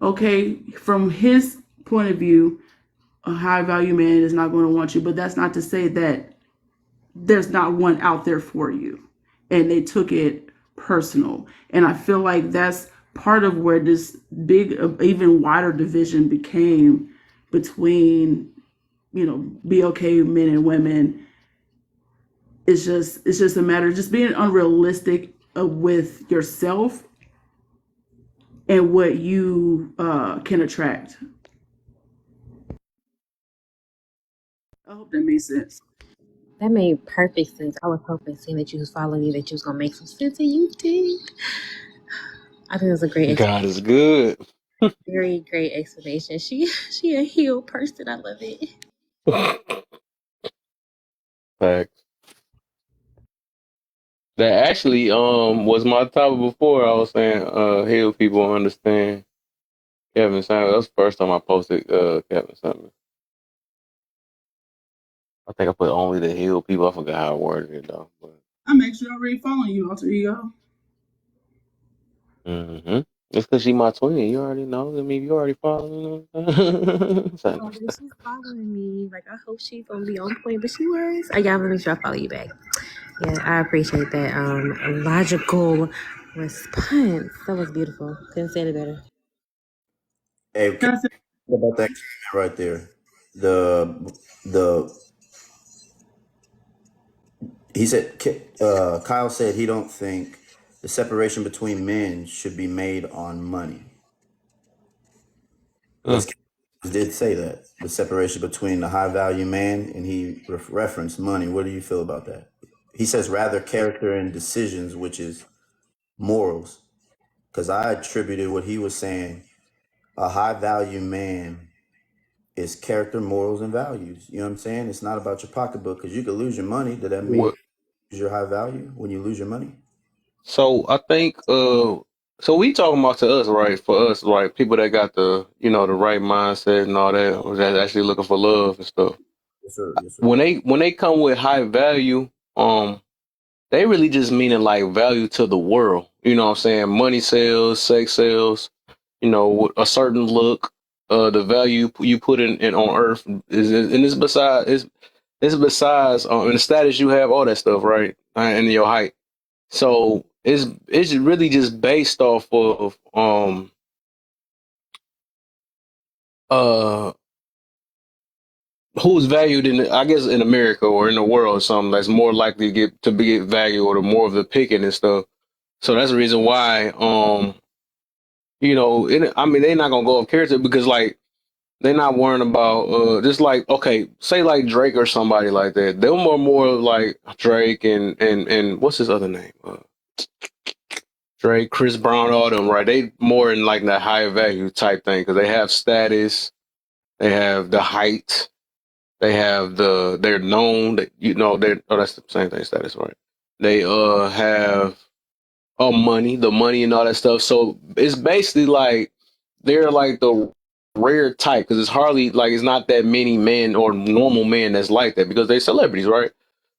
Okay, from his point of view, a high value man is not going to want you, but that's not to say that there's not one out there for you. And they took it personal. And I feel like that's part of where this big, even wider division became between, BOK men and women. It's just a matter of just being unrealistic with yourself and what you can attract. I hope that makes sense. That made perfect sense. I was hoping, seeing that you was following me, that you was gonna make some sense, and you did. I think it was a great, explanation. explanation. God is good. Very great explanation. She a healed person. I love it. Facts. That actually Was my topic before. I was saying help people understand Kevin Samuels. That's the first time I posted Kevin Samuels. I think I put only to heal people. I forgot how I worded it though. But I'm actually already following you, alter ego. mm-hmm. It's because she my twin. You already know. I mean, you already following. oh, but she's following me. Like, I hope she's gonna be on point, but she was. I gotta make sure I follow you back. Yeah, I appreciate that logical response. That was beautiful. Couldn't say it better. Hey, Can I say, what about that comment right there? The he said Kyle said he don't think the separation between men should be made on money. Because did say that the separation between the high value man and he referenced money. What do you feel about that? He says rather character and decisions, which is morals. Because I attributed what he was saying. A high value man is character, morals, and values. You know what I'm saying? It's not about your pocketbook because you could lose your money. Does that mean what? you lose your high value when you lose your money? So I think so we talking about to us, right? For us, right? People that got the the right mindset and all that, or that actually looking for love and stuff. Yes, sir. Yes, sir. When they come with high value, they really just meaning like value to the world. You know what I'm saying? Money sells, sex sells. A certain look, the value you put in on Earth and it's besides and the status you have, all that stuff, right? And your height. So it's really just based off of uh who's valued in I guess in America or in the world or something that's more likely to get value or the more of the picking and stuff. So that's the reason why I mean they're not gonna go off character because like they're not worrying about just like okay, say like Drake or somebody like that. They're more like Drake and what's his other name? Drake, Chris Brown, all them, right? They more in like that higher value type thing because they have status, they have the height, they have they're known that they're that's the same thing, status, right? They have money, the money and all that stuff. So it's basically like they're like the rare type because it's hardly like it's not that many men or normal men that's like that because they're celebrities, right?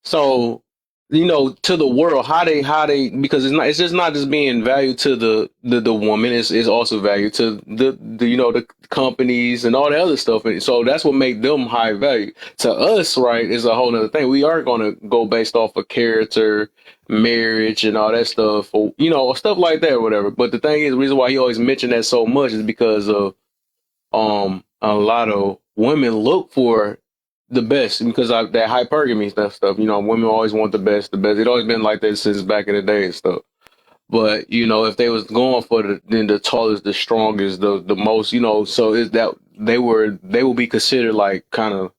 So to the world, how they because it's just not just being valued to the woman. It's also valued to the companies and all the other stuff. And so that's what make them high value. To us, right, is a whole other thing. We are going to go based off of character, marriage and all that stuff, or stuff like that or whatever. But the thing is, the reason why he always mentioned that so much is because of a lot of women look for the best because of that hypergamy stuff. Women always want the best, the best. It's always been like that since back in the day and stuff. But if they was going for the tallest, the strongest, the most, so is that they will be considered like kind of.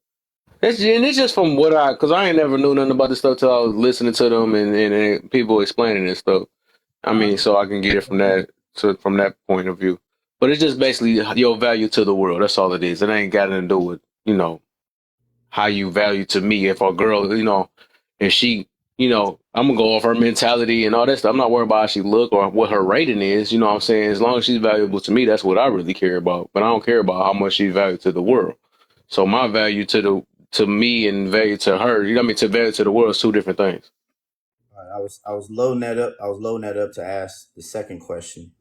It's just from what because I ain't never knew nothing about this stuff till I was listening to them and people explaining this stuff. I mean, so I can get it from that point of view. But it's just basically your value to the world. That's all it is. It ain't got nothing to do with how you value to me. If a girl, if she, I'm gonna go off her mentality and all that stuff. I'm not worried about how she look or what her rating is. You know what I'm saying? As long as she's valuable to me, that's what I really care about. But I don't care about how much she's valued to the world. So my value to me and value to her, to value to the world is two different things. I was loading that up. I was loading that up to ask the second question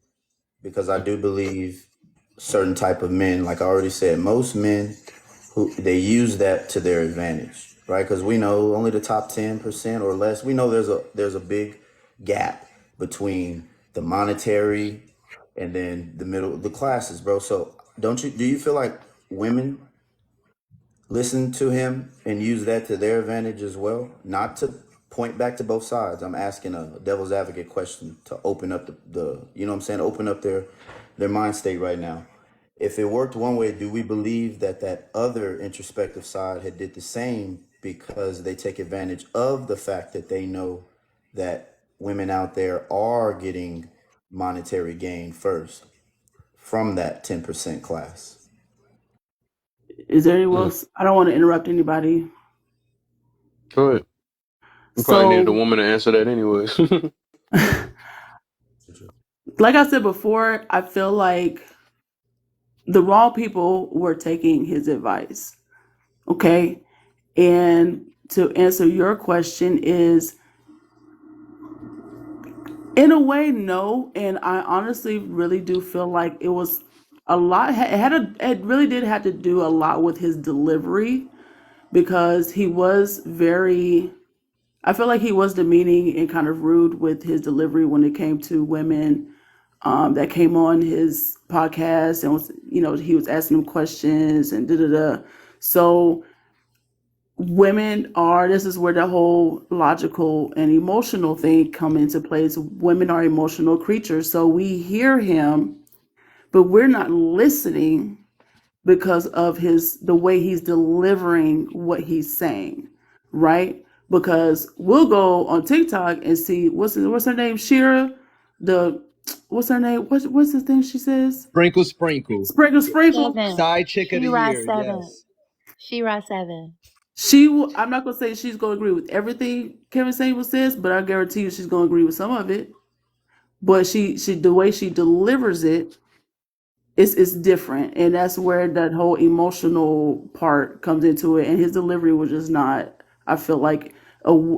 because I do believe certain type of men, like I already said, most men who they use that to their advantage, right? Because we know only the top 10% or less. We know there's a big gap between the monetary and then the classes, bro. So do you feel like women listen to him and use that to their advantage as well? Not to point back to both sides. I'm asking a devil's advocate question to open up the you know what I'm saying, open up their mind state right now. If it worked one way, do we believe that that other introspective side had did the same because they take advantage of the fact that they know that women out there are getting monetary gain first from that 10% class? Is there anyone Mm. else? I don't want to interrupt anybody. Go ahead. You probably needed a So, woman to answer that anyways. like I said before, I feel like the wrong people were taking his advice. Okay. And to answer your question is, in a way, no. And I honestly really do feel like it was a lot. It really did have to do a lot with his delivery because he was very. I feel like he was demeaning and kind of rude with his delivery when it came to women that came on his podcast and was, he was asking them questions and da da da. So this is where the whole logical and emotional thing come into place. Women are emotional creatures. So we hear him, but we're not listening because of the way he's delivering what he's saying, right? Because we'll go on TikTok and see what's her name, Shira, what's her name? What's the thing she says? Sprinkle, sprinkle. Sprinkle. Seven. Side chick of She the rise year. seven. Yes. She rise seven. I'm not gonna say she's gonna agree with everything Kevin Samuels says, but I guarantee you she's gonna agree with some of it. But she the way she delivers it is different, and that's where that whole emotional part comes into it. And his delivery was just not. I feel like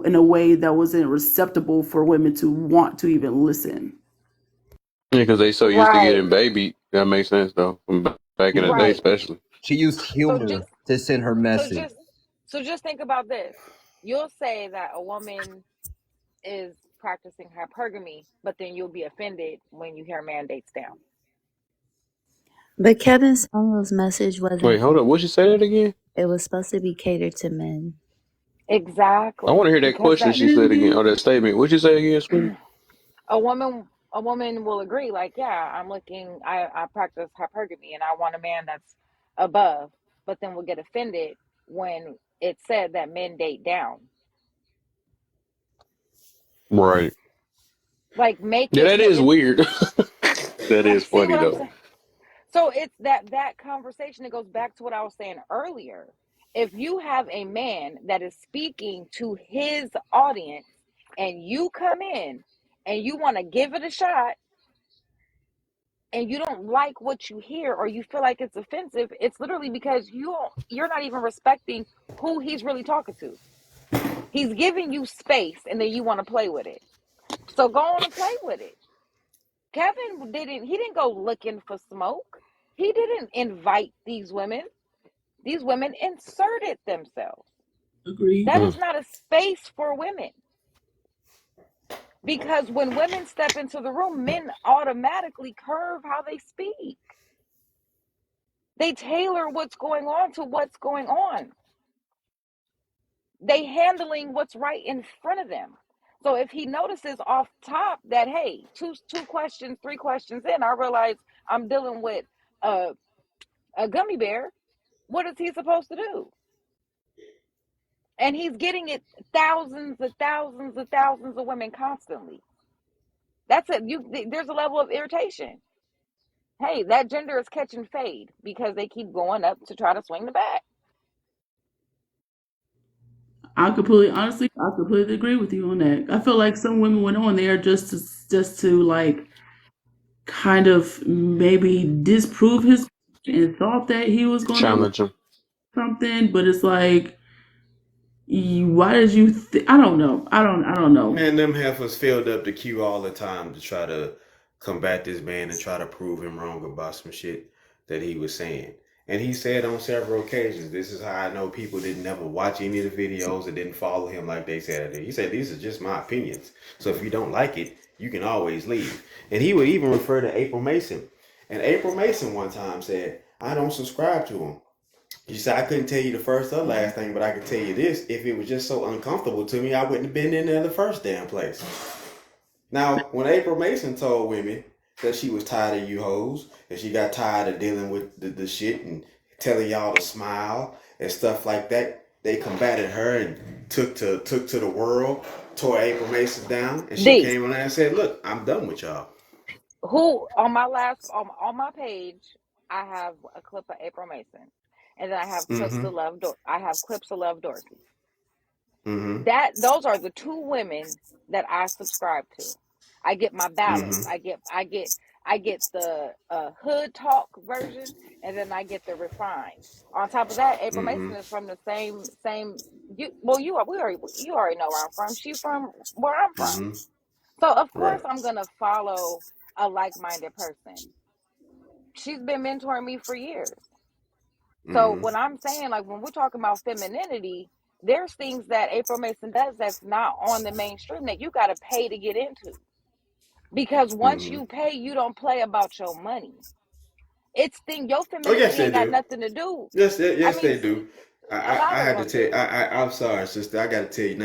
in a way that wasn't receptible for women to want to even listen. Yeah, because they so used to Right, getting baby. That makes sense though. From back in the day, Yeah. right. especially. She used So humor just to send her so message. just so just think about this. You'll say that a woman is practicing hypergamy, but then you'll be offended when you hear man dates down. But Kevin Samuel's message wasn't. Wait, hold up. Would you say that again? It was supposed to be catered to men. I want to Exactly, hear that because question that she said again, or that statement. What'd you say again, sweetie? a woman will agree, like, yeah, I practice hypergamy and I want a man that's above, but then will get offended when it's said that men date down. Right. Like, make Yeah, it that no, is it's weird. That is like, see funny what I'm though. saying? So it's that conversation that goes back to what I was saying earlier. If you have a man that is speaking to his audience and you come in and you want to give it a shot and you don't like what you hear or you feel like it's offensive, it's literally because you're not even respecting who he's really talking to. He's giving you space and then you want to play with it. So go on and play with it. He didn't go looking for smoke. He didn't invite these women. These women inserted themselves. Agreed. That is Mm. not a space for women. Because when women step into the room, men automatically curve how they speak. They tailor what's going on to what's going on. They handling what's right in front of them. So if he notices off top that, hey, two questions, three questions in, I realize I'm dealing with a, a gummy bear, what is he supposed to do? And he's getting it thousands and thousands and thousands of women constantly. That's it. There's a level of irritation. Hey, that gender is catching fade because they keep going up to try to swing the bat. I completely agree with you on that. I feel like some women went on there just to like kind of maybe disprove his and thought that he was going to Challenge him. something, but it's like Why did you? I don't know. I don't know. Man, them heifers filled up the queue all the time to try to combat this man and try to prove him wrong about some shit that he was saying. And he said on several occasions, this is how I know people didn't never watch any of the videos or didn't follow him like they said. He said, these are just my opinions. So if you don't like it, you can always leave. And he would even refer to April Mason. And April Mason one time said, I don't subscribe to him. She said, I couldn't tell you the first or last thing, but I can tell you this. If it was just so uncomfortable to me, I wouldn't have been in there the first damn place. Now, when April Mason told women that she was tired of you hoes, and she got tired of dealing with the shit and telling y'all to smile and stuff like that, they combated her and took to the world, tore April Mason down, and she D, came on there and said, look, I'm done with y'all. who on my page, I have a clip of April Mason, and then I have clips Mm-hmm. of Love Dorsey. Mm-hmm. Those are the two women that I subscribe to. I get my balance. Mm-hmm. I get the hood talk version, and then I get the refined. On top of that, April Mm-hmm. Mason is from the same. You already know where I'm from. She from where I'm from. Mm-hmm. So of Right. course I'm gonna follow a like-minded person. She's been mentoring me for years. So Mm-hmm. when I'm saying, like, when we're talking about femininity, there's things that April Mason does that's not on the mainstream that you got to pay to get into. Because once Mm-hmm. you pay, you don't play about your money. Your Oh yes, femininity they ain't got do. nothing to do. Yes, I mean, they do. a I lot of had to them tell. do. I'm sorry, sister. I got to tell you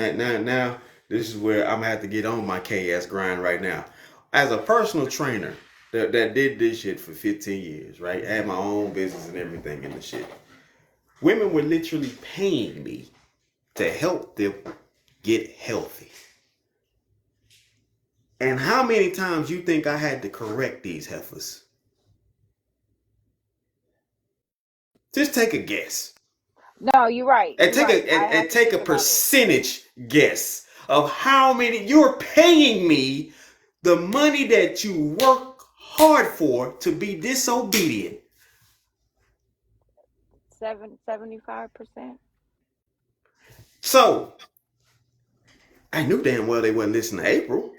now. This is where I'm gonna have to get on my KS grind right now. As a personal trainer that did this shit for 15 years, right? I had my own business and everything in the shit. Women were literally paying me to help them get healthy. And how many times you think I had to correct these heifers? Just take a guess. No, you're right. And You're right. I have to take a think about it. percentage guess of how many you're paying me the money that you work hard for to be disobedient. 75%. So I knew damn well they wasn't listening to April.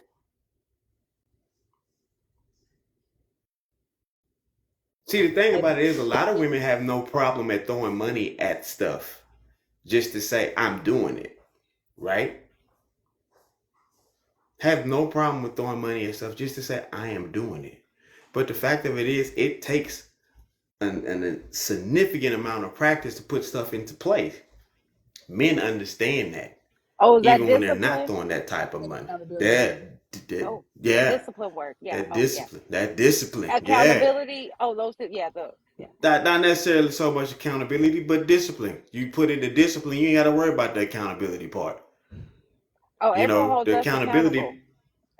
See, the thing about it is a lot of women have no problem at throwing money at stuff just to say I'm doing it, right? Have no problem with throwing money at stuff just to say I am doing it. But the fact of it is, it takes a significant amount of practice to put stuff into place. Men understand that, Oh, is that even when they're not discipline? throwing that type of money. Accountability. Oh, Yeah, discipline work. Yeah. that Oh, yeah. discipline, that discipline. Yeah, Accountability. Oh, yeah. Yeah. not necessarily so much accountability, but discipline. You put in the discipline, you ain't got to worry about the accountability part. Oh, You April know, holds the us accountable. accountability.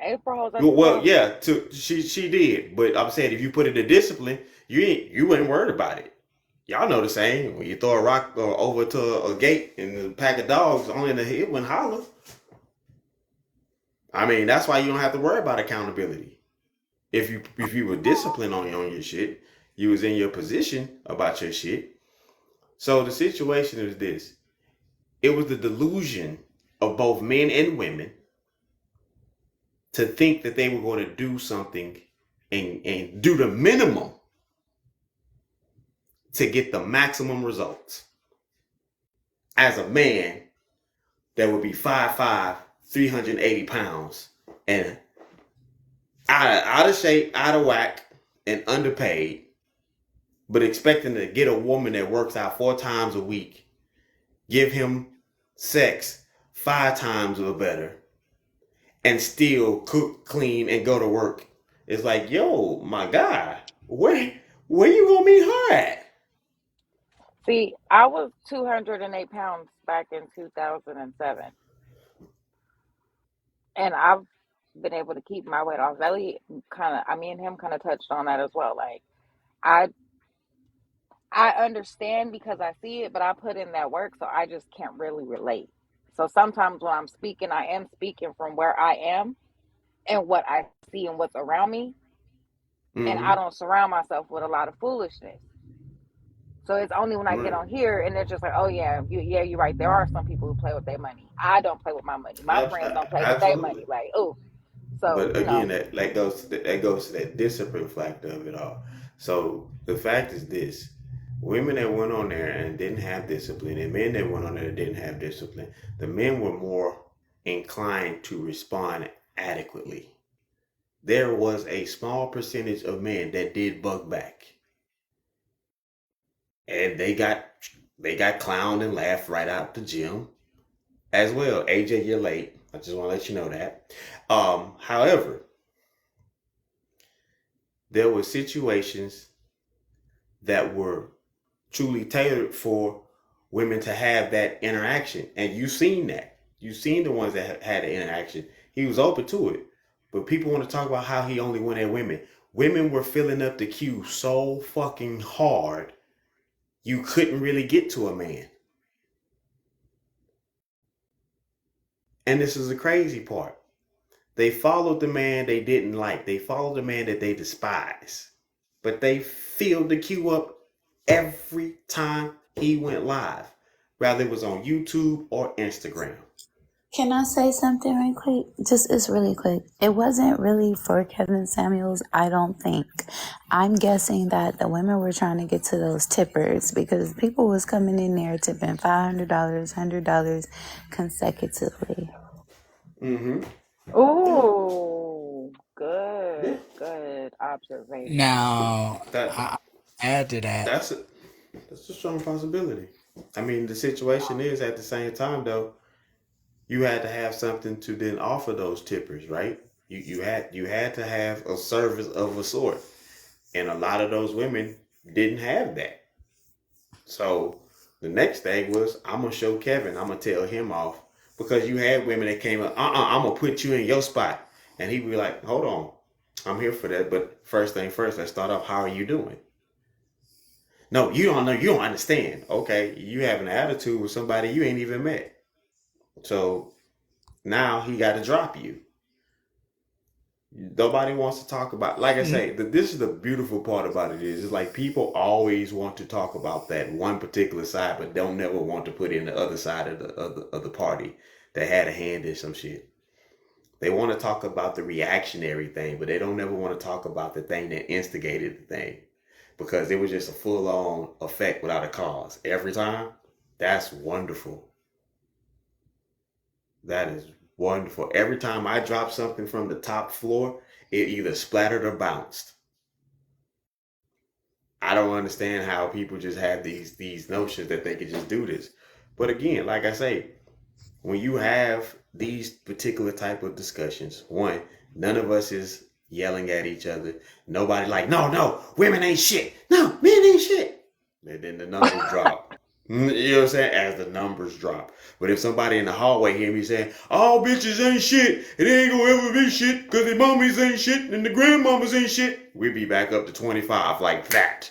April holds us Well, accountable. yeah, she did, but I'm saying if you put in the discipline, you ain't worried about it. Y'all know the same. When you throw a rock over to a gate and a pack of dogs only in the head wouldn't holler. I mean, that's why you don't have to worry about accountability. If you were disciplined on your shit, you was in your position about your shit. So the situation is this. It was the delusion of both men and women to think that they were going to do something and do the minimum to get the maximum results. As a man, that would be 5'5", 380 pounds, and out of shape, out of whack, and underpaid, but expecting to get a woman that works out 4 times a week, give him sex 5 times or better, and still cook, clean, and go to work. It's like, yo, my guy, where you gonna meet her at? See, I was 208 pounds back in 2007, and I've been able to keep my weight off. Belly kind of, I mean, him kind of touched on that as well. Like, I I understand because I see it, but I put in that work, so I just can't really relate. So sometimes when I'm speaking, I am speaking from where I am and what I see and what's around me, and I Mm-hmm. don't surround myself with a lot of foolishness. So it's only when I get Right. on here and they're just like, oh yeah, you're right. There are some people who play with their money. I don't play with my money. My friends don't play with their money. Absolutely. Like, oh, so But again, that goes to that goes to that discipline factor of it all. So the fact is this: women that went on there and didn't have discipline, and men that went on there and didn't have discipline, the men were more inclined to respond adequately. There was a small percentage of men that did bug back, and they got clowned and laughed right out the gym as well. AJ, you're late. I just want to let you know that. However, there were situations that were truly tailored for women to have that interaction. And you've seen that. You've seen the ones that had the interaction. He was open to it. But people want to talk about how he only went at women. Women were filling up the queue so fucking hard, you couldn't really get to a man. And this is the crazy part. They followed the man they didn't like. They followed the man that they despise. But they filled the queue up every time he went live, whether it was on YouTube or Instagram. Can I say something right quick? Just it's really quick. It wasn't really for Kevin Samuels, I don't think. I'm guessing that the women were trying to get to those tippers because people was coming in there tipping $500, $100 consecutively. Mm-hmm. Yeah. ooh, Yeah. good observation. Now, That I add to that. that's a strong possibility. I mean, the situation is at the same time though, you had to have something to then offer those tippers, right? You had to have a service of a sort. And a lot of those women didn't have that. So the next thing was, I'm gonna show Kevin, I'm gonna tell him off. Because you had women that came up, I'm gonna put you in your spot. And he'd be like, hold on, I'm here for that. But first thing first, let's start off, how are you doing? No, you don't know, you don't understand. Okay, you have an attitude with somebody you ain't even met. So now he got to drop you. Nobody wants to talk about, like I say, this is the beautiful part about it is, it's like people always want to talk about that one particular side, but don't never want to put in the other side of the party that had a hand in some shit. They want to talk about the reactionary thing, but they don't never want to talk about the thing that instigated the thing, because it was just a full on effect without a cause every time. That's wonderful. That is wonderful. Every time I drop something from the top floor, it either splattered or bounced. I don't understand how people just have these notions that they could just do this. But again, like I say, when you have these particular type of discussions, one, none of us is yelling at each other. Nobody like, no, women ain't shit. No, men ain't shit. And then the numbers drop. You know what I'm saying? As the numbers drop. But if somebody in the hallway hear me saying, all bitches ain't shit, it ain't gonna ever be shit, because the mommies ain't shit and the grandmamas ain't shit, we'd be back up to 25 like that.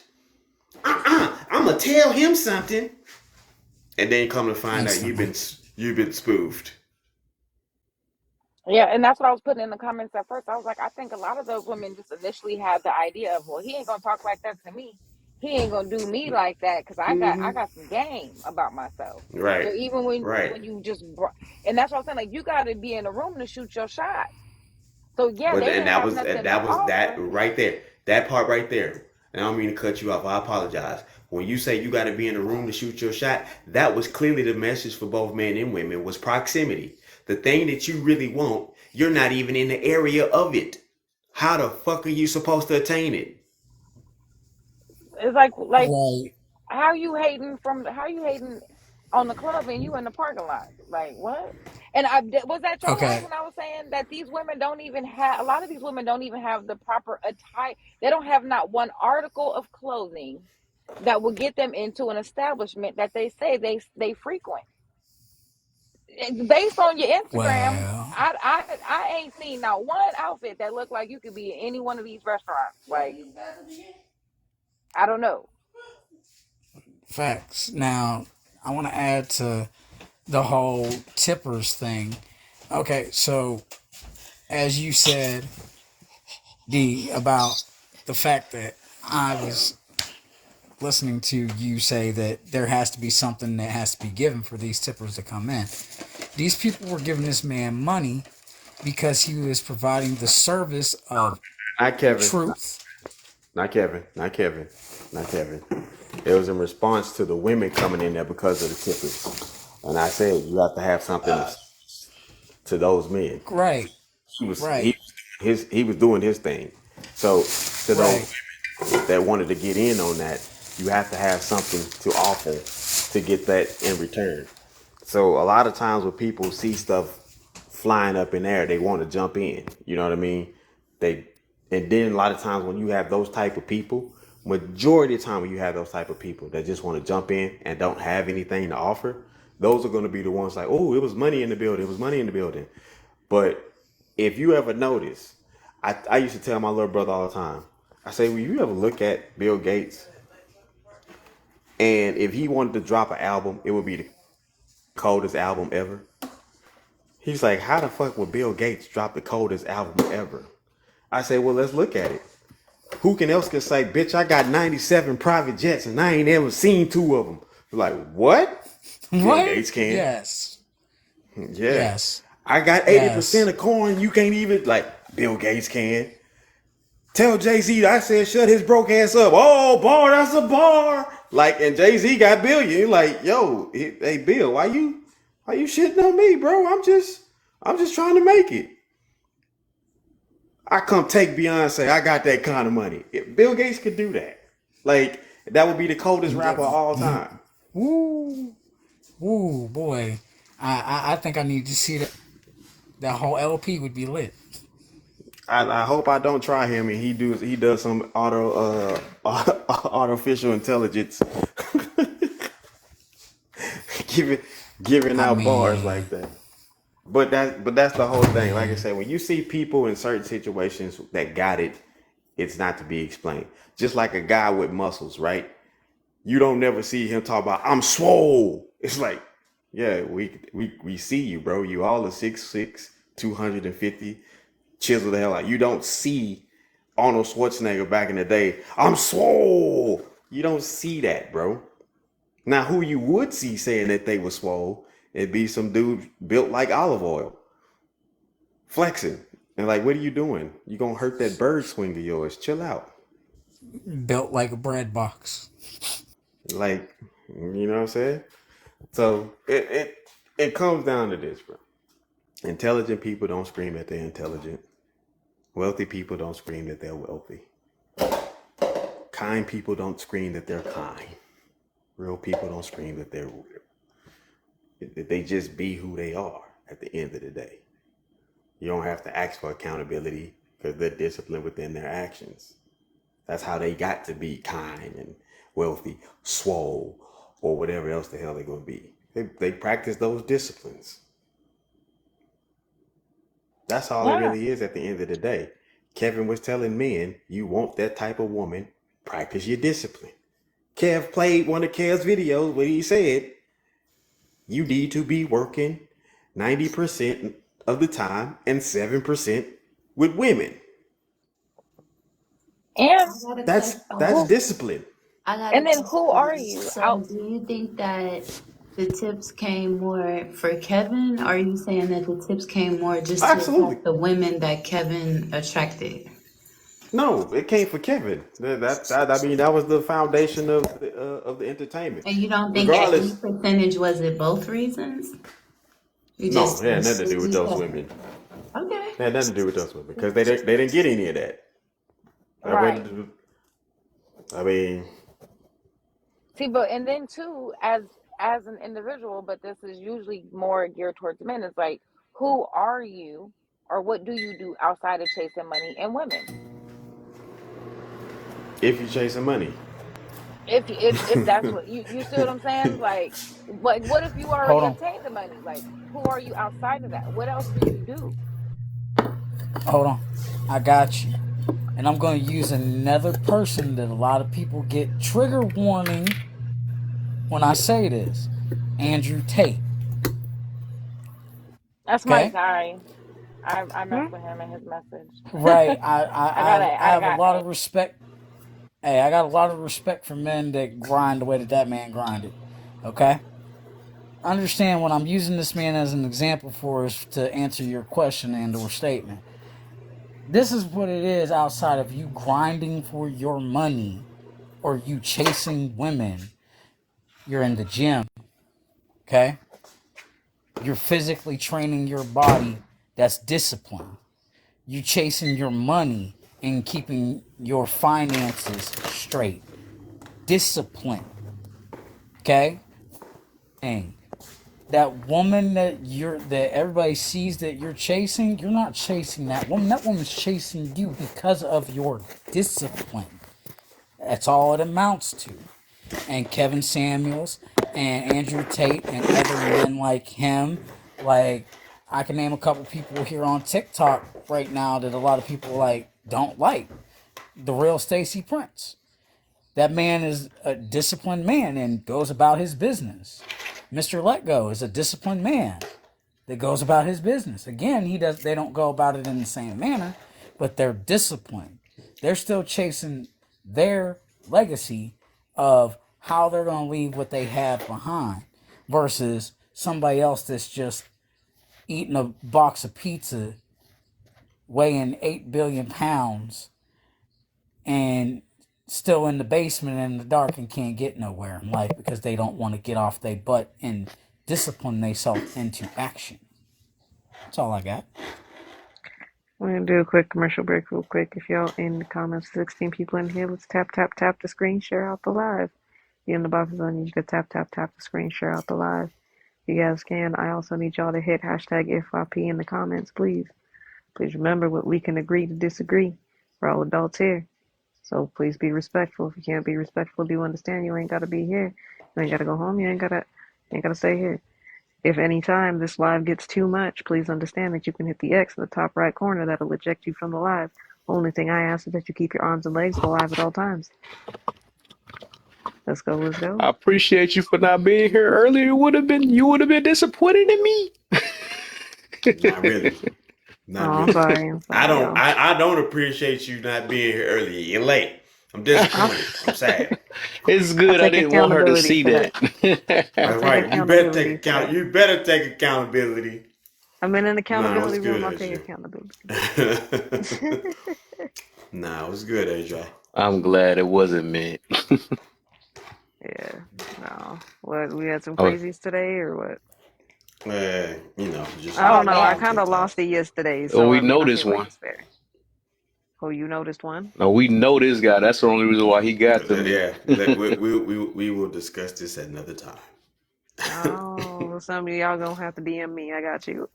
I'm gonna tell him something. And then come to find out Instantly. you've been spoofed. Yeah, and that's what I was putting in the comments at first. I was like, I think a lot of those women just initially had the idea of, well, he ain't gonna talk like that to me. He ain't gonna do me like that because I Mm-hmm. got some game about myself. So Right. even when Right. you just and that's what I'm saying, like you got to be in a room to shoot your shot. So yeah, But they and didn't have nothing to that was that offer. right there. That part right there. And I don't mean to cut you off. I apologize. When you say you got to be in a room to shoot your shot, that was clearly the message for both men and women was proximity. The thing that you really want, you're not even in the area of it. How the fuck are you supposed to attain it? It's like Right. how you hating on the club and you in the parking lot? Like what? And was that your line Okay. when I was saying that these women don't even have a lot of these women don't even have the proper attire. They don't have not one article of clothing that will get them into an establishment that they say they frequent. Based on your Instagram, Well, I ain't seen not one outfit that looked like you could be in any one of these restaurants. Like I don't know. facts. Now, I want to add to the whole tippers thing. Okay, so as you said, D, about the fact that I was listening to you say that there has to be something that has to be given for these tippers to come in. These people were giving this man money because he was providing the service of Not Kevin. truth. Not Kevin. Not Kevin. Not Kevin. It was in response to the women coming in there because of the tippers. And I said you have to have something to those men. Right, He was right, he was doing his thing. So to right. those that wanted to get in on that, you have to have something to offer to get that in return. So a lot of times when people see stuff flying up in there, they want to jump in. You know what I mean? They and then a lot of times when you have those type of people, majority of the time when you have those type of people that just want to jump in and don't have anything to offer, those are going to be the ones like, oh, it was money in the building. It was money in the building. But if you ever notice, I used to tell my little brother all the time, I say, will you ever look at Bill Gates? And if he wanted to drop an album, it would be the coldest album ever. He's like, how the fuck would Bill Gates drop the coldest album ever? I say, well, let's look at it. Who else can say, bitch, I got 97 private jets and I ain't ever seen 2 of them? Like, what? Bill What? Gates can. Yes. Yeah. Yes. I got 80% Yes. of corn. You can't even, like, Bill Gates can. Tell Jay-Z I said shut his broke ass up. Oh, bar, that's a bar. Like, and Jay-Z got billion. Like, yo, hey Bill, why you shitting on me, bro? I'm just trying to make it. I come take Beyonce. I got that kind of money. If Bill Gates could do that, like, that would be the coldest rapper of all time. Woo. Woo, boy. I think I need to see that. That whole LP would be lit. I hope I don't try him and he does some artificial intelligence giving I out bars like mean, that. But that's the whole thing. Like I said, when you see people in certain situations that got it, it's not to be explained. Just like a guy with muscles, right? You don't never see him talk about I'm swole. It's like, yeah, we see you, bro. You all are 6'6", 250, chisel the hell out. You don't see Arnold Schwarzenegger back in the day. I'm swole. You don't see that, bro. Now, who you would see saying that they were swole, it'd be some dude built like olive oil, flexing. And like, what are you doing? You gonna hurt that bird swing of yours. Chill out. built like a bread box. Like, you know what I'm saying? So it comes down to this, bro. Intelligent people don't scream that they're intelligent. Wealthy people don't scream that they're wealthy. Kind people don't scream that they're kind. Real people don't scream that they're real. They just be who they are at the end of the day. You don't have to ask for accountability because they're disciplined within their actions. That's how they got to be kind and wealthy, swole, or whatever else the hell they're going to be. They practice those disciplines. That's all it Yeah. really is at the end of the day. Kevin was telling men, you want that type of woman, practice your discipline. Kev played one of Kev's videos where he said, you need to be working 90% of the time and 7% with women. And I got a That's who? discipline. I got a And then who are question. you So, out? do you think that the tips came more for Kevin, or are you saying that the tips came more just to Absolutely. attract the women that Kevin attracted? No, it came for Kevin. I mean, that was the foundation of the entertainment. And you don't think at any Regardless, percentage was it both reasons? You no, just it had you nothing to do with just those said women. okay. It had nothing to do with those women because they didn't get any of that. That Right. wasn't. I mean, See, but and then too, as an individual, but this is usually more geared towards men. It's like, who are you, or what do you do outside of chasing money and women? if you're chasing money, If that's what you see what I'm saying? Like, what if you Hold already on. obtained the money? Like, who are you outside of that? What else do you do? Hold on. I got you. And I'm going to use another person that a lot of people get trigger warning when I say this. Andrew Tate. That's my Okay? guy. I mess with him and his message. Right. I gotta I I have a got lot of respect. Hey, I got a lot of respect for men that grind the way that man grinded. Okay? Understand what I'm using this man as an example for is to answer your question and or statement. This is what it is outside of you grinding for your money or you chasing women. You're in the gym. Okay? You're physically training your body. That's discipline. You chasing your money and keeping your finances straight. Discipline. Okay? And that woman that everybody sees that you're chasing, you're not chasing that woman. That woman's chasing you because of your discipline. That's all it amounts to. And Kevin Samuels and Andrew Tate and other men like him, like I can name a couple people here on TikTok right now that a lot of people like don't like. The real Stacey Prince. That man is a disciplined man and goes about his business. Mr. Let Go is a disciplined man that goes about his business. Again, they don't go about it in the same manner, but they're disciplined. They're still chasing their legacy of how they're going to leave what they have behind versus somebody else that's just eating a box of pizza weighing 8 billion pounds and still in the basement in the dark and can't get nowhere in life because they don't want to get off their butt and discipline themselves into action. That's all I got. We're gonna do a quick commercial break real quick. If y'all in the comments, 16 people in here, let's tap the screen, share out the live. You in the boxes, I need you to tap the screen, share out the live. You guys can. I also need y'all to hit hashtag FYP in the comments, please. Please remember what we can agree to disagree. We're all adults here. So please be respectful. If you can't be respectful, do understand you ain't gotta be here. You ain't gotta go home, you ain't gotta stay here. If any time this live gets too much, please understand that you can hit the X in the top right corner. That'll eject you from the live. Only thing I ask is that you keep your arms and legs alive at all times. Let's go, let's go. I appreciate you for not being here earlier. You would have been disappointed in me. Not really. Oh, Not I'm really. sorry, y'all. I don't appreciate you not being here earlier. You're late. I'm disappointed. I'm sad. It's I good. I take didn't want her to accountability see for that. I that. That's take right. You better take accountability for account. that. You better take accountability. I'm in an Nah, what's accountability good, room. I'll take AJ? accountability. Nah, what's good, AJ? I'm glad it wasn't meant. Yeah, no. What, we had some Oh, crazies today or what? Just I Oh don't know. I watching man. kind of TikTok. lost it yesterday, well, so we I mean, know I this feel like one. it's fair. Oh, you noticed one? No, we know this guy. That's the only reason why he got to me. Yeah, we will discuss this at another time. Oh, well, some of y'all gonna have to DM me. I got you.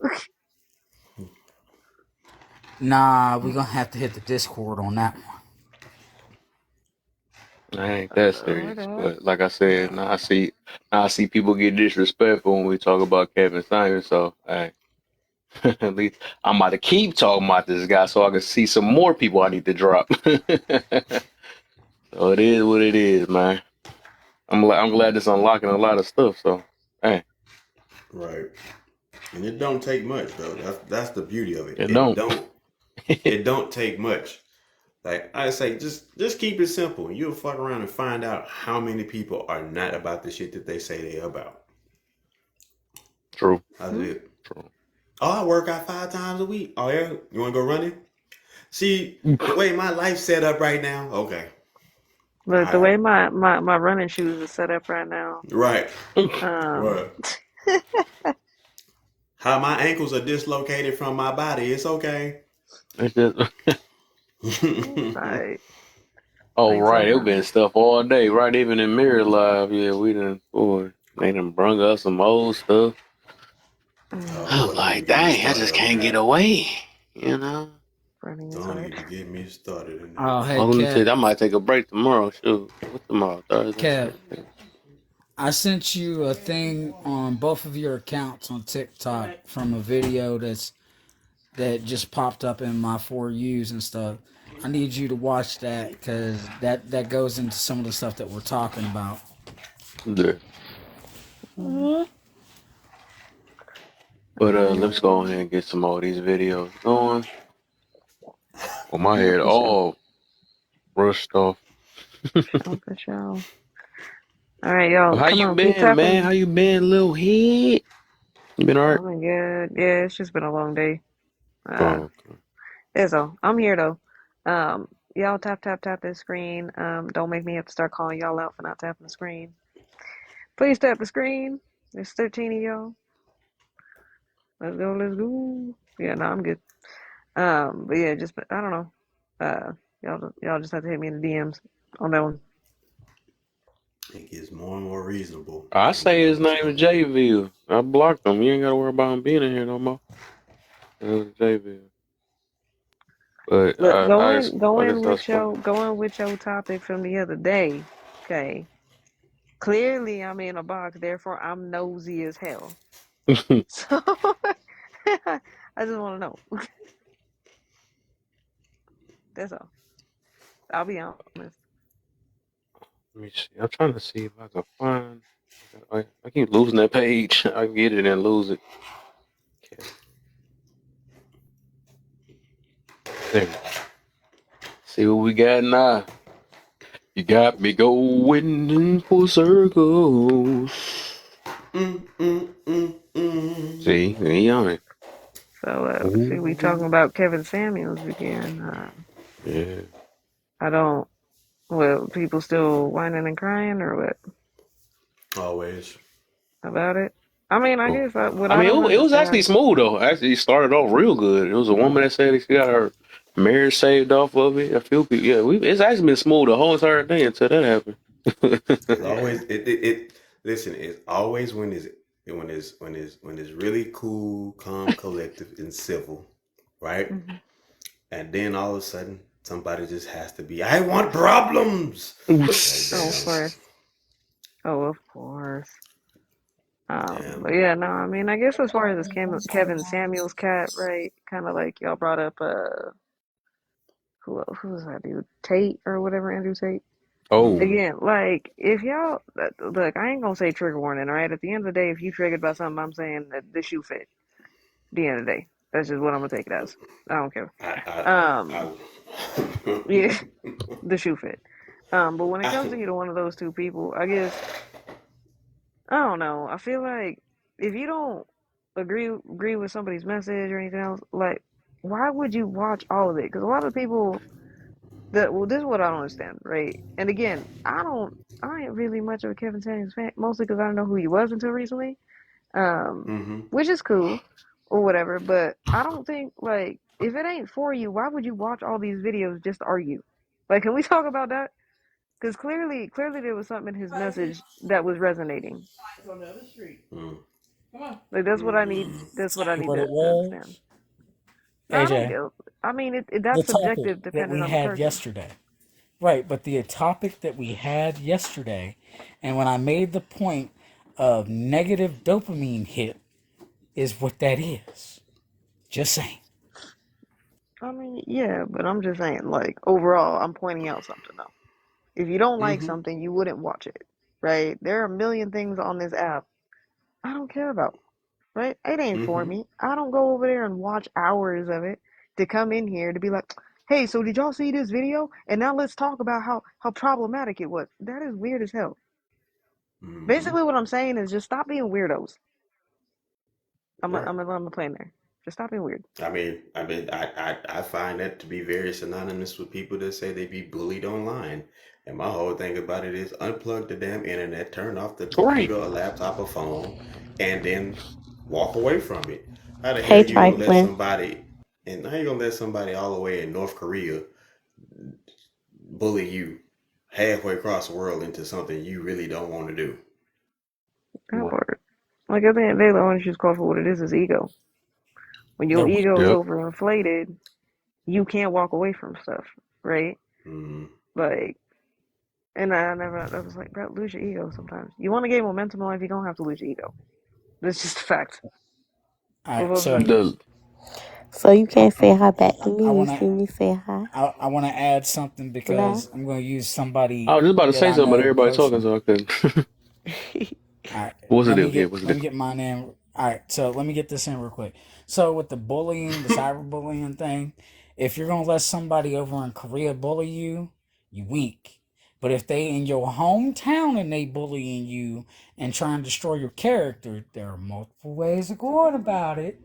Nah, we're gonna have to hit the Discord on that one. I ain't that Or serious, that. but like I said, now I see people get disrespectful when we talk about Kevin Samuels. So, hey, at least I'm about to keep talking about this guy so I can see some more people I need to drop. So it is what it is, man. I'm glad it's unlocking a lot of stuff. So, hey, Right. And it don't take much though. That's the beauty of it. it don't. It don't take much. Like I say, just keep it simple, and you'll fuck around and find out how many people are not about the shit that they say they're about. True. That's Hmm? it. True. Oh, I work out 5 times a week. Oh yeah, you want to go running? See the way my life's set up right now. Okay, all Look, the right, way my running shoes are set up right now. right, Um, right. How my ankles are dislocated from my body. It's okay. It's just, I oh ain't say right, it nothing. been stuff all day, right? Even in Mirror Live, yeah, we done. Boy, they done brung us some old stuff. Oh I'm boy, don't even like, get me dang, I started just on can't get that. away. You know. Running is Don't hard. even get me started on Oh, that. hey, Well, let me tell you, Kev. I might take a break tomorrow. Shoot, what's tomorrow? Thursday. Kev, I sent you a thing on both of your accounts on TikTok from a video that just popped up in my For Yous and stuff. I need you to watch that because that goes into some of the stuff that we're talking about. Yeah. Mm, But let's go alright. ahead and get some more of these videos going. Well, my Yeah, head for sure. all rushed off. Oh, for sure. All right, y'all, How come you on, keep been, man? tapping. How you been, little head? You been alright? I'm good. Yeah, it's just been a long day. Uh, Oh, okay. that's all. I'm here though. Y'all tap the screen. Don't make me have to start calling y'all out for not tapping the screen. Please tap the screen. There's 13 of y'all. Let's go, let's go. Yeah, no, I'm good. But yeah, just I don't know. Y'all just have to hit me in the DMs on that one. It gets more and more reasonable I as we say go his into name is Sunday. Jville. I blocked him. You ain't gotta worry about him being in here no more. It was Jville. But Look, go I guess in that's with funny. your topic from the other day. Okay. Clearly, I'm in a box, therefore I'm nosy as hell. So I just want to know. That's all. I'll be honest. Let me see. I'm trying to see if I can find. I keep losing that page. I get it and lose it. Okay. There we go. See what we got now. You got me going in for circles. See, he on it. So, see, we talking Ooh. about Kevin Samuels again. Yeah. I don't. Well, people still whining and crying, or what Always. about it? I mean, I Oh. guess what I I mean, don't it was actually understand. smooth though. Actually, it started off real good. It was a woman that said she got her marriage saved off of it. A few people, yeah. It's actually been smooth the whole entire thing until that It's happened. always Yeah. it listen, it's always when it's really cool, calm, collective, and civil, right? Hmm. And then all of a sudden somebody just has to be, I want problems. Like Oh, of damn. course. Oh, of course. Damn. But yeah, no, I mean, I guess as far as this Kevin Samuels cat, right? Kind of like y'all brought up, who was that dude? Tate or whatever, Andrew Tate. Oh, Mm-hmm. Again, like if y'all look, I ain't gonna say trigger warning, all right? At the end of the day, if you triggered by something, I'm saying that the shoe fit. At the end of the day, that's just what I'm gonna take it as. I don't care. Um, I yeah, the shoe fit. But when it comes I to either one of those two people, I guess I don't know. I feel like if you don't agree with somebody's message or anything else, like why would you watch all of it? Because a lot of people that well, this is what I don't understand, right? And again, I ain't really much of a Kevin Samuels fan, mostly because I don't know who he was until recently, mm-hmm. which is cool or whatever. But I don't think like if it ain't for you, why would you watch all these videos just to argue? Like, can we talk about that? Because clearly there was something in his message that was resonating. Mm-hmm. Like that's what I need. Mm-hmm. That's what I need What it to understand. was, No, I don't AJ, get. I mean, the that's topic subjective, that depending we on the had person. yesterday. Right, but the topic that we had yesterday, and when I made the point of negative dopamine hit, is what that is. Just saying. I mean, yeah, but I'm just saying, like overall, I'm pointing out something though. If you don't like Mm-hmm. something, you wouldn't watch it, right? There are a million things on this app I don't care about, right? It ain't for Mm-hmm. me. I don't go over there and watch hours of it to come in here to be like, hey, so did y'all see this video? And now let's talk about how problematic it was. That is weird as hell. Mm-hmm. Basically, what I'm saying is just stop being weirdos. Right. I'm playing there. Just stop being weird. I find that to be very synonymous with people that say they be bullied online. And my whole thing about it is unplug the damn internet, turn off the right. computer or laptop or phone, and then walk away from it. How the hell Hey, you gonna let Trifling. somebody and how you gonna let somebody all the way in North Korea bully you halfway across the world into something you really don't want to do? That part. Like at the end of the day, the only just call for what it is ego. When your They're weak. ego is Yep. overinflated, you can't walk away from stuff, right? Mm-hmm. Like, and I was like, bro, lose your ego sometimes. You want to gain momentum in life, you don't have to lose your ego. That's just a fact. All What right, was so that? The So you can't say hi back to I me. You want to see me say hi I want to add something back. because I'm going to use I somebody was just about to that say I something, but know everybody talking, personally. so I couldn't. All right, What's the deal? Yeah, what's the let me deal? get mine in. All right, so let me get this in real quick. So with the bullying, the cyberbullying thing, if you're gonna let somebody over in Korea bully you, you weak. But if they in your hometown and they bullying you and trying to destroy your character, there are multiple ways of going about it.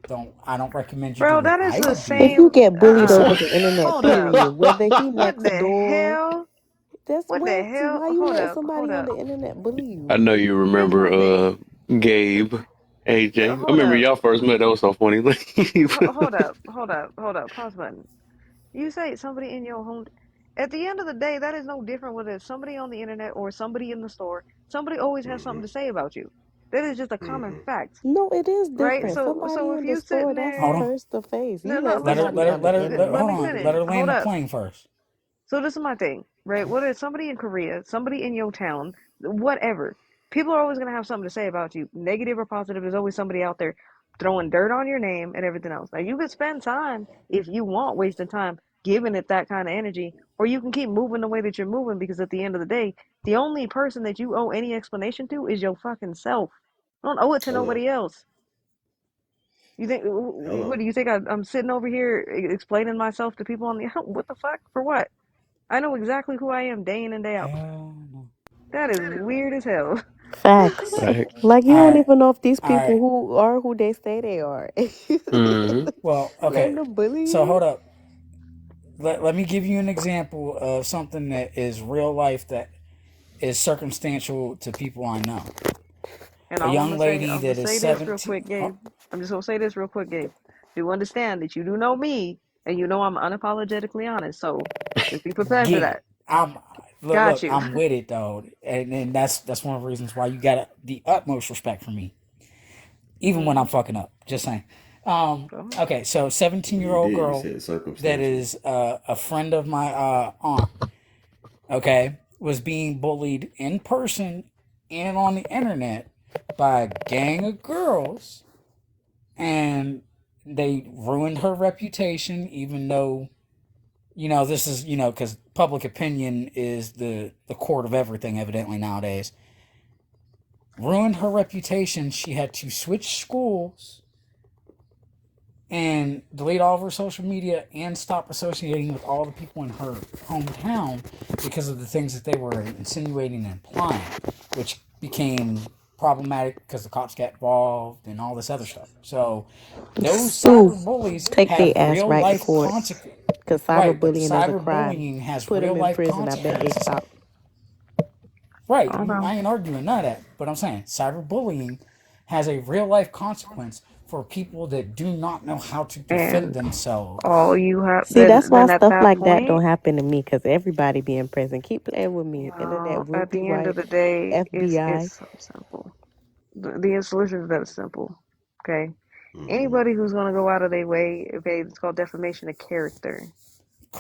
I don't recommend you do Bro, what that is I the would If do. you same. get bullied It's over a the internet, Hold up. period, whether he What next the door, hell? that's What the what. hell? Why you Hold let up. Hold somebody on up. the internet bully I you? know you Here's remember my thing. Gabe, AJ. I Hold remember up. y'all first met. That was so funny. Hold up. Hold up. Hold up. Pause button. You say somebody in your home. At the end of the day, that is no different whether it's somebody on the internet or somebody in the store. Somebody always has something to say about you. That is just a common fact, No, it is right? different. So Somebody if in the you store, sitting that's hold there, on. face to face. no, You no, let somebody on the let Hold internet. me on. Let finish. her land Hold the up. plane first. So this is my thing, right? Whether it's somebody in Korea, somebody in your town, whatever, people are always gonna have something to say about you, negative or positive. There's always somebody out there throwing dirt on your name and everything else. Now you can spend time if you want, wasting time giving it that kind of energy, or you can keep moving the way that you're moving because at the end of the day, the only person that you owe any explanation to is your fucking self. I don't owe it to Hello, nobody else. You think? What hello. do you think? I'm sitting over here explaining myself to people on the what the fuck for what? I know exactly who I am day in and day out. Hell no. That is weird as hell. Facts. Right. Like you All don't right. even know if these All people right. who are who they say they are. Mm-hmm. Well, Letting okay. them bully So you. hold up. Let me give you an example of something that is real life that is circumstantial to people I know. And A all young lady I'm gonna that is say this real 17. quick, Gabe. I'm just gonna say this real quick, Gabe. Do understand that you do know me, and you know I'm unapologetically honest. So just be prepared for Get it. that. I'm Got look, you. I'm with it though. And that's one of the reasons why you got the utmost respect for me. Even when I'm Mm-hmm. fucking up. Just saying. Go ahead. Okay, so 17-year-old You girl said that circumstantial. is a friend of my aunt, okay, was being bullied in person and on the internet by a gang of girls, and they ruined her reputation, even though, this is, because public opinion is the court of everything, evidently, nowadays. Ruined her reputation. She had to switch schools and delete all of her social media and stop associating with all the people in her hometown because of the things that they were insinuating and implying, which became problematic because the cops got involved and all this other stuff. So those Sue, cyber bullies take their have ass real right to life court. consequences. Because Right, but the cyberbullying is a crime. cyberbullying has Put real them in life prison. I bet they consequences. stop. Right, Okay. I ain't arguing none of that, but I'm saying cyberbullying has a real life consequence for people that do not know how to defend And themselves. all you have See, that's why then at stuff that like that don't point, happen to me. Because everybody be in prison. Keep playing with me. Internet will at be the end of right. the day, FBI. it's so simple. The solution is that simple. Okay. Mm-hmm. Anybody who's gonna go out of their way, okay, it's called defamation of character.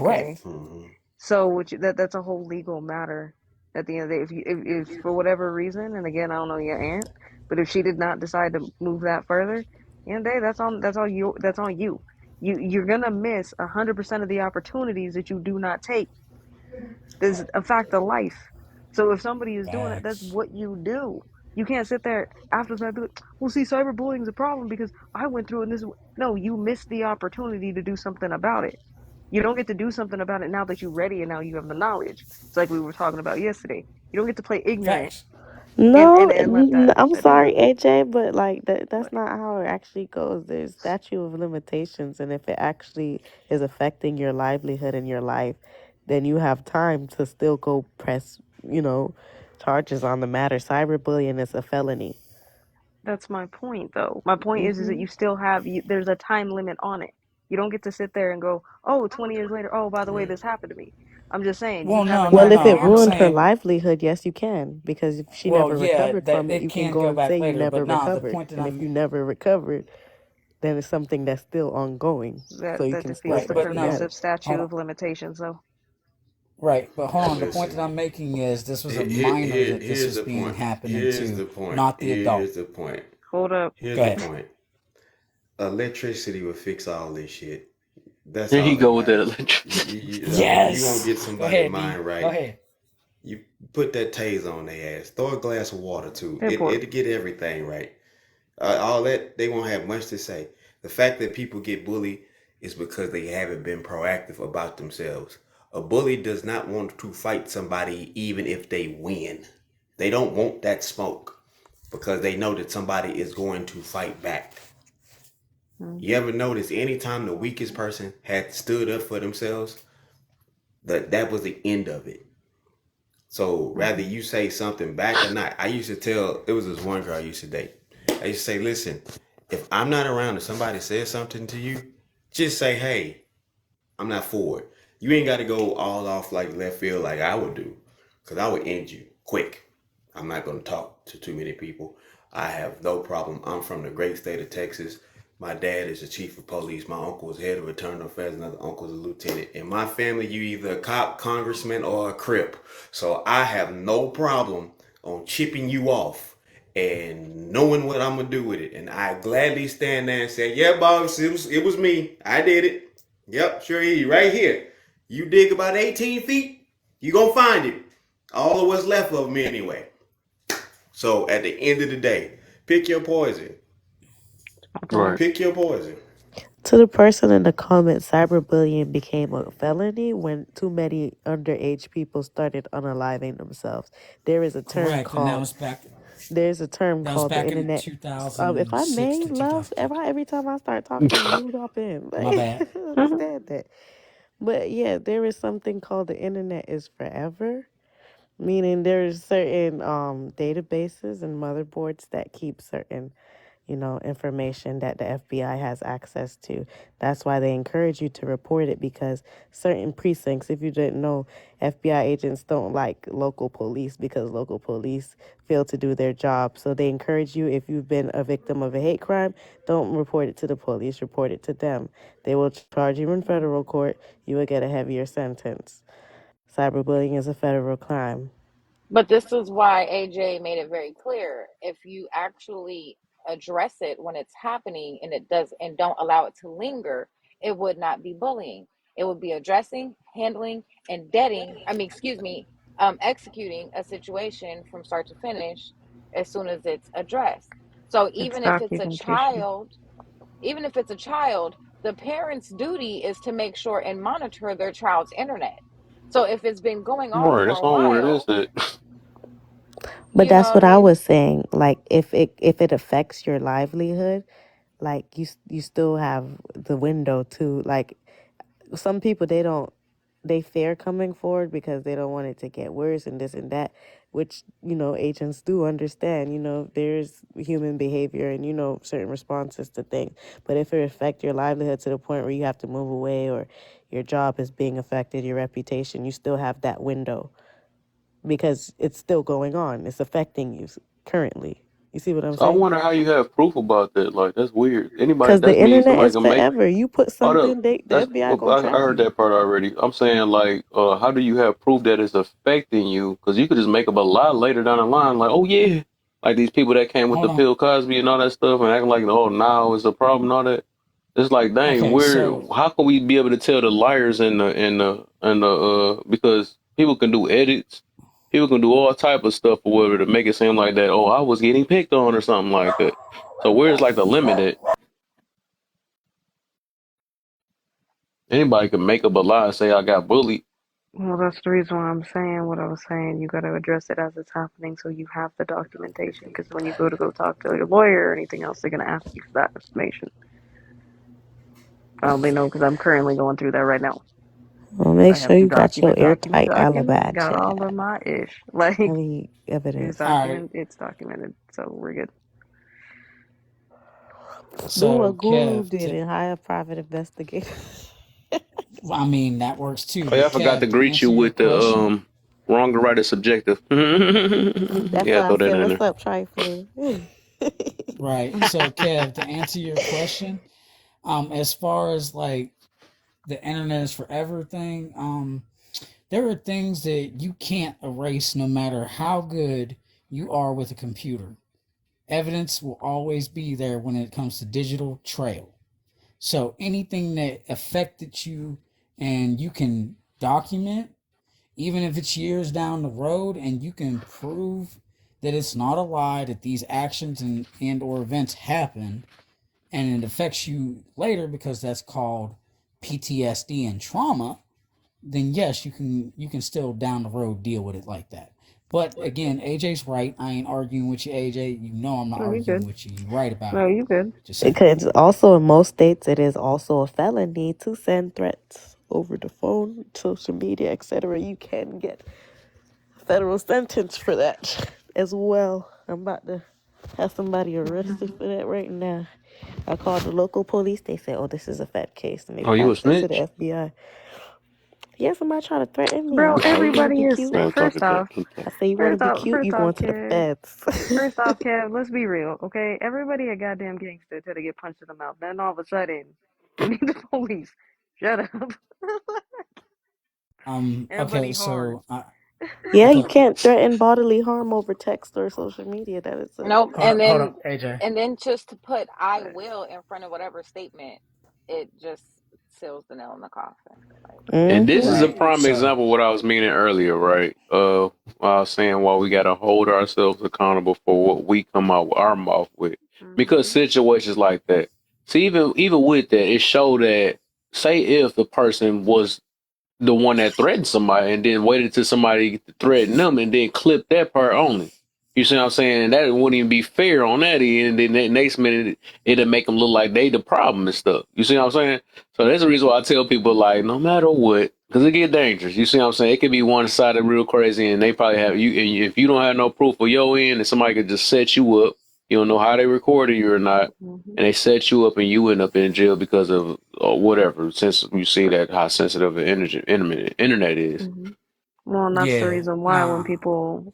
Okay. Correct. Mm-hmm. So which that's a whole legal matter at the end of the day. If for whatever reason, and again I don't know your aunt, but if she did not decide to move that further, end of the day that's on you. You're gonna miss 100% of the opportunities that you do not take. There's a fact of life. So if somebody is doing it, that's Facts. what you do. You can't sit there after that and be like, well, see, cyberbullying is a problem because I went through it and this. No, you missed the opportunity to do something about it. You don't get to do something about it now that you're ready and now you have the knowledge. It's like we were talking about yesterday. You don't get to play ignorant Facts. No, and let that, I'm that do sorry, nothing. AJ, but like that's What? not how it actually goes. There's statute of limitations, and if it actually is affecting your livelihood and your life, then you have time to still go press, charges on the matter. Cyberbullying is a felony. That's my point, though. My point is that Hmm. you still have there's a time limit on it. You don't get to sit there and go, oh, 20 years later, oh, by the way, Right. this happened to me. I'm just saying you Well, have a no, no, Well, time if no. it I'm handle ruined it. her saying, livelihood, yes, you can, because if she well, never yeah, recovered that from it, it you can can go go and say back you later. But never no, the recovered, point that and if you I'm never recovered, then it's something that's still ongoing, so That you that can still defeats right, the but press no, again. permissive hold statute on. of limitations, though. Right, but hold on. The point that Listen. I'm making is this was a minor that this Here's was the being point. happening Here's to, the point. not the adult. Here's the point. Hold up. Here's Go the ahead. point. Electricity will fix all this shit. That's Here he all that go with that matters. electricity. If you want to Yes. get Go somebody's ahead, D. mind Go right, ahead. you put that taser on their ass. Throw a glass of water too. Import. It'll get everything right. All that they won't have much to say. The fact that people get bullied is because they haven't been proactive about themselves. A bully does not want to fight somebody even if they win. They don't want that smoke because they know that somebody is going to fight back. You Mhm. ever notice anytime the weakest person had stood up for themselves, that was the end of it. So rather Mhm. you say something back or not, I used to tell, it was this one girl I used to date. I used to say, listen, if I'm not around and somebody says something to you, just say, hey, I'm not for it. You ain't got to go all off like left field like I would do, because I would end you quick. I'm not going to talk to too many people. I have no problem. I'm from the great state of Texas. My dad is the chief of police. My uncle is head of internal affairs. Another uncle is a lieutenant. In my family, you either a cop, congressman, or a crip. So I have no problem on chipping you off and knowing what I'm gonna do with it. And I gladly stand there and say, "Yeah, boss, it was me. I did it. Yep, sure is. Right here. You dig about 18 feet, you gonna find it. All of what's left of me anyway." So at the end of the day, pick your poison. Talk Right. about. Pick your poison. To the person in the comments, cyberbullying became a felony when too many underage people started unaliving themselves. There is a term Correct, and called there's a term that was called the back in internet. If I 2006 may, to love, 2010. every time I start talking, you hop in. My Like, bad. understand that. But yeah, there is something called the internet is forever, meaning there's certain databases and motherboards that keep certain information that the FBI has access to. That's why they encourage you to report it, because certain precincts, if you didn't know, FBI agents don't like local police because local police fail to do their job. So they encourage you, if you've been a victim of a hate crime, don't report it to the police, report it to them. They will charge you in federal court. You will get a heavier sentence. Cyberbullying is a federal crime. But this is why AJ made it very clear. If you actually address it when it's happening and it does and don't allow it to linger, it would not be bullying. It would be addressing, handling, and executing a situation from start to finish as soon as it's addressed. So It's documentation. even if it's a child, the parent's duty is to make sure and monitor their child's internet. So if it's been going on Right. for That's a all what it is. while, That But you know that's what I what I mean? was saying. Like, if it affects your livelihood, like you still have the window to, like, some people, they fear coming forward because they don't want it to get worse and this and that, which agents do understand. There's human behavior and certain responses to things. But if it affect your livelihood to the point where you have to move away, or your job is being affected, your reputation, you still have that window, because it's still going on. It's affecting you currently. You see what I'm so I saying? wonder how you have proof about that. Like that's weird. Anybody Because the that's me. internet Somebody is can make. forever. You put Hold up. something, the That's FBI well, gonna I track heard you. that part already. I'm saying like, how do you have proof that it's affecting you? Because you could just make up a lie later down the line, like, oh yeah, like these people that came with Hold the on. Bill Cosby and all that stuff, and acting like, oh, now it's a problem and all that. It's like, dang, Okay, where? so How can we be able to tell the liars and the because people can do edits, people can do all type of stuff or whatever to make it seem like that. Oh, I was getting picked on or something like that. So where's like the limit at? Anybody can make up a lie and say I got bullied. Well, that's the reason why I'm saying what I was saying. You got to address it as it's happening, so you have the documentation. Because when you go talk to your lawyer or anything else, they're gonna ask you for that information. I only know because I'm currently going through that right now. Well, make I sure have to you got your airtight alibi got all of check. my ish. Like, Any it's evidence. all right. documented, so we're good. Do So what Guru Kev, did and hire a private investigator. I mean that works too. Oh yeah, I But forgot to Kev, to greet you answer your with the question, wrong or right is subjective. That's Yeah, why I throw that said, in "What's there. up, trifling?" right? So Kev, to answer your question, as far as like the internet is forever thing, there are things that you can't erase no matter how good you are with a computer. Evidence will always be there when it comes to digital trail. So anything that affected you and you can document, even if it's years down the road, and you can prove that it's not a lie, that these actions and or events happened, and it affects you later because that's called PTSD and trauma, then yes, you can still down the road deal with it like that. But again, AJ's right. I ain't arguing with you, AJ. You know I'm not No, you arguing good. with you. You're right about No, it. you good. Just saying. Because also in most states, it is also a felony to send threats over the phone, social media, etc. You can get a federal sentence for that as well. I'm about to have somebody arrested for that right now. I called the local police. They said, "Oh, this is a fed case," and they Oh, you a passed it to the snitch? FBI. Yeah, somebody trying to threaten me. I Bro, said, "Oh, you want to everybody be is cute?" No, I'm first talking to off, I said, "You want to be cute? first You off, going to the kid. feds?" First off, Kev, let's be real, okay? Everybody a goddamn gangster till they get punched in the mouth. Then all of a sudden, you need the police. Shut up. Okay, Everybody hard. so Yeah, you okay, can't threaten bodily harm over text or social media. That is a Nope. hold up, AJ. And then just to put "I Right. will" in front of whatever statement, it just seals the nail in the coffin. Like, And this is a Mm-hmm. Right. prime So example of what I was meaning earlier, right? I was saying why we gotta hold ourselves accountable for what we come out with our mouth with. Because Mm-hmm. situations like that. See, even with that, it showed that say if the person was the one that threatened somebody and then waited till somebody threatened them and then clipped that part only. You see what I'm saying? And that wouldn't even be fair on that end. And then the next minute it'll make them look like they the problem and stuff. You see what I'm saying? So that's the reason why I tell people like, no matter what, because it get dangerous. You see what I'm saying? It could be one sided real crazy, and they probably have you. And if you don't have no proof of your end, and somebody could just set you up, you don't know how they recorded you or not, Mm-hmm. and they set you up, and you end up in jail because of whatever. Since you see that how sensitive the internet is. Mm-hmm. Well, and that's the yeah, reason why when nah.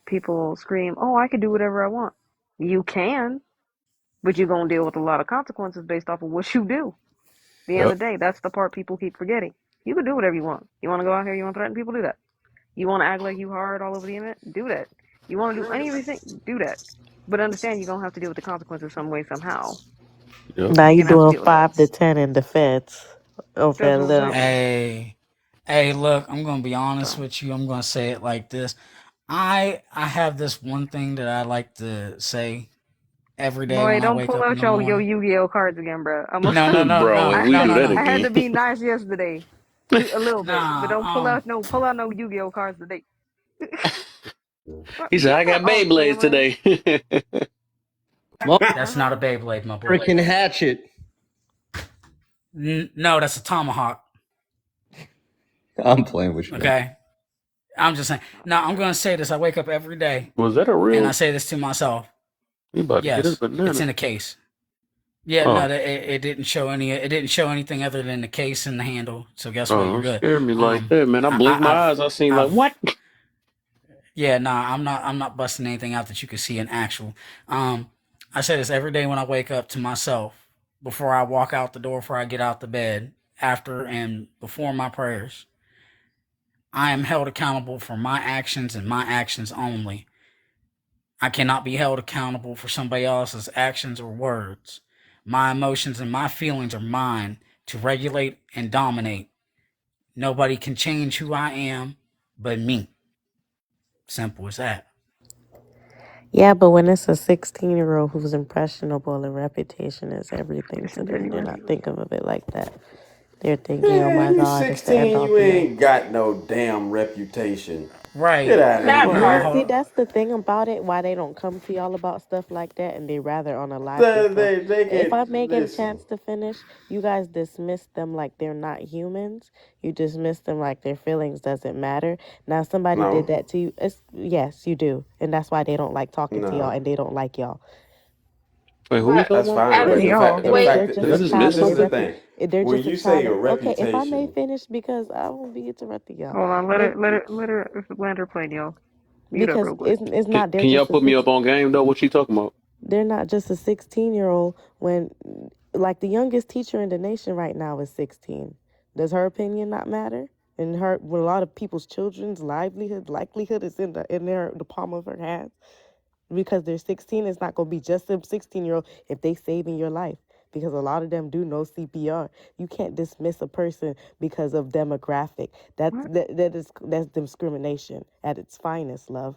people scream, "Oh, I can do whatever I want," you can, but you're gonna deal with a lot of consequences based off of what you do. At the end Yep. of the day, that's the part people keep forgetting. You can do whatever you want. You want to go out here, you want to threaten people, do that. You want to act like you hard all over the internet, do that. You want to do any of these things, do that. But understand you're gonna have to deal with the consequences some way, somehow. Yep. Now You're you gonna have to doing deal with that. 5 to 10 in the feds. Okay, That's what I'm look. saying. Hey, look, I'm gonna be honest So, with you. I'm gonna say it like this. I have this one thing that I like to say every day boy, when I don't wake pull up in out the your morning. Yu-Gi-Oh cards again, bro. No, no, no, Bro, if no, I we no, do no, that no. I had again. to be nice yesterday, do a little bit, but Nah, don't pull out no Yu-Gi-Oh cards today. He said, Get I that got off Beyblades camera. today. that's not a Beyblade, my boy. Freaking hatchet. No, that's a tomahawk. I'm playing with you, man. Okay, I'm just saying. Now I'm gonna say this. I wake up every day Was that a and I real? say this to myself. He about to get his Yes, it's banana. in a case. Yeah, no, Oh, it didn't show any. It didn't show anything other than the case and the handle. So guess what? oh, You're don't good. scare me like that, man. I blinked my eyes. I seen like, I've, what? yeah, nah, I'm not busting anything out that you can see in actual. I say this every day when I wake up to myself, before I walk out the door, before I get out the bed, after and before my prayers. I am held accountable for my actions and my actions only. I cannot be held accountable for somebody else's actions or words. My emotions and my feelings are mine to regulate and dominate. Nobody can change who I am but me. Simple as that. Yeah, but when it's a 16-year-old who's impressionable and reputation is everything to them, they're Disingenuous. not thinking of it like that. They're thinking, oh my Man, you God, it's the end 16, all you be all. ain't got no damn reputation. Get Right. out of that here, But part. man. see, Hold that's the thing about it, why they don't come to y'all about stuff like that and they rather on a live They, platform. they, they If I can may get a listen. chance to finish, you guys dismiss them like they're not humans. You dismiss them like their feelings doesn't matter. Now, somebody did No, that to you. Yes, you do. And that's why they don't like talking to y'all no, and they don't like y'all. Wait, who you But talking that's about? fine. as But Who's the fact, y'all? the wait, They're fact just that a child This of this their is the is repu- thing. They're When just a you say child of. your Okay, if I may reputation, finish because I won't be interrupting y'all. Hold on, If let her play, y'all. Mute up because real quick. it's not they're can y'all just a put me six up on game though? What you talking about? they're not just a 16-year-old when like the youngest teacher in the nation right now is 16. Does her opinion not matter? And her when a lot of people's children's likelihood is in the palm of her hands because they're 16. It's not going to be just a 16-year-old if they saving your life because a lot of them do know CPR. You can't dismiss a person because of demographic. What? That's discrimination at its finest, love.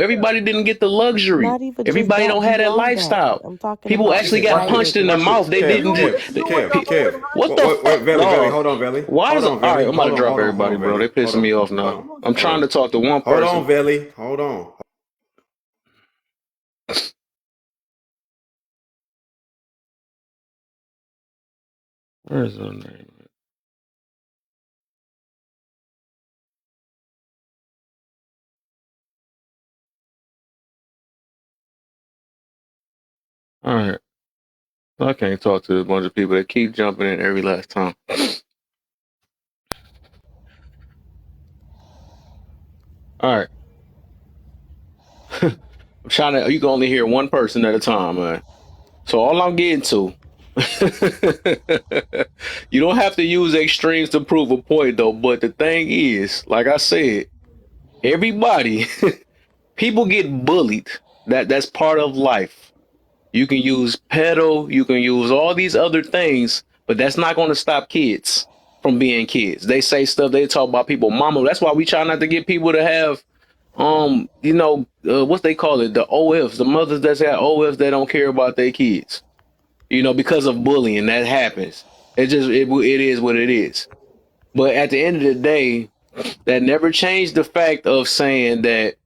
Everybody didn't get the luxury. Not even just Everybody that, don't have that beyond that. lifestyle. I'm talking People about actually just got Watch this. punched in the Watch mouth. this. They Kev, didn't just. Kev, Kev, Kev. What the fuck, Valley, dog? hold on, Valley. Why Hold is on, all right? Valley. I'm about Hold to on, drop hold on, hold everybody, on, bro. Valley. They Hold pissing on. me off Hold now. on. I'm Hold trying on. to talk to one Hold person. on, Valley. Hold on. Where's her name? All right. I can't talk to a bunch of people that keep jumping in every last time. All right. I'm trying to. You can only hear one person at a time, man. So all I'm getting to, you don't have to use extremes to prove a point, though. But the thing is, like I said, everybody, people get bullied. That's part of life. You can use pedal, you can use all these other things, but that's not going to stop kids from being kids. They say stuff. They talk about people, mama. That's why we try not to get people to have what they call it, the OFs, the mothers that have OFs that don't care about their kids, because of bullying that happens. It is what it is. But at the end of the day, that never changed the fact of saying that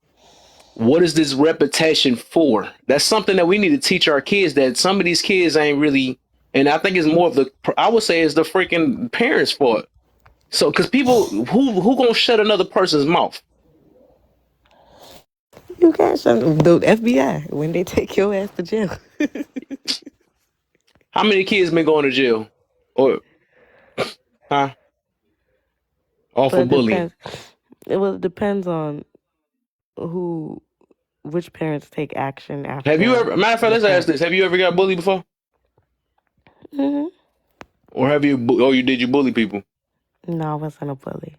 what is this repetition for? That's something that we need to teach our kids, that some of these kids ain't really, and I think it's more of I would say it's the freaking parents' fault. So, because people, who gonna shut another person's mouth? You can't shut the FBI when they take your ass to jail. How many kids been going to jail? Or, huh? All But for it bullying. depends. It depends on who, which parents take action Have you after ever, matter of fact, the let's ask parent. this. Have you ever got bullied before? Hmm. Or have you, did you bully people? No, I wasn't a bully,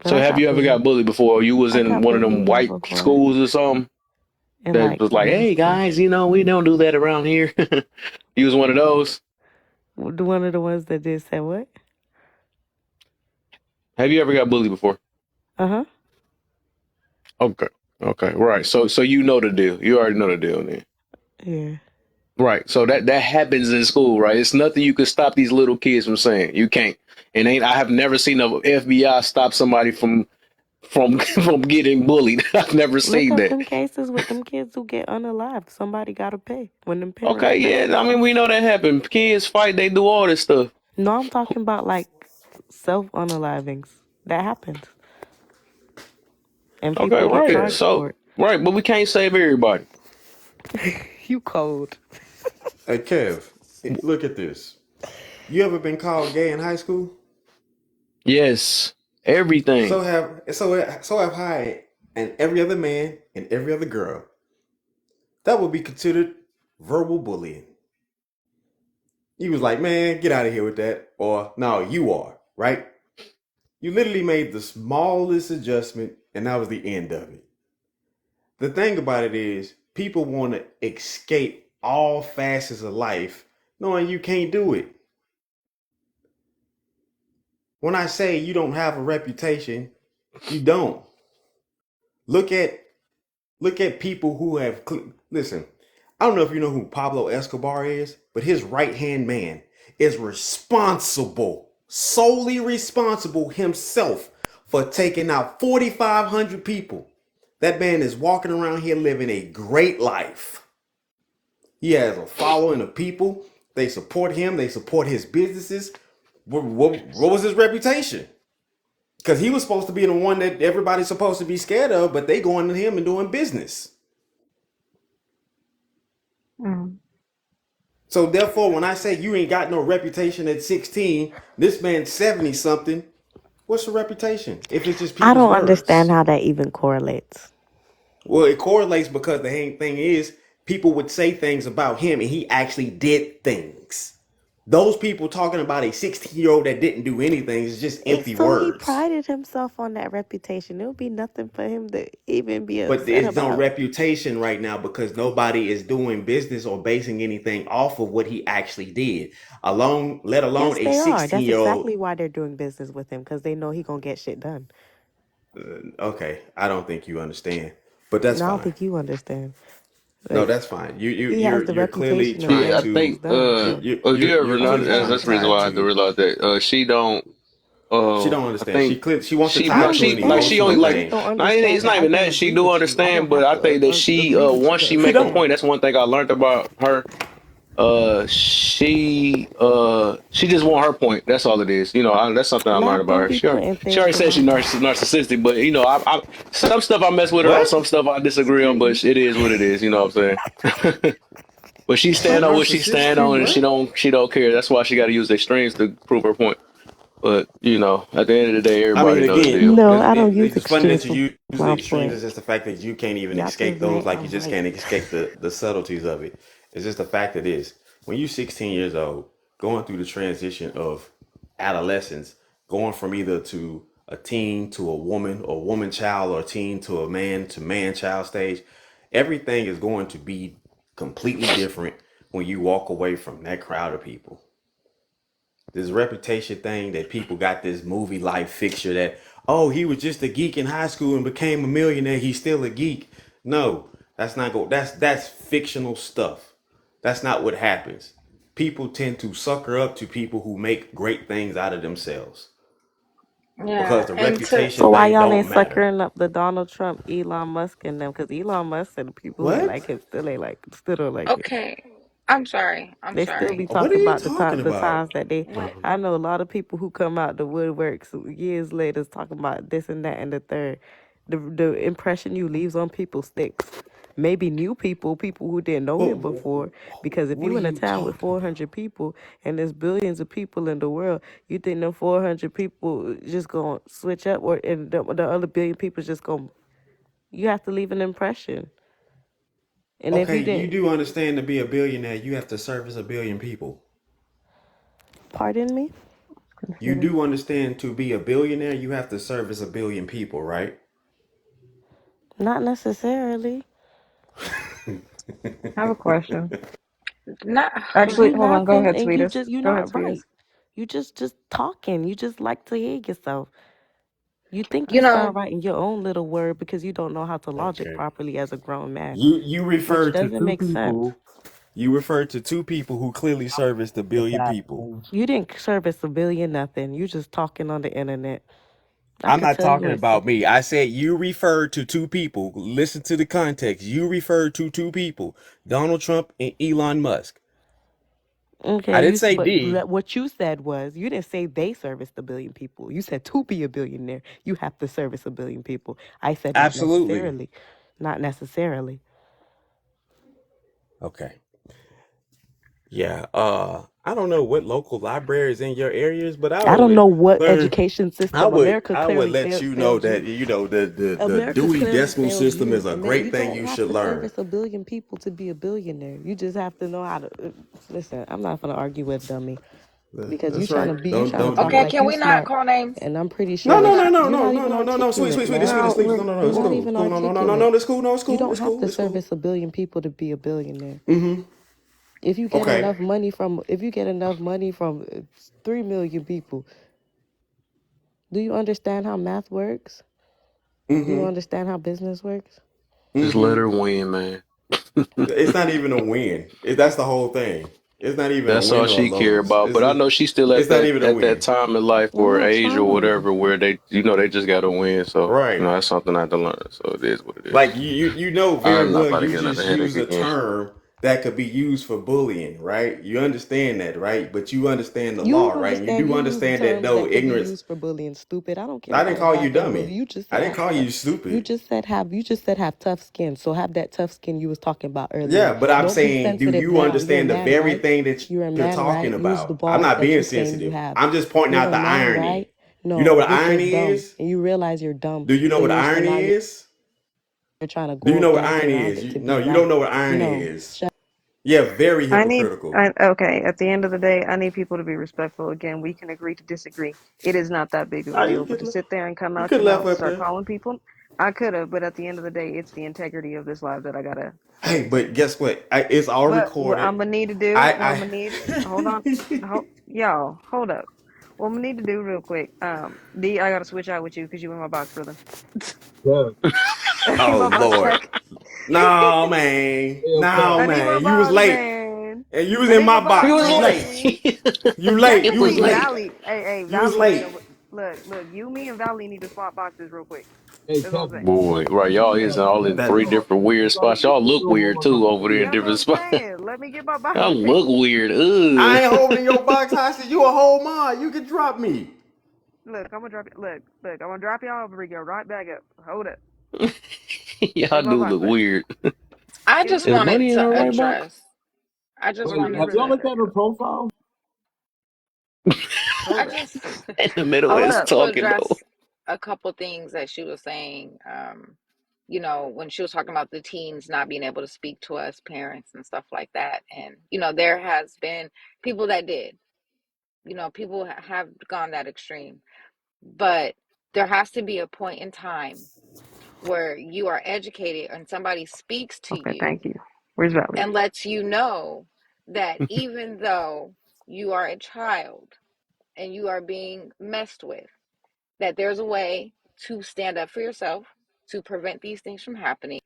but So I have got you ever got bullied. bullied before? Or you was I in got one of them bullied white before schools or something in that like was like, middle hey school. guys, we don't do that around here. You was one of those. One of the ones that did say what? Have you ever got bullied before? Uh huh. Okay. Okay. Right. So you know the deal. You already know the deal then. Yeah. Right. So that happens in school, right? It's nothing you can stop these little kids from saying. You can't. And ain't I have never seen the FBI stop somebody from getting bullied. I've never Look seen up that. them cases with them kids who get unalived. Somebody gotta pay when them parents Okay, pass yeah. I away. mean, we know that happened. Kids fight, they do all this stuff. No, I'm talking about like self unalivings. That happens. And Okay, people get right. charged So for right, but we can't save everybody. it. You cold. Hey, Kev, look at this. You ever been called gay in high school? Yes. Everything. So have I and every other man and every other girl. That would be considered verbal bullying. He was like, man, get out of here with that. Or, no, you are, right? You literally made the smallest adjustment, and that was the end of it. The thing about it is, people want to escape all facets of life, knowing you can't do it. When I say you don't have a reputation, you don't. Look at people who have listen. I don't know if you know who Pablo Escobar is, but his right-hand man is responsible, solely responsible himself for taking out 4,500 people. That man is walking around here living a great life. He has a following of people. They support him. They support his businesses. What was his reputation? Because he was supposed to be the one that everybody's supposed to be scared of, but they going to him and doing business. Mm. So therefore, when I say you ain't got no reputation at 16, this man's 70 something. What's your reputation? If it's just I people's don't understand words. how that even correlates. Well, it correlates because the thing is, people would say things about him and he actually did things. Those people talking about a 16-year-old that didn't do anything is just It's empty so he words. prided himself on that reputation. It would be nothing for him to even be But upset there's no about. reputation right now because nobody is doing business or basing anything off of what he actually did. Let alone Yes, a they are. That's 16-year-old. exactly why they're doing business with him, because they know he gonna get shit done. Okay, I don't think you understand, but that's No, I don't fine. think you understand. No, Like, that's fine. he has the You're clearly reputation of trying Yeah, I getting to things think done. So if you ever you're that's notice, clearly that's trying fine. to that's the reason tie it why I to had to it. realize that she don't She don't I understand. think She wants to she I tie like it to an she like she understand, only emotional but you like just thing. don't no, understand it's that not I even don't that she agree do with you. I understand, don't but have I to think that she agree with you once she though. She make a don't. point, that's one thing I learned about her. She just want her point. That's all it is. That's something I learned Math about don't her. be She putting already things in said my she's mouth. narcissistic, but some stuff I mess with her on, What? some stuff I That's disagree on, but crazy. it is what it is. You know what I'm saying? But she She's stand on what she stand narcissistic. on, and she What? don't she don't care. That's why she got to use the extremes to prove her point. But at the end of the day, I mean, everybody know the again, deal. No, it's, I don't it, use it's funny extremes that for you use the my extremes. point. It's just the fact that you can't even Y'all can escape those, rant, like you I'm just right. can't escape the subtleties of it. It's just the fact that is when you're 16 years old, going through the transition of adolescence, going from either to a teen to a woman or woman child or a teen to man child stage, everything is going to be completely different when you walk away from that crowd of people. This reputation thing that people got, this movie life fixture that, oh, he was just a geek in high school and became a millionaire, he's still a geek. No, that's not go that's fictional stuff. That's not what happens. People tend to sucker up to people who make great things out of themselves because Yeah, the and to reputation So why thing y'all don't ain't matter. suckering up the Donald Trump, Elon Musk, and them? Because Elon Musk and the people who What? like him still don't like him. okay, I'm sorry. I'm They still be sorry. What are talking you about talking the about? times that they. What? I know a lot of people who come out the woodworks years later talking about this and that and the third. The impression you leaves on people sticks. Maybe new people who didn't know him before. Because if What are you in a you town with talking about? 400 people and there's billions of people in the world, you think them 400 people just gonna switch up, or and the other billion people just gonna. You have to leave an impression. And if Okay, you you didn't, do understand to be a billionaire, you have to service a billion people. pardon me, You Confused. do understand to be a billionaire, you have to service a billion people, right? not necessarily. I have a question. Not. Cause Actually, you hold on. Go laughing ahead, and sweetest. you're Go ahead, not sweetest. right. You just talking. You just like to hear yourself. You think You you know. sound right in your own little word because you don't know how to logic Okay. properly as a grown man, You which refer to doesn't two make sense. people. You refer to two people who clearly serviced a billion people. You didn't service a billion nothing. You just talking on the internet. I I'm could not tell you talking ain't. about me. I said you referred to two people. Listen to the context. You referred to two people, Donald Trump and Elon Musk. I Okay, didn't say but D. what you said was you didn't say they serviced a billion people. You said to be a billionaire, you have to service a billion people. I said not Absolutely. necessarily, not necessarily. Okay. Yeah. I don't know what local libraries in your areas, but I don't know what education I system would America I would clearly let you know failed you. that the America Dewey clearly Decimal failed System is you, a and that great you thing don't you have should to learn. service a billion people to be a billionaire. You just have to know how to listen. I'm not gonna argue with dummy because That's right. you trying to Don't do talk Okay, that. like can you we not smart, call names? and I'm pretty Can sure we No, that no, not? no, you're no, not no, even no, no, no. Sweet, articulate, sweet, sweetie, man. sweetie, No, sweetie. No, no, no. You're It's not cool. It's even cool. No, no, no, no, no. articulate. It's cool. No, it's You cool. don't It's have cool. to It's cool. service a billion people to be a billionaire. Mm-hmm. Okay. If you get enough money from 3 million people, do you understand how math works? Do you Mm-hmm. understand how business works? Just let Mm-hmm. her win, man. It's not even a win. That's the whole thing. It's not even a That's all win or a she care lose. about. But I know she's still It's not even a at that win. time in life I'm or not age or trying. whatever where they just got to win. So Right. that's something I had to learn. So it is what it is. Like you know very I'm not well about to you get another just headache use a again. term that could be used for bullying, right? You understand that, right? But you understand the You law, right? And you understand do you use the understand that terms no that could be ignorance. used for bullying. Stupid. I don't care I didn't about a call you goddamn bully. dummy. You just I said didn't call you stupid. you just said have tough skin. So have that tough skin you was talking about Yeah, earlier. but I'm Don't be saying, do sensitive you now. You're a understand the man, very right? thing that You're a you're man, talking right? Use the about? I'm balls not that being you claim you sensitive. have. I'm just pointing You're out a the man, right? irony. You know No, what you're just irony dumb. is? And you realize you're dumb. Do you know what So irony now is? you're trying to Do you go know what dance irony around is? it You to no, be you don't right. know what irony No. is. Yeah, very hypocritical. Okay, at the end of the day, I need people to be respectful. Again, we can agree to disagree. It is not that big of a Ah, deal. But to sit there and come you out could your left mouth and up start there. calling people, I could have, but at the end of the day, it's the integrity of this live that I gotta Hey, protect. but guess what? It's all But what recorded. I'm gonna need to do, what I'm I gonna need, hold on, y'all, hold up. What I'm gonna need to do real quick, D, I gotta switch out with you because you in my box, brother. Yeah. I need Oh my box Lord. back. No man. Yo, No I Kev. need my man. You was box, late. man. And you was I in need my my He box, box. was You late. man. late. You late. You was Technically, He was late. Valley. Hey, You was Valley. late. Look, you, me, and Valley need to swap boxes real quick. Hey, That's what I'm Kevin. saying. Boy, right? Y'all is Kevin, all in That 3 different weird spots. Y'all look weird too over there in That's what different I'm spots. saying. Let me get my Y'all box. look weird. I ain't Ugh. holding your box hostage. You a whole mod. You can drop me. Look, I'm gonna drop it. Look, I'm gonna drop y'all. Bring you right back up. Hold up. Y'all Give my do box look back. weird. I Give just me Is my box. wanted Money in to her right box? address. I just Hold on, wait, let me wanted have bring y'all that to. looked back at her up. profile? Hold I up. just. In the I Midwest wanted Hold to up. talking though. address a couple things that she was saying. When she was talking about the teens not being able to speak to us parents and stuff like that, and there has been people that did. People have gone that extreme, but there has to be a point in time where you are educated and somebody speaks to Okay, you thank you. Where's Valley? and lets you know that even though you are a child and you are being messed with, that there's a way to stand up for yourself to prevent these things from happening.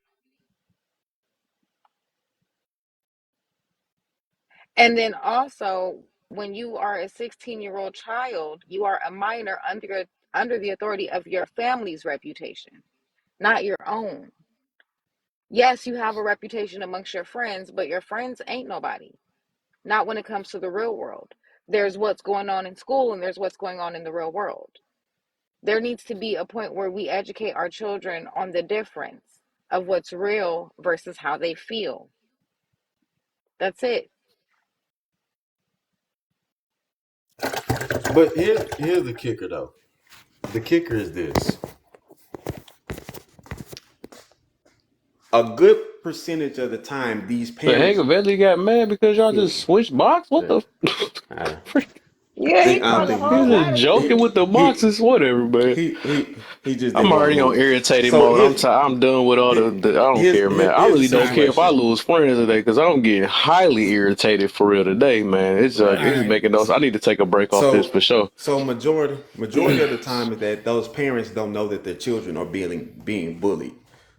And then also, when you are a 16-year-old child, you are a minor under the authority of your family's reputation, not your own. Yes, you have a reputation amongst your friends, but your friends ain't nobody. Not when it comes to the real world. There's what's going on in school and there's what's going on in the real world. There needs to be a point where we educate our children on the difference of what's real versus how they feel. That's it. But here's the kicker though. The kicker is this. A good percentage of the time, these The heck, parents, Eventually got mad because y'all yeah, just switched box? What yeah, the I freak? Yeah, he I don't caused a think He whole he was lot just of joking shit. with the he boxes. Whatever, man. he just I'm didn't want to already on move. irritated So mode. I'm done with all the. I don't care, man. I here's the really don't care if I situation. lose friends today because I'm getting highly irritated for real today, man. Right. It's making those. I need to take a break off this So for sure. majority of the time is that those parents don't know that their children are being bullied.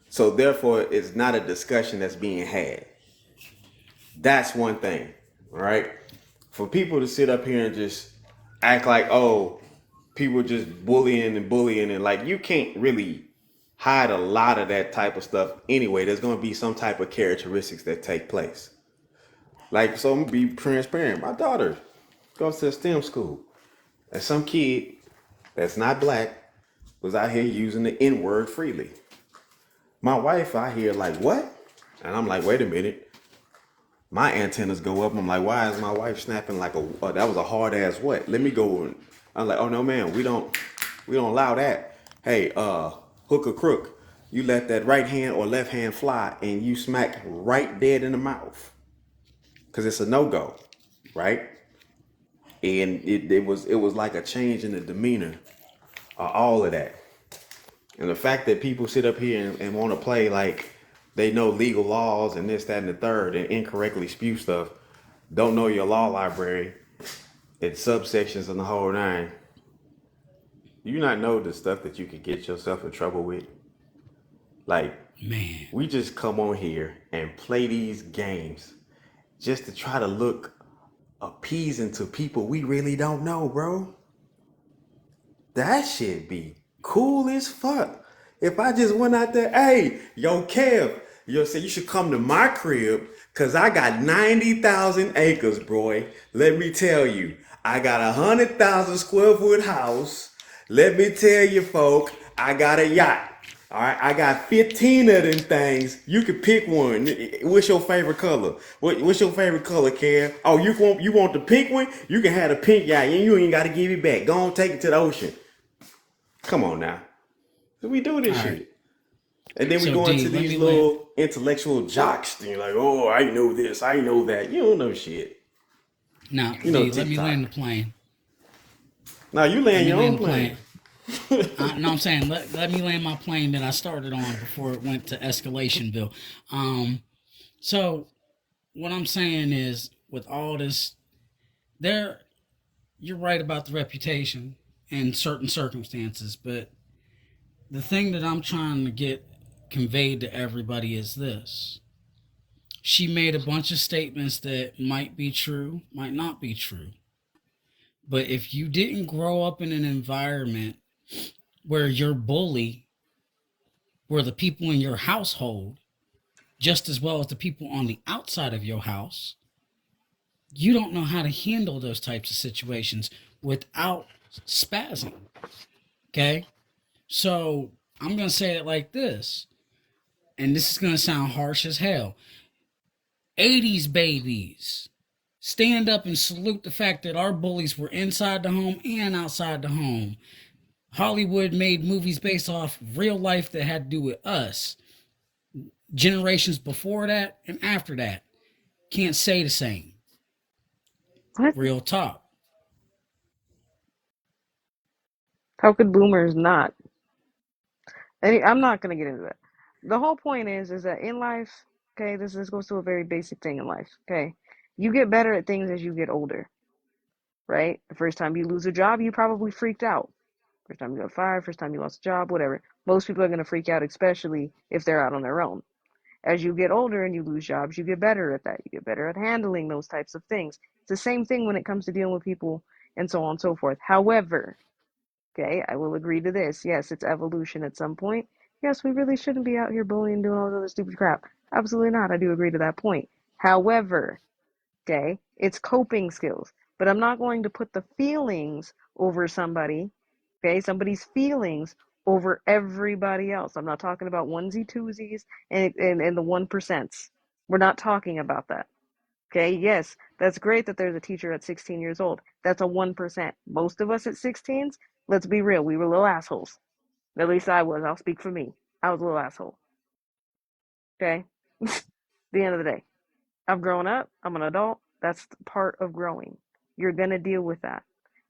So therefore, it's not a discussion that's being had. That's one thing, right? For people to sit up here and just act like, oh, people just bullying and like you can't really hide a lot of that type of stuff anyway. There's going to be some type of characteristics that take place. Like, so I'm gonna be transparent. My daughter goes to a STEM school, and some kid that's not black was out here using the N word freely. My wife out here like, what? And I'm like, wait a minute. My antennas go up. I'm like, why is my wife snapping like that was a hard ass what? Let me go. I'm like, oh no, man, we don't allow that. Hey, hook or crook, you let that right hand or left hand fly and you smack right dead in the mouth. Cause it's a no-go, right? And it was like a change in the demeanor of all of that. And the fact that people sit up here and want to play like they know legal laws and this, that, and the third and incorrectly spew stuff, don't know your law library, it's subsections and the whole nine. You not know the stuff that you could get yourself in trouble with. Like, Man. we just come on here and play these games just to try to look appeasing to people we really don't know, bro. That shit be cool as fuck. If I just went out there, hey, yo, Kev, yo, say you should come to my crib, cause I got 90,000 acres, boy. Let me tell you, I got 100,000 square foot house. Let me tell you, folk, I got a yacht. All right, I got 15 of them things. You can pick one. What's your favorite color? What's your favorite color, Kev? Oh, you want the pink one? You can have the pink yacht, and you ain't got to give it back. Go on, take it to the ocean. Come on now. We do All this right. shit. And then we So go D, into let these me land. little intellectual jocks. And you're like, oh, I know this, I know that. You don't know shit. Now, You know D, let me TikTok. land the plane. Now you Let land me your own land the plane. plane. No, I'm saying let me land my plane that I started on before it went to Escalationville. So what I'm saying is, with all this, there, you're right about the reputation in certain circumstances, but the thing that I'm trying to get conveyed to everybody is this. She made a bunch of statements that might be true, might not be true. But if you didn't grow up in an environment where your bully where the people in your household, just as well as the people on the outside of your house, you don't know how to handle those types of situations without spazzing. Okay? So I'm going to say it like this, and this is going to sound harsh as hell. 80s babies, stand up and salute the fact that our bullies were inside the home and outside the home. Hollywood made movies based off real life that had to do with us. Generations before that and after that can't say the same. What? Real talk. How could boomers not? I'm not gonna get into that. The whole point is that in life, okay, this goes to a very basic thing in life. Okay, you get better at things as you get older, right? The first time you lose a job, you probably freaked out. First time you got fired, first time you lost a job, whatever. Most people are gonna freak out, especially if they're out on their own. As you get older and you lose jobs, you get better at that. You get better at handling those types of things. It's the same thing when it comes to dealing with people and so on and so forth. However, okay, I will agree to this. Yes, it's evolution at some point. Yes, we really shouldn't be out here bullying and doing all this other stupid crap. Absolutely not. I do agree to that point. However, okay, it's coping skills. But I'm not going to put the feelings over somebody, okay, somebody's feelings over everybody else. I'm not talking about onesie twosies and the 1%. We're not talking about that. Okay, yes, that's great that there's a teacher at 16 years old. That's a 1%. Most of us at 16s, let's be real, we were little assholes. At least I was. I'll speak for me. I was a little asshole. Okay? The end of the day. I've grown up. I'm an adult. That's part of growing. You're going to deal with that.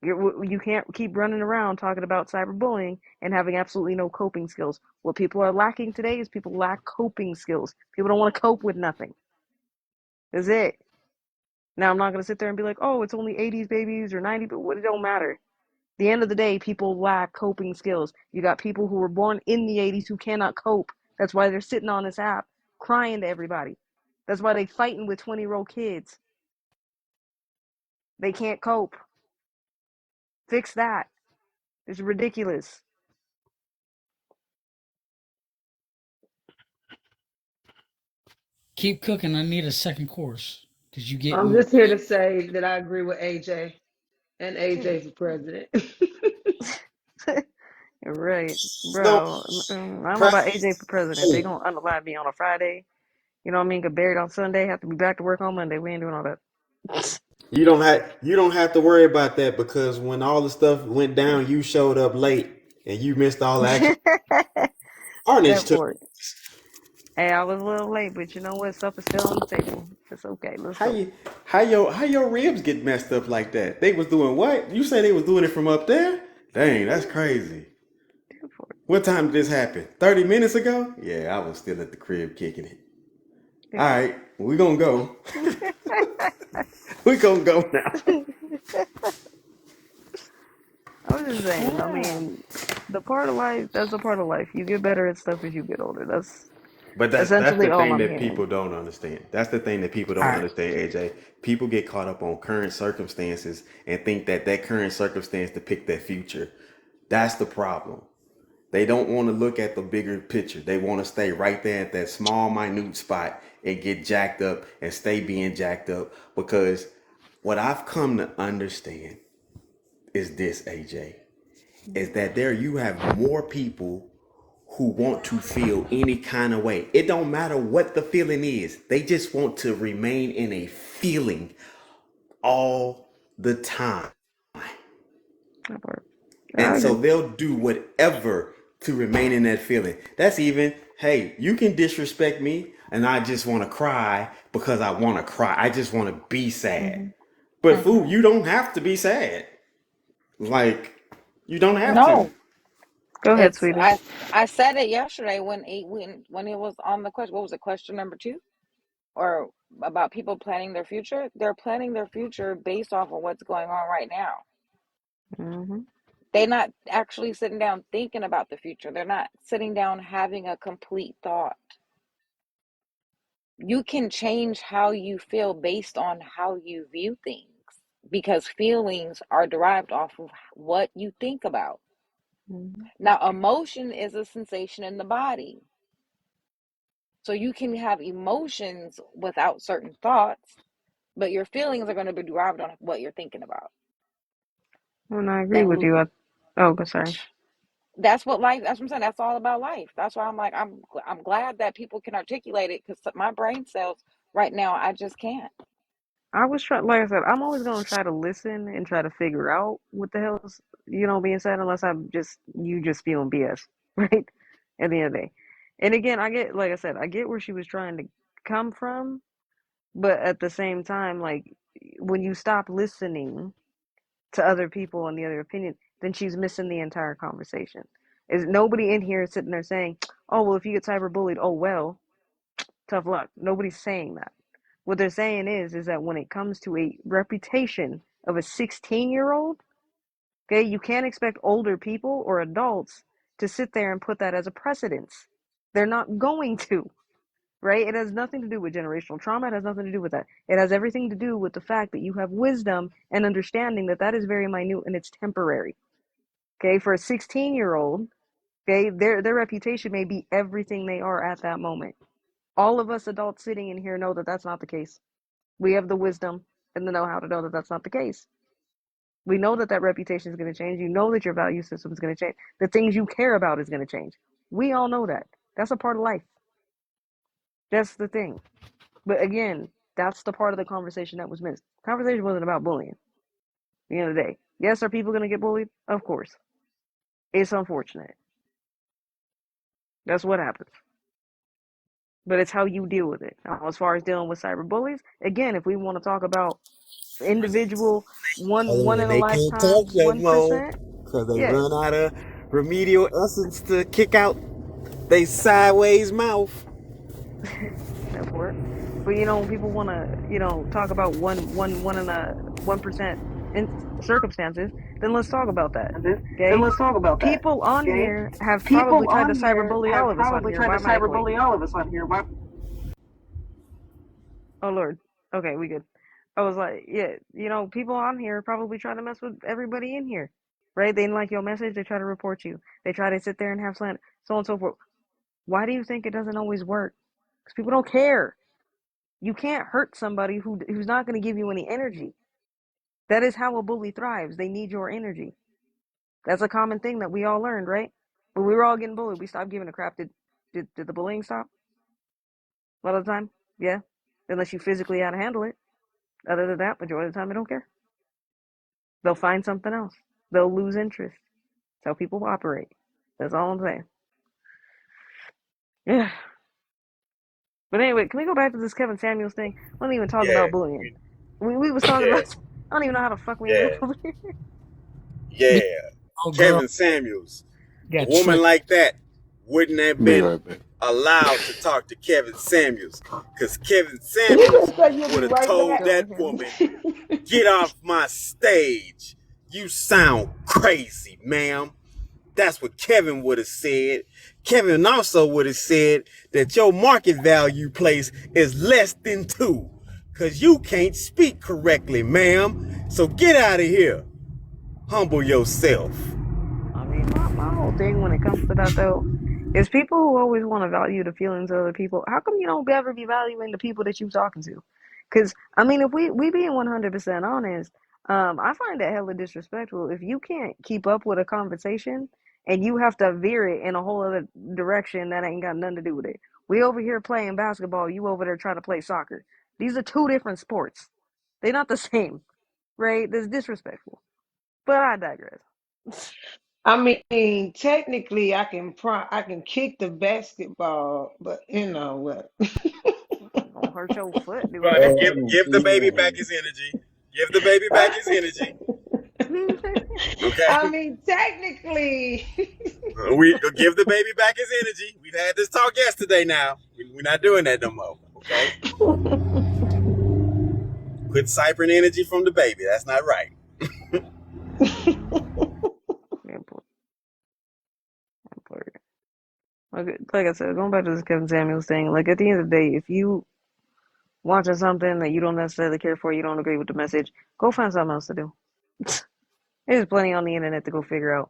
You can't keep running around talking about cyberbullying and having absolutely no coping skills. What people are lacking today is people lack coping skills. People don't want to cope with nothing. That's it. Now, I'm not going to sit there and be like, oh, it's only 80s babies or 90s, but it don't matter. At the end of the day, people lack coping skills. You got people who were born in the 80s who cannot cope. That's why they're sitting on this app crying to everybody. That's why they fighting with 20-year-old kids. They can't cope. Fix that. It's ridiculous. Keep cooking. I need a second course because you I'm getting. just here to say that I agree with AJ and AJ for president. Right, No, bro. I don't know pre- about AJ for president. They gonna unalive me on a Friday. You know what I mean? Get buried on Sunday. Have to be back to work on Monday. We ain't doing all that. you don't have to worry about that because when all the stuff went down, you showed up late and you missed all the action. Carnage That took. part. Hey, I was a little late, but you know what? Supper's still on the table. It's okay. Let's How go. you how your ribs get messed up like that? They was doing what? You say they was doing it from up there? Dang, that's crazy. That part. What time did this happen? 30 minutes ago? Yeah, I was still at the crib kicking it. That All part. right, we gonna go. We gonna go now. I was just saying. I mean, the part of life. That's a part of life. You get better at stuff as you get older. That's But that's essentially the all thing I'm that hearing. people don't understand. That's the thing that people All don't right. understand, AJ. People get caught up on current circumstances and think that that current circumstance depict their future. That's the problem. They don't want to look at the bigger picture. They want to stay right there at that small, minute spot and get jacked up and stay being jacked up. Because what I've come to understand is this, AJ, is that there you have more people who want to feel any kind of way. It don't matter what the feeling is. They just want to remain in a feeling all the time. That part. And I so agree. they'll do whatever to remain in that feeling. That's even, hey, you can disrespect me and I just want to cry because I want to cry. I just want to be sad. Hmm. But fool, you don't have to be sad. Like, you don't have to. No, Go ahead, it's sweetie. I said it yesterday when it was on the question. What was it? Question number two, or about people planning their future. They're planning their future based off of what's going on right now. Hmm. They're not actually sitting down thinking about the future. They're not sitting down having a complete thought. You can change how you feel based on how you view things because feelings are derived off of what you think about. Hmm. Now, emotion is a sensation in the body. So you can have emotions without certain thoughts, but your feelings are going to be derived on what you're thinking about. And I agree with And you. Oh, sorry. that's what life, that's what I'm saying. That's all about life. That's why I'm like, I'm glad that people can articulate it, because my brain cells right now, I just can't. I was trying, like I said, I'm always gonna try to listen and try to figure out what the hell's being said, unless you just spewing BS, right? At the end of the day, and again, I get, like I said, I get where she was trying to come from, but at the same time, like when you stop listening to other people and the other opinion, then she's missing the entire conversation. Is nobody in here sitting there saying, "Oh well, if you get cyberbullied, oh well, tough luck." Nobody's saying that. What they're saying is that when it comes to a reputation of a 16-year-old, okay, you can't expect older people or adults to sit there and put that as a precedence. They're not going to, right? It has nothing to do with generational trauma. It has nothing to do with that. It has everything to do with the fact that you have wisdom and understanding that that is very minute and it's temporary. Okay, for a 16-year-old, okay, their reputation may be everything they are at that moment. All of us adults sitting in here know that that's not the case. We have the wisdom and the know-how to know that that's not the case. We know that that reputation is going to change. You know that your value system is going to change. The things you care about is going to change. We all know that. That's a part of life. That's the thing. But again, that's the part of the conversation that was missed. The conversation wasn't about bullying. At the end of the day, yes, are people going to get bullied? Of course. It's unfortunate. That's what happens. But it's how you deal with it. Now, as far as dealing with cyberbullies, again, if we want to talk about individual, one in And a they can't lifetime, talk no more 1%, because they yeah, run out of remedial essence to kick out they sideways mouth. that part. But when people want to, talk about one in a 1% in circumstances, then let's talk about that. Then Okay, let's talk about that. people on Okay? here have probably People tried to on here cyberbully have all of us on probably here. tried to Why am I echoing? cyberbully all of us on here. Why? Oh Lord. Okay, we good. I was like, yeah, people on here probably try to mess with everybody in here, right? They didn't like your message, they try to report you. They try to sit there and have slander, so on and so forth. Why do you think it doesn't always work? Because people don't care. You can't hurt somebody who's not going to give you any energy. That is how a bully thrives. They need your energy. That's a common thing that we all learned, right? But we were all getting bullied. We stopped giving a crap. Did the bullying stop? A lot of the time, yeah. Unless you physically had to handle it. Other than that, majority of the time, they don't care. They'll find something else. They'll lose interest. That's how people operate. That's all I'm saying. Yeah. But anyway, can we go back to this Kevin Samuels thing? We don't even talk Yeah, about bullying. We was talking yeah, about. I don't even know how the fuck we ended yeah, up over here. yeah. Oh, girl, Kevin Samuels. A got woman tricked. like that wouldn't have Be been right back. allowed to talk to Kevin Samuels because Kevin He Samuels just said he'll would be have right told back. Go that ahead. woman, "Get off my stage. You sound crazy, ma'am." That's what Kevin would have said. Kevin also would have said that your market value place is less than 2 because you can't speak correctly, ma'am. So get out of here. Humble yourself. I mean, my whole thing when it comes to that though is people who always want to value the feelings of other people. How come you don't ever be valuing the people that you're talking to? Because I mean, if we being 100% honest, I find that hella disrespectful. If you can't keep up with a conversation and you have to veer it in a whole other direction that ain't got nothing to do with it. We over here playing basketball, you over there trying to play soccer. These are two different sports. They're not the same, right? That's disrespectful. But I digress. I mean, technically, I can kick the basketball, but you know what? Don't hurt your foot doing Right. that. Give the baby back his energy. Give the baby back his energy. Okay. I mean, technically, We give the baby back his energy. We've had this talk yesterday now. We're not doing that no more. Okay. Quit ciphering energy from the baby. That's not right. Yeah, like I said, going back to this Kevin Samuels thing, like at the end of the day, if you watching something that you don't necessarily care for, you don't agree with the message, go find something else to do. There's plenty on the internet to go figure out,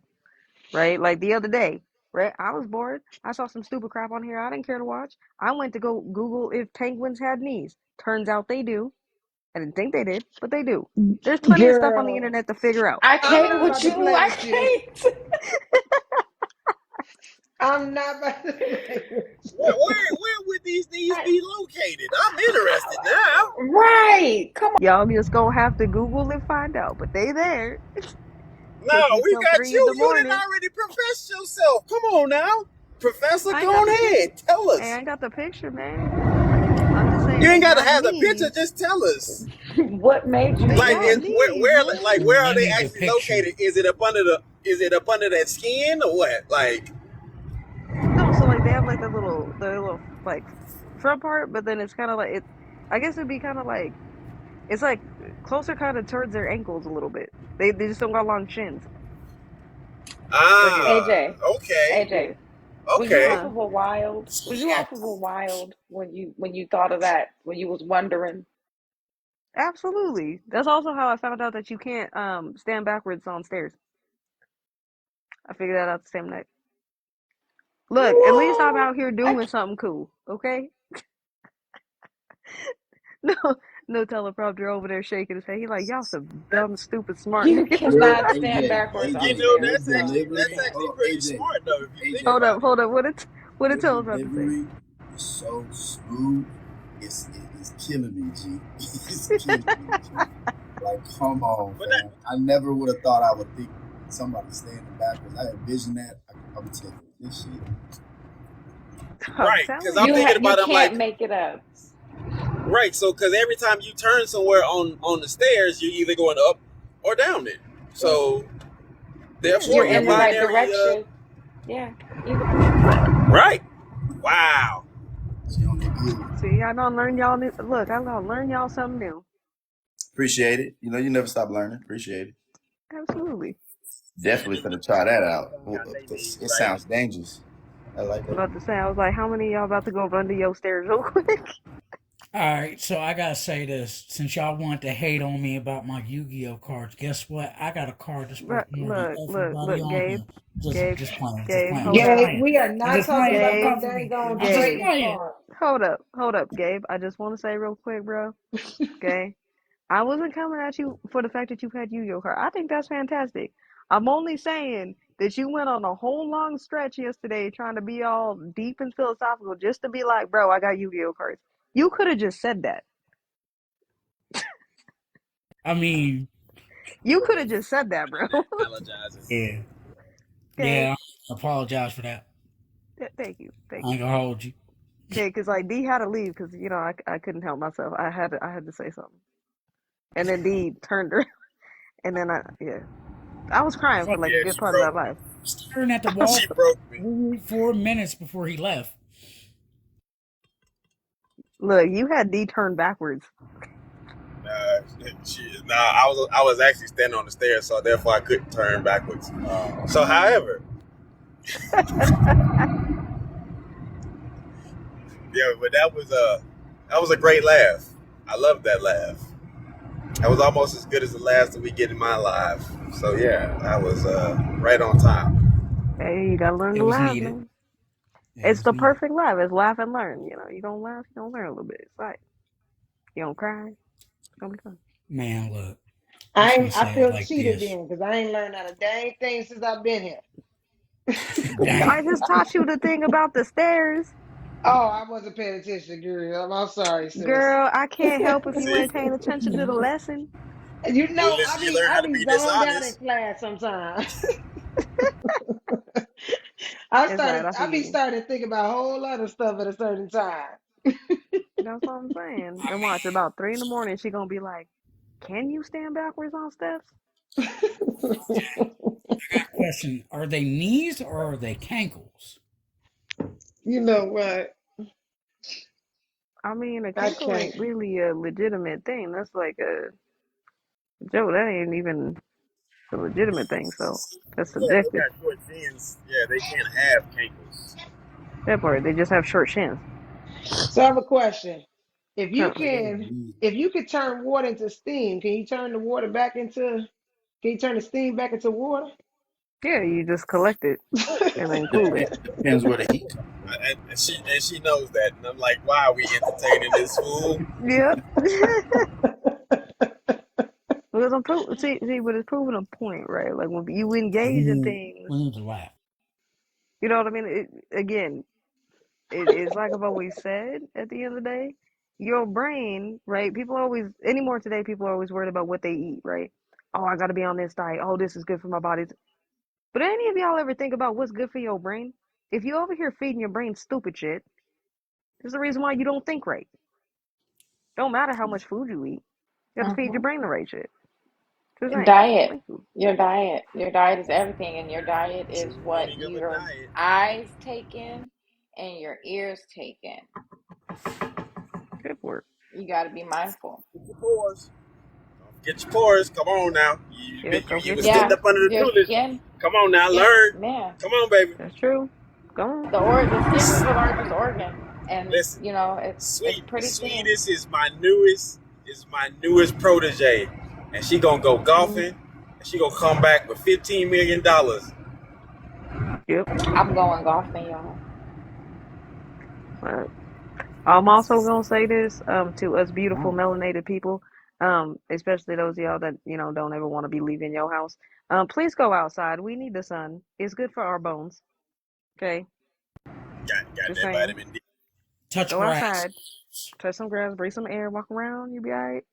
right? Like the other day. Right? I was bored. I saw some stupid crap on here I didn't care to watch. I went to go Google if penguins had knees. Turns out they do. I didn't think they did, but they do. There's plenty of stuff on the Girl, internet to figure out. I I'm can't not with about to you. play I with you. can't. I'm not about to play with Where, you. where would these needs I, be located? I'm interested now. right. Come Y'all just gonna have to Google and find out, but they there. No, Take you we till got 3 in you. the You didn't morning. already profess yourself. Come on now. Professor, I go ain't got on the picture. ahead. Tell Hey, I us. ain't got the picture, man. I'm just saying You they ain't got to got have the picture. knees. Just tell us. what made you They Like, got think? knees, man. where I are they need the actually picture. located? Is it up under the? Is it up under that skin or what? Like, No, so like they have like the little like front part, but then it's kind of like it. I guess it'd be kind of like it's like closer kind of towards their ankles a little bit. They just don't got long shins. But yeah, ah, AJ, okay, yeah, AJ, was you off okay. huh? of a wild? Was you off of a wild when you thought of that? When you was wondering? Absolutely. That's also how I found out that you can't stand backwards on stairs. I figured that out the same night. Look, at least I'm What? out here I doing something cool, okay? No, no teleprompter over there shaking his head. He like, y'all some dumb, stupid, smart you niggas. Your cannot stand AJ, backwards on You AJ, know, your stairs, bro. that's delivery. actually Hold on, pretty AJ, smart though, if you think AJ. about it. Hold up. What it Your teleprompter say? delivery is so smooth. It's killing me, G. It's killing me, G. Like, come on, But that fam. I never would have thought I would think somebody standing backwards. I envision that. I'm telling you, this shit. I'm right, because telling I'm you. thinking You about it, I'm can't like, make it up. right, so because every time you turn somewhere on the stairs, you're either going up or down it. So Yeah, therefore, You're so your in the you right binary, direction. Yeah, either way. right? Wow. She on that good. see, I don't learn y'all new. Look, I don't learn y'all something new. Appreciate it. You know, you never stop learning. Appreciate it. Absolutely. Definitely finna try that out. Got they needs It right. sounds dangerous. I like I'm that. about to say, I was like, how many of y'all about to go run to your stairs real quick? All right, so I gotta say this. Since y'all want to hate on me about my Yu-Gi-Oh cards, guess what? I got a card that's worth more than everybody on Gabe, here. Just, Gabe, just playing, just Gabe, playing, hold just up, Gabe, playing. we are I'm not just talking playing. about Don't Gabe, come them for me. dang on I'm just Gabe, trading playing. cards. hold up, Gabe. I just want to say real quick, bro. Okay, I wasn't coming at you for the fact that you've had Yu-Gi-Oh card. I think that's fantastic. I'm only saying that you went on a whole long stretch yesterday trying to be all deep and philosophical just to be like, bro, I got Yu-Gi-Oh cards. You could have just said that. I mean, You could have just said that, bro. Apologizing. yeah, Okay. yeah. I apologize for that. Thank you. Thank I you. ain't gonna hold you. Okay, because like D had to leave because I couldn't help myself. I had to say something, and then D turned her, and then I was crying for Fuck, like a Yeah, good she part of broke that me. life. staring at the wall She for broke me. 4 minutes before he left. Look, you had D turned backwards. I was actually standing on the stairs, so therefore I couldn't turn backwards. So, however, yeah, but that was a great laugh. I loved that laugh. That was almost as good as the laughs that we get in my life. So yeah, I was right on time. Hey, you gotta learn It to was laugh, needed. man. It It's was the needed. perfect laugh. It's laugh and learn. You don't laugh, you don't learn a little bit. It's like you don't cry, it's gonna be fun. Man, look, I'm just gonna I say it feel like cheated this. then because I ain't learned not a dang thing since I've been here. I Dang. just taught you the thing about the stairs, Oh, I wasn't paying attention, girl. I'm sorry, sis. girl. I can't help if you See, ain't paying attention to the lesson. You well, know, listen, you learn I how to be be zoned out in dishonest. class sometimes. It's right. I I be forgive you. starting to think about a whole lot of stuff at a certain time. That's what I'm saying. And watch, about 3 in the morning, she gonna be like, "Can you stand backwards on steps?" I got a question. Are they knees or are they cankles? You know what? I mean, a I kinkle can't. ain't really a legitimate thing. That's like a Joe. That ain't even a legitimate thing. So that's Yeah, they subjective. got short fins. Yeah, they can't have cankles. That part, they just have short shins. So I have a question. Huh. If you could turn water into steam, can you turn the steam back into water? Yeah, you just collect it and then cool it. Depends where the heat comes from. And she knows that, and I'm like, why are we entertaining this fool? Yep. Because I'm see, but it's proving a point, right? Like when you engage in things, We need to laugh. you know what I mean? Again, it's like I've always said. At the end of the day, your brain, right? People always anymore today. People are always worried about what they eat, right? Oh, I got to be on this diet. Oh, this is good for my body. But any of y'all ever think about what's good for your brain? If you over here feeding your brain stupid shit, there's the reason why you don't think right. Don't matter how much food you eat. You got to feed your Hmm. brain the right shit. Just saying. Diet. Thank you. Your diet. Your diet is everything, and your diet is what Meaning of a your diet. eyes take in and your ears take in. Good work. You got to be mindful. Get your pores. Get your pores. Come on now. You, Yep, you, go you get were your sitting Yeah, up under the your tulips. skin, Come on now, skin, learn. man. Come on, baby. That's true. Go on. The skin is the largest organ, and Listen, it's pretty thin. Sweetest is my newest protege, and she gonna go Mm, golfing, and she gonna come back with $15 million. Yep. I'm going golfing, y'all. Uh, I'm also gonna say this to us beautiful Oh. melanated people, especially those of y'all that don't ever want to be leaving your house. Please go outside. We need the sun. It's good for our bones. Okay, Got just that saying. vitamin D. Touch Go grass. outside, touch some grass, breathe some air, walk around. You'll be alright.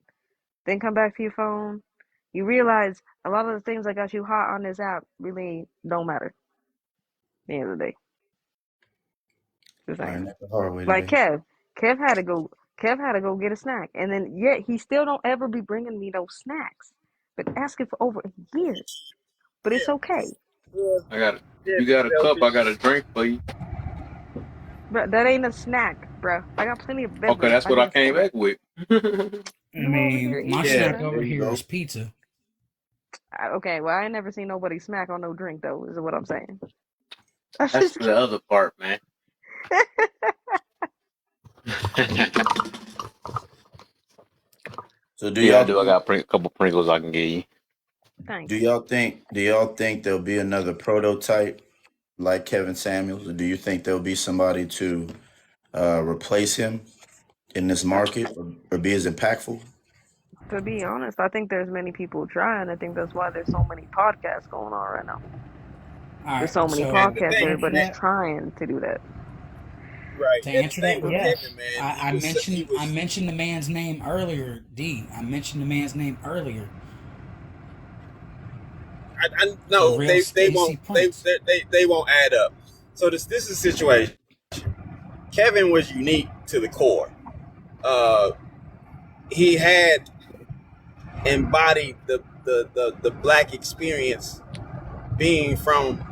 Then come back to your phone. You realize a lot of the things that got you hot on this app really don't matter at the end of the day. Just saying. Learn that the hard way Like today. Kev had to go. Kev had to go get a snack, and then yet he still don't ever be bringing me those snacks. Been asking for over a year, but it's okay. Well, I got. If yeah, you got a cup, I selfish. got a drink for you. But that ain't a snack, bro. I got plenty of Okay, beverage. that's I what I need a came snack. back with. I You over here mean, my eating, Yeah, snack bruh. over there you here go. is pizza. Okay, well I ain't never seen nobody smack on no drink though. Is what I'm saying. That's the other part, man. So do Yeah, I y'all do. I think got a couple Pringles I can give you. Thank do you. y'all think do y'all think there'll be another prototype like Kevin Samuels, or do you think there'll be somebody to replace him in this market, or be as impactful? To be honest, I think there's many people trying. I think that's why there's so many podcasts going on right now. All There's right. so many So And the podcasts. to thing, answer Everybody's and, that, trying to do that. right? to And the answer thing that, with yes. Kevin, man, I he mentioned I was. mentioned the man's name earlier. D. I mentioned the man's name earlier. I The no, real they Stacy won't Prince. they won't add up. So this is a situation. Kevin was unique to the core. Uh, he had embodied the black experience, being from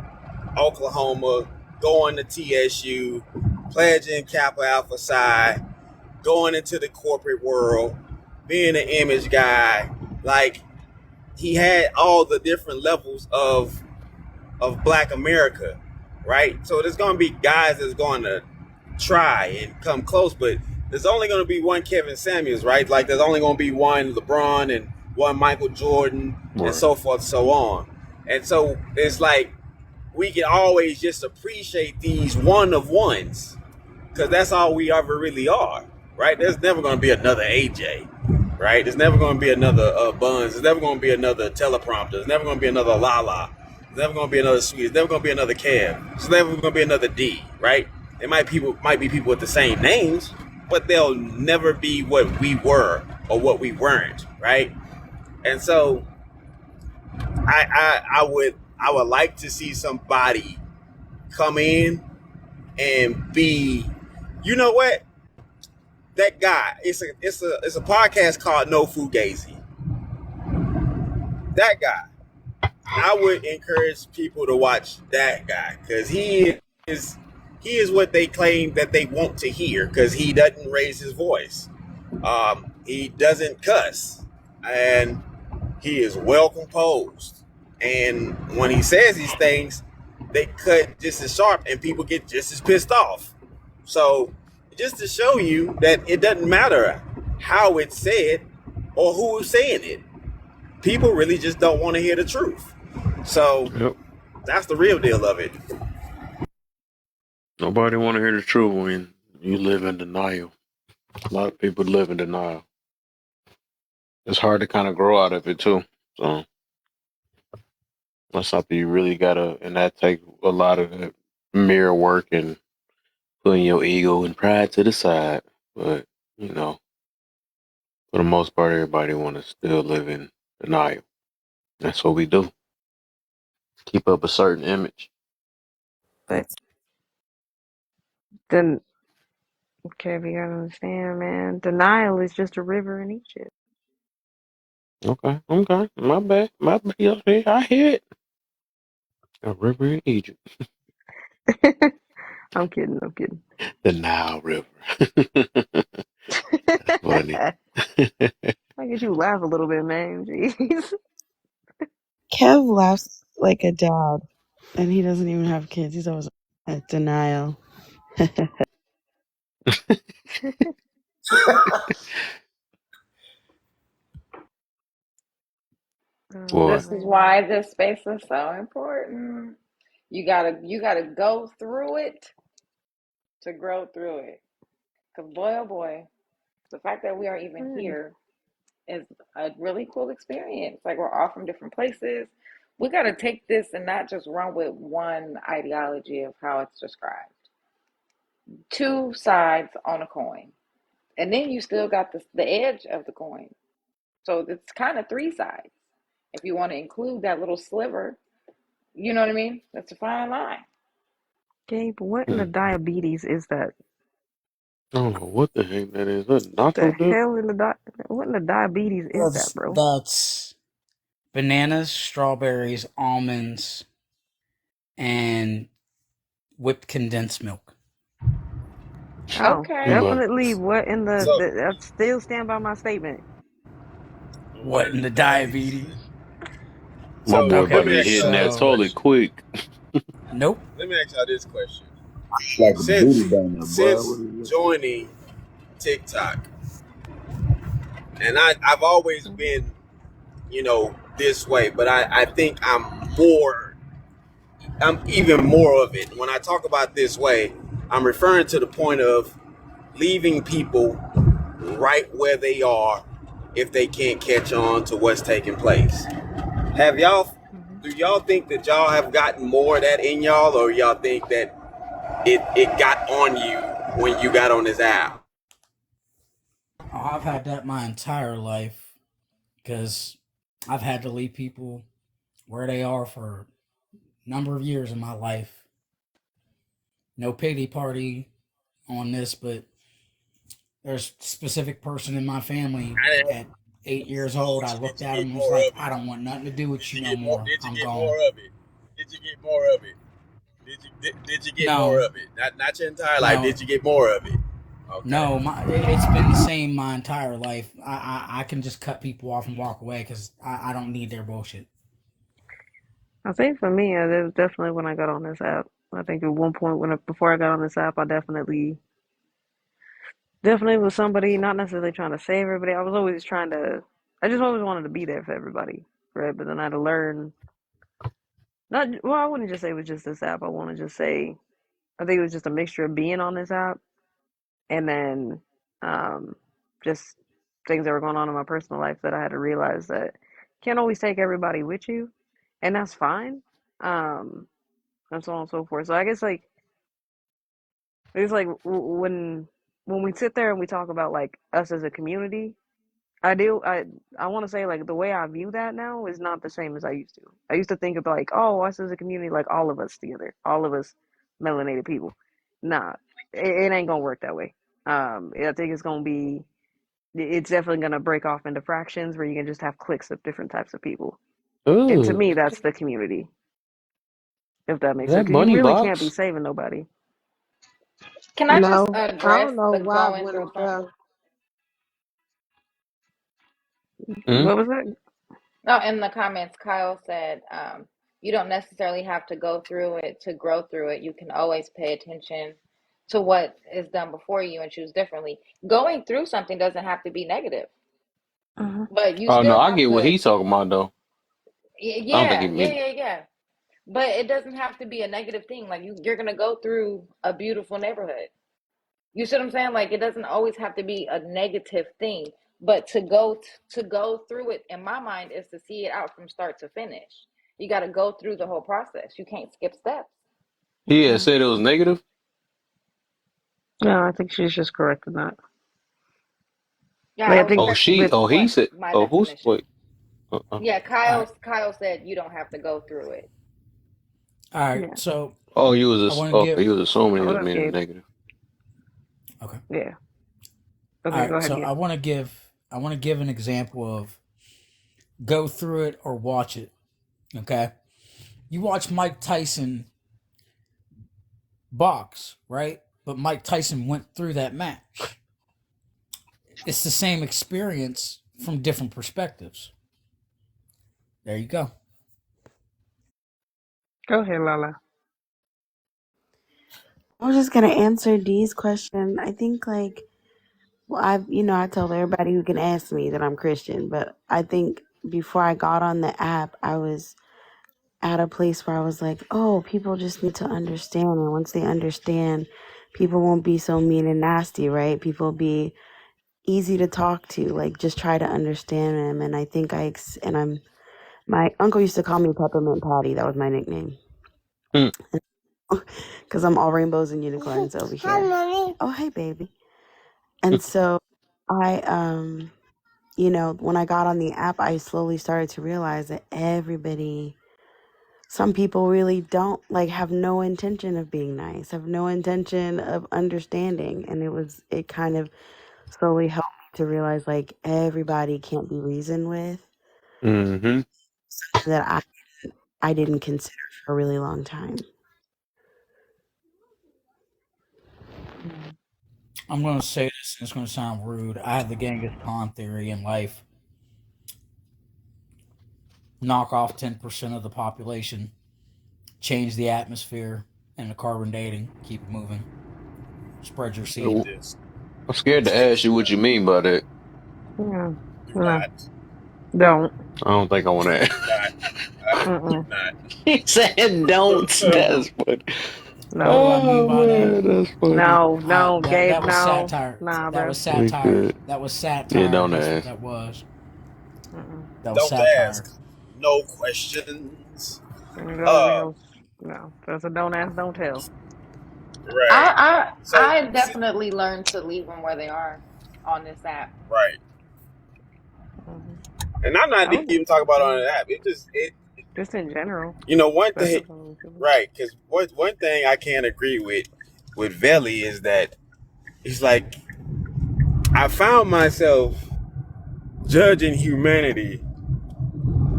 Oklahoma, going to TSU, pledging Kappa Alpha Psi, going into the corporate world, being an image guy. Like, he had all the different levels of Black America, right? So there's gonna be guys that's going to try and come close, but there's only going to be one Kevin Samuels, right? Like, there's only going to be one LeBron and one Michael Jordan and Right. so forth, so on. And so it's like we can always just appreciate these one of ones, because that's all we ever really are, right? There's never going to be another AJ, right? There's never going to be another Buns. There's never going to be another teleprompter. There's never going to be another Lala. There's never going to be another Sweet. There's never going to be another Kev. There's never going to be another D, right? There might be people with the same names, but they'll never be what we were or what we weren't, right? And so I would like to see somebody come in and be, you know what? That guy. It's a podcast called No Fugazi. That guy. I would encourage people to watch that guy, because he is what they claim that they want to hear, because he doesn't raise his voice. He doesn't cuss, and he is well composed. And when he says these things, they cut just as sharp, and people get just as pissed off. So, just to show you that it doesn't matter how it's said or who is saying it, people really just don't want to hear the truth. So, Yep. That's the real deal of it. Nobody want to hear the truth when you live in denial. A lot of people live in denial. It's hard to kind of grow out of it too. So that's something you really gotta, and that take a lot of that mirror work and putting your ego and pride to the side. But you know, for the most part, everybody want to still live in denial. That's what we do. Keep up a certain image. But then, okay, you gotta understand, man. Denial is just a river in Egypt. Okay, okay. My bad. My bad. Okay, I hear it. A river in Egypt. I'm kidding. I'm kidding. The Nile River. That's funny. I get you laugh a little bit, man. Jeez. Kev laughs like a dad, and he doesn't even have kids. He's always at denial. Oh Boy. This is man. why this space is so important. You gotta go through it to grow through it. Cause boy oh boy, the fact that we are even Alrighty. here is a really cool experience. Like we're all from different places. We gotta take this and not just run with one ideology of how it's described. Two sides on a coin. And then you still got the edge of the coin. So it's kind of three sides. If you want to include that little sliver, you know what I mean? That's a fine line. Gabe, what in the Mm. diabetes is that? I don't know what the heck that is. That The nacho dip? hell in the what in the diabetes is that, bro? That's bananas, strawberries, almonds, and whipped condensed milk. Oh, Okay. Okay. definitely what in So, I still stand by my statement. What what in in the the diabetes? diabetes? My So boy let about Okay, to me be ask hitting y'all that this so toilet question. quick. nope. Let me ask y'all this question. Like a booty Since bender, boy. since What is it? joining TikTok, and I've always been, this way, but I think I'm even more of it. When I talk about this way, I'm referring to the point of leaving people right where they are if they can't catch on to what's taking place. Have y'all Hmm. do y'all think that y'all have gotten more of that in y'all, or y'all think that it got on you when you got on this app? Oh, I've had that my entire life because I've had to leave people where they are for a number of years in my life. No pity party on this, but there's a specific person in my family at 8 years old. I Did looked you at him get and was more like, of I it? don't want nothing to do with Did you you no get more? more. Did you I'm get gone. more of it? Did you get more of it? Did you get more No, of it? Not your entire life. no, Did you get more of it? Okay. no. It's been the same my entire life. I can just cut people off and walk away because I don't need their bullshit. I think for me, it was definitely when I got on this app. I think at one point before I got on this app, I definitely was somebody not necessarily trying to save everybody. I was always trying to. I just always wanted to be there for everybody, right? But then I had to learn. Not well. I wouldn't just say it was just this app. I want to just say I think it was just a mixture of being on this app and then um, just things that were going on in my personal life that I had to realize that you can't always take everybody with you, and that's fine. Um, and so on and so forth. So I guess like it's like when we sit there and we talk about like us as a community, I do I want to say like the way I view that now is not the same as I used to. I used to think of like, oh, us as a community, like all of us together, all of us melanated people. Nah, it ain't gonna work that way. I think it's definitely gonna break off into fractions where you can just have cliques of different types of people. And to Ooh, me, that's the community, if that is makes sense. that Because you bunny really can't be box? saving nobody. Can I just No, I address don't know the why going when through something? Hmm? What was that? No, in the comments, Kyle said, you don't necessarily have to go through it to grow through it. You can always pay attention to what is done before you and choose differently. Going through something doesn't have to be negative, Uh-huh. but you Oh no, still I have get what to, he's talking about though. I don't think he yeah, yeah, meant. yeah, yeah. But it doesn't have to be a negative thing. Like you're gonna go through a beautiful neighborhood. You see what I'm saying? Like it doesn't always have to be a negative thing. But to go through it, in my mind, is to see it out from start to finish. You got to go through the whole process. You can't skip steps. He had Mm. said it was negative. No, I think she's just correcting that. Yeah, Like I I was think Oh, correcting she. with Oh, he what said. my Oh, who's definition. wait? Uh-uh. Yeah, All right, Kyle said you don't have to go through it. all right. yeah. So Oh, you I was want to okay. give. You was assuming he Hold was up, meaning Gabe. negative. Okay. Yeah. All Okay, go right. ahead, So Gabe. I want to give an example of go through it or watch it. Okay. You watch Mike Tyson box, right? But Mike Tyson went through that match. It's the same experience from different perspectives. There you go. Go ahead, Lala. I was just gonna answer Dee's question. I think like well, I told everybody who can ask me that I'm Christian, but I think before I got on the app, I was at a place where I was like, oh, people just need to understand, and once they understand, people won't be so mean and nasty, right? People be easy to talk to, like just try to understand them. And I think my uncle used to call me Peppermint Patty. That was my nickname. Hmm. Because I'm all rainbows and unicorns over here. Hi, mommy. Oh, hey, baby. And so I, when I got on the app, I slowly started to realize that some people really don't like have no intention of being nice, have no intention of understanding. And it kind of slowly helped me to realize like everybody can't be reasoned with. Mm-hmm. That I didn't consider for a really long time. Mm. I'm going to say this, and it's going to sound rude. I have the Genghis Khan theory in life. Knock off 10% of the population, change the atmosphere and the carbon dating, keep it moving, spread your Eat seed. this. I'm scared to ask you what you mean by that. Yeah. Do No. not. Don't. I don't think I want to. Do not. Do Mm-mm. not. He said, "Don't." That's funny. What do No. I mean Oh by that? man, that's funny. No. No. Gabe, That was no. satire. Nah, That bro. was We satire. good. That was Yeah, satire. don't That's what ask. that was. Mm-mm. That was Don't satire. ask. No questions. And go to Uh, go. No. That's a don't ask, don't tell. right. I So, definitely learned to leave them where they are on this app. right. Mm-hmm. And I'm not I would, even talking about on yeah. an app. Just in general. One That's thing, just what we feel. right? Because one thing I can't agree with Veli is that it's like I found myself judging humanity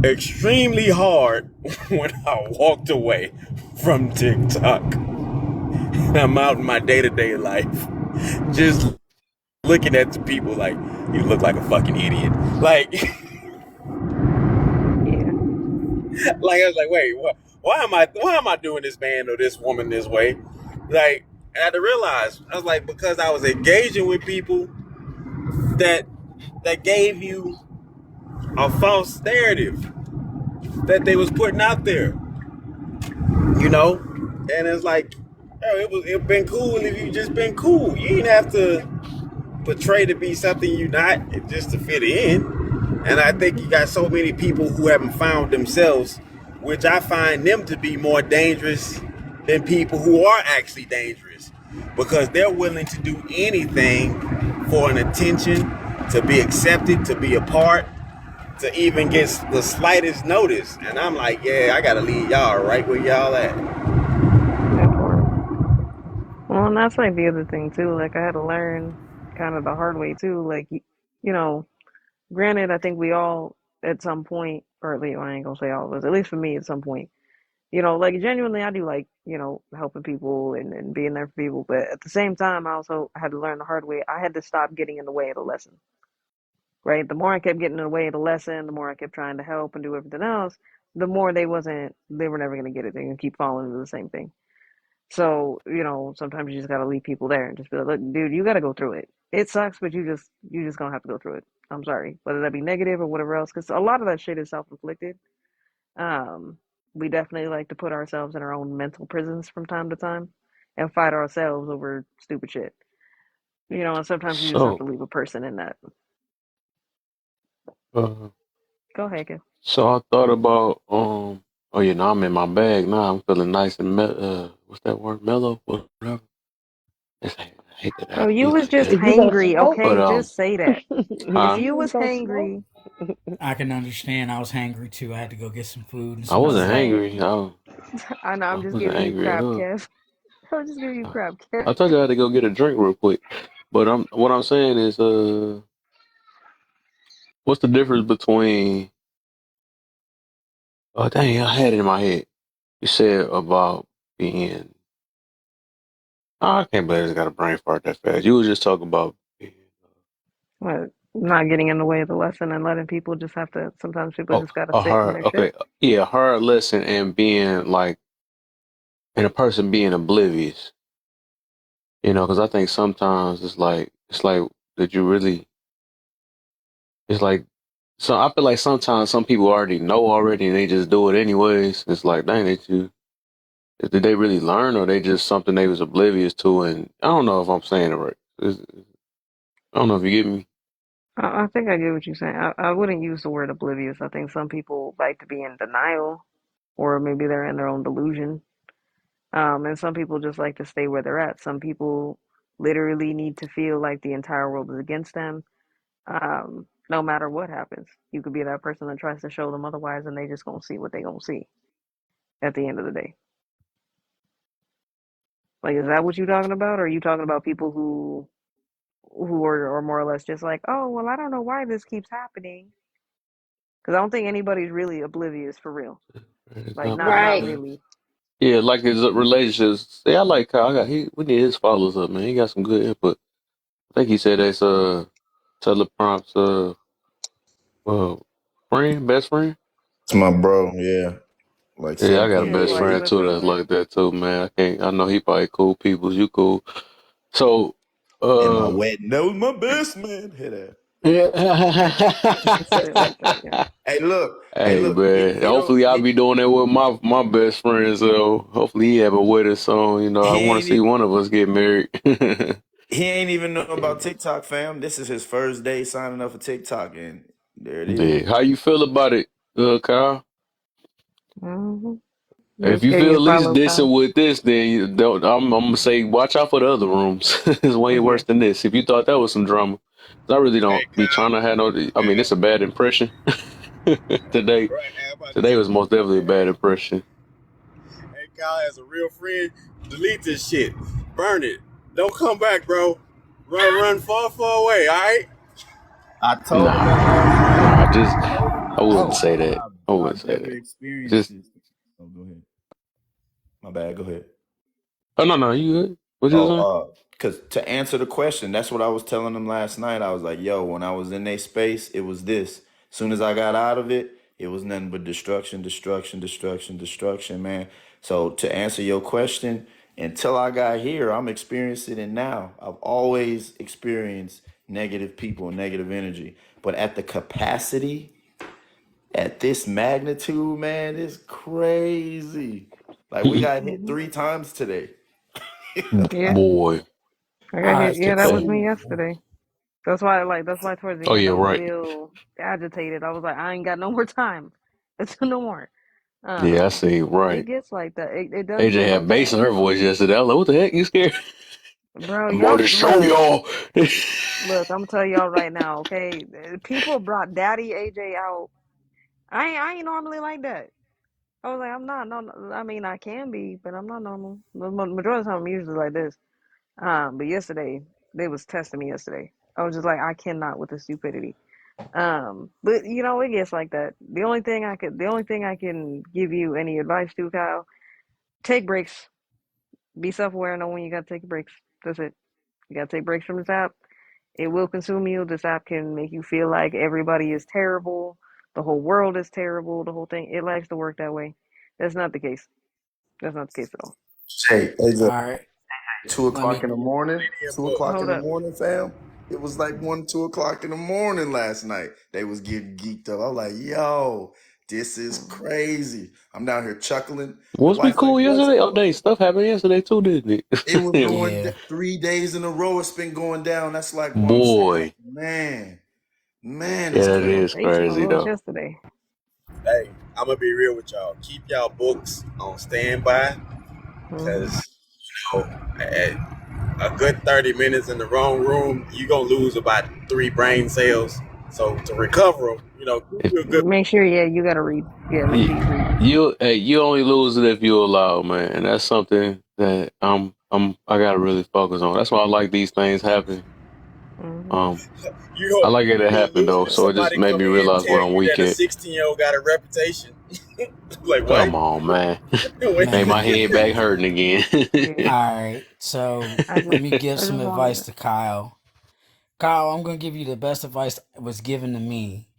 extremely hard when I walked away from TikTok. And I'm out in my day to day life, just looking at the people like you look like a fucking idiot. Like, Yeah. like I was like, wait, what? Why am I doing this man or this woman this way? Like, I had to realize I was like because I was engaging with people that gave you a false narrative that they was putting out there, you know, and it's like, oh, it been cool if you just been cool. You didn't have to portray to be something you're not just to fit in. And I think you got so many people who haven't found themselves, which I find them to be more dangerous than people who are actually dangerous because they're willing to do anything for an attention, to be accepted, to be a part, to even get the slightest notice. And I'm like, yeah, I gotta leave y'all right where y'all at. That part. Well, and that's like the other thing too. Like I had to learn kind of the hard way too. Like you know, granted, I think we all at some point, or at least I ain't gonna say all of us. At least for me, at some point, like genuinely, I do like helping people and being there for people. But at the same time, I also had to learn the hard way. I had to stop getting in the way of the lesson. Right. The more I kept getting in the way of the lesson, the more I kept trying to help and do everything else. The more they were never gonna get it. They're gonna keep falling into the same thing. So, sometimes you just gotta leave people there and just be like, look, dude, you gotta go through it. It sucks, but you just gonna have to go through it. I'm sorry. Whether that be negative or whatever else, because a lot of that shit is self inflicted. Um, We definitely like to put ourselves in our own mental prisons from time to time and fight ourselves over stupid shit. You know, and sometimes you just have to So, leave a person in that. uh, Go ahead, Kim. so I thought about oh yeah, now I'm in my bag now. I'm feeling nice and what's that word? Mellow, whatever. I hate that I Bro, have to you be was like just that. Is you gonna hangry, smoke? But okay? Just say that. If huh? you You was was gonna smoke? hangry, I can understand. I was hangry too. I had to go get some food and I some wasn't gum. okay. angry. I know I I'm just wasn't giving you angry at crap, all. Kev. I'm just giving you crap, Kev. I told you I had to go get a drink real quick. But what I'm saying is what's the difference between oh dang, I had it in my head. You said about being oh, I can't believe I just got a brain fart that fast. You was just talking about being, What? Not getting in the way of the lesson and letting people just have to. Sometimes people oh just gotta a sit in hard their shit. okay yeah, hard lesson and being like and a person being oblivious. You know, because I think sometimes it's like that you really it's like so I feel like sometimes some people already know already and they just do it anyways. It's like dang, did they really learn or they just something they was oblivious to? And I don't know if I'm saying it right. I don't know if you get me. I think I get what you're saying. I wouldn't use the word oblivious. I think some people like to be in denial, or maybe they're in their own delusion. And some people just like to stay where they're at. Some people literally need to feel like the entire world is against them, no matter what happens. You could be that person that tries to show them otherwise, and they just gonna see what they gonna see at the end of the day. Like, is that what you're talking about? Or are you talking about people who are more or less just like, oh, well, I don't know why this keeps happening? Because I don't think anybody's really oblivious for real. Like, Example. not Right. really. Yeah, like his relationships. Yeah, I like Kyle. We need his followers up, man. He got some good input. I think he said that's teleprompts uh friend, best friend. It's my bro, yeah. Like Yeah, I got a 17 Yeah, best like years. his friend best too friend, that's right? like that too, man. I know he probably cool people. You cool. So And my uh wedding, that was my best man. Hit that. Shit like that, yeah. Hey, hey look, man. Hopefully I'll be doing that with my best friend. So hopefully he have a wedding soon. You know, I he want to ain't see one of us get married. he ain't even know about TikTok, fam. This is his first day signing up for TikTok, and there it is. Yeah. How you feel about it, Kyle? hmm If Make you sure feel you at least follow Kyle. decent with this, then you don't. I'm gonna say watch out for the other rooms. It's way Yeah. worse than this. If you thought that was some drama, 'cause I really Hey, don't be trying to have no. I mean, it's a bad impression today. right? I'm about to Today was most definitely a say, bad impression. hey, Kyle, as a real friend, delete this shit, burn it, don't come back, bro. Run far, far away. All right. I told him that last night. Nah. I told him I that wouldn't last say night. that. I wouldn't I've say never that. experienced Just this. Oh, go ahead. My bad. Go ahead. oh no, you good? What you saying? Oh, because to answer the question, that's what I was telling them last night. I was like, yo, when I was in their space, it was this. Soon as I got out of it, it was nothing but destruction, destruction, destruction, destruction, man. So to answer your question, until I got here, I'm experiencing it now. I've always experienced negative people and negative energy. But at the capacity, at this magnitude, man, it's crazy. Like we got hit hmm 3 times today. Yeah. Boy. I All got right. hit. Yeah, that was Hey. me yesterday. That's why towards the Oh end yeah, I was right. real agitated. I was like, I ain't got no more time. It's no more. Yeah, I see. It Right. gets like that. It does AJ get had like bass that. in her voice yesterday. I was like, what the heck? You scared? Bro, I'm about y'all to show look, y'all. look, I'm gonna tell y'all right now, okay? People brought Daddy AJ out. I ain't normally like that. I was like, I'm not no, I mean I can be, but I'm not normal. The majority of the time I'm usually like this. But yesterday, they was testing me yesterday. I was just like, I cannot with the stupidity. But you know, it gets like that. The only thing I can give you any advice to, Kyle, take breaks. Be self-aware, know when you gotta take breaks. That's it. You gotta take breaks from this app. It will consume you. This app can make you feel like everybody is terrible, the whole world is terrible, the whole thing. It likes to work that way. That's not the case. That's not the case at all. Hey, All AJ, right. two Let o'clock me. in the morning. 2 o'clock in Hold the up. morning, fam. It was like 1, 2 o'clock in the morning last night. They was getting geeked up. I was like, yo, this is crazy. I'm down here chuckling. The Was we wife like, cool what's yesterday? Oh, going dang, on? stuff happened yesterday too, didn't it? It was It was- going Yeah. 3 days in a row. It's been going down. That's like what I'm saying. Like, Boy, man, yeah, it's that crazy. is Conversation crazy was though. yesterday. Hey, I'm gonna be real with y'all. Keep y'all books on standby, Hmm. cause at a good 30 minutes in the wrong room, you gonna lose about 3 brain cells. So to recover them, keep If you a good. Make sure, yeah, you gotta read. Yeah, make you, sure you read. you only lose it if you allow, man, and that's something that I gotta really focus on. That's why I like these things happen. Hmm. Um, You I gonna like it to you happen gonna lose though, when so it just somebody made come me in and realize tell what I'm you weak that a at. 16-year-old got a reputation. Like what? Come on, man. Wait. Hey, my head back hurting again. Yeah, All right. So I let just, me give I some just wanted advice to. to Kyle. Kyle, I'm going to give you the best advice that was given to me.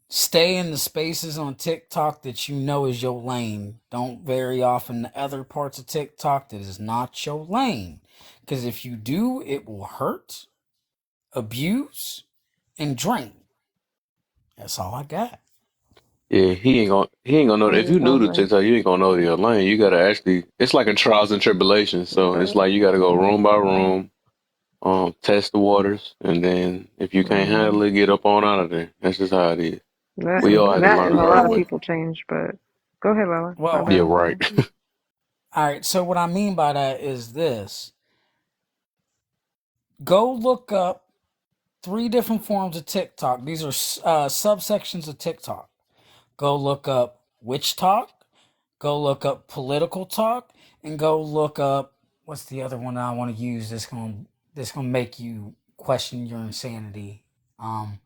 Stay in the spaces on TikTok that you know is your lane. Don't very often the other parts of TikTok that is not your lane. Because if you do, it will hurt, abuse, and drain. That's all I got. Yeah, he ain't gonna know I that. was If you just new to gonna say, TikTok, you ain't gonna know your lane. You gotta actually. It's like a trials and tribulations. So it's right? like you gotta go room by room, test the waters, and then if you can't Hmm. handle it, get up on out of there. That's just how it is. That We all and had to that learn and the a hard lot of way. people change. But go ahead, Lola. My Well, Yeah, bad. right. all right. So what I mean by that is this. Go look up 3 different forms of TikTok. These are subsections of TikTok. Go look up witch talk, go look up political talk, and go look up what's the other one that I want to use that's gonna make you question your insanity. Um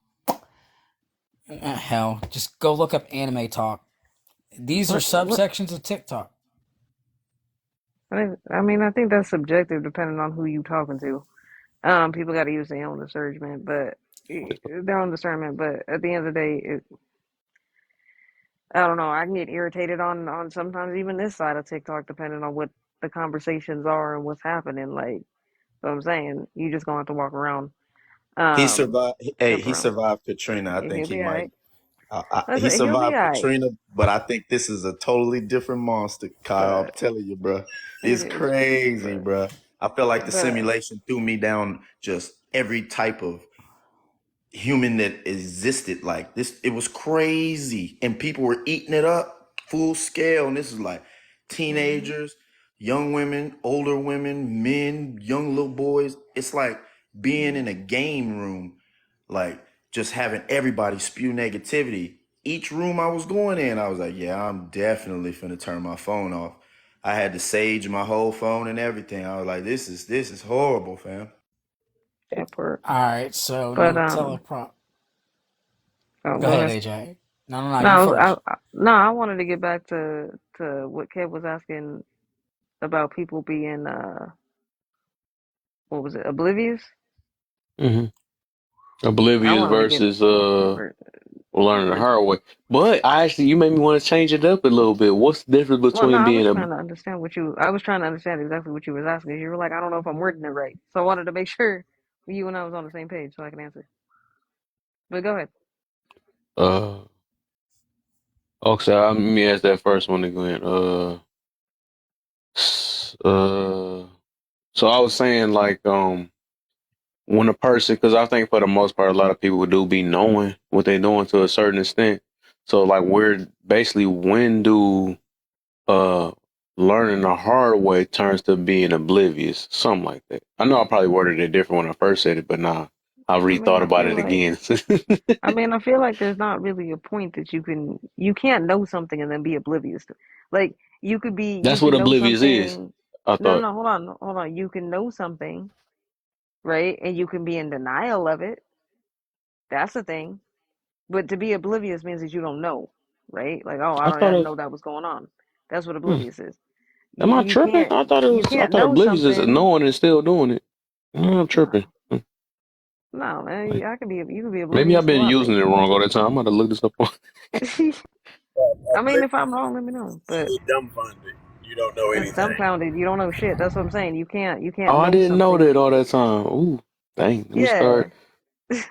Hell, just go look up anime talk. These are What? subsections of TikTok. I mean, I think that's subjective depending on who you talking to. People got to use their own discernment, but their own discernment. But at the end of the day, I don't know. I can get irritated on sometimes even this side of TikTok, depending on what the conversations are and what's happening. Like, so I'm saying, you just gonna have to walk around. He Um, survived. Hey, he temporarily. survived Katrina. I Yeah, think he'll he be all might. right. He Listen, he'll be survived all right. Katrina, but I think this is a totally different monster, Kyle. I'm But telling you, bro. it It's is. crazy, But bro. I feel like the but simulation threw me down just every type of human that existed. Like this, it was crazy, and people were eating it up full scale. And this is like mhm. teenagers, young women, older women, men, young little boys. It's like being in a game room, like just having everybody spew negativity. Each room I was going in, I was like, yeah, I'm definitely finna turn my phone off. I had to sage my whole phone and everything. I was like, this is horrible, fam. that part. All right, so But no teleprompt. oh, Go go ahead, ahead. AJ. No, No, you first. no, I wanted to get back to what Kev was asking about people being what was it, oblivious? hmm I Oblivious wanted to get versus ver- learning the versus. hard way. But I actually, you made me want to change it up a little bit. What's the difference Well, no, between I was being a? trying to understand what you. I was trying to understand exactly what you was asking. You were like, I don't know if I'm wording it right, so I wanted to make sure you and I was on the same page so I can answer. But go ahead. uh Okay, let me ask that first one again. So I was saying like when a person, because I think for the most part a lot of people do be knowing what they're doing to a certain extent. So like we're basically when do uh learning the hard way turns to being oblivious, something like that. I know I probably worded it different when I first said it, but nah, I I mean, rethought I about feel it like. again. I feel like there's not really a point that you can't know something and then be oblivious to. Like you That's what can know oblivious is. something. I No, no, thought. no, hold on. You can know something, right? And you can be in denial of it. That's the thing. But to be oblivious means that you don't know, right? Like, oh, I I thought didn't it. know that was going on. That's what Hmm. oblivious is. Am I You tripping? can't I thought know oblivious is something. knowing and still doing it. No, I'm tripping. No, no, man. Like I can be. You can be maybe oblivious I've to a been lot of using things. it wrong all the time. I'm gonna look this up on. I mean, if I'm wrong, let me know. But You dumbfounded. You don't know that's anything. dumbfounded. You don't know shit. That's what I'm saying. You can't Oh, I know didn't know something. that all that time. Ooh, dang. Let me Yeah. start.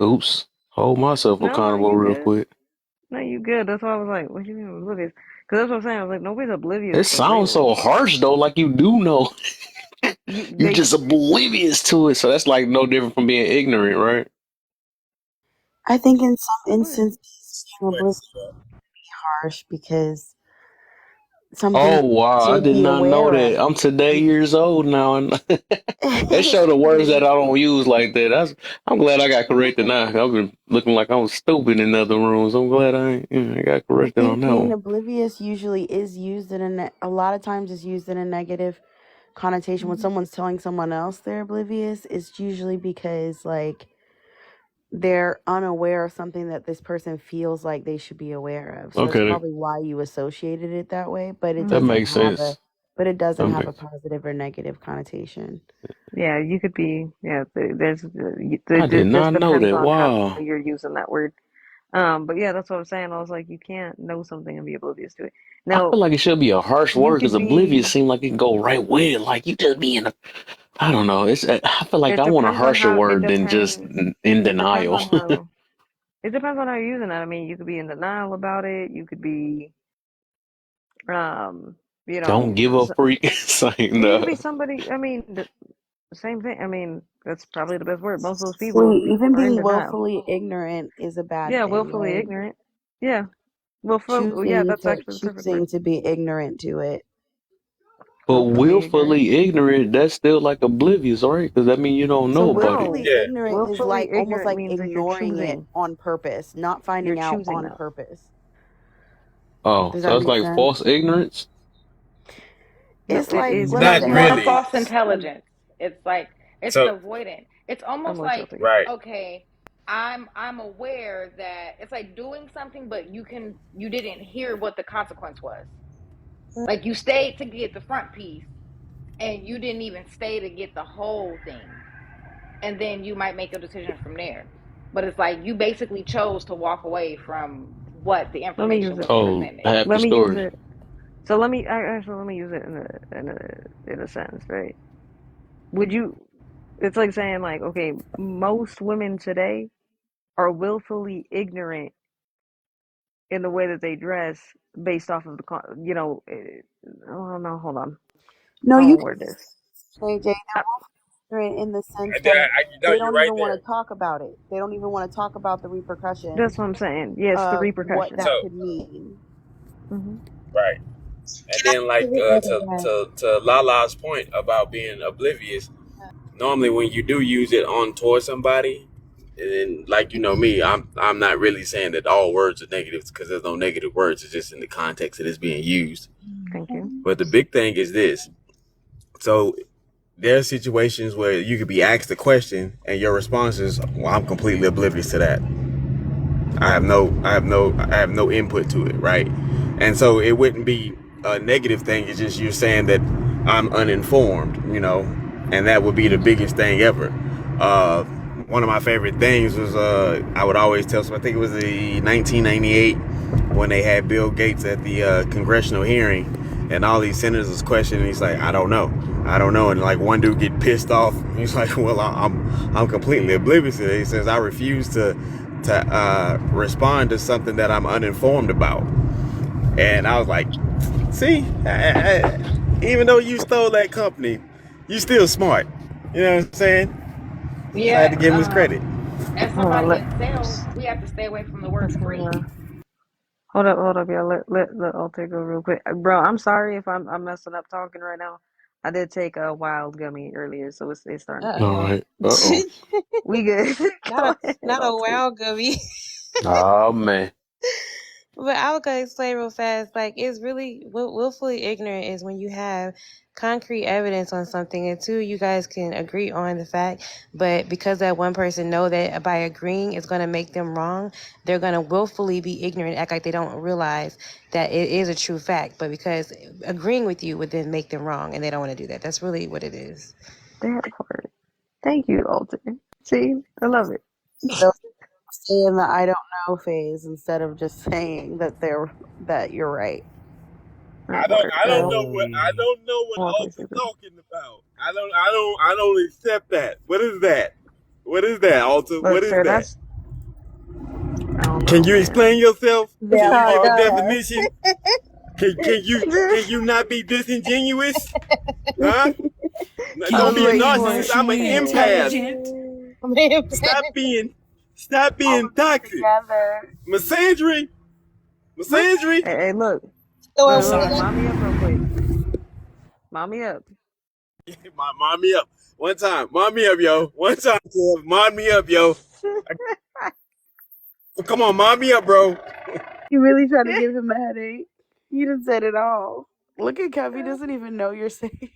Oops. Hold myself No, accountable you real good. quick. No, you good. That's why I was like, what do you mean oblivious? Because that's what I'm saying. I was like, nobody's oblivious It to sounds so race. harsh though, like you do know. You They just oblivious to it. So that's like no different from being ignorant, right? I think in some what? instances being oblivious is harsh because something Oh wow, I to did be not know aware of. that. I'm today years old now, and that show the words that I don't use like that. I'm glad I got corrected now. I've been looking like I was stupid in other rooms. I'm glad I got I corrected on think that being one. oblivious usually is used in a lot of times is used in a negative connotation. When someone's telling someone else they're oblivious, it's usually because like they're unaware of something that this person feels like they should be aware of. So that's Okay, probably why you associated it that way, but it that Mm-hmm. doesn't makes have sense. That a makes. positive or negative connotation. Yeah, you could be. Yeah, I did it just not know depends that. on how Wow. you're using that word. But yeah, that's what I'm saying. I was like, you can't know something and be oblivious to it. I Now, feel like it should be a harsh you word because could oblivious be. seem like it can go right with it. Like you just being a, I don't know. I feel like It I want a depends on harsher how. It word than just depends. in It depends denial. on how. It depends on how you're using that. I mean, you could be in denial about it. You could be, um, you Don't know, give a freak. It's like, you could no. be somebody. I mean, the same thing. I mean, that's probably the best word. Most of those people See, even are in being denial. willfully ignorant is a bad Yeah, thing, willfully right? ignorant. Yeah, yeah, that's actually the perfect word. Choosing to be ignorant to it. But Willfully ignorant. willfully ignorant, that's still like oblivious, right? Because that means you don't So know about it. No, willfully Yeah. ignorant is willfully like almost ignorant like means that you're ignoring it choosing. on purpose, not You're finding out choosing on that. purpose. Oh, Does so that it's make like sense? false ignorance? No, It's it like, is. let's It's Not say, more really. false intelligence. It's like it's So avoidant. It's I'm almost gonna let y'all like, take it. right. okay, I'm aware that it's like doing something, but you didn't hear what the consequence was. Like you stayed to get the front piece, and you didn't even stay to get the whole thing, and then you might make a decision from there. But it's like you basically chose to walk away from what the Let me use information it. was Told presented. half the Let me use story. it. So let me use it in a sentence, right? Would you? It's like saying like, okay, most women today are willfully ignorant in the way that they dress based off of oh no, hold on. no, How you I can word this? say, Jay, I, they're ignorant in the sense Yeah, that no, they you're don't right even want there. to talk about it. They don't even want to talk about the that's repercussions what I'm saying. Yes, the of what repercussions. So that could mean. Hmm. right. And Can then like I to Lala's point about being oblivious, normally when you do use it on towards somebody, and then like you know me, I'm not really saying that all words are negative because there's no negative words. It's just in the context that it's being used. Thank you. But the big thing is this. So there are situations where you could be asked a question and your response is, "Well, I'm completely oblivious to that. I have no input to it, right?" And so it wouldn't be a negative thing. It's just you're saying that I'm uninformed, you know, and that would be the biggest thing ever. One of my favorite things was I would always tell some. I think it was the 1998 when they had Bill Gates at the congressional hearing, and all these senators was questioning. He's like, I don't know, and like one dude get pissed off. He's like, well, I'm completely oblivious to it. He says I refuse to respond to something that I'm uninformed about. And I was like, see, even though you stole that company, you still smart. You know what I'm saying? So I had Yeah. to give him his credit. As Hold on, somebody in sales, we have to stay away from the word free. hold up, y'all. Let Alter go real quick, bro. I'm sorry if I'm messing up talking right now. I did take a wild gummy earlier, so it's starting to Uh kick All in. oh. right. Uh We good. Go ahead, Not a Alter. wow gummy. oh. Oh man. But I was gonna explain real fast. Like, it's really willfully ignorant is when you have concrete evidence on something, and two, you guys can agree on the fact, but because that one person know that by agreeing it's gonna make them wrong, they're gonna willfully be ignorant, act like they don't realize that it is a true fact. But because agreeing with you would then make them wrong, and they don't want to do that. That's really what it is. That part. Thank you, Alter. See, I love it. They'll stay in the I don't know phase instead of just saying that you're right. That part. I don't know what Walter Alton stupid. talking about. I don't accept that. What is that? What is that, Alton? What Look, is sir, that? I don't know. Can Oh you man. explain yourself? Can you give a Called definition? Can you not be disingenuous? Huh? Now, Can don't was you be a be waiting for narcissist. it. I'm an emotionally empath. intelligent? Stop being stop being hold it toxic. together. Misandry. Misandry. Hey, look, Misogyny. mom me up real quick. Mom me up. Mind me up. One time. Mind me up, yo. One time, Kev. Mind me up, yo. Come on, mind me up, bro. You really trying to give him a headache? You done said it all. Look at Kev. He doesn't even know you're saying.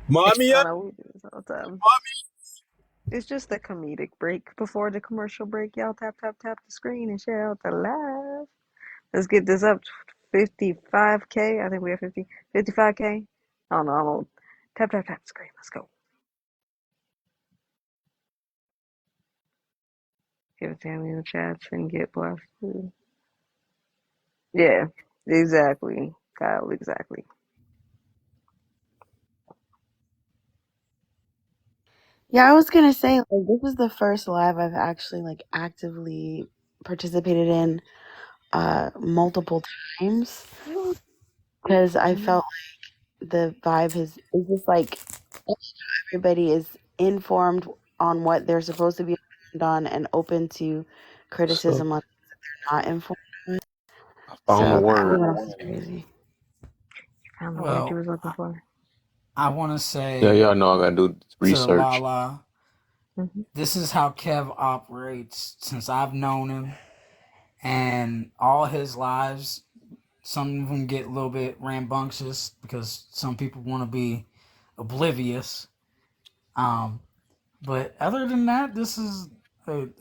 Mind me I up. know we do this all the time. It's just a comedic break before the commercial break. Y'all tap tap tap the screen and share out the live. Let's get this up to 55K. I think we have 55K. I don't know. I'm on tap tap tap the screen. Let's go. Give it to me in the chat and get blessed. Yeah, exactly, Kyle. Exactly. Yeah, I was gonna say like this is the first live I've actually like actively participated in multiple times because I Mhm. felt the vibe is just like everybody is informed on what they're supposed to be informed on and open to So criticism on not informed. I found the So word. everyone else is crazy. Found the word you Well, was looking for. I want to Yeah, say y'all know I gotta do to research. Lala, Hmm. this is how Kev operates since I've known him, and all his lives. Some of them get a little bit rambunctious because some people want to be oblivious. Um, but other than that, this is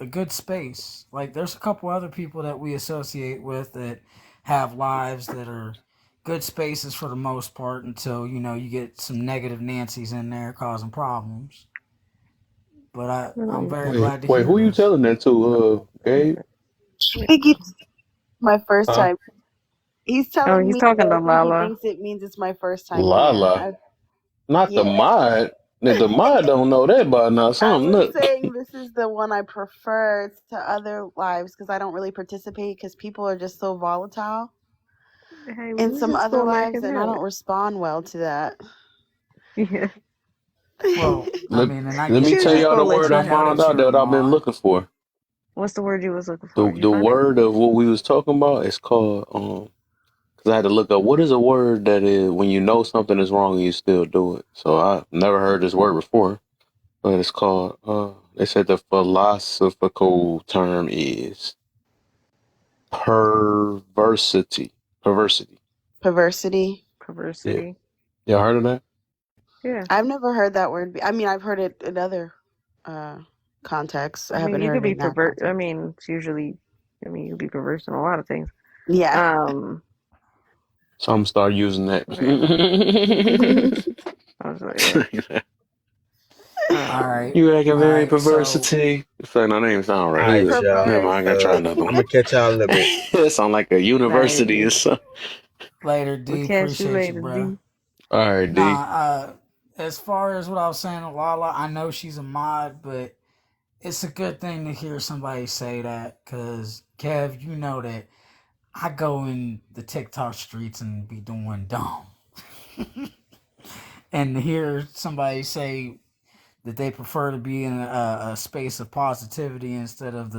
a good space. Like, there's a couple other people that we associate with that have lives that are good spaces for the most part until, you get some negative Nancy's in there causing problems. But I'm very glad to Wait, hear who you this. telling that to, Gabe? I think it's my first Huh? time. He's Oh, telling he's me talking that to I think he Lala. thinks it means it's my first time here. Lala. Not the Yeah. mod. If the mod don't know that by now, I something. was Look. saying this is the one I prefer to other lives because I don't really participate because people are just so volatile Hey, we in was some just other gonna make lives, it and I happen. don't respond well to that. Yeah, Well, I Let, mean, and I let me get she was tell just that. y'all gonna the let word you I I know found happen. that out you're a that I've been mod. looking for. What's the word you was looking for? The You the find it? word of what we was talking about is called because I had to look up what is a word that is when you know something is wrong and you still do it. So I've never heard this word before, but it's called they said the philosophical term is perversity. Perversity. Perversity. Yeah. Perversity. Y'all heard of that? Yeah. I've never heard that word. I mean, I've heard it in other uh, contexts. I I mean, haven't you could heard it be in that pervert. I context. mean, it's usually. I mean, you could be perverse in a lot of things. Yeah. Um. So I'm gonna start using that. Yeah. I was like, yeah. All right. You acting All very right. So perversity. Say no name sound right. All Who is right, it? y'all. Never mind, I gotta try Perversity. another I'm one. gonna catch y'all in a little bit. It sound like a university or Nice. something. later, We D. catch you Appreciate you, later, bro. D. All right, D. Nah, as far as what I was saying to Lala, I know she's a mod, but it's a good thing to hear somebody say that because, Kev, you know that I go in the TikTok streets and be doing dumb. And to hear somebody say that they prefer to be in a space of positivity instead of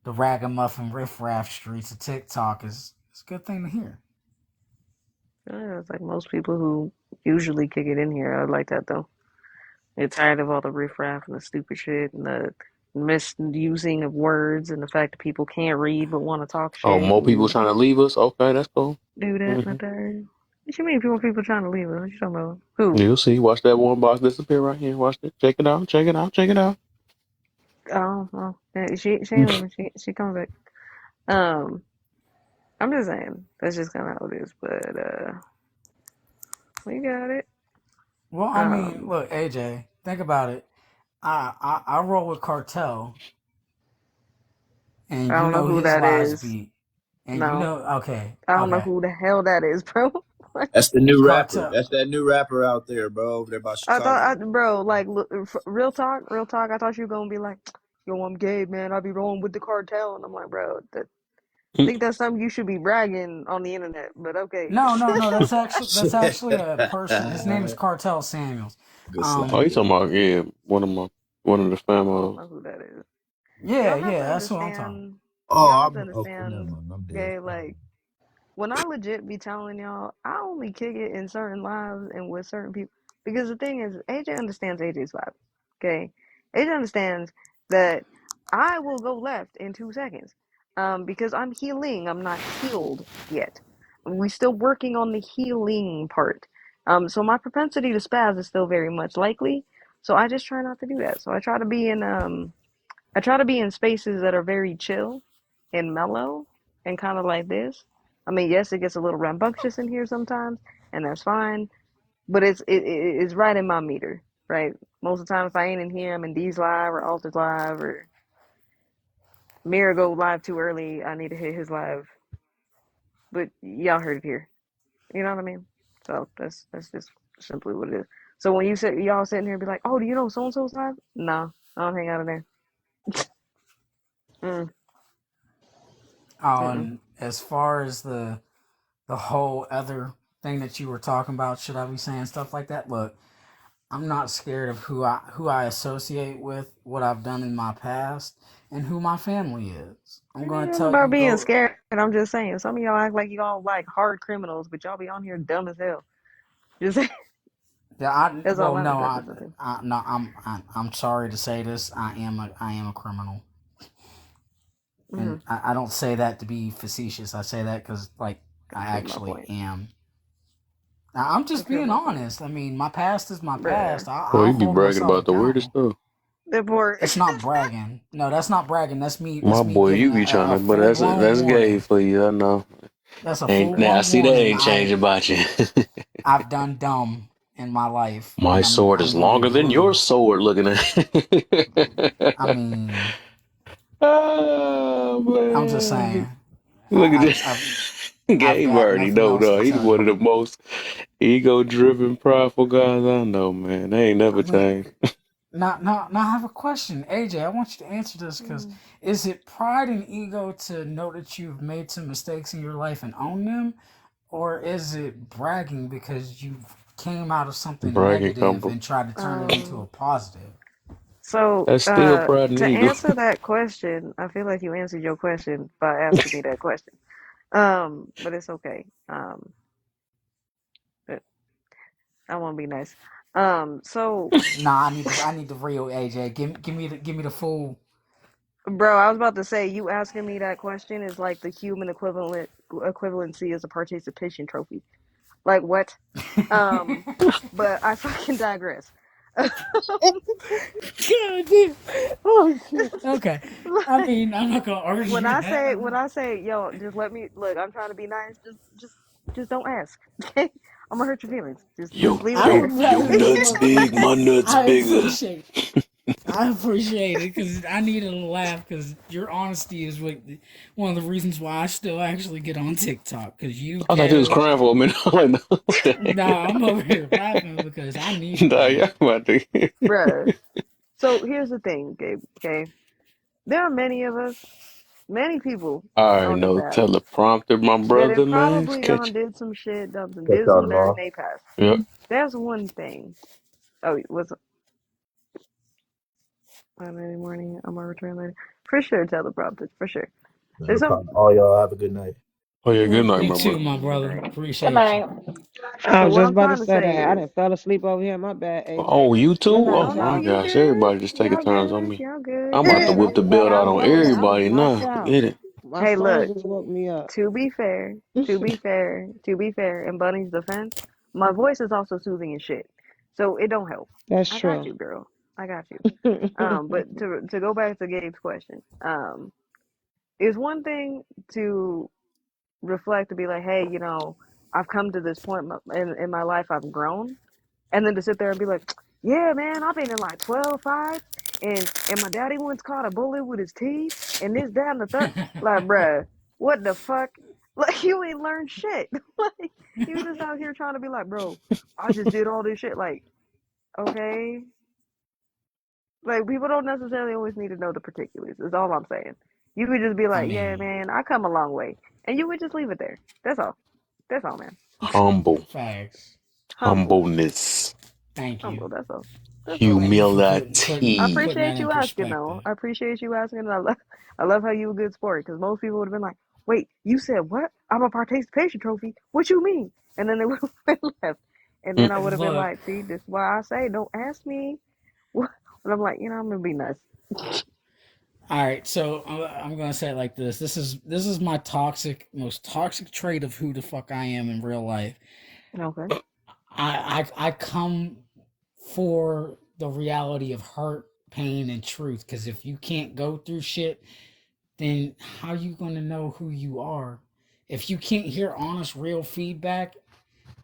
the ragamuffin riffraff streets of TikTok is it's a good thing to hear. Yeah, it's like most people who usually kick it in here. I like that though. They're tired of all the riffraff and the stupid shit and the misusing of words and the fact that people can't read but want to talk Oh, shit more people and trying to leave us. Okay, that's cool. do that and the Hmm. third. What you mean people trying to leave us? What you talking about? Who? You'll see. Watch that one box disappear right here. Watch it. Check it out. Check it out. Check it out. Oh, well, yeah, she ain't leaving. She coming back. Um, I'm just saying that's just kind of how it is. But we got it. Well, I mean, Um, look, AJ, think about it. I roll with Cartel, and I you don't know know who his that lies is. beat, and you No, know, okay, I don't know okay, who the hell that is, bro. What? That's the new rapper. Cartel. That's that new rapper out there, bro, over there by I thought, Chicago. bro, like, real talk, real talk. I thought you were gonna be like, yo, I'm gay, man. I be rolling with the cartel, and I'm like, bro, I think that's something you should be bragging on the internet. But okay. No, no, no. That's actually a person. His name is Cartel Samuels. Good slap. Oh, Um, you talking about one of the I don't family. know who that is. yeah, Y'all have to yeah. That's what I'm talking. understand. Oh, Y'all have to I'm okay. Never understand. mind. I'm dead. Okay, like when I legit be telling y'all, I only kick it in certain lives and with certain people. Because the thing is, AJ understands AJ's vibe. Okay? AJ understands that I will go left in 2 seconds. Because I'm healing. I'm not healed yet. We're still working on the healing part. So my propensity to spaz is still very much likely. So I just try not to do that. So I try to be in spaces that are very chill and mellow and kind of like this. I mean, yes, it gets a little rambunctious in here sometimes, and that's fine. But it's right in my meter, right? Most of the time, if I ain't in here, I'm in D's live or Alter's live or Mirror go live too early. I need to hit his live. But y'all heard it here. You know what I mean? So that's just simply what it is. So when you sit, y'all sitting here and be like, "Oh, do you know so and so's live?" No, I don't hang out in there. Mm, mm-mm. And as far as the whole other thing that you were talking about, should I be saying stuff like that? Look, I'm not scared of who I associate with, what I've done in my past, and who my family is. I'm It gonna ain't tell you about being go. scared. I'm just saying. Some of y'all act like y'all like hard criminals, but y'all be on here dumb as hell. Just Yeah, I that's all well I'm no, addressing to. no, I'm sorry to say this. I am a criminal, Mm-hmm. and I don't say that to be facetious. I say that because like That I proves my actually point. am. Now, I'm That just proves being my point, honest. I mean, my past is my past. bruh. Boy, I'll you be hold bragging myself about the weirdest accountable. stuff. That poor. That's not bragging. No, that's not bragging. That's me. My That's me boy, you giving be trying a to, but full blown that's gay warning. for you. I know. That's a Ain't full now I blown see that warning. ain't changed about you. I've done dumb in my life, My and I'm sword is I'm gonna be longer than your brutal. sword. Looking I at. mean, Oh I'm just man, saying. look at this. I've Gabe got already nothing know, else though. to He's tell one of you. the most ego-driven, prideful guys I know, man. They ain't I never mean, changed. now I have a question, AJ. I want you to answer this because Mm. is it pride and ego to know that you've made some mistakes in your life and own them, or is it bragging because you came out of something Bragging negative come. and tried to turn it into a Um. positive? So, That's still pride and to ego. answer that question, I feel like you answered your question by asking me that question. But it's okay. But I want to be nice. So, Nah, I need the real AJ. Give me the full. bro, I was about to say you asking me that question is like the human equivalency as a participation trophy. Like what? Um, but I fucking digress. God damn. Oh shit. Okay. I Like, mean, I'm not gonna when argue I that. say when I say yo, just let me look. I'm trying to be nice. Just don't ask. Okay, I'm gonna hurt your feelings. Just Yo, leave it I yo, there. would yo rather nuts look. big, my nuts I bigger. appreciate it. I appreciate it because I needed a laugh because your honesty is one of the reasons why I still actually get on TikTok. Because you, I thought you was Kev, crying for a minute. I'm like, no, what the nah, I'm over here laughing because I needed Nah, that. yeah, about to. Bruh. So here's the thing, Gabe. Okay, there are many of us, many people All right, on this no app teleprompter, my that brother, have man. probably Catch. done did some shit, Catch did y'all some dirt in tomorrow. their past. Yeah. That's one thing. Oh, what's up? Monday morning. I'm gonna return later. For sure, teleprompter. For sure. No There's some. problem. All y'all have a good night. Oh yeah, good night, You my too, brother. my Good brother. night. Good Appreciate you. night. I So was what just I'm about to trying to say say that. I is, done fell asleep over here. My bad, AJ. Oh, you Good too? night, Oh oh no, my y'all. you gosh, good. everybody just taking Y'all turns on good. me. Y'all good. I'm about to Yeah, whip that's the what belt I out was on about to say. I'm everybody knocked now. out. Get it? My Hey, son look. just woke me up. To be fair, in Bunny's defense, my voice is also soothing as shit. So it don't help. That's I got true. you, girl. I got you. But to go back to Gabe's question, it's one thing to reflect to be like, hey, I've come to this point in my life, I've grown, and then to sit there and be like, yeah, man, I've been in like 12 fights, and my daddy once caught a bullet with his teeth, and this, that, and the third. Like, bruh, what the fuck? Like, you ain't learned shit. Like, you just out here trying to be like, bro, I just did all this shit. Like, okay, Like, people don't necessarily always need to know the particulars. Is all I'm saying. You could just be I like, yeah, mean, man, I come a long way, and you would just leave it there. That's all. That's all, man. Humble, facts. Humble, humbleness, Thank you. humble. That's all. That's all. Thank you for putting I humility. putting that appreciate in you asking, though. perspective. I appreciate you asking. I love how you a good sport, because most people would have been like, wait, you said what? I'm a participation trophy. What you mean? And then they would have left. And then I would have been Look, like, see, this is why I say don't ask me. But I'm like, I'm going to be nice. all right, so I'm gonna say it like this. This is my most toxic trait of who the fuck I am in real life. Okay. I come for the reality of hurt, pain, and truth. Because if you can't go through shit, then how you gonna know who you are? If you can't hear honest, real feedback,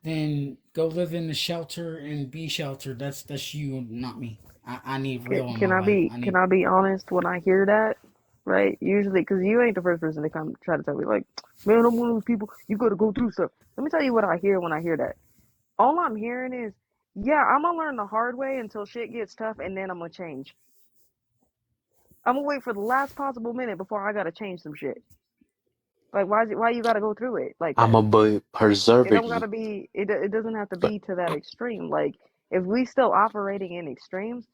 then go live in the shelter and be sheltered. That's you, not me. I need real in Can my I life. be I can need I be honest when I hear that? Right? Usually, because you ain't the first person to come try to tell me, like, man, I'm one of those people. You got to go through stuff. Let me tell you what I hear when I hear that. All I'm hearing is, yeah, I'm gonna learn the hard way until shit gets tough, and then I'm gonna change. I'm gonna wait for the last possible minute before I gotta change some shit. Like, why you gotta go through it like I'm that? a be It preserving don't you. gotta be. It doesn't have to But be to that extreme. Like, if we still operating in extremes,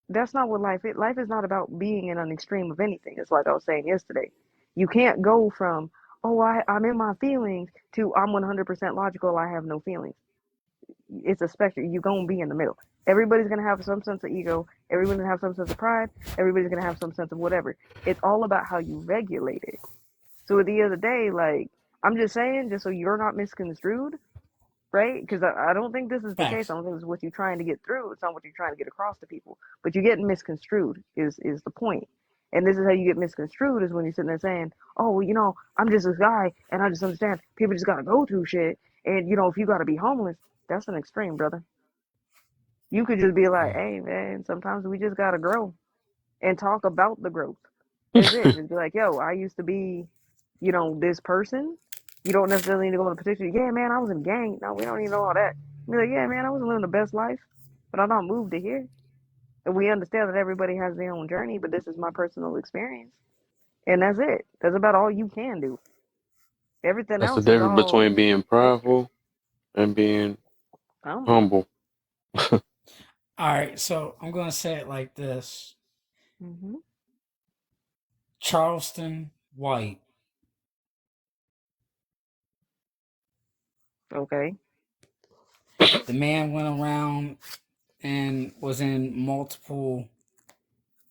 that's not what life is. Life is not about being in an extreme of anything. It's like I was saying yesterday. You can't go from, oh, I'm in my feelings, to I'm 100% logical, I have no feelings. It's a spectrum. You're going to be in the middle. Everybody's going to have some sense of ego. Everybody's going to have some sense of pride. Everybody's going to have some sense of whatever. It's all about how you regulate it. So at the end of the day, like, I'm just saying, just so you're not misconstrued, right? Because I don't think this is the case. I facts. don't think this is what you're trying to get through. It's not what you're trying to get across to people. But you're getting misconstrued is the point. And this is how you get misconstrued is when you're sitting there saying, oh, well, I'm just this guy and I just understand people just got to go through shit. And, if you got to be homeless, that's an extreme, brother. You could just be like, hey, man, sometimes we just got to grow and talk about the growth. That's it. Just be like, yo, I used to be, this person. You don't necessarily need to go into particular. Yeah, man, I was in a gang. No, we don't need to know all that. Be like, yeah, man, I wasn't living the best life, but I not moved to here. And we understand that everybody has their own journey, but this is my personal experience, and that's it. That's about all you can do. Everything that's the else is difference all between being extra. prideful and being Humble. humble. All right, so I'm gonna say it like this: Hmm. Charleston White, Okay. the man went around and was in multiple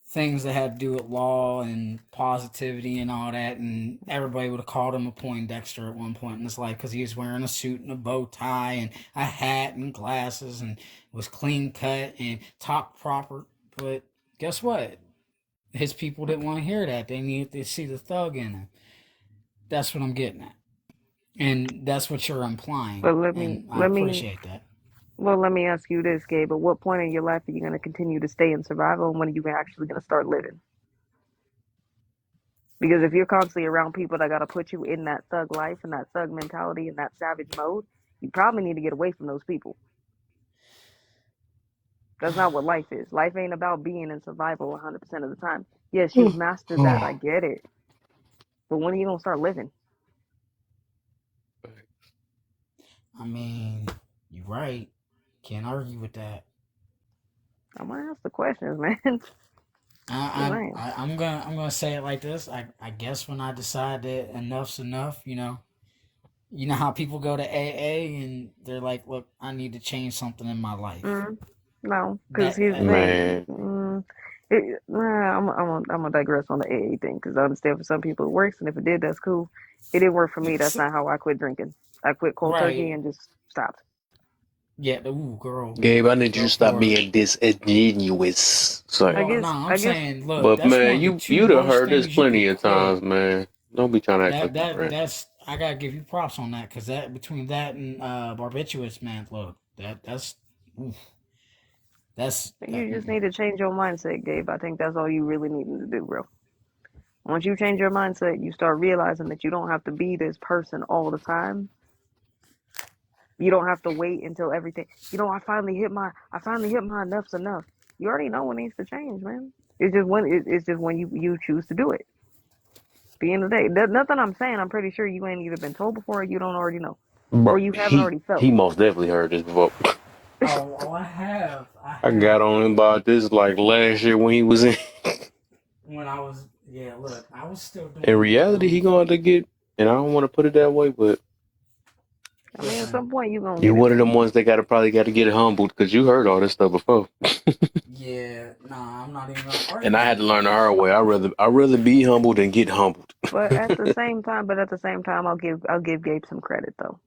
things that had to do with law and positivity and all that, and everybody would have called him a Poindexter at one point in his life because he was wearing a suit and a bow tie and a hat and glasses and was clean cut and talked proper. But guess what? His people didn't want to hear that. They needed to see the thug in him. That's what I'm getting at. And that's what you're implying. But let me And I let me appreciate that. well let me ask you this, Gabe. At what point in your life are you going to continue to stay in survival, and when are you actually going to start living? Because if you're constantly around people that got to put you in that thug life and that thug mentality and that savage mode, you probably need to get away from those people. That's not what life is. Life ain't about being in survival 100% of the time. Yes, you've mastered that. I get it. But when are you going to start living? I mean, you're right. Can't argue with that. I'm going to ask the questions, man. Just I, saying. I'm gonna say it like this. I guess when I decide that enough's enough, you know how people go to AA and they're like, look, I need to change something in my life. No, because That here's the thing. Man, I'm gonna digress on the AA thing because I understand for some people it works, and if it did, that's cool. It didn't work for me. That's not how I quit drinking. I quit cold turkey right? and just stopped. Yeah. Ooh, girl, Gabe, I need you go to stop for it. being disingenuous. Sorry. No, no, I'm I guess saying, look, But that's one man, of the you two you'd have worst heard this things you plenty could of quit. times, man. Don't be trying to act That like you that friend. that's I gotta give you props on that because that between that and barbiturates, man, look, that's oof, that's that. you just need to change your mindset, Gabe. I think that's all you really need to do, bro. Once you change your mindset, you start realizing that you don't have to be this person all the time. You don't have to wait until everything. I finally hit my enough's enough. You already know what needs to change, man. It's just when you choose to do it. At the end of the day, nothing I'm saying. I'm pretty sure you ain't either been told before, or you don't already know, or Bro, you haven't he already felt. he most definitely heard this before. Oh, I have. I I got have. on him about this like last year when he was in. When I was, yeah, look, I was still In doing reality, he going to get, and I don't want to put it that way, but I mean, at listen, some point you gonna you're get it, one of them man. ones that probably got to get humbled because you heard all this stuff before. yeah, nah, I'm not even gonna And I argue had to with you. learn the hard way. I rather be humbled than get humbled. But at the same time, I'll give Gabe some credit though.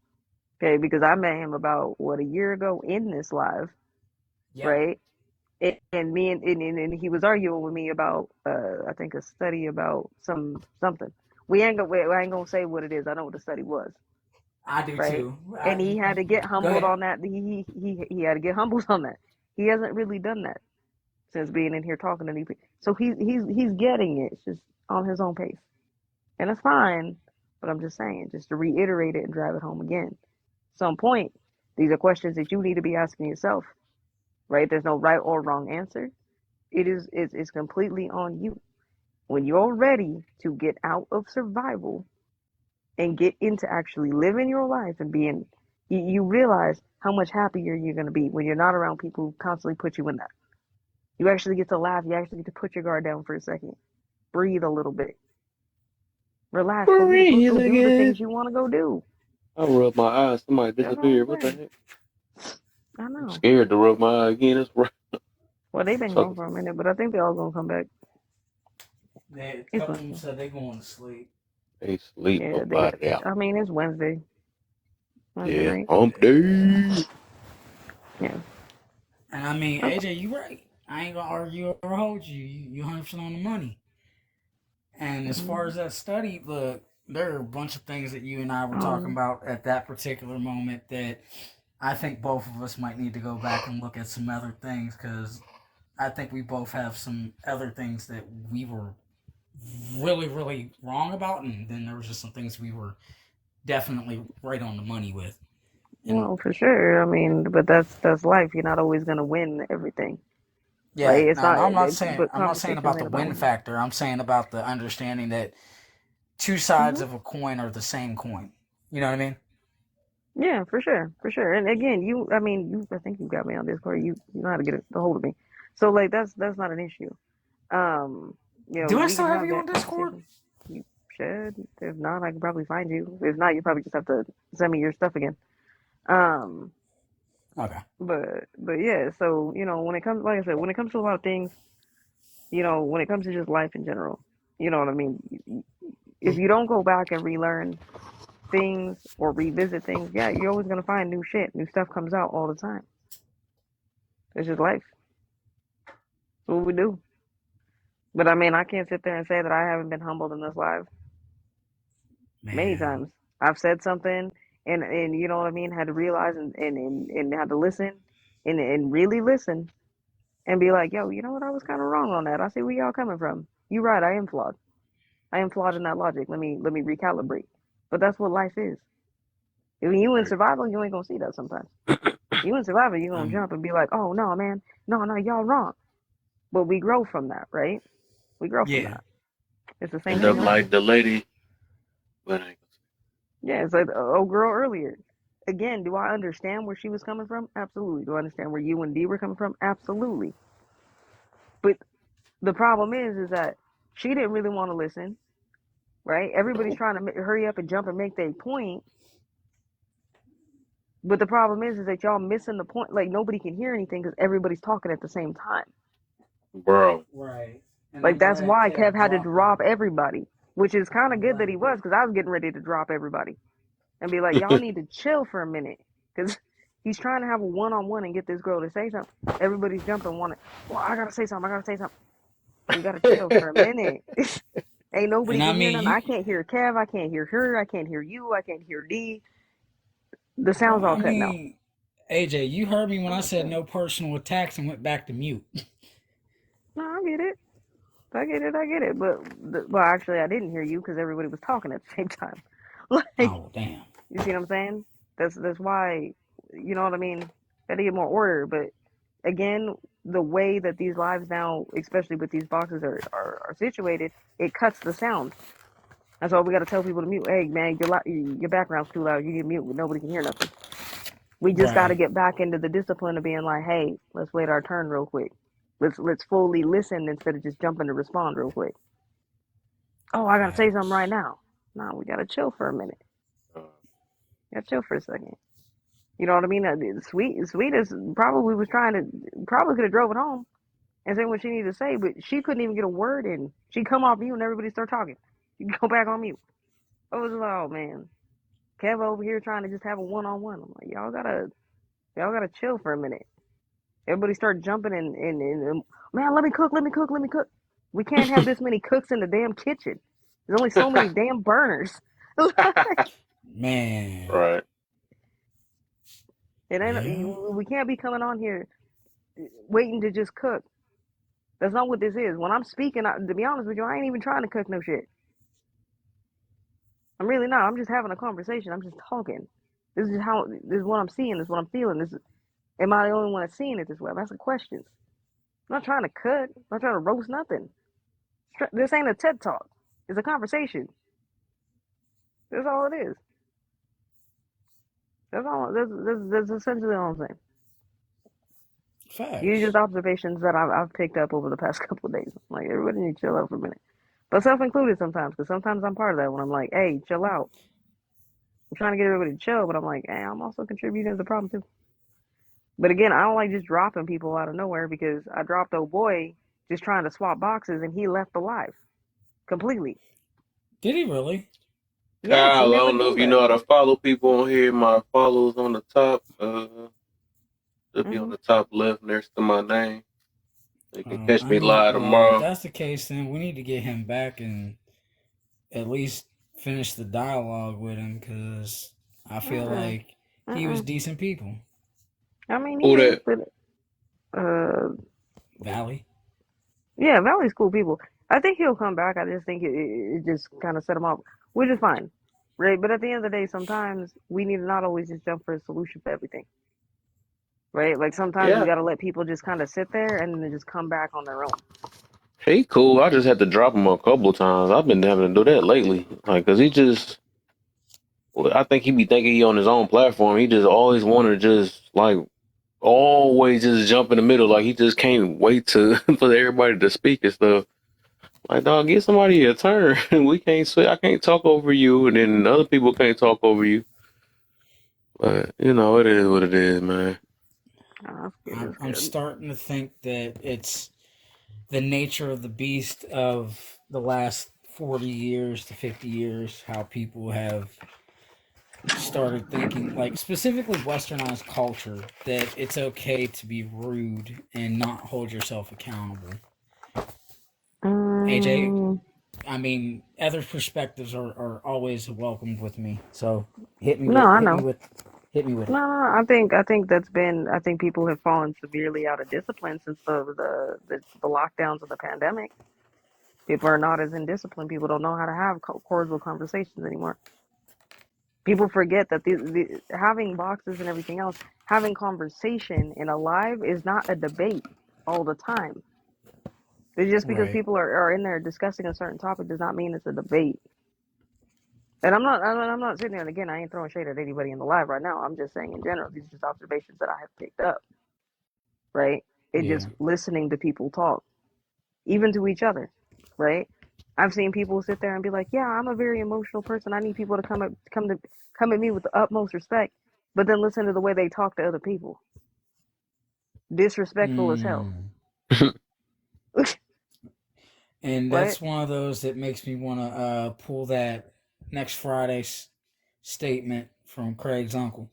Okay, because I met him about what, a year ago in this live, Yep, right? And me and he was arguing with me about I think a study about something. I ain't gonna say what it is. I know what the study was, I do right? too. And he had to get Go humbled ahead. on that. He had to get humbled on that. He hasn't really done that since being in here talking to me. So he's getting it. It's just on his own pace, and it's fine. But I'm just saying, just to reiterate it and drive it home again. Some point, these are questions that you need to be asking yourself, right? There's no right or wrong answer. It's completely on you. When you're ready to get out of survival and get into actually living your life and being, you realize how much happier you're going to be when you're not around people who constantly put you in that. You actually get to laugh. You actually get to put your guard down for a second. Breathe a little bit. Relax. Go get a book. Breathe Go do the again. things you want to go do. I rub my eyes. Somebody That's all I'm disappeared. What the saying. heck? I I'm know. scared to rub my eye again. It's right. Well, they've been gone Talking. for a minute, but I think they're all going to come back. A It's couple of them Wednesday. said they going to sleep. They sleep Yeah, up they got, out of there. I mean, it's Wednesday. Wednesday Yeah. night. Hump day. Yeah. And I mean, Okay. AJ, you right. I ain't gonna argue or hold you. You 100% on the money. And as far Mhm. as that study, look, there are a bunch of things that you and I were talking Um, about at that particular moment that I think both of us might need to go back and look at some other things because I think we both have some other things that we were really, really wrong about, and then there was just some things we were definitely right on the money with. And well, for sure. I mean, but that's life. You're not always gonna win everything, right? yeah, It's now not. I'm not It's, saying but I'm not saying conversations about the ain't about win winning. factor. I'm saying about the understanding that two sides Hmm. of a coin are the same coin. You know what I mean? Yeah, for sure, for sure. And again, I mean, I think you got me on Discord. You know how to get a hold of me. So like, that's not an issue. Um, Do I we still can have have you that on Discord? conversation. You should. If not, I can probably find you. If not, you probably just have to send me your stuff again. Um, Okay. but yeah. So when it comes, like I said, when it comes to a lot of things, when it comes to just life in general, you know what I mean. If you don't go back and relearn things or revisit things, yeah, you're always gonna find new shit. New stuff comes out all the time. It's just life. It's what we do. But I mean, I can't sit there and say that I haven't been humbled in this life many Man. times. I've said something and you know what I mean, had to realize and had to listen and really listen and be like, yo, you know what, I was kind of wrong on that. I see where y'all coming from. You're right, I am flawed. I am flawed in that logic. Let me recalibrate. But that's what life is. When you in Right. survival, you ain't gonna see that sometimes. You in survival, you gonna Um. jump and be like, oh no, man, no, y'all wrong. But we grow from that, right? We grow from Yeah. that. It's the same End thing up in And life. like the lady, but I ain't Yeah, it's like the old girl earlier. Again, do I understand where she was coming from? Absolutely. Do I understand where you and D were coming from? Absolutely. But the problem is that she didn't really want to listen, right? Everybody's trying to hurry up and jump and make their point. But the problem is that y'all missing the point. Like nobody can hear anything because everybody's talking at the same time. bro. right. And Like I'm that's glad why Kev Kev had to dropped drop that. everybody, which is kind of I'm good that he glad. was because I was getting ready to drop everybody and be like, y'all need to chill for a minute because he's trying to have a one-on-one and get this girl to say something. Everybody's jumping, wanting, well, I gotta say something. I gotta say something. We gotta chill for a minute. Ain't nobody And I can hear mean, nothing. I can't hear Kev. I can't hear her. I can't hear you. I can't hear D. The well, sound's all I cutting out. mean, AJ, you heard me when I I'm just said saying. no personal attacks and went back to mute. No, I get it. I get it. I get it. But well, actually, I didn't hear you because everybody was talking at the same time. Like, Oh, damn. you see what I'm saying? That's why. You know what I mean? Gotta get more order. But again, the way that these lives now, especially with these boxes, are situated, it cuts the sound. That's why we got to tell people to mute. Hey, man, your background's too loud. You can mute. Nobody can hear nothing. We just got to Right. get back into the discipline of being like, hey, let's wait our turn real quick. Let's fully listen instead of just jumping to respond real quick. Oh, I got to say something right Facts. now. No, we got to chill for a minute. Uh, Got to chill for a second. You know what I mean? Sweet is probably was trying to, probably could have drove it home and said what she needed to say, but she couldn't even get a word in. She come off mute and everybody start talking. She go back on mute. I was like, oh man, Kev over here trying to just have a one-on-one. I'm like, y'all gotta chill for a minute. Everybody start jumping and man, let me cook, let me cook, let me cook. We can't have this many cooks in the damn kitchen. There's only so many damn burners. Man. right. It ain't. Yeah. We can't be coming on here waiting to just cook. That's not what this is. When I'm speaking, to be honest with you, I ain't even trying to cook no shit. I'm really not. I'm just having a conversation. I'm just talking. This is what I'm seeing. This is what I'm feeling. Am I the only one that's seeing it this way? I'm asking questions. I'm not trying to cook. I'm not trying to roast nothing. This ain't a TED talk. It's a conversation. That's all it is. That's all. That's essentially all I'm saying. These are just Facts. observations that I've picked up over the past couple of days. Like everybody need to chill out for a minute, but self included sometimes, because sometimes I'm part of that when I'm like, hey, chill out. I'm trying to get everybody to chill, but I'm like, hey, I'm also contributing to the problem too. But again, I don't like just dropping people out of nowhere, because I dropped old boy just trying to swap boxes and he left alive completely. Did he really? Yes, he Kyle, I never don't know came if you back. know how to follow people on here. My follows on the top. Should be on Hmm. the top left next to my name. You can catch I me need. live Well, if tomorrow. that's the case, then we need to get him back and at least finish the dialogue with him, because I feel Mm-mm. like he was Mm-mm. decent people. I mean, he Who is, that? but uh, Valley. yeah, Valley's cool people. I think he'll come back. I just think it just kind of set him off, which is fine, right? But at the end of the day, sometimes we need to not always just jump for a solution for everything, right? Like sometimes we Yeah, got to let people just kind of sit there and then just come back on their own. he cool. I just had to drop him a couple of times. I've been having to do that lately. Like, cause he just, well, I think he be thinking he on his own platform. He just always want to just like always just jump in the middle. Like he just can't wait to for everybody to speak and stuff. Like, dog, get somebody a turn. We can't say I can't talk over you, and then other people can't talk over you. But you know, it is what it is, man. Oh, that's good. I'm That's I'm good. starting to think that it's the nature of the beast of the last 40 years to 50 years, how people have started thinking, like specifically westernized culture, that it's okay to be rude and not hold yourself accountable. AJ, Mm, I mean, other perspectives are always welcomed with me. So hit me no, with I hit me know. with hit me with No, it. no, I think that's been. I think people have fallen severely out of discipline since the lockdowns of the pandemic. People are not as in discipline. People don't know how to have cordial conversations anymore. People forget that having boxes and everything else, having conversation in a live is not a debate all the time. It's just because Right. people are in there discussing a certain topic does not mean it's a debate. And I'm not sitting there, and again, I ain't throwing shade at anybody in the live right now. I'm just saying in general, these are just observations that I have picked up, right? It Yeah. just listening to people talk, even to each other, right? I've seen people sit there and be like, "Yeah, I'm a very emotional person. I need people to come at me with the utmost respect," but then listen to the way they talk to other people, disrespectful as hell. Mm. And What? that's one of those that makes me want to pull that next Friday's statement from Craig's uncle.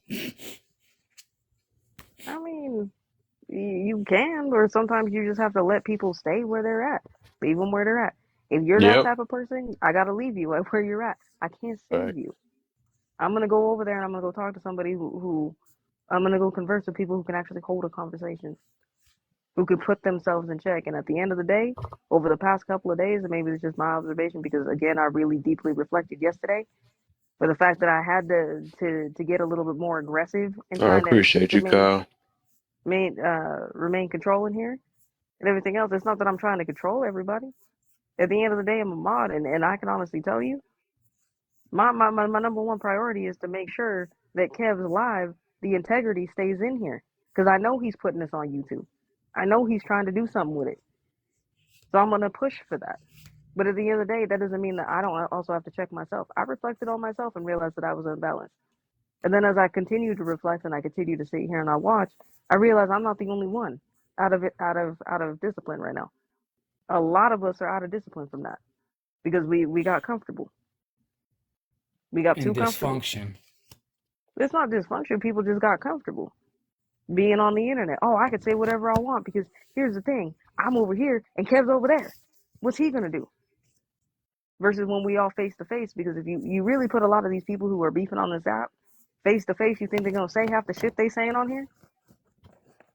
I mean, you can, or sometimes you just have to let people stay where they're at, leave them where they're at. If you're that Yep. type of person, I gotta leave you at where you're at. I can't Right. save you. I'm gonna go over there and I'm gonna go talk to somebody who I'm gonna go converse with people who can actually hold a conversation, who can put themselves in check. And at the end of the day, over the past couple of days, and maybe it's just my observation because again, I really deeply reflected yesterday. But the fact that I had to get a little bit more aggressive in I trying appreciate to you, maybe Kyle. remain controlling here and everything else. It's not that I'm trying to control everybody. At the end of the day, I'm a mod, and I can honestly tell you, my number one priority is to make sure that Kev's live, the integrity stays in here. Because I know he's putting this on YouTube. I know he's trying to do something with it. So I'm going to push for that. But at the end of the day, that doesn't mean that I don't also have to check myself. I reflected on myself and realized that I was unbalanced. And then as I continue to reflect and I continue to sit here and I watch, I realize I'm not the only one out of discipline right now. A lot of us are out of discipline from that because we got comfortable. We got too And comfortable. dysfunction. It's not dysfunction. People just got comfortable being on the internet. Oh, I could say whatever I want because here's the thing. I'm over here and Kev's over there. What's he going to do? Versus when we all face to face, because if you really put a lot of these people who are beefing on this app face to face, you think they're going to say half the shit they saying on here?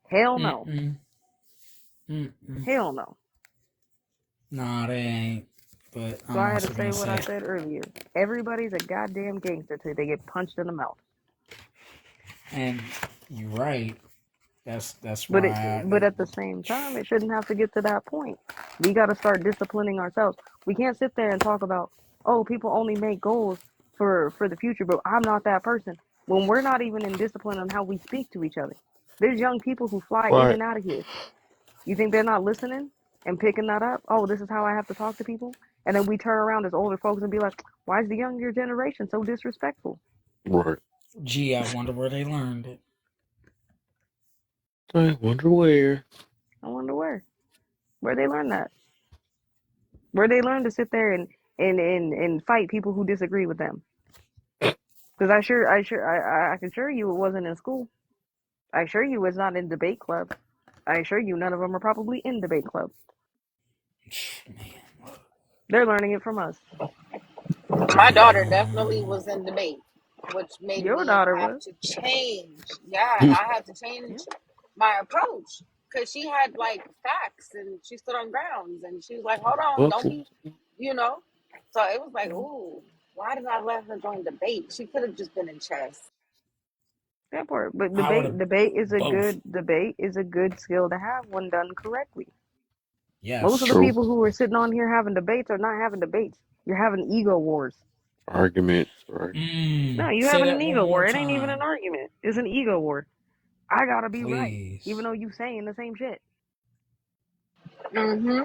Hell no. Mm-mm. Mm-mm. Hell no. Nah, they ain't. But So I'm I had to also say gonna what I say, said earlier. Everybody's a goddamn gangster till they get punched in the mouth. and you're right. That's But why at the same time, it shouldn't have to get to that point. We got to start disciplining ourselves. We can't sit there and talk about, oh, people only make goals for the future, but I'm not that person. When we're not even in discipline on how we speak to each other. There's young people who fly in Right. and out of here. You think they're not listening and picking that up? Oh, this is how I have to talk to people. And then we turn around as older folks and be like, why is the younger generation so disrespectful? Right. gee, I wonder where they learned it. I wonder where. I wonder where they learn that. Where they learn to sit there and fight people who disagree with them. Because I can assure you it wasn't in school. I assure you it's not in debate club. I assure you none of them are probably in debate club. Man, They're learning it from us. My daughter man. definitely was in debate, which made Your me daughter have was. to change. Yeah, I had to Yeah. change my approach because she had like facts and she stood on grounds and she was like, "Hold on, Fuck. don't be," you know. So it was like, Mhm. "Ooh, why did I let her join debate? She could have just been in chess." That part. But I would have both. debate is a good skill to have when done correctly. Most of the Yes. True. people who are sitting on here having debates are not having debates. You're having ego wars. Arguments. Right. No, you Say having an that one ego more war. It ain't even an time, argument. It's an ego war. I gotta be right, even please. though you saying the same shit. Hmm.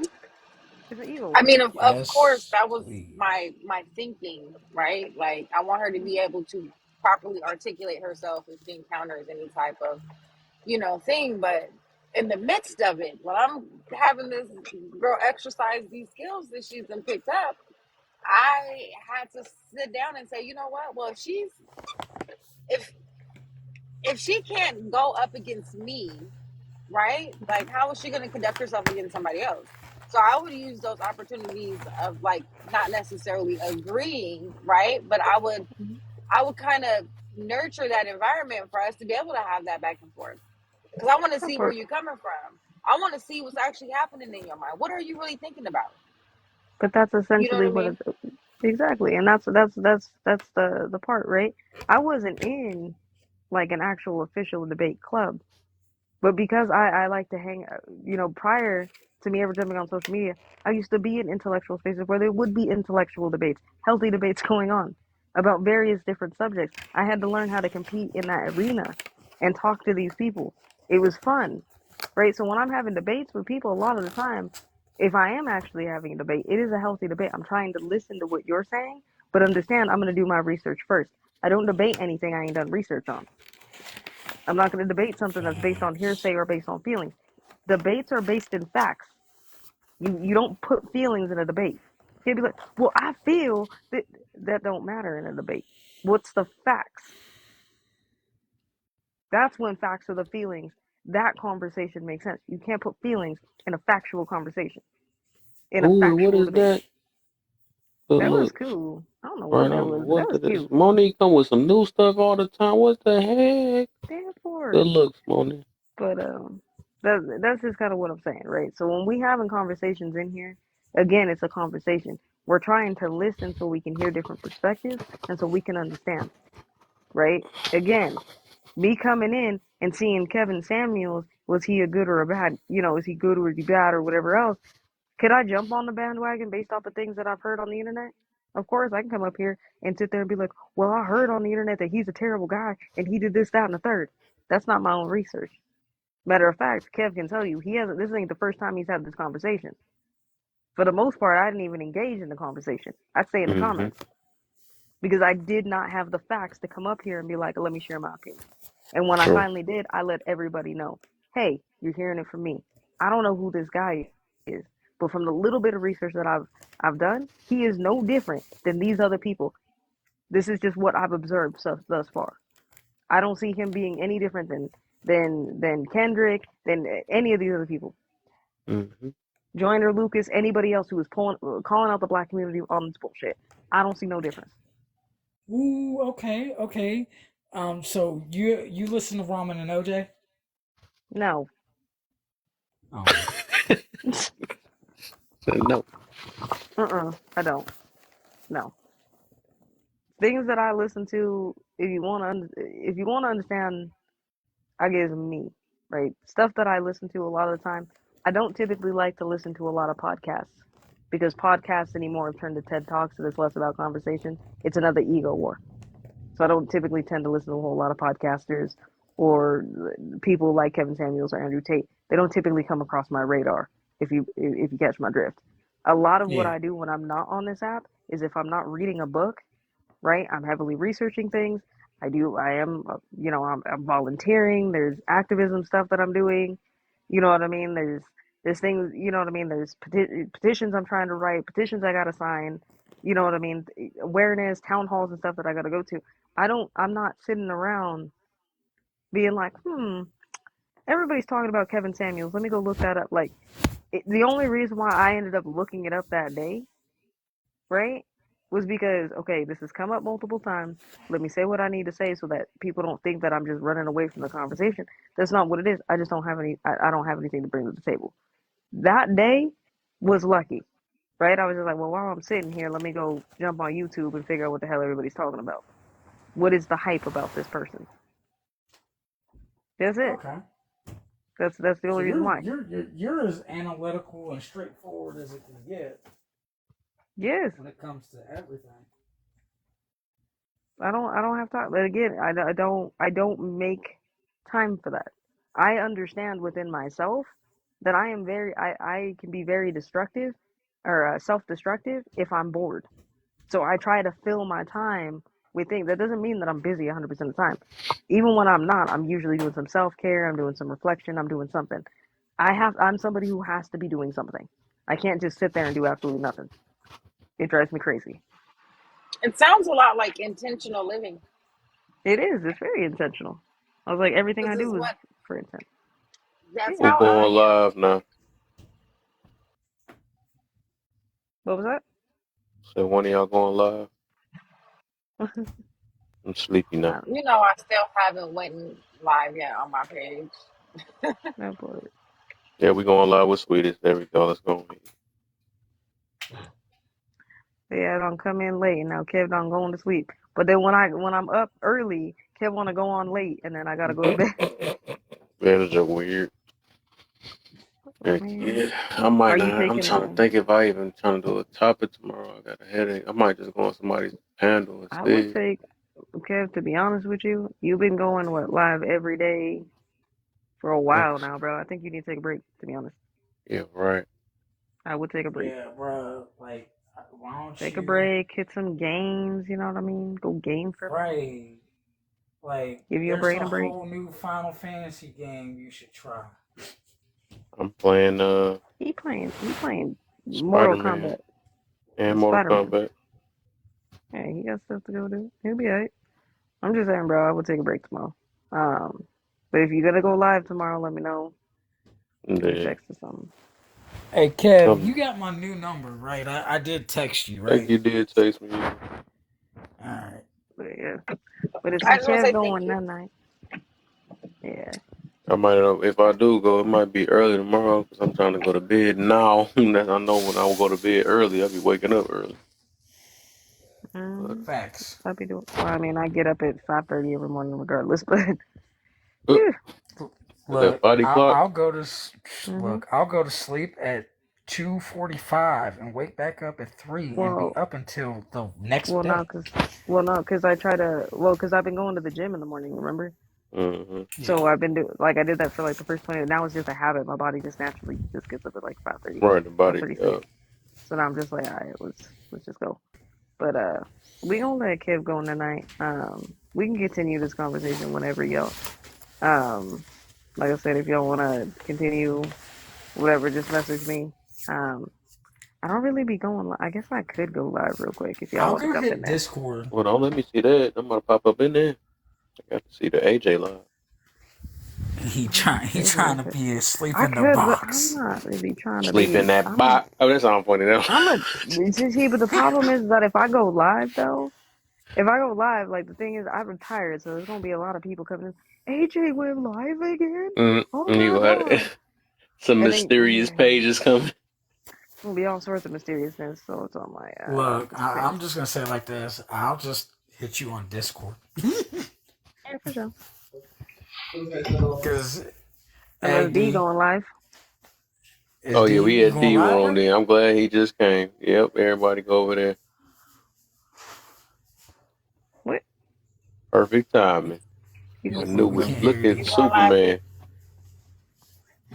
It's an ego I war. mean, of course, Yes, that was please. my thinking, right? Like, I want her to be able to properly articulate herself if she encounters any type of thing. But in the midst of it, when I'm having this girl exercise these skills that she's been picked up, I had to sit down and say, you know what? Well, if if she can't go up against me, right? Like, how is she going to conduct herself against somebody else? So I would use those opportunities of like not necessarily agreeing, right? But I would kind of nurture that environment for us to be able to have that back and forth. Because I want to That see where part. you're coming from. I want to see what's actually happening in your mind. What are you really thinking about? But that's You know what essentially I what mean? it's exactly, and that's the part, right? I wasn't in like an actual official debate club. But because I like to hang, prior to me ever jumping on social media, I used to be in intellectual spaces where there would be intellectual debates, healthy debates going on about various different subjects. I had to learn how to compete in that arena and talk to these people. It was fun, right? So when I'm having debates with people, a lot of the time, if I am actually having a debate, it is a healthy debate. I'm trying to listen to what you're saying, but understand I'm going to do my research first. I don't debate anything I ain't done research on. I'm not going to debate something that's based on Facts. hearsay or based on feelings. Debates are based in facts. You don't put feelings in a debate. You can't be like, well, I feel that that don't matter in a debate. What's the facts? That's when facts are the feelings. That conversation makes sense. You can't put feelings in a factual conversation, in a Ooh, what factual is debate. that? Good That was looks. cool. I don't know Right. I what that don't know was, but that what was that is. cute. Monique come with some new stuff all the time. What the heck? Therefore, Good looks, Monique. but that's just kind of what I'm saying, right? So when we having conversations in here, again, it's a conversation. We're trying to listen so we can hear different perspectives and so we can understand, right? Again, Me coming in and seeing Kevin Samuels, was he a good or a bad, is he good or is he bad or whatever else? Could I jump on the bandwagon based off of things that I've heard on the internet? Of course, I can come up here and sit there and be like, well, I heard on the internet that he's a terrible guy and he did this, that, and the third. That's not my own research. Matter of fact, Kev can tell you he hasn't. This ain't the first time he's had this conversation. For the most part, I didn't even engage in the conversation. I'd say in the Mm-hmm. comments because I did not have the facts to come up here and be like, let me share my opinion. And when I True. finally did, I let everybody know, hey, you're hearing it from me. I don't know who this guy is, but from the little bit of research that I've done, he is no different than these other people. This is just what I've observed thus far. I don't see him being any different than Kendrick, than any of these other people. Mm-hmm. Joyner Lucas, anybody else who was calling out the black community on this bullshit. I don't see no difference. Ooh, okay, okay. So you listen to Ramen and OJ? No. Oh, No. I don't. No. Things that I listen to, if you want to understand, I guess me, right? Stuff that I listen to a lot of the time. I don't typically like to listen to a lot of podcasts because podcasts anymore have turned to TED Talks, and it's less about conversation. It's another ego war. So I don't typically tend to listen to a whole lot of podcasters or people like Kevin Samuels or Andrew Tate. They don't typically come across my radar if you catch my drift. A lot of what yeah. I do when I'm not on this app is if I'm not reading a book, right? I'm heavily researching things. I am, I'm volunteering. There's activism stuff that I'm doing. You know what I mean? There's things, you know what I mean? There's petitions I'm trying to write, petitions I got to sign, you know what I mean? Awareness, town halls and stuff that I got to go to. I'm not sitting around being like, everybody's talking about Kevin Samuels. Let me go look that up. Like, the only reason why I ended up looking it up that day, right, was because, okay, this has come up multiple times. Let me say what I need to say so that people don't think that I'm just running away from the conversation. That's not what it is. I just don't have I don't have anything to bring to the table. That day was lucky, right? I was just like, well, while I'm sitting here, let me go jump on YouTube and figure out what the hell everybody's talking about. What is the hype about this person? That's it. Okay. That's the So only reason why. you're as analytical and straightforward as it can get Yes, when it comes to everything. I don't have time. But again, I don't make time for that. I understand within myself that I can be very destructive or self-destructive if I'm bored. So I try to fill my time with things. That doesn't mean that I'm busy 100% of the time. Even when I'm not, I'm usually doing some self-care, I'm doing some reflection, I'm doing something. I'm somebody who has to be doing something. I can't just sit there and do absolutely nothing. It drives me crazy. It sounds a lot like intentional living. It is. It's very intentional. I was like, everything This I is do is what for intent. that's Yeah. Who how I going am. live now? What was So one of y'all going live? that? I'm sleepy now. You know, I still haven't went live yet on my page. That part. Yeah, we going live with Sweetest. There we go. Let's go. Yeah, I don't come in late, and now Kev don't going to sleep. But then when I'm up early, Kev want to go on late, and then I gotta go to bed. Man, it's just weird. Heck Man, yeah, I might are you not. I'm taking trying to think if I even trying to do a topic tomorrow. I got a headache. I might just go on somebody's panel I would instead. take Kev. To be honest with you, you've been going live every day for a I while can, now, bro. I think you need to take a break. To be honest, yeah, right. I would take a break. Yeah, bro. Like, why don't Take a you? break, hit some games. You know what I mean? Go game for a minute. Right. Like, Give your there's brain a a break. whole new Final Fantasy game you should try. I'm playing He playing Spider Mortal Man Kombat, and Mortal Spider Man. Kombat. Hey, he got stuff to go do. He'll be alright. I'm just saying, bro. I will take a break tomorrow. Um, but if you're gonna go live tomorrow, let me know. Send me a Yeah, text or something. Hey, Kev, something. you got my new number, right? I did text you, I think right? you did text me. Yeah. All right. But yeah. But to I see just want to Kev say thank going you. that night, yeah. I might know if I do go. It might be early tomorrow because I'm trying to go to bed now. That I know when I will go to bed early, I'll be waking up early. Mm-hmm. Facts. I be doing. Well, I mean, I get up at 5:30 every morning regardless, but Uh, yeah. that Look, body clock. I'll go to Mm-hmm. look. I'll go to sleep at 2:45 and wake back up at 3 and be Well, up until the next well, day. not cause, well, no, cause I try to. Well, cause I've been going to the gym in the morning. Remember? Mm-hmm. Yeah. So I've been like I did that for like the first 20. Now it's just a habit. My body just naturally just gets up at like 5:30, Right, the five body. thirty six. So now I'm just like, all right, let's just go. But we gonna let Kev go tonight. We can continue this conversation whenever y'all. Um, like I said, if y'all wanna continue, whatever, just message me. Um, I don't really be going. I guess I could go live real quick if y'all I'll want to go jump in hit there. Discord. Well, don't let me see that. I'm gonna pop up in there. I got to see the AJ live. He Maybe I trying to could. be asleep I in the could, but I'm box. not really trying to Sleep in be. that box. Oh, that sounds funny though. I'm a. See, but the problem is that if I go live though, if I go live, like the thing is, I'm retired, so there's gonna be a lot of people coming in. AJ went live again. Oh You my gonna god! have some And then mysterious yeah, pages coming. it's gonna be all sorts of mysteriousness. So it's on my Look, it's crazy. I'm just gonna say it like this. I'll just hit you on Discord. Yeah, for sure. Cause hey Unless D D, going live. is Oh yeah, D we you had going D live, room bro? then. I'm glad he just came. Yep, everybody go over there. What? Perfect timing. You I go? knew We it. can't Look hear at you. Superman.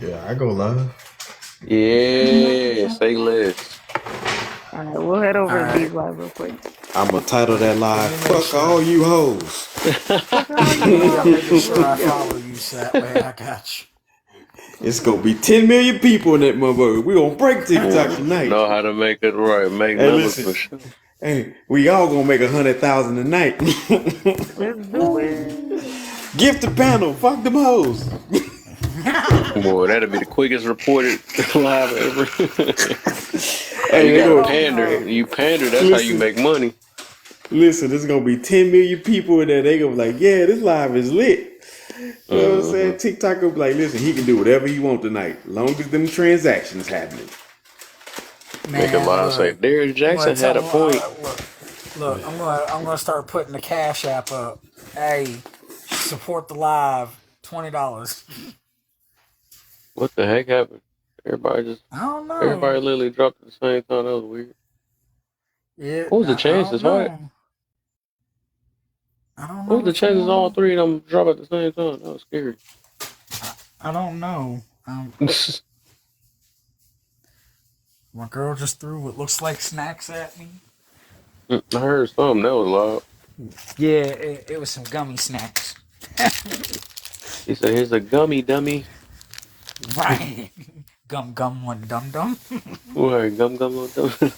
Yeah, I go live. Yeah, say less. All right, we'll head All over to D's right. live real quick. I'ma title that Let live, me make fuck sure. all you hoes. Fuck all you Let me. I'm hoes. making sure I Let's go. follow you, so that way I got you. It's gonna be 10 million people in that motherfucker. We gonna break TikTok tonight. Know how to make it right. Make Hey, numbers listen. for sure. Hey, we all gonna make 100,000 tonight. Let's do it. Gift the panel. Fuck them hoes. Boy, that'll be the quickest reported live ever. Hey, You they gotta Hell go. pander. no. You pander, that's how you Listen, make money. listen. There's gonna be 10 million people in there. They gonna be like, yeah, this live is lit. You know what I'm Mm-hmm. saying? TikTok will be like, listen, he can do whatever he want tonight, long as them transactions happening. Make a Man, live say, look. Derrick I'm gonna Jackson had tell. a point. Look. I'm gonna start putting the Cash App up. Hey, support the live. $20. What the heck happened? Everybody just, I don't know. everybody literally dropped at the same time. That was weird. Yeah, What was the I don't chances? What? know. I don't What know was the what's chances going all on. three of them drop at the same time? That was scary. I don't know. My girl just threw what looks like snacks at me. I heard something that was loud. Yeah, it was some gummy snacks. He said, "Here's a gummy dummy." Right. Gum one dum dum. What? Gum gum little dummy.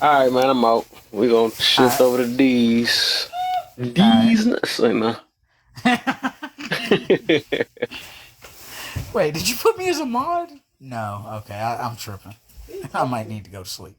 All right, man, I'm out. We gonna shift Alright. over to D's. Alright. D's. Say no. Wait, did you put me as a mod? No. Okay, I'm tripping. I might need to go to sleep.